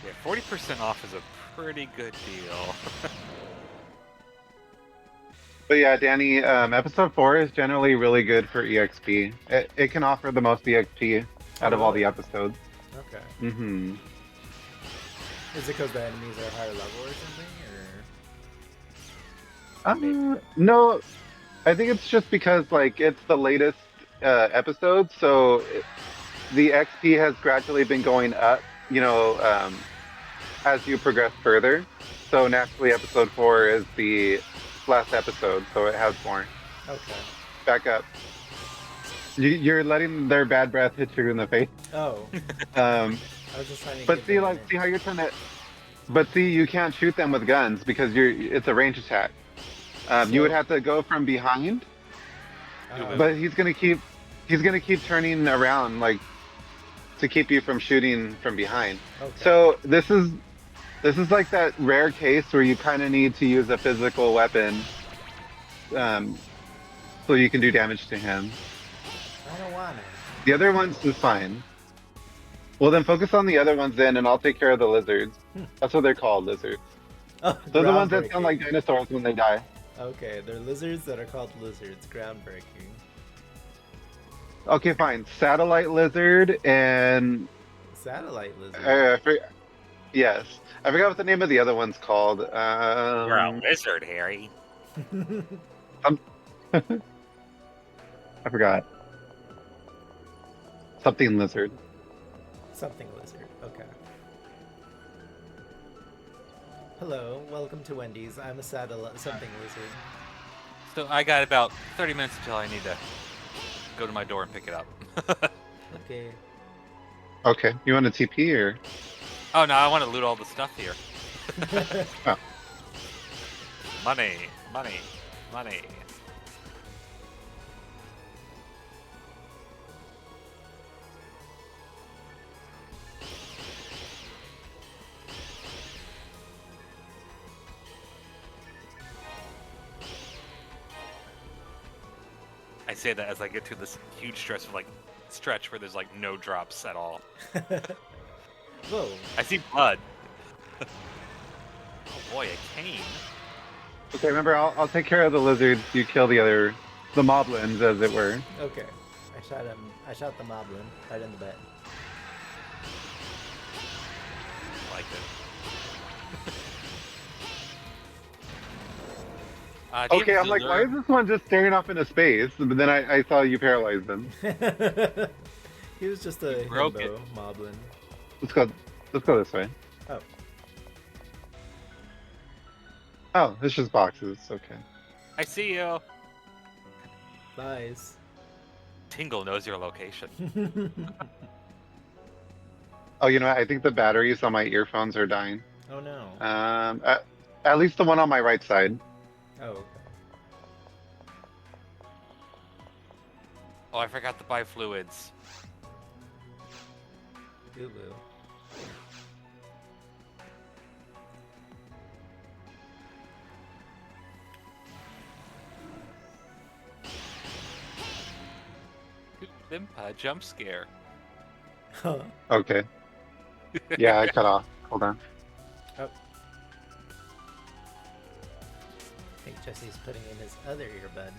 [SPEAKER 1] Yeah, 40% off is a pretty good deal.
[SPEAKER 6] But yeah, Danny, episode 4 is generally really good for EXP. It can offer the most EXP out of all the episodes.
[SPEAKER 5] Okay.
[SPEAKER 6] Mm-hmm.
[SPEAKER 5] Is it because the enemies are higher level or something? Or
[SPEAKER 6] No, I think it's just because like it's the latest episode, so the XP has gradually been going up. As you progress further. So naturally, episode 4 is the last episode, so it has more.
[SPEAKER 5] Okay.
[SPEAKER 6] Back up. You're letting their bad breath hit you in the face.
[SPEAKER 5] Oh.
[SPEAKER 6] I
[SPEAKER 5] was just trying to.
[SPEAKER 6] But see, see how you're trying to. But see, you can't shoot them with guns because it's a range attack. You would have to go from behind. But he's gonna keep turning around like to keep you from shooting from behind.
[SPEAKER 5] Okay.
[SPEAKER 6] So this is like that rare case where you kind of need to use a physical weapon, so you can do damage to him.
[SPEAKER 5] I don't want it.
[SPEAKER 6] The other ones is fine. Well, then focus on the other ones then, and I'll take care of the lizards. That's what they're called, lizards.
[SPEAKER 5] Oh,
[SPEAKER 6] They're the ones that
[SPEAKER 5] groundbreaking.
[SPEAKER 6] sound like dinosaurs when they die.
[SPEAKER 5] Okay, they're lizards that are called lizards. Groundbreaking.
[SPEAKER 6] Okay, fine. Satellite lizard and
[SPEAKER 5] Satellite lizard.
[SPEAKER 6] yes, I forgot what the name of the other one's called.
[SPEAKER 1] You're a lizard, Harry.
[SPEAKER 6] I forgot. Something lizard.
[SPEAKER 5] Something lizard. Okay. Hello, welcome to Wendy's. I'm a satellite something lizard.
[SPEAKER 1] So I got about 30 minutes until I need to go to my door and pick it up.
[SPEAKER 5] Okay.
[SPEAKER 6] Okay, you want a TP or?
[SPEAKER 1] Oh no, I want to loot all the stuff here.
[SPEAKER 6] Oh.
[SPEAKER 1] Money, money, money. I say that as I get to this huge stretch where there's like no drops at all.
[SPEAKER 5] Whoa.
[SPEAKER 1] I see blood. Oh boy, a cane.
[SPEAKER 6] Okay, remember, I'll take care of the lizards. You kill the moblins, as it were.
[SPEAKER 5] Okay. I shot him. I shot the moblin right in the bed.
[SPEAKER 1] I like it.
[SPEAKER 6] Okay, I'm like, why is this one just staring off into space? But then I saw you paralyze them.
[SPEAKER 5] He was just a
[SPEAKER 1] broke
[SPEAKER 5] himbo moblin.
[SPEAKER 6] Let's go this way.
[SPEAKER 5] Oh.
[SPEAKER 6] Oh, it's just boxes. Okay.
[SPEAKER 1] I see you.
[SPEAKER 5] Nice.
[SPEAKER 1] Tingle knows your location.
[SPEAKER 6] Oh, you know what? I think the batteries on my earphones are dying.
[SPEAKER 5] Oh no.
[SPEAKER 6] At least the one on my right side.
[SPEAKER 5] Oh, okay.
[SPEAKER 1] Oh, I forgot to buy fluids.
[SPEAKER 5] Ooh.
[SPEAKER 1] Impa jump scare.
[SPEAKER 6] Okay. Yeah, I cut off. Hold on.
[SPEAKER 5] Oh. I think Jesse's putting in his other earbud.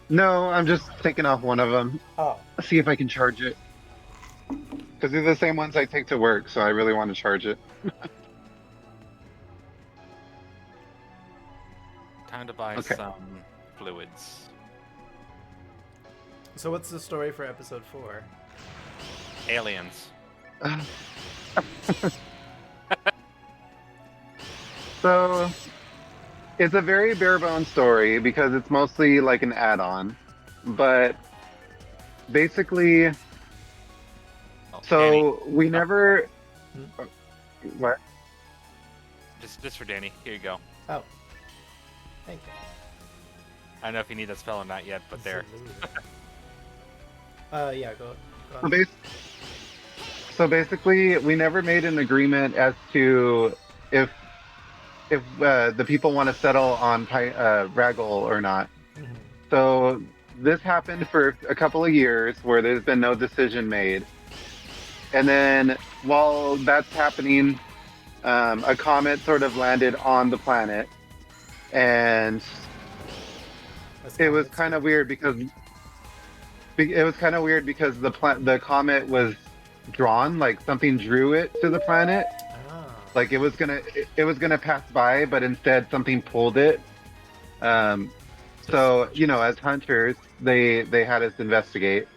[SPEAKER 6] No, I'm just taking off one of them.
[SPEAKER 5] Oh.
[SPEAKER 6] See if I can charge it. Because they're the same ones I take to work, so I really want to charge it.
[SPEAKER 1] Time to buy
[SPEAKER 6] Okay.
[SPEAKER 1] some fluids.
[SPEAKER 5] So what's the story for episode 4?
[SPEAKER 1] Aliens.
[SPEAKER 6] So, it's a very bare bones story because it's mostly like an add-on. But basically, so we never. What?
[SPEAKER 1] Just for Danny. Here you go.
[SPEAKER 5] Oh. Thank you.
[SPEAKER 1] I don't know if you need that spell or not yet, but there.
[SPEAKER 5] Yeah, go
[SPEAKER 6] So,
[SPEAKER 5] on.
[SPEAKER 6] so basically, we never made an agreement as to if the people want to settle on Raggle or not.
[SPEAKER 5] Mm-hmm.
[SPEAKER 6] So this happened for a couple of years where there's been no decision made. And then while that's happening, a comet sort of landed on the planet. And it was kind of weird because the comet was drawn, like something drew it to the planet. Like it was gonna pass by, but instead something pulled it. So as hunters, they had us investigate.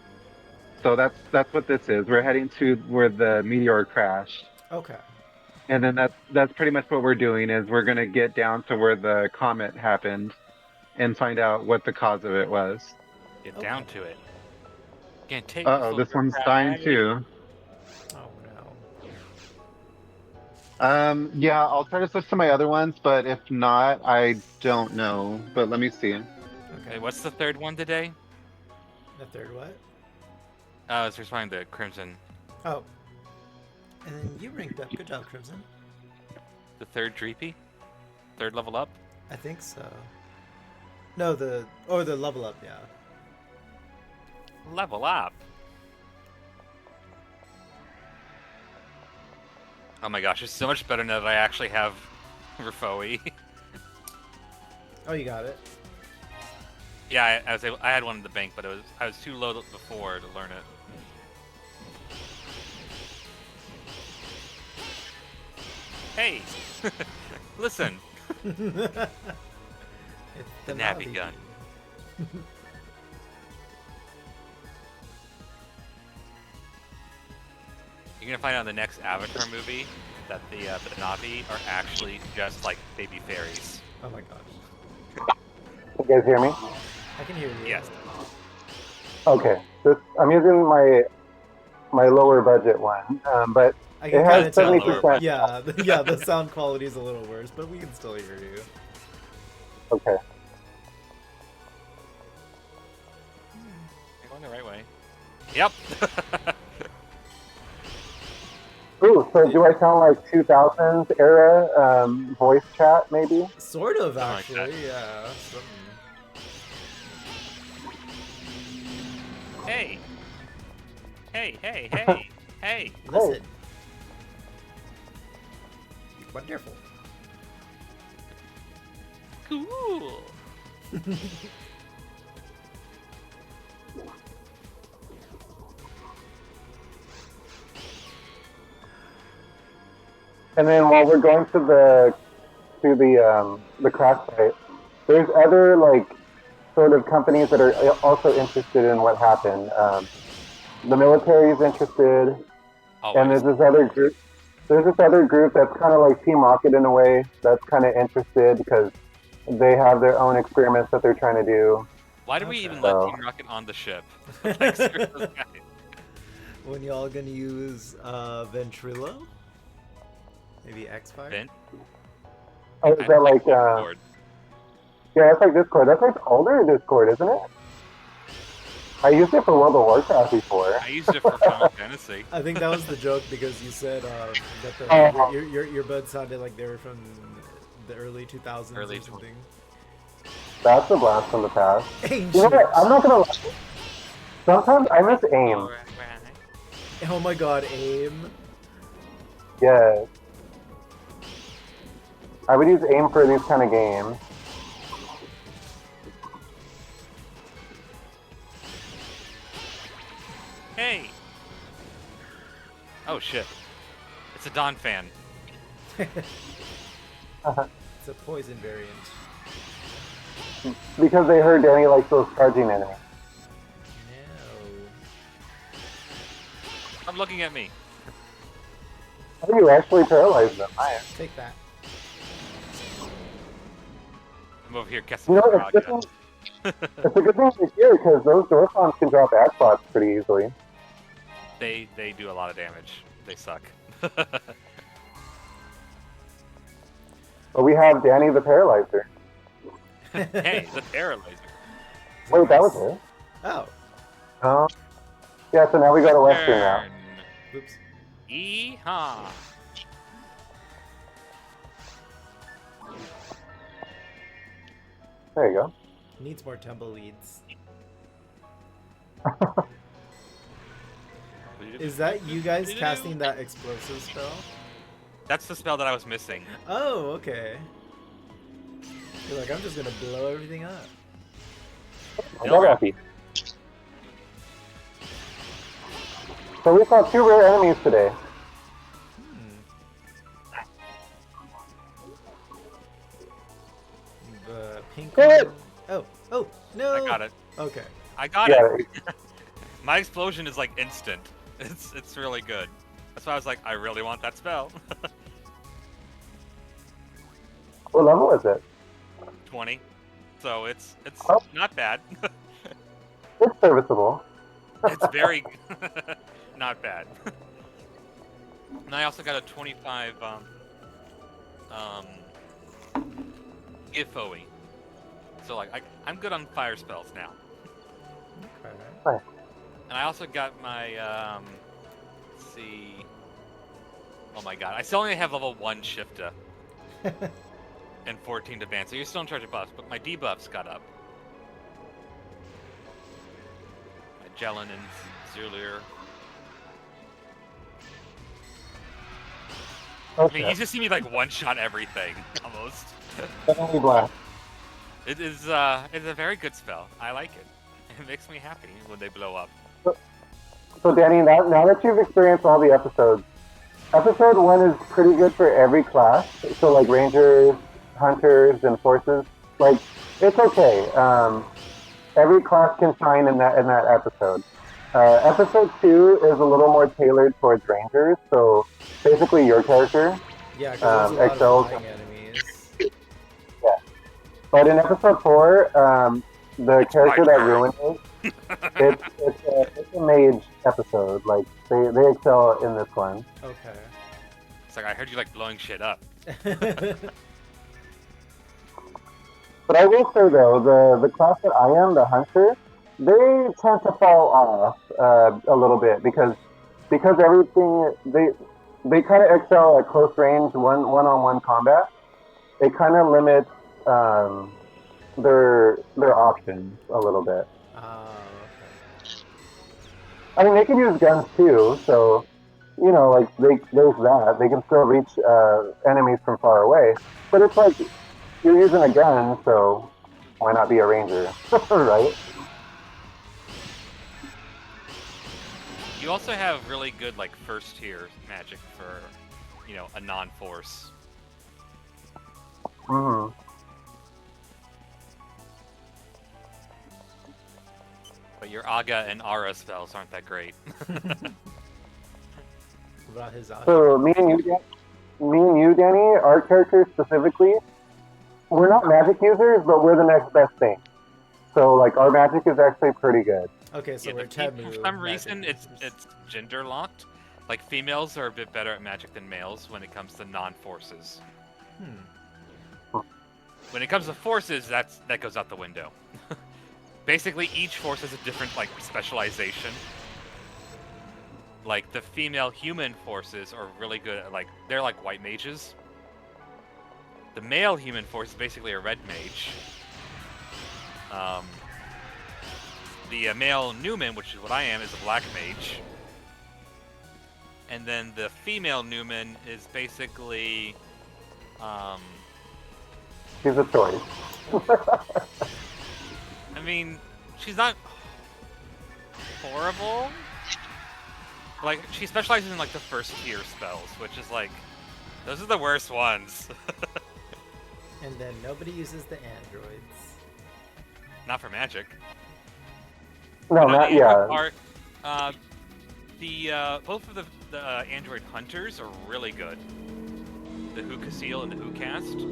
[SPEAKER 6] So that's what this is. We're heading to where the meteor crashed.
[SPEAKER 5] Okay.
[SPEAKER 6] And then that's pretty much what we're doing is we're gonna get down to where the comet happened, and find out what the cause of it was.
[SPEAKER 1] Get down to it. Can't take.
[SPEAKER 6] Uh-oh, this one's dying too. Yeah, I'll try to switch to my other ones, but if not, I don't know. But let me see.
[SPEAKER 1] Okay, what's the third one today?
[SPEAKER 5] The third what?
[SPEAKER 1] It's responding to Crimson.
[SPEAKER 5] Oh. And then you ranked up. Good job, Crimson.
[SPEAKER 1] The third Dreepy? Third level up?
[SPEAKER 5] I think so. No, the level up, yeah.
[SPEAKER 1] Level up. Oh my gosh, it's so much better now that I actually have Rafoi.
[SPEAKER 5] Oh, you got it.
[SPEAKER 1] Yeah, I had one in the bank, but I was too low before to learn it. Hey, listen.
[SPEAKER 5] The
[SPEAKER 1] Navi gun. You're gonna find out in the next Avatar movie that the Navi are actually just like baby fairies.
[SPEAKER 5] Oh my gosh.
[SPEAKER 13] You guys hear me?
[SPEAKER 5] I can hear you.
[SPEAKER 1] Yes.
[SPEAKER 13] Okay. I'm using my lower budget one, but
[SPEAKER 5] I
[SPEAKER 13] it
[SPEAKER 5] can
[SPEAKER 13] has
[SPEAKER 5] kind of
[SPEAKER 13] 70%.
[SPEAKER 5] Yeah, the sound quality is a little worse, but we can still hear you.
[SPEAKER 13] Okay.
[SPEAKER 1] You're going the right way. Yep.
[SPEAKER 13] Ooh, so do I sound like 2000s era voice chat, maybe?
[SPEAKER 5] Sort of,
[SPEAKER 1] Something like
[SPEAKER 5] actually, yeah.
[SPEAKER 1] Hey. Hey, hey, hey, hey.
[SPEAKER 5] Listen. Wonderful.
[SPEAKER 1] Cool.
[SPEAKER 13] And then while we're going to the crash site, there's other sort of companies that are also interested in what happened. The military is interested, and there's this other group. There's this other group that's kind of like Team Rocket in a way. That's kind of interested because they have their own experiments that they're trying to do.
[SPEAKER 1] Why do we even let Team Rocket on the ship? Like, seriously, guys.
[SPEAKER 5] When y'all gonna use Ventrilo? Maybe X-Fire?
[SPEAKER 1] Vent?
[SPEAKER 13] Oh, is that like yeah, that's like Discord. That's like older Discord, isn't it? I used it for World of Warcraft before.
[SPEAKER 1] I used it for Final Fantasy.
[SPEAKER 5] I think that was the joke because you said that your buds sounded like they were from the early 2000s or something.
[SPEAKER 13] That's a blast from the past.
[SPEAKER 5] Ancient.
[SPEAKER 13] You know what? I'm not gonna lie. Sometimes I miss aim.
[SPEAKER 1] Alright.
[SPEAKER 5] Oh my god, aim.
[SPEAKER 13] Yeah. I would use aim for these kind of games.
[SPEAKER 1] Hey! Oh shit. It's a Don fan.
[SPEAKER 5] It's a poison variant.
[SPEAKER 13] Because they heard Danny likes those charging enemies.
[SPEAKER 5] No.
[SPEAKER 1] Stop looking at me.
[SPEAKER 13] How do you actually paralyze them?
[SPEAKER 5] Take that.
[SPEAKER 1] I'm over here casting
[SPEAKER 13] You know,
[SPEAKER 1] Raga.
[SPEAKER 13] it's a good thing to hear because those Dorphons can drop ad spots pretty easily.
[SPEAKER 1] They do a lot of damage. They suck.
[SPEAKER 13] But we have Danny the Paralyzer.
[SPEAKER 1] Hey, the paralyzer.
[SPEAKER 13] Wait, that was it?
[SPEAKER 5] Oh.
[SPEAKER 13] Yeah, so now we go to Western now.
[SPEAKER 1] Turn.
[SPEAKER 5] Oops.
[SPEAKER 1] Yeehaw.
[SPEAKER 13] There you go.
[SPEAKER 5] Needs more tumbleweeds. Is that you guys casting that explosive spell?
[SPEAKER 1] That's the spell that I was missing.
[SPEAKER 5] Oh, okay. You're like, I'm just gonna blow everything up.
[SPEAKER 13] No happy. So we saw 2 rare enemies today.
[SPEAKER 5] The pink
[SPEAKER 13] Good.
[SPEAKER 5] one. Oh, no.
[SPEAKER 1] I got it.
[SPEAKER 5] Okay.
[SPEAKER 1] I got
[SPEAKER 13] Yeah.
[SPEAKER 1] it. My explosion is like instant. It's really good. That's why I was like, I really want that spell.
[SPEAKER 13] What level is it?
[SPEAKER 1] 20. So it's
[SPEAKER 13] Oh.
[SPEAKER 1] not bad.
[SPEAKER 13] It's serviceable.
[SPEAKER 1] It's very not bad. And I also got a 25 Gifoe. So like I'm good on fire spells now.
[SPEAKER 5] Okay.
[SPEAKER 13] Nice.
[SPEAKER 1] And I also got my let's see. Oh my god, I still only have level 1 Shifta and 14 to ban, so you're still in charge of buffs, but my debuffs got up. Magellan and Zerlir. I mean, you just see me like one-shot everything, almost.
[SPEAKER 13] Definitely blast.
[SPEAKER 1] It's a very good spell. I like it. It makes me happy when they blow up.
[SPEAKER 13] So Danny, now that you've experienced all the episodes, episode 1 is pretty good for every class. So like rangers, hunters, and forces. Like it's okay. Every class can shine in that episode. Episode 2 is a little more tailored towards rangers. So basically, your character.
[SPEAKER 5] Yeah, because there's a lot
[SPEAKER 13] excels.
[SPEAKER 5] of flying enemies.
[SPEAKER 13] Yeah. But in episode 4, the character that ruined it, it's a mage episode. Like they excel in this one.
[SPEAKER 5] Okay.
[SPEAKER 1] It's like I heard you like blowing shit up.
[SPEAKER 13] But I will say though, the class that I am, the hunter, they tend to fall off a little bit because everything they kind of excel at close range one-on-one combat. They kind of limit their options a little bit.
[SPEAKER 5] Okay.
[SPEAKER 13] I mean, they can use guns too, so you know, like there's that. They can still reach enemies from far away, but it's like you're using a gun, so why not be a ranger, right?
[SPEAKER 1] You also have really good like first tier magic for, you know, a non-force.
[SPEAKER 13] Mm-hmm.
[SPEAKER 1] But your Aga and Aura spells aren't that great.
[SPEAKER 5] About his
[SPEAKER 13] So me and you, Danny, our characters specifically, we're not magic users, but we're the next best thing. So like our magic is actually pretty good.
[SPEAKER 5] Okay, so
[SPEAKER 1] Yeah,
[SPEAKER 5] we're
[SPEAKER 1] but
[SPEAKER 5] taboo.
[SPEAKER 1] for some reason, it's gender locked. Like females are a bit better at magic than males when it comes to non-forces. When it comes to forces, that goes out the window. Basically, each force has a different like specialization. Like the female human forces are really good at they're like white mages. The male human force is basically a red mage. the male Newman, which is what I am, is a black mage. And then the female Newman is basically,
[SPEAKER 13] She's a choice.
[SPEAKER 1] I mean, she's not horrible. Like, she specializes in, like, the first tier spells, which is, like, those are the worst ones.
[SPEAKER 5] And then nobody uses the androids.
[SPEAKER 1] Not for magic.
[SPEAKER 13] No, not yeah.
[SPEAKER 1] Both of the android hunters are really good. The Hukaseel and the Hukast.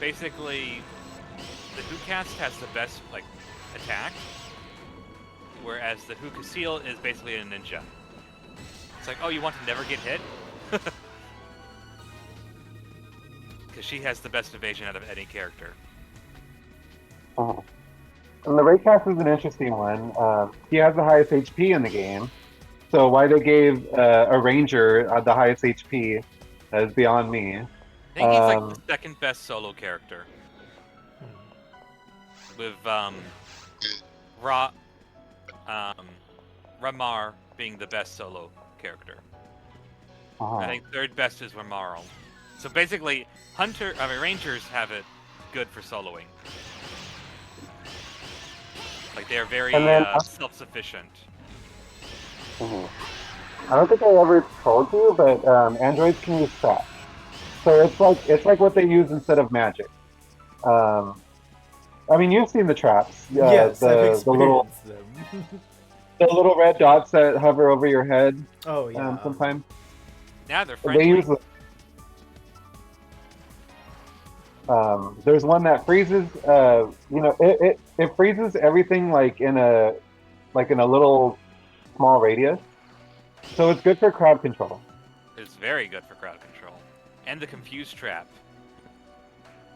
[SPEAKER 1] Basically, the Hukast has the best, like, attack, whereas the Hukaseel is basically a ninja. It's like, oh, you want to never get hit? Because she has the best evasion out of any character.
[SPEAKER 13] Oh. And the Raycast is an interesting one. He has the highest HP in the game, so why they gave a ranger the highest HP is beyond me.
[SPEAKER 1] I think he's like the second best solo character. With Ramar being the best solo character. I think third best is Ramarl. So basically, Rangers have it good for soloing. Like, they're very self-sufficient.
[SPEAKER 13] I don't think I ever told you, but androids can use traps. So it's like what they use instead of magic. I mean, you've seen the traps.
[SPEAKER 5] Yes, I've experienced them.
[SPEAKER 13] The little red dots that hover over your head.
[SPEAKER 5] Oh yeah.
[SPEAKER 13] Sometimes.
[SPEAKER 1] Yeah, they're friendly.
[SPEAKER 13] They use. There's one that freezes. It freezes everything like in a little small radius. So it's good for crowd control.
[SPEAKER 1] It's very good for crowd control, and the confuse trap.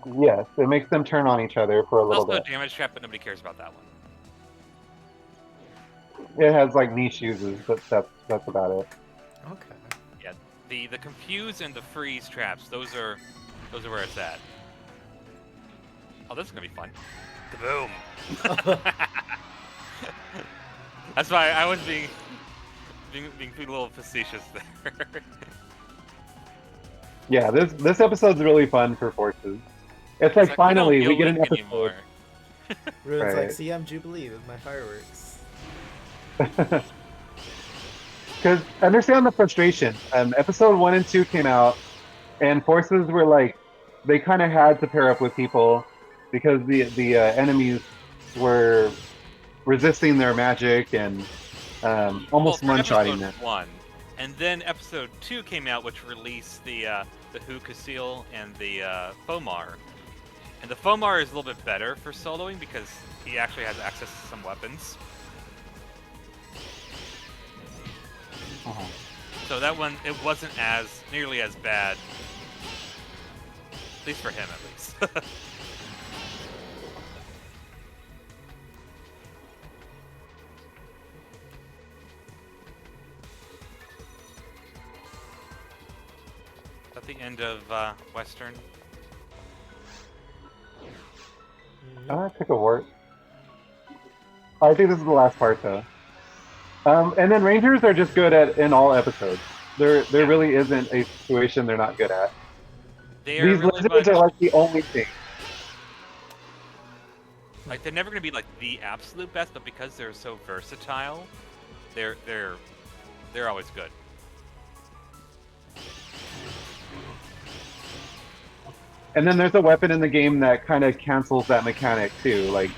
[SPEAKER 13] Yes, it makes them turn on each other for a little
[SPEAKER 1] also
[SPEAKER 13] bit.
[SPEAKER 1] a damage trap, but nobody cares about that one.
[SPEAKER 13] It has like niche uses, but that's about it.
[SPEAKER 5] Okay.
[SPEAKER 1] Yeah, the confuse and the freeze traps, those are where it's at. Oh, this is gonna be fun. Kaboom! That's why I was being a little facetious there.
[SPEAKER 13] Yeah, this episode's really fun for Forces. It's like finally we get an episode.
[SPEAKER 1] Anymore.
[SPEAKER 5] Ruin's
[SPEAKER 13] Right.
[SPEAKER 5] like, see, I'm Jubilee with my fireworks.
[SPEAKER 13] Because understand the frustration. Episode 1 and 2 came out, and Forces were like, they kind of had to pair up with people because the enemies were resisting their magic and almost one-shotting them.
[SPEAKER 1] 1, and then episode 2 came out, which released the Hukaseel and the Fomar. And the Fomar is a little bit better for soloing because he actually has access to some weapons. So that one, it wasn't nearly as bad. At least for him, at least. At the end of Western.
[SPEAKER 13] I took a wart. I think this is the last part, though. And then Rangers are just good in all episodes. There really isn't a situation they're not good at. These lizards are like the only thing.
[SPEAKER 1] Like, they're never going to be like the absolute best, but because they're so versatile, they're always good.
[SPEAKER 13] And then there's a weapon in the game that kind of cancels that mechanic too. Like,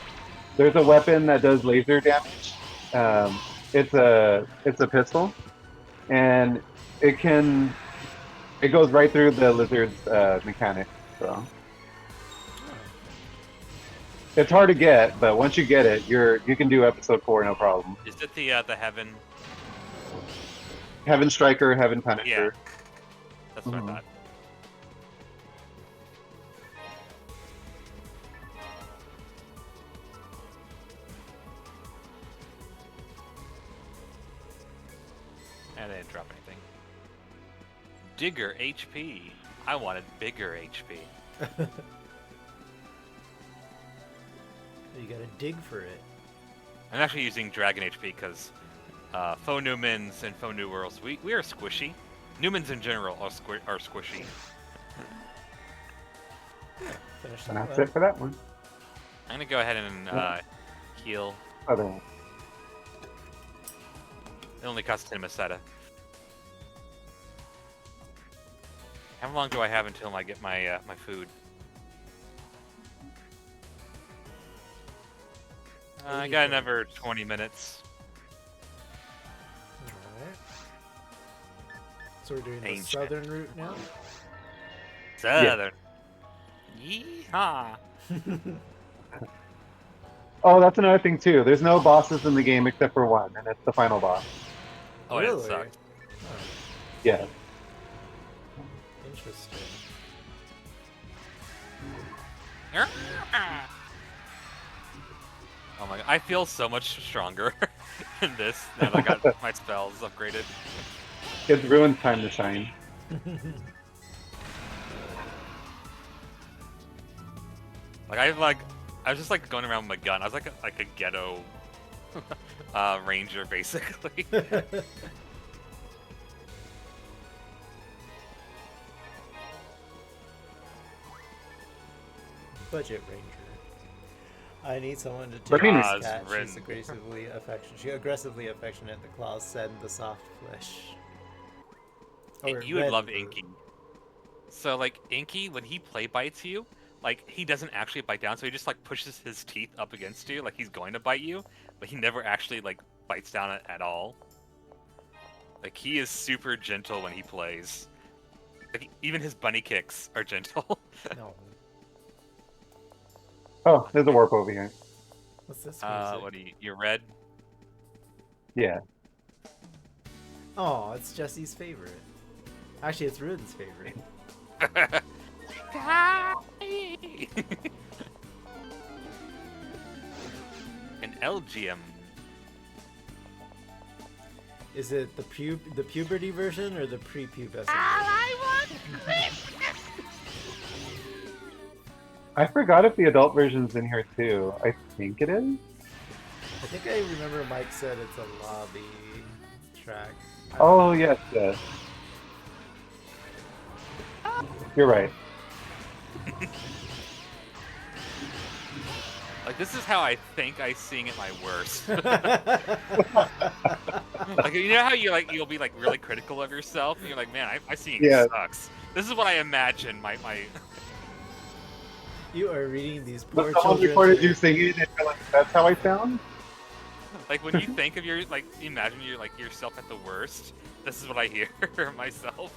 [SPEAKER 13] there's a weapon that does laser damage. It's a pistol, and it goes right through the lizard's mechanic. So it's hard to get, but once you get it, you can do episode 4 no problem.
[SPEAKER 1] Is it the Heaven
[SPEAKER 13] Striker, Heaven Punisher?
[SPEAKER 1] Yeah, that's what I thought. And they didn't drop anything. Digger HP. I wanted bigger HP.
[SPEAKER 5] You gotta dig for it.
[SPEAKER 1] I'm actually using Dragon HP because Faux Newmans and Faux New Worlds, we are squishy. Newmans in general are squishy.
[SPEAKER 5] Finish
[SPEAKER 6] And
[SPEAKER 5] that
[SPEAKER 6] that's
[SPEAKER 5] one.
[SPEAKER 6] it for that one.
[SPEAKER 1] I'm gonna go ahead and heal.
[SPEAKER 6] Other.
[SPEAKER 1] It only costs 10 Meseta. How long do I have until I get my my food? I got another 20 minutes.
[SPEAKER 5] Alright. So we're doing the
[SPEAKER 1] Ancient.
[SPEAKER 5] southern route now?
[SPEAKER 1] Southern. Yeehaw!
[SPEAKER 6] Oh, that's another thing too. There's no bosses in the game except for one, and it's the final boss.
[SPEAKER 1] Oh,
[SPEAKER 5] Really?
[SPEAKER 1] it sucked.
[SPEAKER 6] Yeah.
[SPEAKER 5] Interesting.
[SPEAKER 1] Oh my god, I feel so much stronger in this now that I got my spells upgraded.
[SPEAKER 6] It's ruined time to shine.
[SPEAKER 1] I was just like going around with my gun. I was like a ghetto ranger basically.
[SPEAKER 5] Budget ranger. I need someone to
[SPEAKER 6] But
[SPEAKER 5] take
[SPEAKER 6] I mean-
[SPEAKER 5] this cat.
[SPEAKER 1] Rin.
[SPEAKER 5] She's aggressively affectionate. The claws send the soft flesh. Or
[SPEAKER 1] You would
[SPEAKER 5] red
[SPEAKER 1] love
[SPEAKER 5] bird.
[SPEAKER 1] Inky. So like Inky, when he play bites you, like he doesn't actually bite down, so he just like pushes his teeth up against you, like he's going to bite you, but he never actually like bites down at all. Like he is super gentle when he plays. Like even his bunny kicks are gentle.
[SPEAKER 5] No.
[SPEAKER 6] Oh, there's a warp over here.
[SPEAKER 5] What's this music?
[SPEAKER 1] What do you're red?
[SPEAKER 6] Yeah.
[SPEAKER 5] Oh, it's Jesse's favorite. Actually, it's Ruden's favorite.
[SPEAKER 1] An LGM.
[SPEAKER 5] Is it the puberty version or the prepubescent?
[SPEAKER 6] I forgot if the adult version's in here too. I think it is.
[SPEAKER 5] I think I remember Mike said it's a lobby track.
[SPEAKER 6] Oh yes, yes. You're right.
[SPEAKER 1] Like this is how I think I sing at my worst. Like you know how you'll be like really critical of yourself and you're like, man, I singing
[SPEAKER 6] Yeah.
[SPEAKER 1] sucks. This is what I imagine my
[SPEAKER 5] You are reading these poor
[SPEAKER 6] Someone
[SPEAKER 5] children.
[SPEAKER 6] recorded you singing, and you're like, "That's how I sound."
[SPEAKER 1] like when you think of your like imagine you're like yourself at the worst. This is what I hear myself.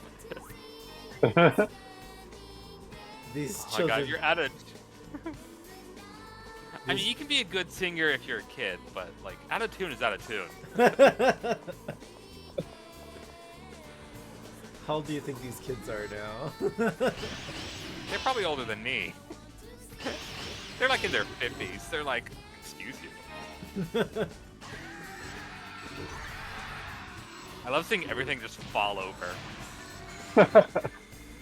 [SPEAKER 5] These
[SPEAKER 1] Oh my
[SPEAKER 5] children.
[SPEAKER 1] god, you're out of. I mean, you can be a good singer if you're a kid, but like out of tune is out of tune.
[SPEAKER 5] How old do you think these kids are now?
[SPEAKER 1] They're probably older than me. They're like in their 50s. They're like, excuse you. I love seeing everything just fall over.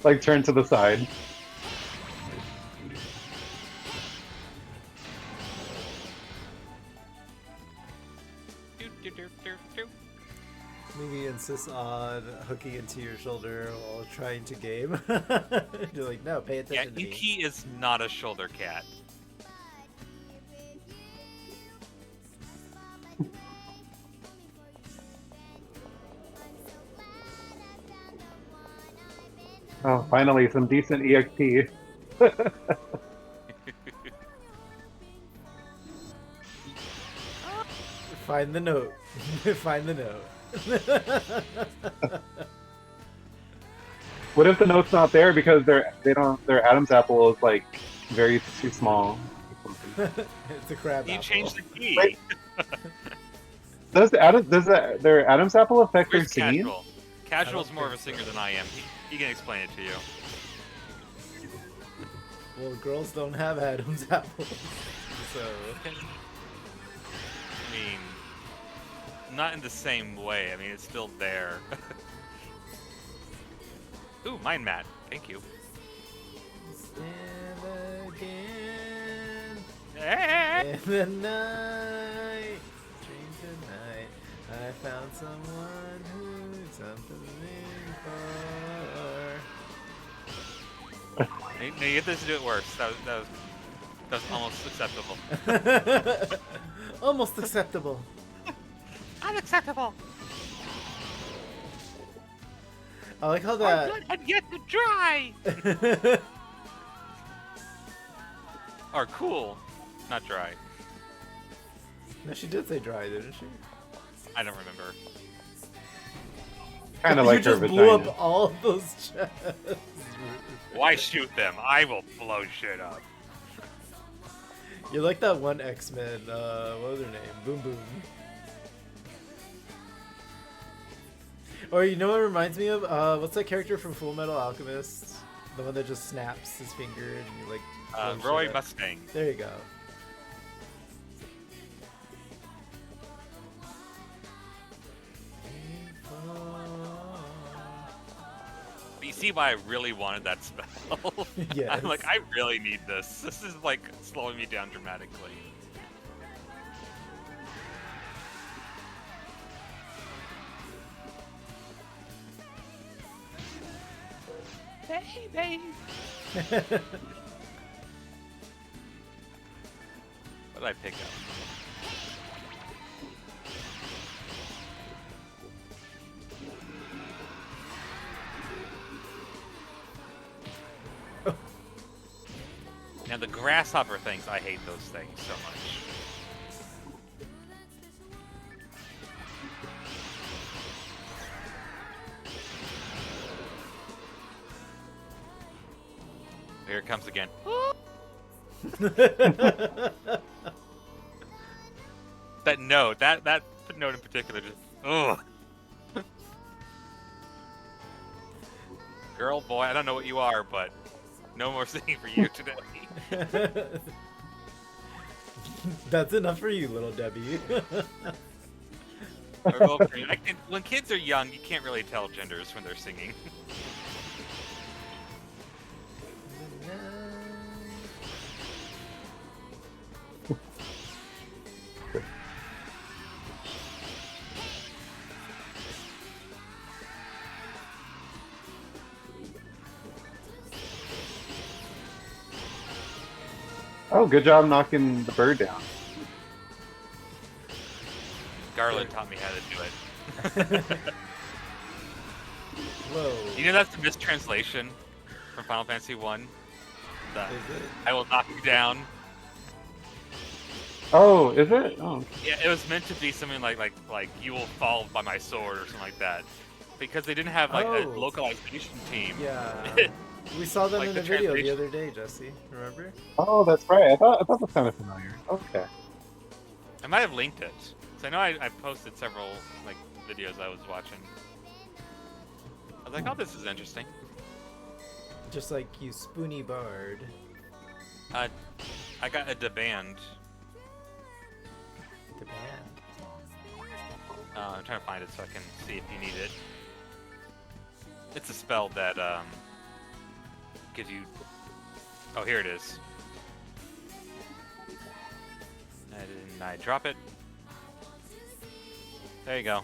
[SPEAKER 6] Like turn to the side.
[SPEAKER 5] Maybe insist on hooking into your shoulder while trying to game. You're like, no, pay
[SPEAKER 1] Yeah,
[SPEAKER 5] attention to me.
[SPEAKER 1] Inky is not a shoulder cat.
[SPEAKER 6] Oh, finally, some decent EXP.
[SPEAKER 5] Find the note. Find the note.
[SPEAKER 6] What if the note's not there because their Adam's apple is like very too small?
[SPEAKER 5] It's a crab
[SPEAKER 1] You
[SPEAKER 5] apple.
[SPEAKER 1] changed the key.
[SPEAKER 6] Wait. Does their Adam's apple affect their
[SPEAKER 1] Where's
[SPEAKER 6] singing?
[SPEAKER 1] Casual? Casual's more of a singer than I am. He can explain it to you.
[SPEAKER 5] Well, girls don't have Adam's apples. So.
[SPEAKER 1] I mean, not in the same way. I mean, it's still there. Ooh, mine mat. Thank you.
[SPEAKER 5] Stand again
[SPEAKER 1] Eh.
[SPEAKER 5] in the night. I found someone who's something for.
[SPEAKER 1] No, you get this to do it worse. That was almost acceptable.
[SPEAKER 5] Almost acceptable.
[SPEAKER 1] Unacceptable.
[SPEAKER 5] I like how
[SPEAKER 1] Our
[SPEAKER 5] that.
[SPEAKER 1] blood had yet to dry. Or cool, not dry.
[SPEAKER 5] No, she did say dry, didn't she?
[SPEAKER 1] I don't remember.
[SPEAKER 6] Kind of
[SPEAKER 5] You
[SPEAKER 6] like her
[SPEAKER 5] just blew
[SPEAKER 6] vagina.
[SPEAKER 5] up all of those chests.
[SPEAKER 1] Why shoot them? I will blow shit up.
[SPEAKER 5] You're like that one X-Men, what was her name? Boom Boom. Or you know what it reminds me of? What's that character from Full Metal Alchemist? The one that just snaps his finger and you like... blow shit
[SPEAKER 1] Roy
[SPEAKER 5] up.
[SPEAKER 1] Mustang.
[SPEAKER 5] There you go.
[SPEAKER 1] But you see why I really wanted that spell.
[SPEAKER 5] Yes.
[SPEAKER 1] I'm like, I really need this. This is like slowing me down dramatically. Baby. What did I pick up? Now the grasshopper things, I hate those things so much. Here it comes again. That note, that note in particular, just ugh. Girl, boy, I don't know what you are, but no more singing for you today.
[SPEAKER 5] That's enough for you, little Debbie.
[SPEAKER 1] When kids are young, you can't really tell genders when they're singing.
[SPEAKER 6] Oh, good job knocking the bird down.
[SPEAKER 1] Garland taught me how to do it.
[SPEAKER 5] Whoa.
[SPEAKER 1] You know that's the mistranslation from Final Fantasy 1? That
[SPEAKER 5] Is it?
[SPEAKER 1] I will knock you down.
[SPEAKER 6] Oh, is it? Oh.
[SPEAKER 1] Yeah, it was meant to be something like you will fall by my sword or something like that. Because they didn't have like a
[SPEAKER 5] Oh.
[SPEAKER 1] localization team.
[SPEAKER 5] Yeah. We saw them
[SPEAKER 1] Like
[SPEAKER 5] in
[SPEAKER 1] the
[SPEAKER 5] the video the
[SPEAKER 1] translation.
[SPEAKER 5] other day, Jesse. Remember?
[SPEAKER 6] Oh, that's right. I thought that was kind of familiar. Okay.
[SPEAKER 1] I might have linked it. 'Cause I know I posted several like videos I was watching. I was like, oh, this is interesting.
[SPEAKER 5] Just like you, Spoony Bard.
[SPEAKER 1] I got a deband.
[SPEAKER 5] The band.
[SPEAKER 1] I'm trying to find it so I can see if you need it. It's a spell that gives you. Oh, here it is. And I drop it. There you go.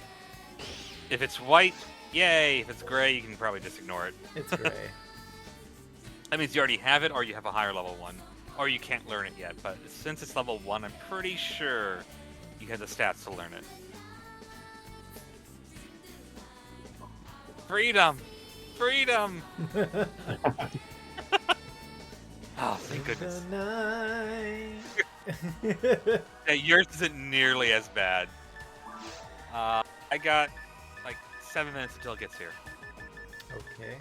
[SPEAKER 1] If it's white, yay! If it's gray, you can probably just ignore it.
[SPEAKER 5] It's gray.
[SPEAKER 1] That means you already have it, or you have a higher level one, or you can't learn it yet. But since it's level 1, I'm pretty sure you have the stats to learn it. Freedom! Freedom! Oh, thank goodness. Yeah, yours isn't nearly as bad. I got like 7 minutes until it gets here.
[SPEAKER 5] Okay.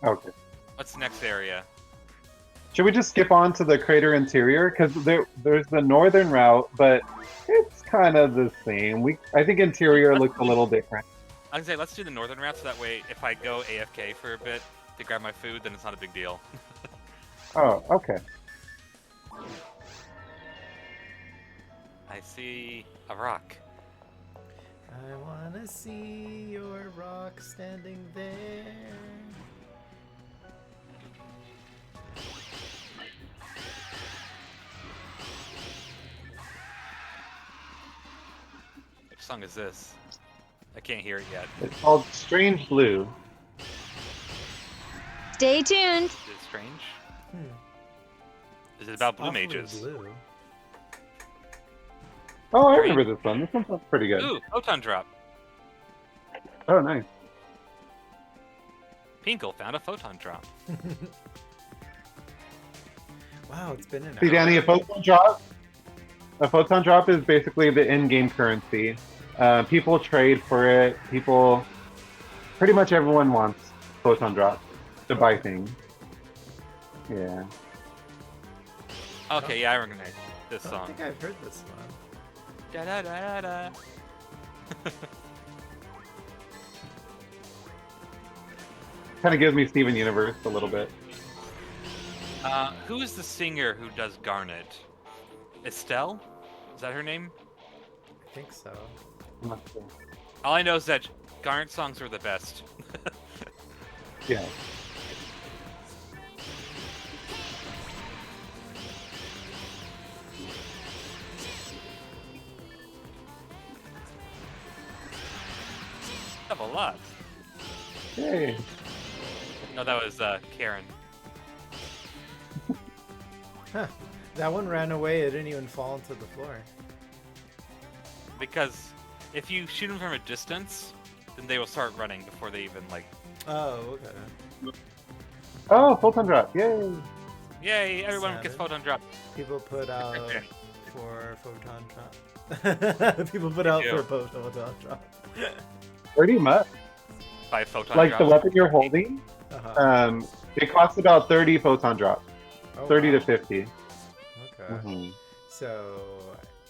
[SPEAKER 6] Okay.
[SPEAKER 1] What's the next area?
[SPEAKER 6] Should we just skip on to the crater interior? Because there's the northern route, but it's kind of the same. I think interior looks a little different.
[SPEAKER 1] I was gonna say, let's do the northern route so that way if I go AFK for a bit to grab my food, then it's not a big deal.
[SPEAKER 6] Oh, okay.
[SPEAKER 1] I see a rock.
[SPEAKER 5] I wanna see your rock standing there.
[SPEAKER 1] song is this? I can't hear it yet.
[SPEAKER 6] It's called Strange Blue.
[SPEAKER 12] Stay tuned.
[SPEAKER 1] Is it strange? Is it about blue
[SPEAKER 5] Awfully
[SPEAKER 1] mages?
[SPEAKER 5] blue.
[SPEAKER 6] Oh, I
[SPEAKER 1] Strange.
[SPEAKER 6] remember this one. This one sounds pretty good.
[SPEAKER 1] Ooh, photon drop.
[SPEAKER 6] Oh, nice.
[SPEAKER 1] Pinkle found a photon drop.
[SPEAKER 5] Wow, it's been an
[SPEAKER 6] See,
[SPEAKER 5] hour.
[SPEAKER 6] Danny, a photon drop. A photon drop is basically the in-game currency. People trade for it. Pretty much everyone wants photon drops to buy things. Yeah.
[SPEAKER 1] Okay, yeah, I recognize this
[SPEAKER 5] I don't
[SPEAKER 1] song.
[SPEAKER 5] think I've heard this one.
[SPEAKER 1] Da da da da.
[SPEAKER 6] Kind of gives me Steven Universe a little bit.
[SPEAKER 1] Who is the singer who does Garnet? Estelle? Is that her name?
[SPEAKER 5] I think so.
[SPEAKER 1] All I know is that Garnet songs are the best.
[SPEAKER 6] Yeah.
[SPEAKER 1] Level up.
[SPEAKER 6] Hey.
[SPEAKER 1] No, that was Karen.
[SPEAKER 5] Huh. That one ran away. It didn't even fall into the floor.
[SPEAKER 1] Because if you shoot them from a distance, then they will start running before they even like.
[SPEAKER 5] Oh, okay.
[SPEAKER 6] Oh, photon drop! Yay!
[SPEAKER 1] Yay! Everyone gets
[SPEAKER 5] Salmon.
[SPEAKER 1] photon drop.
[SPEAKER 5] People put out for photon drop. People put out
[SPEAKER 1] do.
[SPEAKER 5] for photon drop.
[SPEAKER 6] Pretty much.
[SPEAKER 1] By photon
[SPEAKER 6] Like
[SPEAKER 1] drops.
[SPEAKER 6] the weapon you're holding,
[SPEAKER 5] Uh-huh.
[SPEAKER 6] it costs about 30 photon drops.
[SPEAKER 5] Oh,
[SPEAKER 6] 30
[SPEAKER 5] wow.
[SPEAKER 6] to 50.
[SPEAKER 5] Okay.
[SPEAKER 6] Mhm.
[SPEAKER 5] So,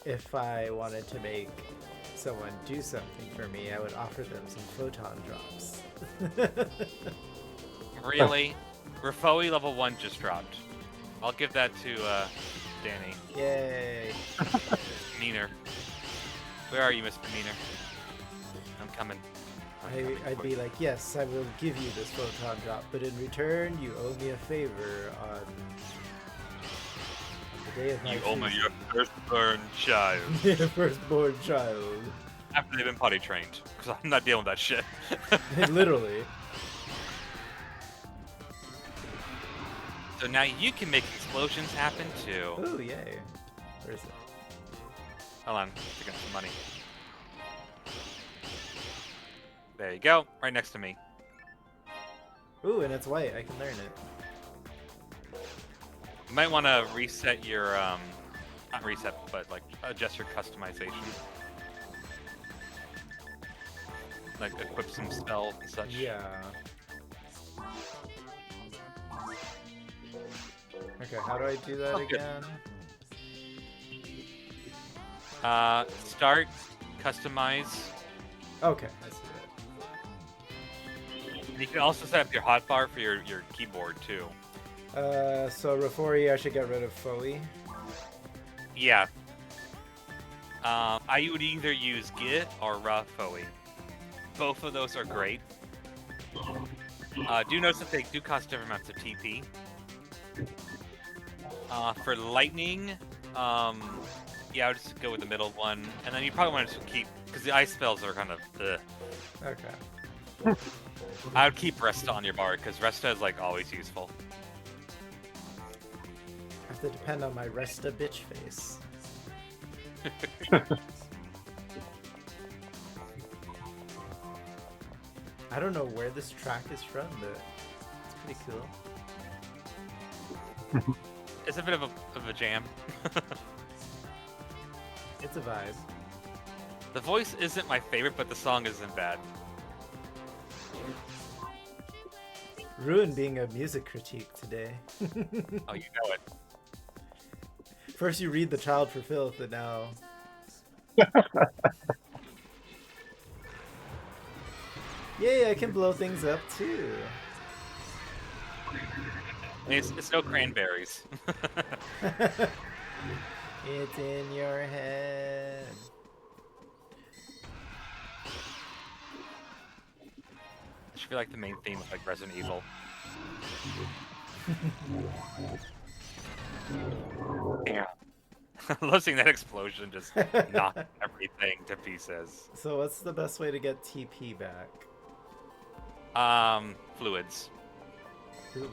[SPEAKER 5] if I wanted to make someone do something for me, I would offer them some photon drops.
[SPEAKER 1] Really? Rafoi level 1 just dropped. I'll give that to Danny.
[SPEAKER 5] Yay!
[SPEAKER 1] Meaner. Where are you, Mr. Meaner? I'm coming.
[SPEAKER 5] I'd be like, yes, I will give you this photon drop, but in return, you owe me a favor on the day of my
[SPEAKER 1] You owe me
[SPEAKER 5] choosing.
[SPEAKER 1] your firstborn child.
[SPEAKER 5] Your firstborn child.
[SPEAKER 1] After they've been potty trained. Because I'm not dealing with that shit.
[SPEAKER 5] Literally.
[SPEAKER 1] So now you can make explosions happen too.
[SPEAKER 5] Ooh, yay. Where is it?
[SPEAKER 1] Hold on, picking up some money. There you go, right next to me.
[SPEAKER 5] Ooh, and it's white. I can learn it.
[SPEAKER 1] You might want to reset your, not reset, but like adjust your customization. Like equip some spells and such.
[SPEAKER 5] Yeah. Okay, how do I do that
[SPEAKER 1] Oh, good.
[SPEAKER 5] again?
[SPEAKER 1] Start, customize.
[SPEAKER 5] Okay, I see
[SPEAKER 1] You can also set up your hotbar for your keyboard too.
[SPEAKER 5] that. So Rafori, I should get rid of Foe.
[SPEAKER 1] Yeah. I would either use Git or Rafoi. Both of those are great. Do notice that they do cost different amounts of TP. For lightning, yeah, I would just go with the middle one, and then you probably want to keep, because the ice spells are kind of,
[SPEAKER 5] Okay.
[SPEAKER 1] I would keep Resta on your bar, because Resta is like always useful.
[SPEAKER 5] I have to depend on my Resta bitch face. I don't know where this track is from, but it's pretty cool.
[SPEAKER 1] It's a bit of a jam.
[SPEAKER 5] It's a vibe.
[SPEAKER 1] The voice isn't my favorite, but the song isn't bad.
[SPEAKER 5] Ruin being a music critique today.
[SPEAKER 1] Oh, you know it.
[SPEAKER 5] First you read The Child for Filth, and now... Yay, I can blow things up too.
[SPEAKER 1] It's no cranberries.
[SPEAKER 5] It's in your head.
[SPEAKER 1] It should be like the main theme of like Resident Evil. Yeah. I love seeing that explosion just knock everything to pieces.
[SPEAKER 5] So what's the best way to get TP back?
[SPEAKER 1] Fluids.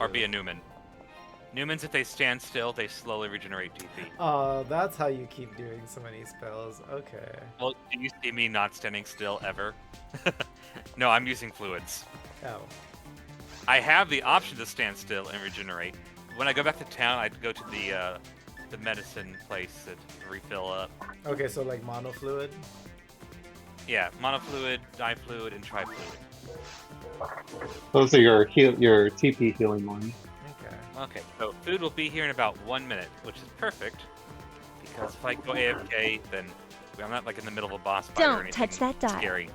[SPEAKER 1] Or be a Newman. Newmans, if they stand still, they slowly regenerate TP.
[SPEAKER 5] Oh, that's how you keep doing so many spells. Okay.
[SPEAKER 1] Well, do you see me not standing still ever? No, I'm using fluids.
[SPEAKER 5] Oh.
[SPEAKER 1] I have the option to stand still and regenerate. When I go back to town, I go to the medicine place to refill up.
[SPEAKER 5] Okay, so like monofluid?
[SPEAKER 1] Yeah, monofluid, difluid, and trifluid.
[SPEAKER 6] Those are your TP healing ones.
[SPEAKER 5] Okay.
[SPEAKER 1] Okay, so food will be here in about 1 minute, which is perfect. Because if I go AFK, then I'm not like in the middle of a boss fight or
[SPEAKER 12] Don't
[SPEAKER 1] anything
[SPEAKER 12] touch that dot.
[SPEAKER 1] scary.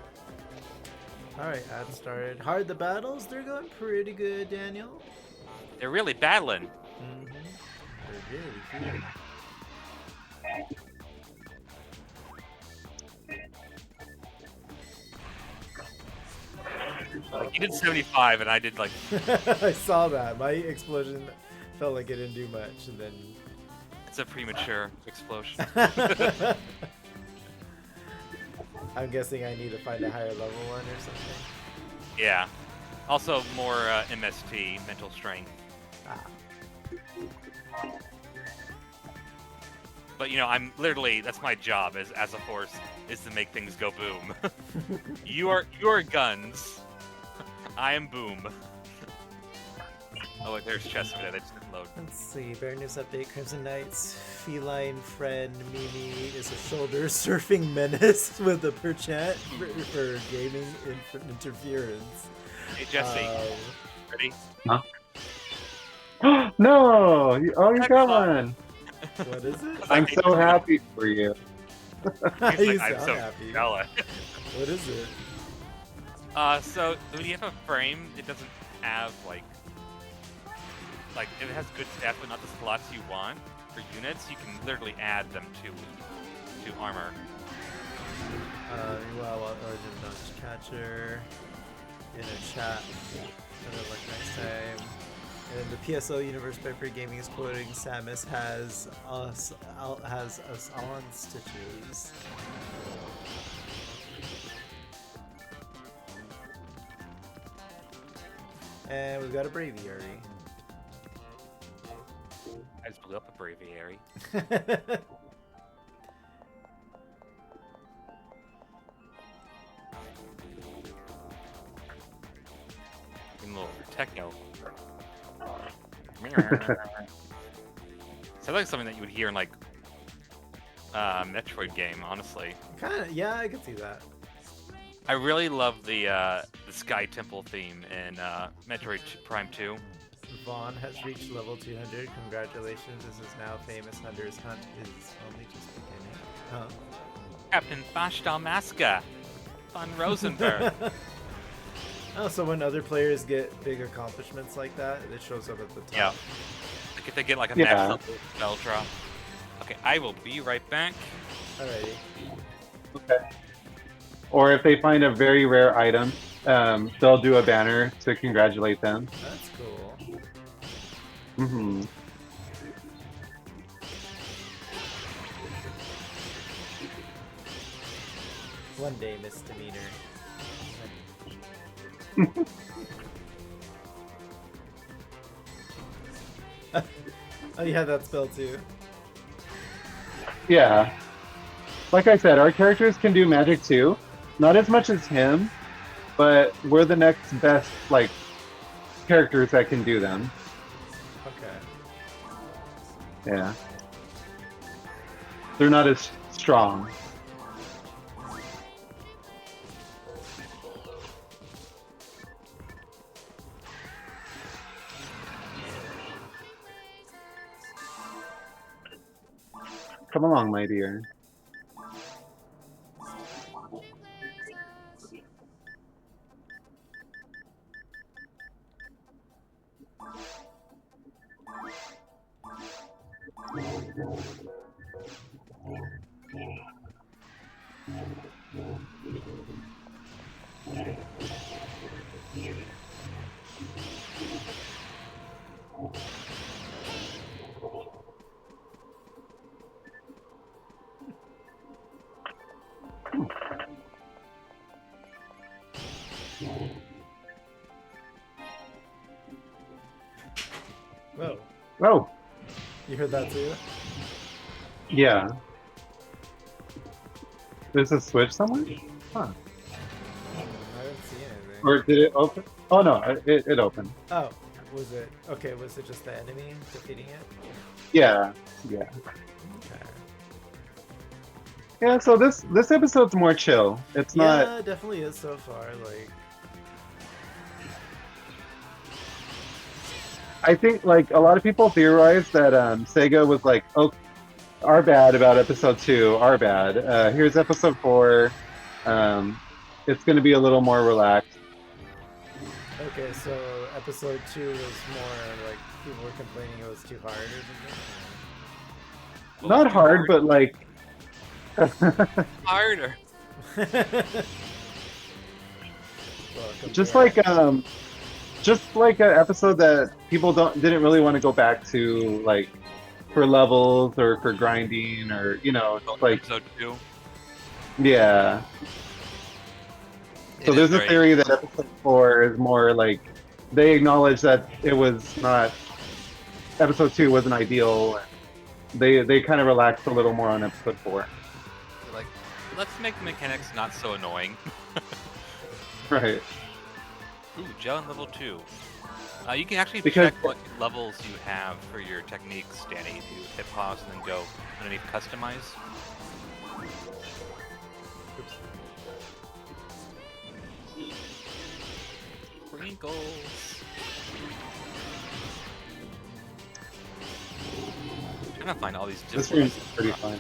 [SPEAKER 5] Alright, ad started. How are the battles? They're going pretty good, Daniel.
[SPEAKER 1] They're really battling.
[SPEAKER 5] Mm-hmm. They're really good.
[SPEAKER 1] Like, you did 75, and I did like...
[SPEAKER 5] I saw that. My explosion felt like it didn't do much, and then...
[SPEAKER 1] It's a premature explosion.
[SPEAKER 5] I'm guessing I need to find a higher level one or something.
[SPEAKER 1] Yeah. Also, more MST, mental strength.
[SPEAKER 5] Ah.
[SPEAKER 1] But, you know, I'm literally... That's my job as a horse, is to make things go boom. You are guns. I am boom. Oh, wait, there's chest over there. They just didn't load.
[SPEAKER 5] Let's see. Bear News update. Crimson Knights feline friend Mimi is a shoulder surfing menace with a perchant for gaming interference.
[SPEAKER 1] Hey, Jesse. Ready?
[SPEAKER 6] Huh? No! You got one!
[SPEAKER 5] What is it?
[SPEAKER 6] I'm so happy for you.
[SPEAKER 5] You
[SPEAKER 1] I'm
[SPEAKER 5] sound
[SPEAKER 1] so
[SPEAKER 5] happy.
[SPEAKER 1] jealous.
[SPEAKER 5] What is it?
[SPEAKER 1] So when you have a frame, it doesn't have like if it has good stats but not the slots you want for units, you can literally add them to armor.
[SPEAKER 5] Well, Origin Dungeon Catcher in a chat. Better luck next time. And the PSO Universe Pepper Gaming is quoting Samus has us on stitches. And we've got a Braviary.
[SPEAKER 1] I just blew up a Braviary. Even a little techno. Sounds like something that you would hear in like Metroid game, honestly.
[SPEAKER 5] Kinda, yeah, I can see that.
[SPEAKER 1] I really love the Sky Temple theme in Metroid Prime 2.
[SPEAKER 5] Vaughn has reached level 200. Congratulations, this is now famous Hunter's Hunt is only just beginning. Huh?
[SPEAKER 1] Captain Bashtalmaska von Rosenberg.
[SPEAKER 5] Oh, so when other players get big accomplishments like that, it shows up at the top.
[SPEAKER 1] Yeah. Like if they get like a
[SPEAKER 6] Yeah.
[SPEAKER 1] max level spell drop. Okay, I will be right back.
[SPEAKER 5] Alrighty.
[SPEAKER 6] Okay. Or if they find a very rare item, they'll do a banner to congratulate them.
[SPEAKER 5] That's cool.
[SPEAKER 6] Mm-hmm.
[SPEAKER 5] One day misdemeanor. Oh, you had that spell too.
[SPEAKER 6] Yeah. Like I said, our characters can do magic too. Not as much as him, but we're the next best, like, characters that can do them.
[SPEAKER 5] Okay.
[SPEAKER 6] Yeah. They're not as strong. Come along, my dear.
[SPEAKER 5] Whoa.
[SPEAKER 6] Oh,
[SPEAKER 5] You heard that too?
[SPEAKER 6] yeah. There's a switch somewhere? Huh.
[SPEAKER 5] I didn't see anything.
[SPEAKER 6] Or did it open? Oh no, it opened.
[SPEAKER 5] Oh, was it? Okay, was it just the enemy defeating it?
[SPEAKER 6] Yeah, yeah.
[SPEAKER 5] Okay.
[SPEAKER 6] Yeah, so this episode's more chill. It's not.
[SPEAKER 5] Yeah, it definitely is so far. Like,
[SPEAKER 6] I think like a lot of people theorize that Sega was like, oh, our bad about episode 2, our bad. Here's episode 4. It's going to be a little more relaxed.
[SPEAKER 5] okay, so episode 2 was more like people were complaining it was too hard or something.
[SPEAKER 6] Not hard, but like.
[SPEAKER 1] Harder.
[SPEAKER 6] Just like an episode that people didn't really want to go back to, like for levels or for grinding or like
[SPEAKER 1] episode 2.
[SPEAKER 6] Yeah. So there's a theory that episode 4 is more like they acknowledge that it was not episode 2 wasn't ideal. They kind of relaxed a little more on episode 4.
[SPEAKER 1] Like, let's make the mechanics not so annoying.
[SPEAKER 6] Right.
[SPEAKER 1] Ooh, Jellin level 2. You can actually
[SPEAKER 6] Because-
[SPEAKER 1] check what levels you have for your techniques, Danny. If you hit pause and then go underneath customize. Sprinkles. I'm trying to find all these
[SPEAKER 6] This
[SPEAKER 1] different.
[SPEAKER 6] room's pretty fun.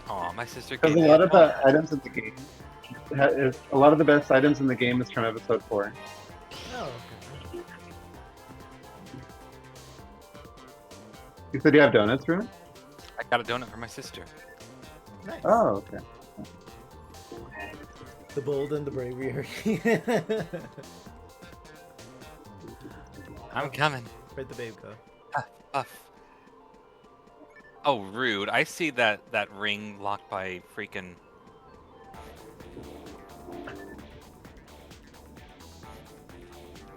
[SPEAKER 1] Aw, my sister
[SPEAKER 6] Because
[SPEAKER 1] gave
[SPEAKER 6] a
[SPEAKER 1] me
[SPEAKER 6] lot of
[SPEAKER 1] toy.
[SPEAKER 6] the items in the game, a lot of the best items in the game is from episode 4.
[SPEAKER 5] Oh,
[SPEAKER 6] You said you have donuts, Ruben?
[SPEAKER 1] I got a donut for my sister.
[SPEAKER 5] nice.
[SPEAKER 6] Oh, okay.
[SPEAKER 5] The bold and the bravery.
[SPEAKER 1] I'm coming.
[SPEAKER 5] Where'd the babe go?
[SPEAKER 1] Puff. Oh, rude. I see that ring locked by freaking...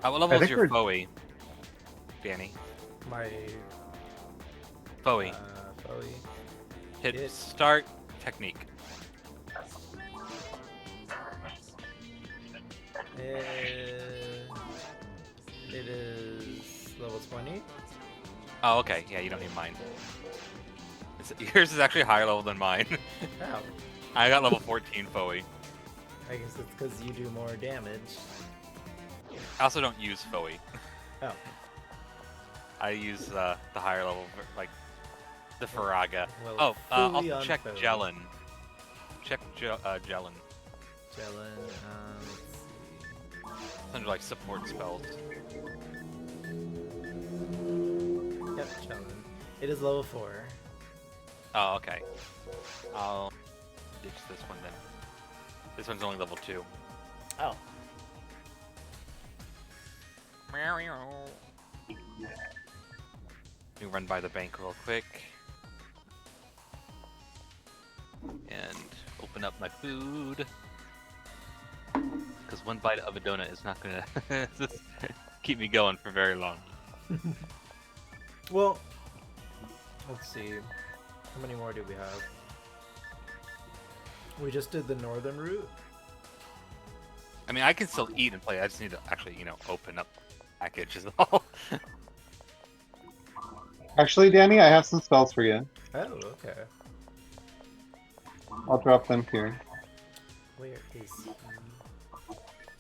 [SPEAKER 1] what level is
[SPEAKER 6] think
[SPEAKER 1] your
[SPEAKER 6] we're-
[SPEAKER 1] Foey, Danny?
[SPEAKER 5] My
[SPEAKER 1] Foey.
[SPEAKER 5] Bowie.
[SPEAKER 1] Hit
[SPEAKER 5] hit.
[SPEAKER 1] start technique.
[SPEAKER 5] It is level 20.
[SPEAKER 1] Oh, okay. Yeah, you don't need mine. Yours is actually higher level than mine.
[SPEAKER 5] Ow.
[SPEAKER 1] I got level 14 Foey.
[SPEAKER 5] I guess it's because you do more damage.
[SPEAKER 1] I also don't use Foey.
[SPEAKER 5] Oh.
[SPEAKER 1] I use the higher level, like the Faraga.
[SPEAKER 5] Well,
[SPEAKER 1] also
[SPEAKER 5] fully
[SPEAKER 1] check
[SPEAKER 5] unfoey.
[SPEAKER 1] Jellin. Check Jellin.
[SPEAKER 5] Jellin,
[SPEAKER 1] It's under like support spells.
[SPEAKER 5] Yep, Jellin. It is level 4.
[SPEAKER 1] Oh, okay. I'll ditch this one then. This one's only level 2.
[SPEAKER 5] Oh.
[SPEAKER 1] Let me run by the bank real quick. And open up my food. Because one bite of a donut is not gonna just keep me going for very long.
[SPEAKER 5] Well, let's see. How many more do we have? We just did the northern route.
[SPEAKER 1] I mean, I can still eat and play. I just need to actually, open up the package is all.
[SPEAKER 6] Actually, Danny, I have some spells for you.
[SPEAKER 5] Oh, okay.
[SPEAKER 6] I'll drop them here.
[SPEAKER 5] Where is he?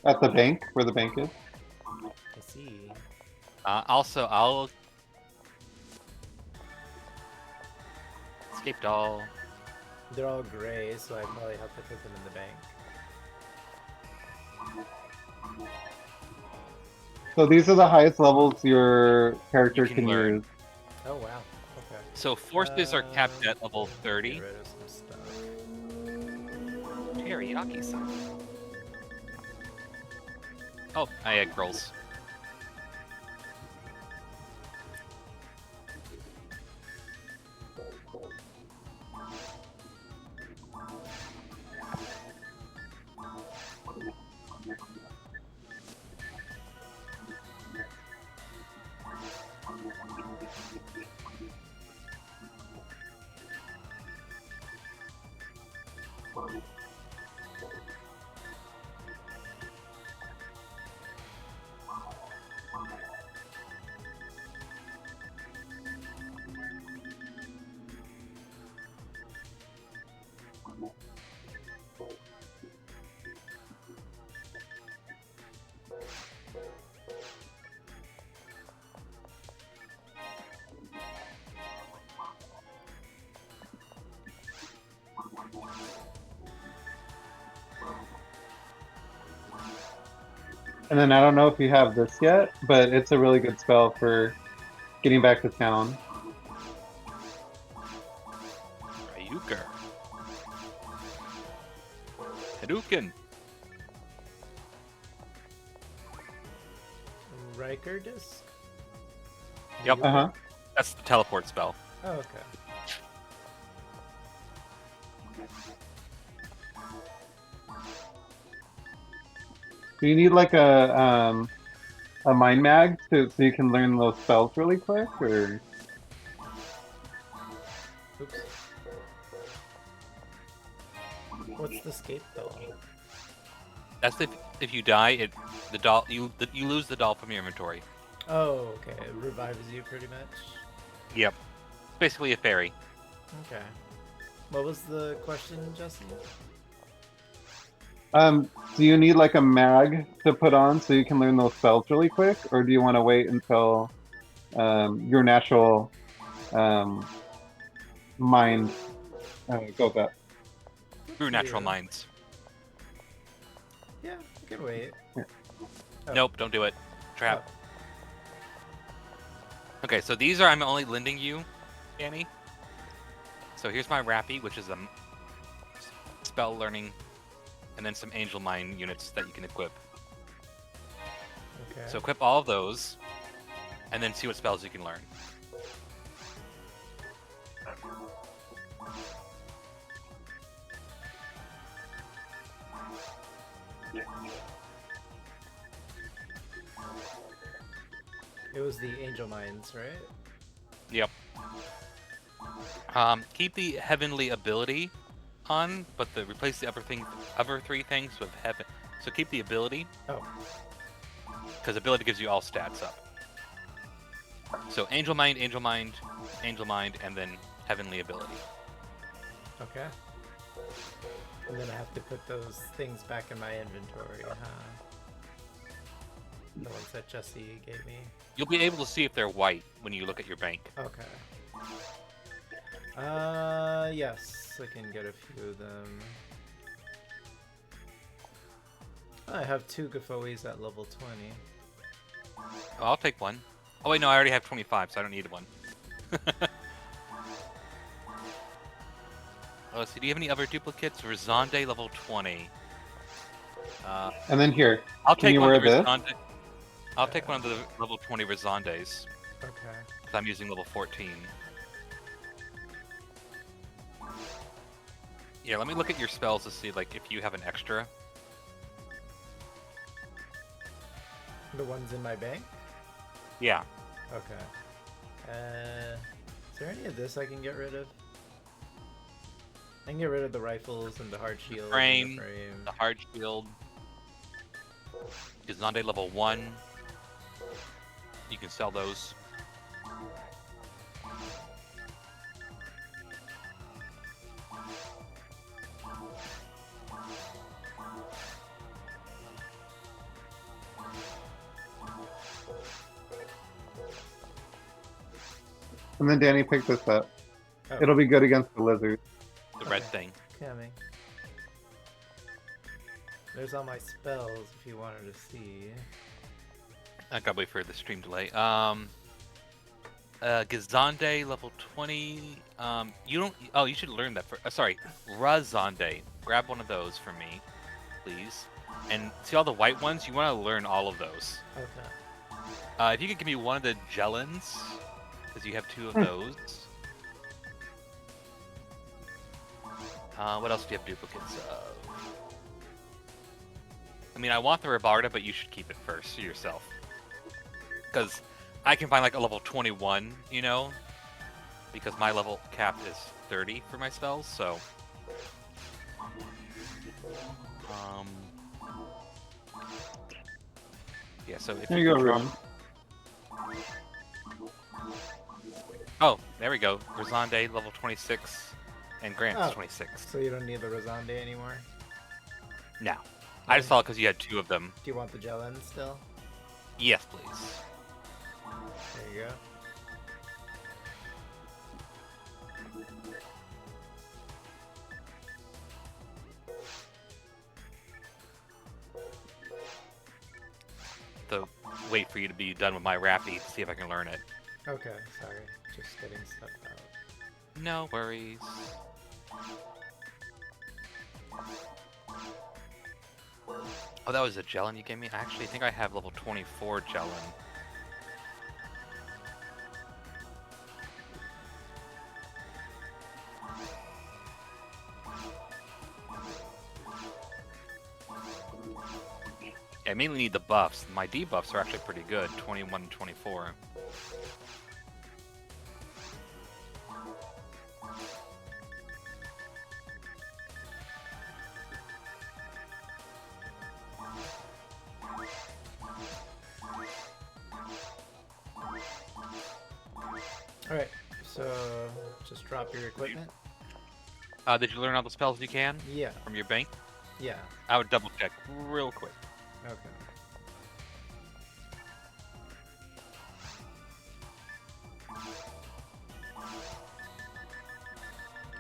[SPEAKER 6] At the bank, where the bank is.
[SPEAKER 5] I see.
[SPEAKER 1] Also, I'll escape doll.
[SPEAKER 5] They're all gray, so I probably have to put them in the bank.
[SPEAKER 6] So these are the highest levels your character
[SPEAKER 1] You can
[SPEAKER 6] can
[SPEAKER 1] learn.
[SPEAKER 6] use.
[SPEAKER 5] Oh wow. Okay.
[SPEAKER 1] So forces are capped at level 30.
[SPEAKER 5] Get rid of some stuff.
[SPEAKER 1] Teriyaki-san. Oh, I egg rolls.
[SPEAKER 6] And then I don't know if you have this yet, but it's a really good spell for getting back to town.
[SPEAKER 1] Ryuker. Hadouken.
[SPEAKER 5] Riker disc?
[SPEAKER 1] Yep.
[SPEAKER 6] Uh-huh.
[SPEAKER 1] That's the teleport spell.
[SPEAKER 5] Oh, okay.
[SPEAKER 6] Do you need like a mind mag so you can learn those spells really quick, or?
[SPEAKER 5] Oops. What's the skate doll?
[SPEAKER 1] That's if you die, the doll you lose the doll from your inventory.
[SPEAKER 5] Oh, okay. It revives you pretty much.
[SPEAKER 1] Yep. Basically a fairy.
[SPEAKER 5] Okay. What was the question, Jesse?
[SPEAKER 6] Do you need like a mag to put on so you can learn those spells really quick, or do you want to wait until your natural mind goes up?
[SPEAKER 1] Through natural minds.
[SPEAKER 5] Yeah, we can wait.
[SPEAKER 6] Yeah.
[SPEAKER 5] Oh.
[SPEAKER 1] Nope, don't do it. Trap. Okay, so these are I'm only lending you, Danny. So here's my Rappy, which is a spell learning, and then some Angel Mind units that you can equip.
[SPEAKER 5] Okay.
[SPEAKER 1] So equip all of those, and then see what spells you can learn.
[SPEAKER 5] It was the Angel Minds, right?
[SPEAKER 1] Yep. Keep the Heavenly ability on, but replace the other three things with heaven. So keep the ability.
[SPEAKER 5] Oh.
[SPEAKER 1] Because ability gives you all stats up. So Angel Mind, Angel Mind, Angel Mind, and then Heavenly ability.
[SPEAKER 5] Okay. And then I have to put those things back in my inventory, huh? The ones that Jesse gave me.
[SPEAKER 1] You'll be able to see if they're white when you look at your bank.
[SPEAKER 5] Okay. Yes, I can get a few of them. I have 2 Gafoes at level 20.
[SPEAKER 1] Oh, I'll take one. Oh wait, no, I already have 25, so I don't need one. Oh, let's see, do you have any other duplicates? Razande level 20.
[SPEAKER 6] And then here,
[SPEAKER 1] I'll
[SPEAKER 6] can
[SPEAKER 1] take
[SPEAKER 6] you
[SPEAKER 1] one
[SPEAKER 6] wear
[SPEAKER 1] of the
[SPEAKER 6] this?
[SPEAKER 1] Razande. I'll take one of the level 20 Razandes.
[SPEAKER 5] Okay.
[SPEAKER 1] 'Cause I'm using level 14. Yeah, let me look at your spells to see like if you have an extra.
[SPEAKER 5] The ones in my bank?
[SPEAKER 1] Yeah.
[SPEAKER 5] Okay. Is there any of this I can get rid of? I can get rid of the rifles and the hard shield.
[SPEAKER 1] Frame,
[SPEAKER 5] and the frame.
[SPEAKER 1] the hard shield. Razande level 1. You can sell those.
[SPEAKER 6] And then Danny picked this up.
[SPEAKER 5] Oh.
[SPEAKER 6] It'll be good against the lizard.
[SPEAKER 1] The red thing.
[SPEAKER 5] Coming. There's all my spells if you wanted to see.
[SPEAKER 1] I gotta wait for the stream delay. Gazande level 20. You don't. Oh, you should learn that. Sorry, Razande. Grab one of those for me, please. And see all the white ones. You want to learn all of those.
[SPEAKER 5] Okay.
[SPEAKER 1] If you could give me one of the Jelens, because you have 2 of those. What else do you have duplicates of? I mean, I want the Rabarda, but you should keep it first yourself. Because I can find like a level 21, you know? Because my level cap is 30 for my spells, so... Yeah, so if
[SPEAKER 6] There you go,
[SPEAKER 1] could drop-
[SPEAKER 6] Ruben.
[SPEAKER 1] Oh, there we go. Razande level 26, and Grant's
[SPEAKER 5] Oh.
[SPEAKER 1] 26.
[SPEAKER 5] So you don't need the Razande anymore?
[SPEAKER 1] No. I just saw it because you had 2 of them.
[SPEAKER 5] Do you want the Jelen still?
[SPEAKER 1] Yes, please.
[SPEAKER 5] There you go.
[SPEAKER 1] wait for you to be done with my Rappy to see if I can learn it.
[SPEAKER 5] Okay, sorry. Just getting stuff out.
[SPEAKER 1] No worries. Oh, that was a Jellin you gave me? I actually think I have level 24 Jellin. Yeah, I mainly need the buffs. My debuffs are actually pretty good, 21 and 24.
[SPEAKER 5] Alright, so just drop your equipment.
[SPEAKER 1] Did you learn all the spells you can?
[SPEAKER 5] Yeah.
[SPEAKER 1] From your bank?
[SPEAKER 5] Yeah.
[SPEAKER 1] I would double check real quick.
[SPEAKER 5] Okay.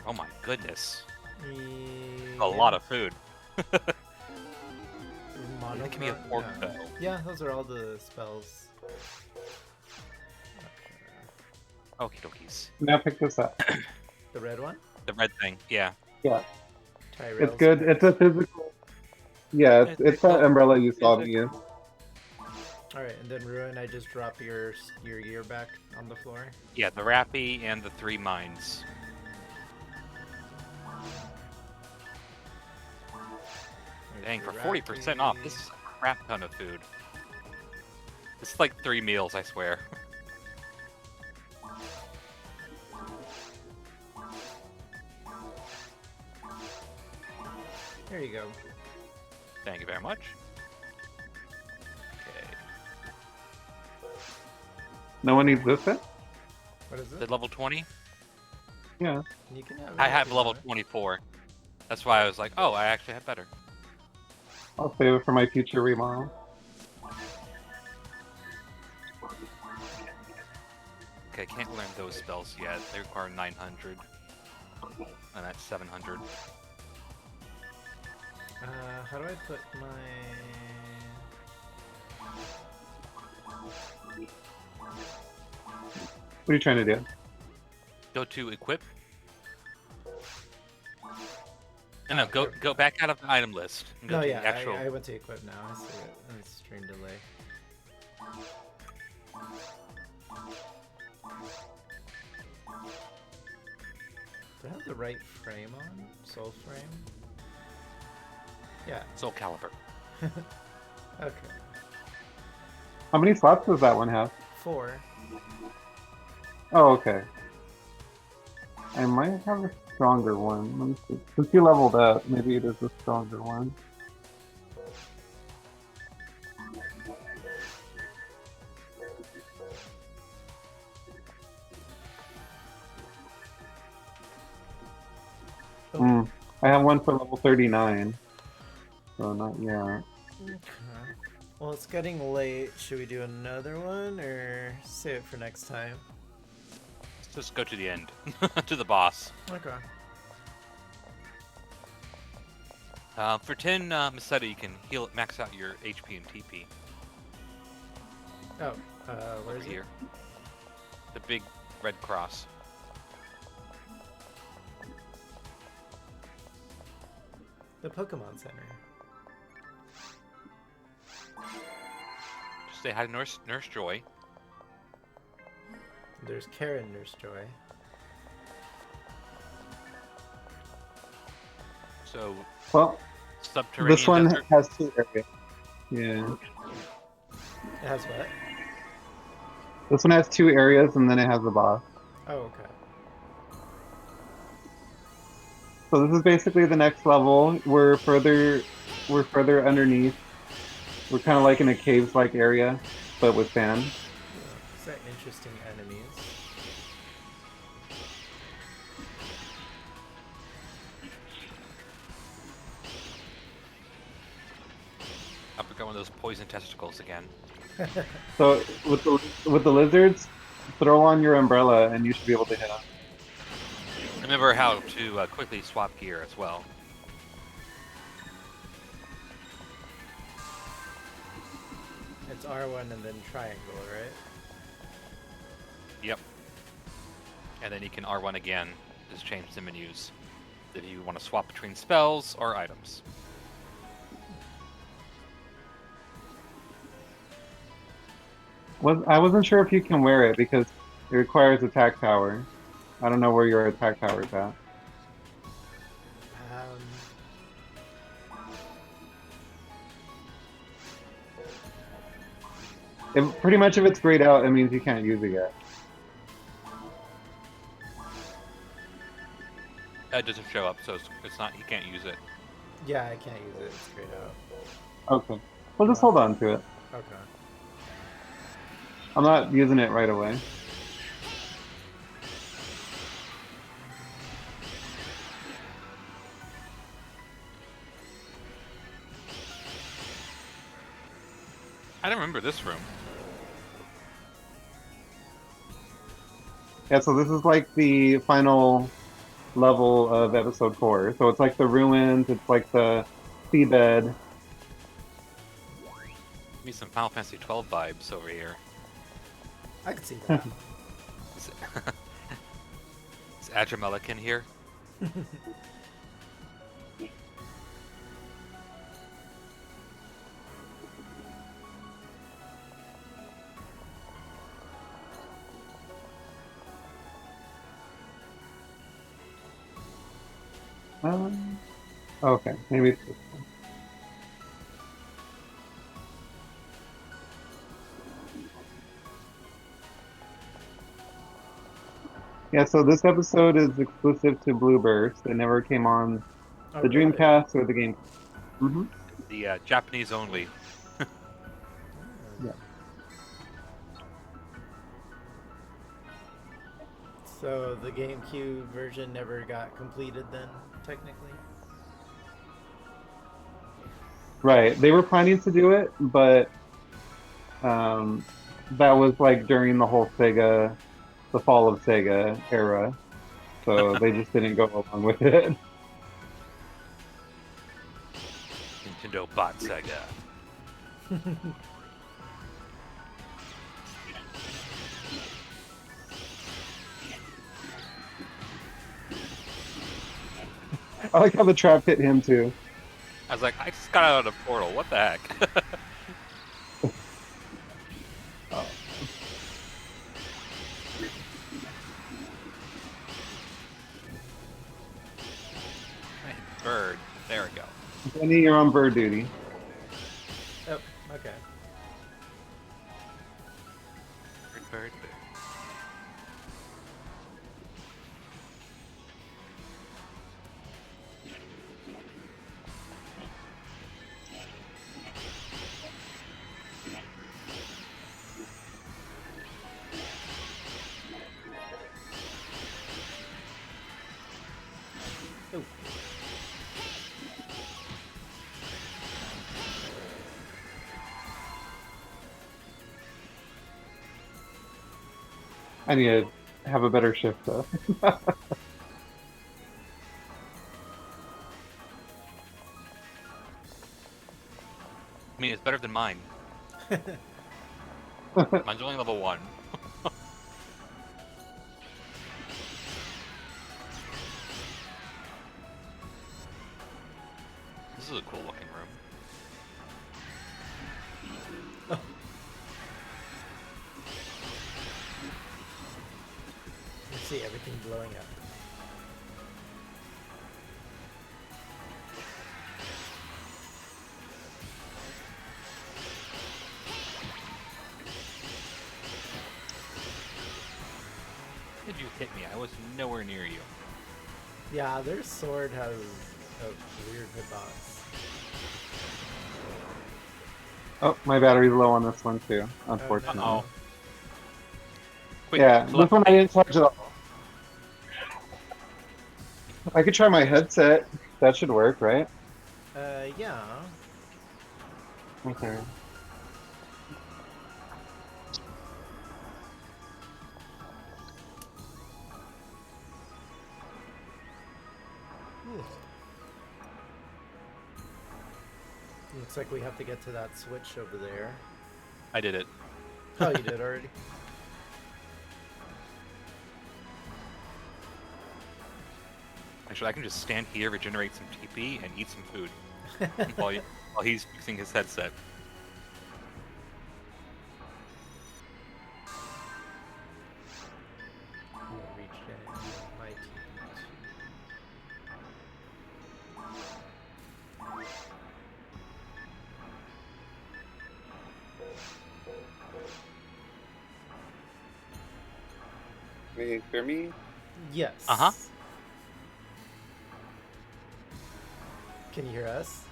[SPEAKER 1] Oh my goodness.
[SPEAKER 5] Yeah.
[SPEAKER 1] A lot of food.
[SPEAKER 5] Monochrome?
[SPEAKER 1] Give me a pork
[SPEAKER 5] No.
[SPEAKER 1] bow.
[SPEAKER 5] Yeah, those are all the spells.
[SPEAKER 1] Okie dokies.
[SPEAKER 13] Now pick this up.
[SPEAKER 5] The red one?
[SPEAKER 1] The red thing, yeah.
[SPEAKER 13] Yeah.
[SPEAKER 5] Tyrell's
[SPEAKER 13] It's good. It's a physical. Yeah, it's that umbrella you saw me use.
[SPEAKER 5] Alright, and then Ruin, I just drop your gear back on the floor.
[SPEAKER 1] Yeah, the Rappy and the 3 mines. Dang, for 40% off, this is a crap ton of food. This is like 3 meals, I swear.
[SPEAKER 5] There you go.
[SPEAKER 1] Thank you very much. Okay.
[SPEAKER 13] No one needs this set?
[SPEAKER 5] What is it?
[SPEAKER 1] The level 20?
[SPEAKER 13] Yeah.
[SPEAKER 5] You can have it
[SPEAKER 1] I
[SPEAKER 5] if
[SPEAKER 1] have
[SPEAKER 5] you
[SPEAKER 1] level
[SPEAKER 5] want.
[SPEAKER 1] 24. That's why I was like, oh, I actually have better.
[SPEAKER 13] I'll save it for my future remodel.
[SPEAKER 1] Okay, I can't learn those spells yet. They require 900. And that's 700.
[SPEAKER 5] How do I put my...
[SPEAKER 13] What are you trying to do?
[SPEAKER 1] Go to equip. No, go back out of the item list. And go
[SPEAKER 5] No,
[SPEAKER 1] to
[SPEAKER 5] yeah,
[SPEAKER 1] the actual...
[SPEAKER 5] I went to equip now. I see it. It's stream delay. Do I have the right frame on? Soul frame? Yeah.
[SPEAKER 1] Soul Caliber.
[SPEAKER 5] Okay.
[SPEAKER 13] How many slots does that one have?
[SPEAKER 5] 4.
[SPEAKER 13] Oh, okay. I might have a stronger one. Let me see. Since you leveled up, maybe it is a stronger one. I have one for level 39. So not yet.
[SPEAKER 5] Okay. Well, it's getting late. Should we do another one or save it for next time?
[SPEAKER 1] Let's just go to the end. To the boss.
[SPEAKER 5] Okay.
[SPEAKER 1] For 10 Meseta, you can heal max out your HP and TP.
[SPEAKER 5] Oh, where's
[SPEAKER 1] here? The big red cross.
[SPEAKER 5] The Pokemon Center.
[SPEAKER 1] Just say hi to Nurse Joy.
[SPEAKER 5] There's Karen Nurse Joy.
[SPEAKER 1] So,
[SPEAKER 13] well,
[SPEAKER 1] subterranean
[SPEAKER 13] this one
[SPEAKER 1] desert.
[SPEAKER 13] has 2 areas. Yeah.
[SPEAKER 5] It has what?
[SPEAKER 13] This one has 2 areas and then it has a boss.
[SPEAKER 5] Oh, okay.
[SPEAKER 13] So this is basically the next level. We're further underneath. We're kind of like in a caves-like area, but with sand.
[SPEAKER 5] These are interesting enemies.
[SPEAKER 1] I forgot one of those poison testicles again.
[SPEAKER 13] So with the lizards, throw on your umbrella and you should be able to hit them.
[SPEAKER 1] Remember how to quickly swap gear as well.
[SPEAKER 5] It's R1 and then triangle, right?
[SPEAKER 1] Yep. And then you can R1 again, just change the menus if you want to swap between spells or items.
[SPEAKER 6] I wasn't sure if you can wear it because it requires attack power. I don't know where your attack power is at. Pretty much if it's grayed out, it means you can't use it yet.
[SPEAKER 1] It doesn't show up, so it's not. You can't use it.
[SPEAKER 5] Yeah, I can't use it. It's grayed out.
[SPEAKER 6] Okay. Well, just hold on to it.
[SPEAKER 5] Okay.
[SPEAKER 6] I'm not using it right away.
[SPEAKER 1] I don't remember this room.
[SPEAKER 6] Yeah, so this is like the final level of episode 4. So it's like the ruins, it's like the seabed.
[SPEAKER 1] Give me some Final Fantasy 12 vibes over here.
[SPEAKER 5] I could see that.
[SPEAKER 1] Is Adramelic in here?
[SPEAKER 6] Okay, maybe it's this one. Yeah, so this episode is exclusive to Blueburst. It never came on the
[SPEAKER 5] really?
[SPEAKER 6] Dreamcast or the game. Mm-hmm.
[SPEAKER 1] The Japanese only.
[SPEAKER 6] Yeah.
[SPEAKER 5] So the GameCube version never got completed then, technically?
[SPEAKER 6] Right. They were planning to do it, but that was like during the whole Sega, the fall of Sega era. So they just didn't go along with it.
[SPEAKER 1] Nintendo bought Sega.
[SPEAKER 6] I like how the trap hit him too.
[SPEAKER 1] I was like, I just got out of the portal. What the heck?
[SPEAKER 6] Oh.
[SPEAKER 1] Bird. There we go.
[SPEAKER 6] Benny, you're on bird duty.
[SPEAKER 5] Oh, okay.
[SPEAKER 1] Bird.
[SPEAKER 5] Oh.
[SPEAKER 6] I need to have a better shift though.
[SPEAKER 1] I mean, it's better than mine. Mine's only level 1. This is a cool looking room.
[SPEAKER 5] You see everything blowing up.
[SPEAKER 1] Did you hit me? I was nowhere near you.
[SPEAKER 5] Yeah, their sword has a weird hitbox.
[SPEAKER 6] Oh, my battery's low on this one too, unfortunately.
[SPEAKER 1] Uh-oh. Quick,
[SPEAKER 6] Yeah, this one I didn't charge at all. I could try my headset. That should work, right?
[SPEAKER 5] Yeah.
[SPEAKER 6] Okay.
[SPEAKER 5] Looks like we have to get to that switch over there.
[SPEAKER 1] I did it.
[SPEAKER 5] Oh, you did already?
[SPEAKER 1] Actually, I can just stand here, regenerate some TP, and eat some food while he's fixing his headset.
[SPEAKER 14] Can you hear me?
[SPEAKER 5] Yes.
[SPEAKER 1] Uh-huh.
[SPEAKER 5] Can you hear us?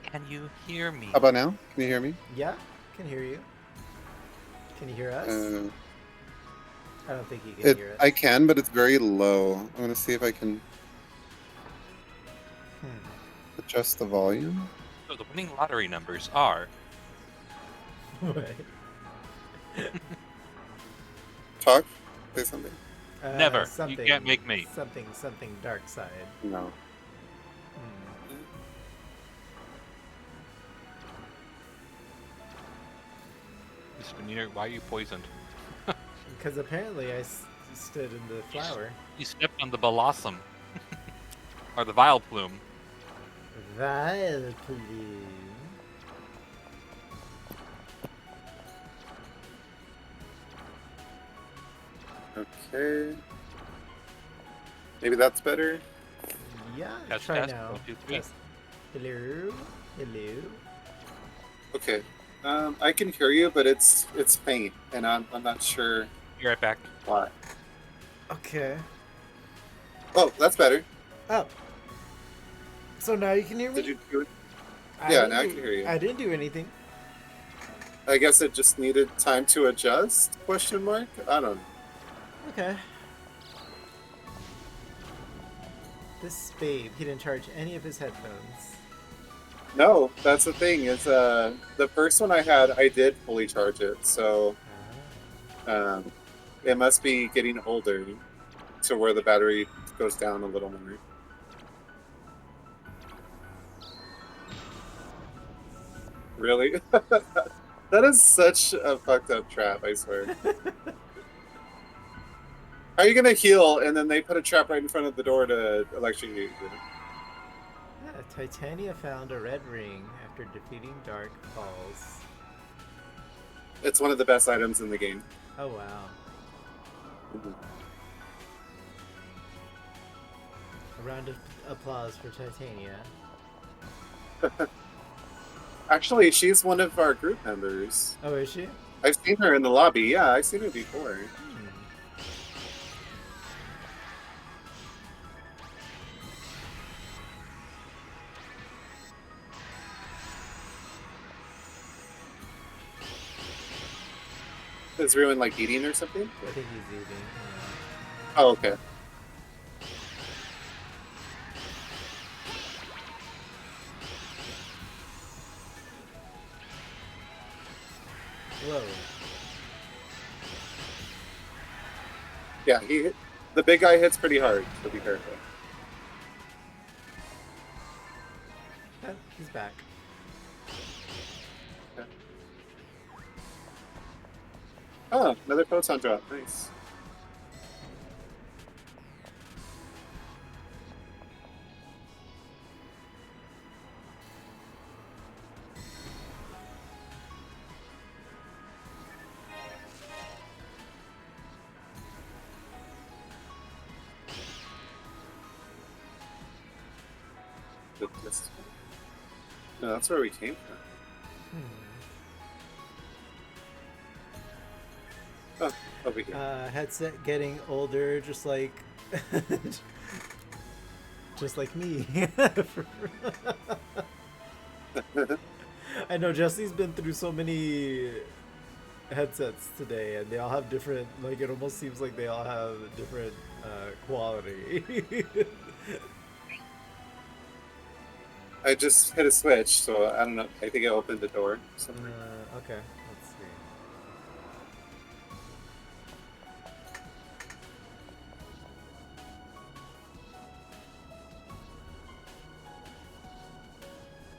[SPEAKER 1] Can you hear me?
[SPEAKER 14] How about now? Can you hear me?
[SPEAKER 5] Yeah, can hear you. Can you hear us? I don't think you can hear us.
[SPEAKER 14] I can, but it's very low. I'm gonna see if I can adjust the volume.
[SPEAKER 1] So the winning lottery numbers are...
[SPEAKER 5] What?
[SPEAKER 14] Talk? Say something.
[SPEAKER 1] Never. You can't make me.
[SPEAKER 5] Something dark side.
[SPEAKER 14] No.
[SPEAKER 1] Mr. Veneer, why are you poisoned?
[SPEAKER 5] Because apparently I stood in the flower.
[SPEAKER 1] You stepped on the blossom. Or the vile plume.
[SPEAKER 5] Vile plume.
[SPEAKER 14] Okay. Maybe that's better.
[SPEAKER 5] Yeah,
[SPEAKER 1] Test,
[SPEAKER 5] try
[SPEAKER 1] test.
[SPEAKER 5] now.
[SPEAKER 1] 1, 2, 3.
[SPEAKER 5] Test. Hello? Hello?
[SPEAKER 14] Okay. I can hear you, but it's faint, and I'm not sure
[SPEAKER 1] Be right back.
[SPEAKER 14] why.
[SPEAKER 5] Okay.
[SPEAKER 14] Oh, that's better.
[SPEAKER 5] Oh. So now you can hear me?
[SPEAKER 14] Did you do it?
[SPEAKER 5] I
[SPEAKER 14] Yeah,
[SPEAKER 5] didn't
[SPEAKER 14] now I
[SPEAKER 5] do-
[SPEAKER 14] can hear you.
[SPEAKER 5] I didn't do anything.
[SPEAKER 14] I guess it just needed time to adjust? Question mark? I don't know.
[SPEAKER 5] Okay. This babe, he didn't charge any of his headphones.
[SPEAKER 14] No, that's the thing. Is the first one I had, I did fully charge it, so it must be getting older to where the battery goes down a little more. Really? That is such a fucked up trap, I swear. How are you gonna heal and then they put a trap right in front of the door to electrocute you?
[SPEAKER 5] Yeah, Titania found a red ring after defeating Dark Falls.
[SPEAKER 14] It's one of the best items in the game.
[SPEAKER 5] Oh wow. A round of applause for Titania.
[SPEAKER 14] Actually, she's one of our group members.
[SPEAKER 5] Oh, is she?
[SPEAKER 14] I've seen her in the lobby. Yeah, I've seen her before. Is Ruin like eating or something?
[SPEAKER 5] I think he's eating.
[SPEAKER 14] Oh, okay.
[SPEAKER 5] Whoa.
[SPEAKER 14] Yeah, the big guy hits pretty hard, so be careful.
[SPEAKER 5] He's back.
[SPEAKER 14] Oh, another photon drop. Nice. No, that's where we came from. Oh, over here.
[SPEAKER 5] Headset getting older, just like, just like me. I know Jesse's been through so many headsets today, and they all have different. Like, it almost seems like they all have different quality.
[SPEAKER 14] I just hit a switch, so I don't know. I think it opened the door. Somewhere.
[SPEAKER 5] Okay, let's see.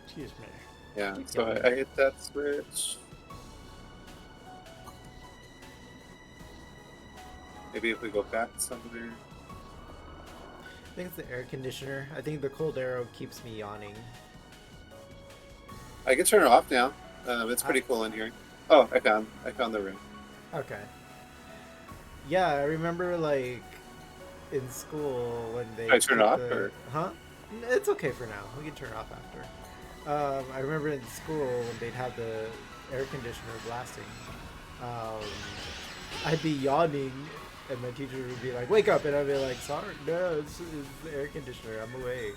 [SPEAKER 5] Excuse me.
[SPEAKER 14] Yeah, so I hit that switch. Maybe if we go back somewhere.
[SPEAKER 5] I think it's the air conditioner. I think the cold arrow keeps me yawning.
[SPEAKER 14] I can turn it off now. It's pretty cool in here. Oh, I found the room.
[SPEAKER 5] Okay. Yeah, I remember like in school when they.
[SPEAKER 14] Should I turn it
[SPEAKER 5] put
[SPEAKER 14] off,
[SPEAKER 5] the-
[SPEAKER 14] or?
[SPEAKER 5] Huh? It's okay for now. We can turn it off after. I remember in school when they'd have the air conditioner blasting. I'd be yawning, and my teacher would be like, "Wake up!" and I'd be like, "Sorry, no, it's the air conditioner. I'm awake."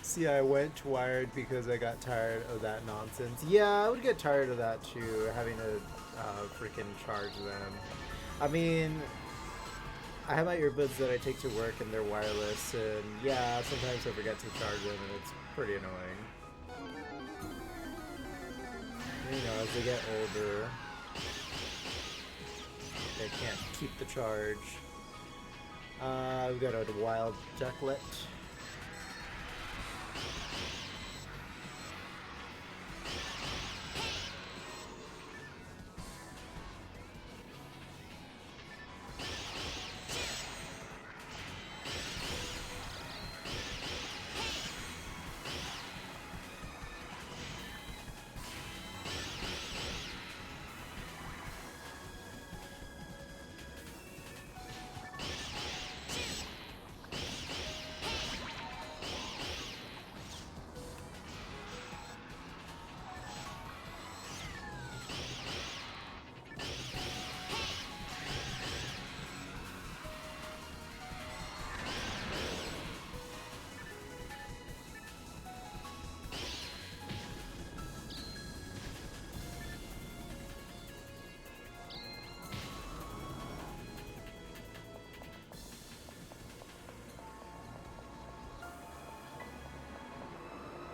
[SPEAKER 5] See, I went wired because I got tired of that nonsense. Yeah, I would get tired of that too, having to freaking charge them. I mean, I have my earbuds that I take to work and they're wireless, and yeah, sometimes I forget to charge them and it's pretty annoying. You know, as they get older, they can't keep the charge. We've got a wild ducklet.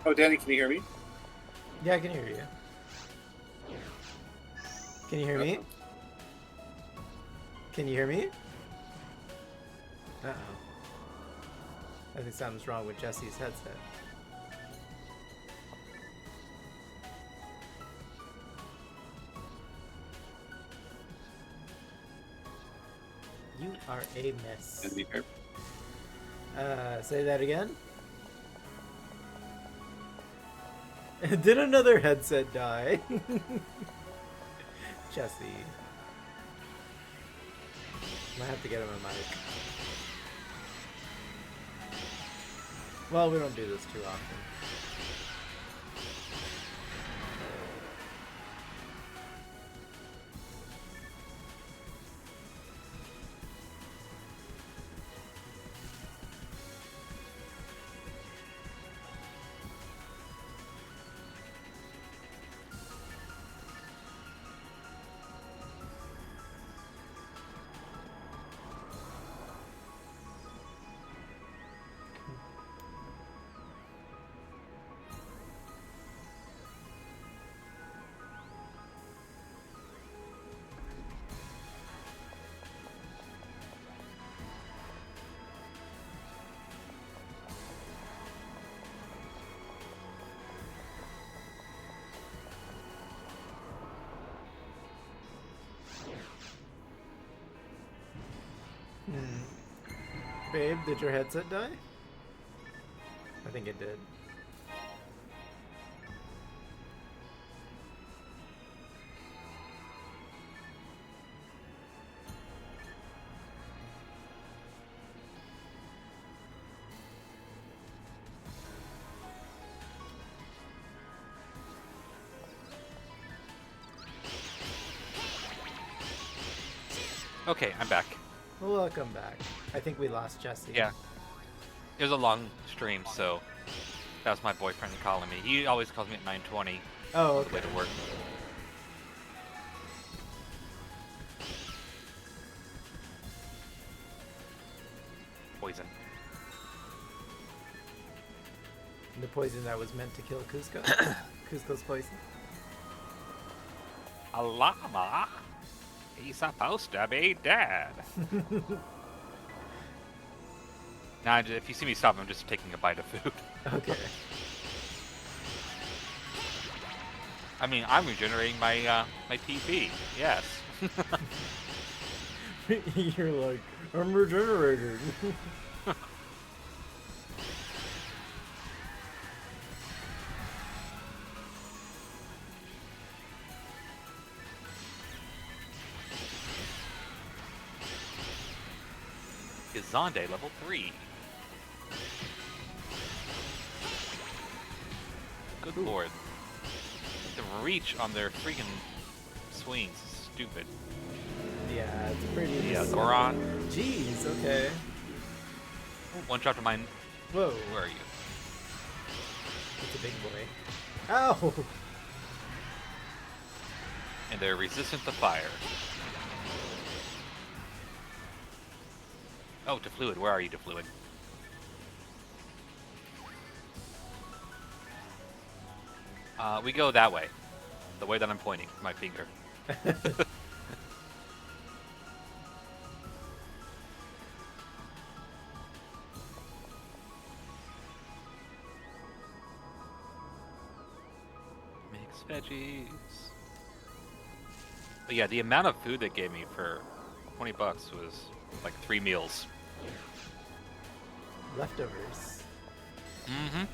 [SPEAKER 14] Oh, Danny, can you hear me?
[SPEAKER 5] Yeah, I can hear you. Can you hear me? Can you hear me? Uh-oh. I think something's wrong with Jesse's headset. You are a mess.
[SPEAKER 14] Can you hear me?
[SPEAKER 5] Say that again? Did another headset die? Jesse. Might have to get him a mic. Well, we don't do this too often. Babe, did your headset die? I think it did.
[SPEAKER 1] Okay, I'm back.
[SPEAKER 5] Welcome back. I think we lost Jesse.
[SPEAKER 1] Yeah. It was a long stream, so that was my boyfriend calling me. He always calls me at 9:20.
[SPEAKER 5] Oh,
[SPEAKER 1] on the way to work. Poison.
[SPEAKER 5] The poison that was meant to kill Cusco? Cusco's poison?
[SPEAKER 1] A llama? He's supposed to be dead. Now, if you see me stop, I'm just taking a bite of food.
[SPEAKER 5] Okay.
[SPEAKER 1] I mean, I'm regenerating my my TP. Yes.
[SPEAKER 5] You're like, I'm regenerating.
[SPEAKER 1] Gazande level 3. Good lord. The reach on their freaking swings is stupid.
[SPEAKER 5] Yeah, it's pretty.
[SPEAKER 1] Yeah, Goron.
[SPEAKER 5] Jeez, okay.
[SPEAKER 1] One shot to mine.
[SPEAKER 5] Whoa.
[SPEAKER 1] Where are you?
[SPEAKER 5] It's a big boy. Ow!
[SPEAKER 1] And they're resistant to fire. Oh, Defluid. Where are you, Defluid? We go that way. The way that I'm pointing my finger. Mix veggies. But yeah, the amount of food they gave me for 20 bucks was like 3 meals.
[SPEAKER 5] Leftovers.
[SPEAKER 1] Mm-hmm.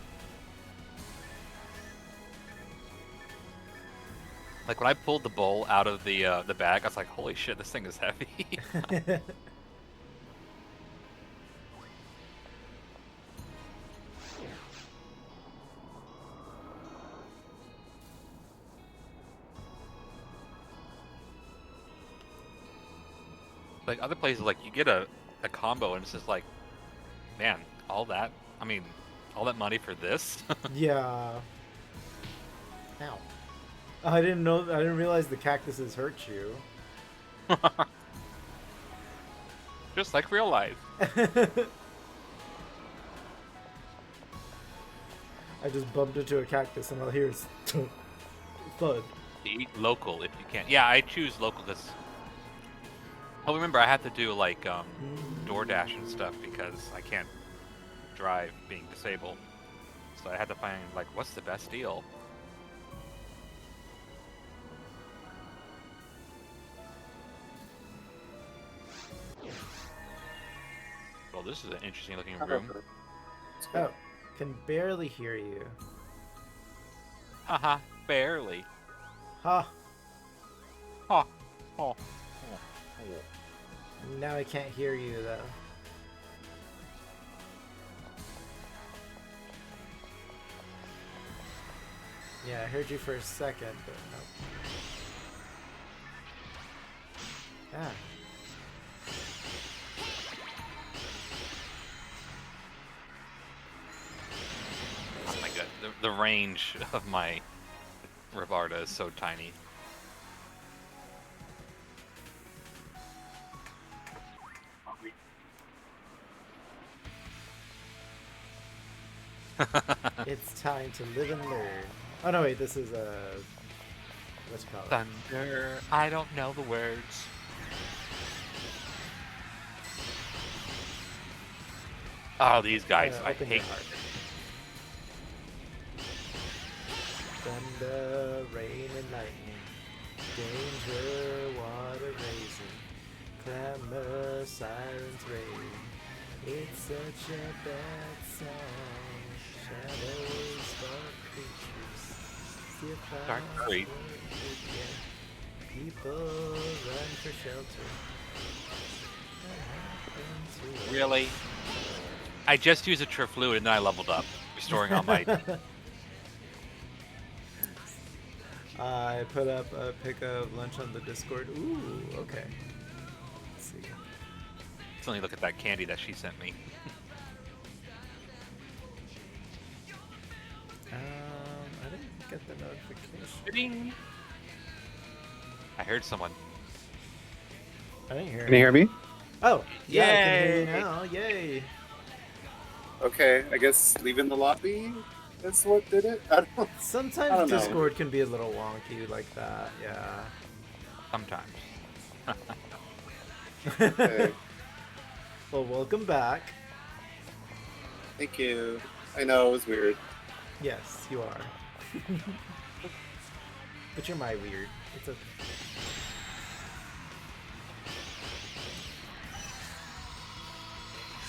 [SPEAKER 1] Like when I pulled the bowl out of the bag, I was like, "Holy shit, this thing is heavy." Like other places, like you get a combo, and it's just like, man, all that. I mean, all that money for this.
[SPEAKER 5] Yeah. Ow. I didn't know. I didn't realize the cactuses hurt you.
[SPEAKER 1] Just like real life.
[SPEAKER 5] I just bumped into a cactus and all I hear is thud.
[SPEAKER 1] Eat local if you can. Yeah, I choose local because. Oh, remember I have to do like DoorDash and stuff because I can't drive being disabled. So I had to find like what's the best deal. Well, this is an interesting looking room.
[SPEAKER 5] Oh, can barely hear you.
[SPEAKER 1] Haha, barely.
[SPEAKER 5] Ha.
[SPEAKER 1] Ha. Oh.
[SPEAKER 5] Now I can't hear you though. Yeah, I heard you for a second, but no. Ah.
[SPEAKER 1] Oh my god, the range of my Ravarda is so tiny.
[SPEAKER 5] It's time to live and learn. Oh no, wait, this is what's it called?
[SPEAKER 1] Thunder. I don't know the words. Oh, these guys, I
[SPEAKER 5] open
[SPEAKER 1] hate.
[SPEAKER 5] your heart. Thunder, rain, and lightning, danger, water raising, clamor, sirens rain. It's such a bad song. Shadows, dark creatures,
[SPEAKER 1] Dark creep.
[SPEAKER 5] People run for shelter.
[SPEAKER 1] Really? I just used a Trifluid and then I leveled up, restoring all my.
[SPEAKER 5] I put up a pic of lunch on the Discord. Ooh, okay. Let's see.
[SPEAKER 1] Let's only look at that candy that she sent me.
[SPEAKER 5] I didn't get the notification.
[SPEAKER 1] Ding. I heard someone.
[SPEAKER 5] I didn't hear.
[SPEAKER 14] Can you hear me?
[SPEAKER 5] Oh, yeah, I can hear you
[SPEAKER 1] Yay.
[SPEAKER 5] now. Yay.
[SPEAKER 14] Okay, I guess leaving the lobby is what did it. I don't.
[SPEAKER 5] Sometimes
[SPEAKER 14] I don't know.
[SPEAKER 5] Discord can be a little wonky like that. Yeah.
[SPEAKER 1] Sometimes.
[SPEAKER 14] Okay.
[SPEAKER 5] Well, welcome back.
[SPEAKER 14] Thank you. I know it was weird.
[SPEAKER 5] Yes, you are. But you're my weird. It's okay.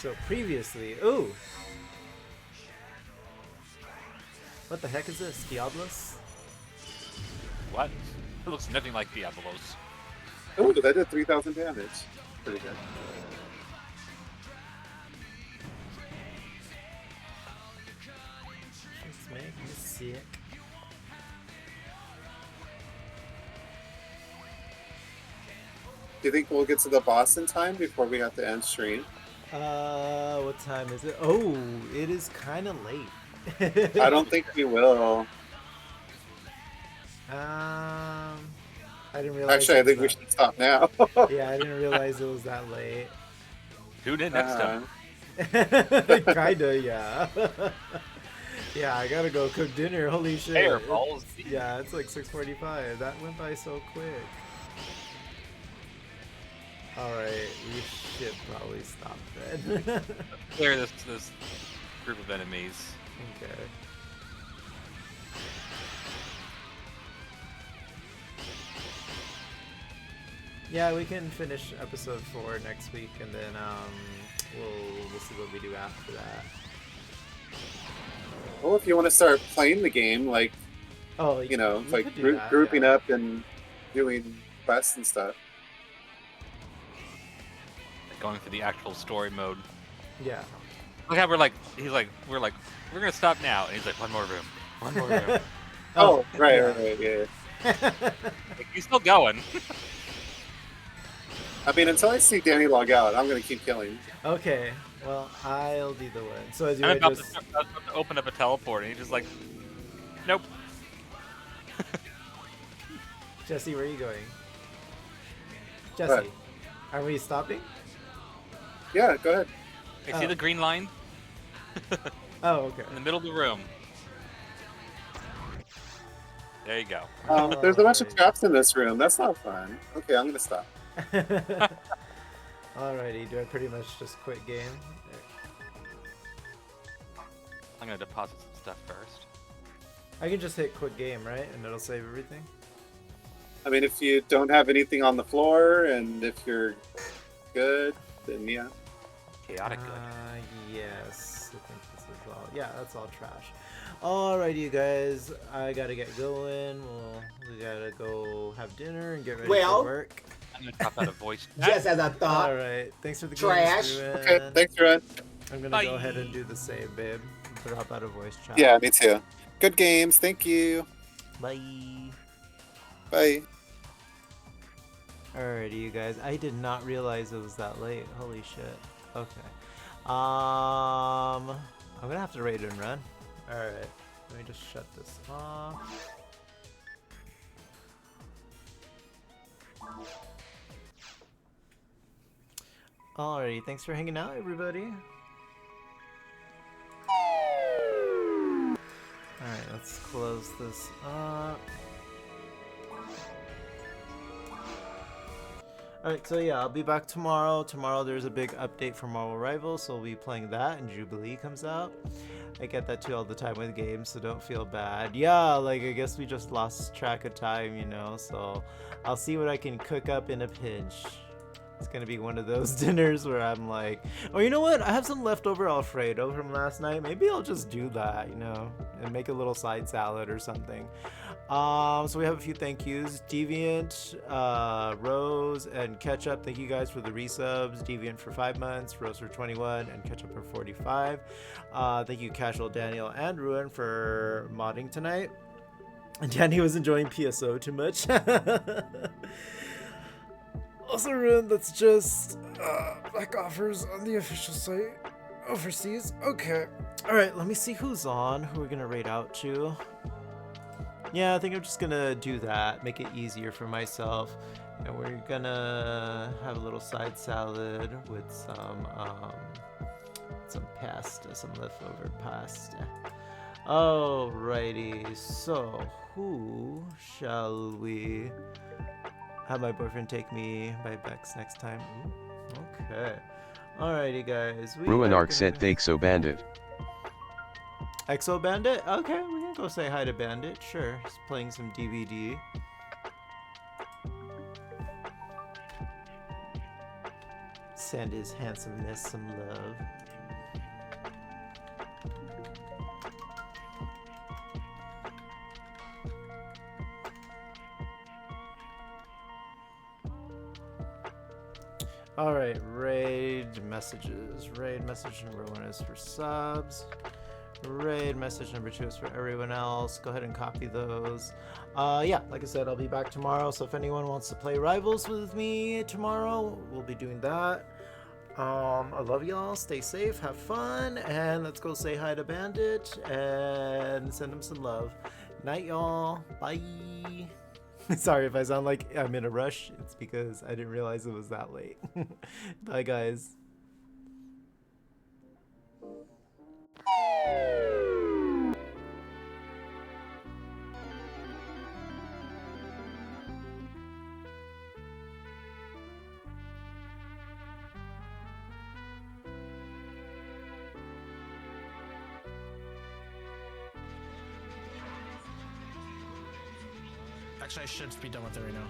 [SPEAKER 5] So previously, ooh, what the heck is this? Diablos?
[SPEAKER 1] What? It looks nothing like Diablos.
[SPEAKER 14] Oh, that did 3,000 damage. Pretty good.
[SPEAKER 5] Just make me sick.
[SPEAKER 14] Do you think we'll get to the boss in time before we have to end stream?
[SPEAKER 5] What time is it? Oh, it is kind of late.
[SPEAKER 14] I don't think we will.
[SPEAKER 5] I didn't realize.
[SPEAKER 14] Actually, I think we should stop now.
[SPEAKER 5] Yeah, I didn't realize it was that late.
[SPEAKER 1] Tune in next time.
[SPEAKER 5] Kinda, yeah. Yeah, I gotta go cook dinner. Holy shit!
[SPEAKER 1] Hairballs.
[SPEAKER 5] Yeah, it's like 6:45. That went by so quick. All right, we should probably stop then.
[SPEAKER 1] Clear this group of enemies.
[SPEAKER 5] Okay. Yeah, we can finish episode 4 next week, and then we'll see what we do after that.
[SPEAKER 14] Well, if you want to start playing the game, like,
[SPEAKER 5] oh,
[SPEAKER 14] you know,
[SPEAKER 5] we
[SPEAKER 14] like
[SPEAKER 5] could do that,
[SPEAKER 14] grouping
[SPEAKER 5] yeah.
[SPEAKER 14] up and doing quests and stuff.
[SPEAKER 1] Going for the actual story mode.
[SPEAKER 5] Yeah.
[SPEAKER 1] Look how we're like, we're gonna stop now, and he's like, one more room.
[SPEAKER 14] Oh, right, yeah.
[SPEAKER 1] Like, he's still going.
[SPEAKER 14] I mean, until I see Danny log out, I'm gonna keep killing.
[SPEAKER 5] Okay, well, I'll be the one. So as you
[SPEAKER 1] I'm about
[SPEAKER 5] just...
[SPEAKER 1] to open up a teleport, and he's just like, nope.
[SPEAKER 5] Jesse, where are you going? Jesse,
[SPEAKER 14] What?
[SPEAKER 5] are we stopping?
[SPEAKER 14] Yeah, go ahead.
[SPEAKER 1] Hey, see the green line?
[SPEAKER 5] Oh, okay.
[SPEAKER 1] In the middle of the room. There you go.
[SPEAKER 14] There's a bunch of traps in this room. That's not fun. Okay, I'm gonna stop.
[SPEAKER 5] Alrighty, do I pretty much just quit game?
[SPEAKER 1] I'm gonna deposit some stuff first.
[SPEAKER 5] I can just hit quit game, right? And it'll save everything?
[SPEAKER 14] I mean, if you don't have anything on the floor, and if you're good, then yeah.
[SPEAKER 1] Chaotic good.
[SPEAKER 5] Yes. I think this is all... Yeah, that's all trash. Alrighty, you guys. I gotta get going. We gotta go have dinner and get ready for work.
[SPEAKER 1] I'm gonna drop out a voice.
[SPEAKER 9] Just as I thought.
[SPEAKER 5] Alright, thanks for the
[SPEAKER 9] Trash.
[SPEAKER 5] games,
[SPEAKER 14] Okay, thanks, Ren.
[SPEAKER 5] I'm gonna
[SPEAKER 1] Bye.
[SPEAKER 5] go ahead and do the same, babe. Drop out a voice chat.
[SPEAKER 14] Yeah, me too. Good games. Thank you.
[SPEAKER 5] Bye.
[SPEAKER 14] Bye.
[SPEAKER 5] Alrighty, you guys. I did not realize it was that late. Holy shit. Okay. I'm gonna have to raid and run. Alright. Let me just shut this off. Alrighty, thanks for hanging out, everybody. Alright, let's close this up. Alright, so yeah, I'll be back tomorrow. Tomorrow there's a big update for Marvel Rivals, so we'll be playing that, and Jubilee comes out. I get that too all the time with games, so don't feel bad. Yeah, like, I guess we just lost track of time, you know, so I'll see what I can cook up in a pinch. It's gonna be one of those dinners where I'm like, oh, you know what? I have some leftover Alfredo from last night. Maybe I'll just do that, you know, and make a little side salad or something. So we have a few thank yous. Deviant, Rose, and Ketchup. Thank you guys for the resubs. Deviant for 5 months, Rose for 21, and Ketchup for 45. Thank you, Casual Daniel and Ruin for modding tonight. And Danny was enjoying PSO too much. Also, Ruin, that's just back offers on the official site overseas. Okay. Alright, let me see who's on, who we're gonna raid out to. Yeah, I think I'm just gonna do that, make it easier for myself. And we're gonna have a little side salad with some pasta, some leftover pasta. Alrighty, so who shall we Have my boyfriend take me by Bex next time. Ooh, okay. Alrighty, guys.
[SPEAKER 10] Ruin
[SPEAKER 5] are
[SPEAKER 10] Arc
[SPEAKER 5] gonna-
[SPEAKER 10] said Exo Bandit.
[SPEAKER 5] Exo Bandit? Okay, we can go say hi to Bandit. Sure. He's playing some DVD. Send his handsomeness some love. Alright, raid messages. Raid message number 1 is for subs. Raid message number 2 is for everyone else. Go ahead and copy those. Yeah, like I said, I'll be back tomorrow. So if anyone wants to play Rivals with me tomorrow, we'll be doing that. I love y'all. Stay safe, have fun, and let's go say hi to Bandit and send him some love. Night, y'all. Bye. Sorry if I sound like I'm in a rush. It's because I didn't realize it was that late. Bye, guys.
[SPEAKER 15] Actually, I should be done with it right now.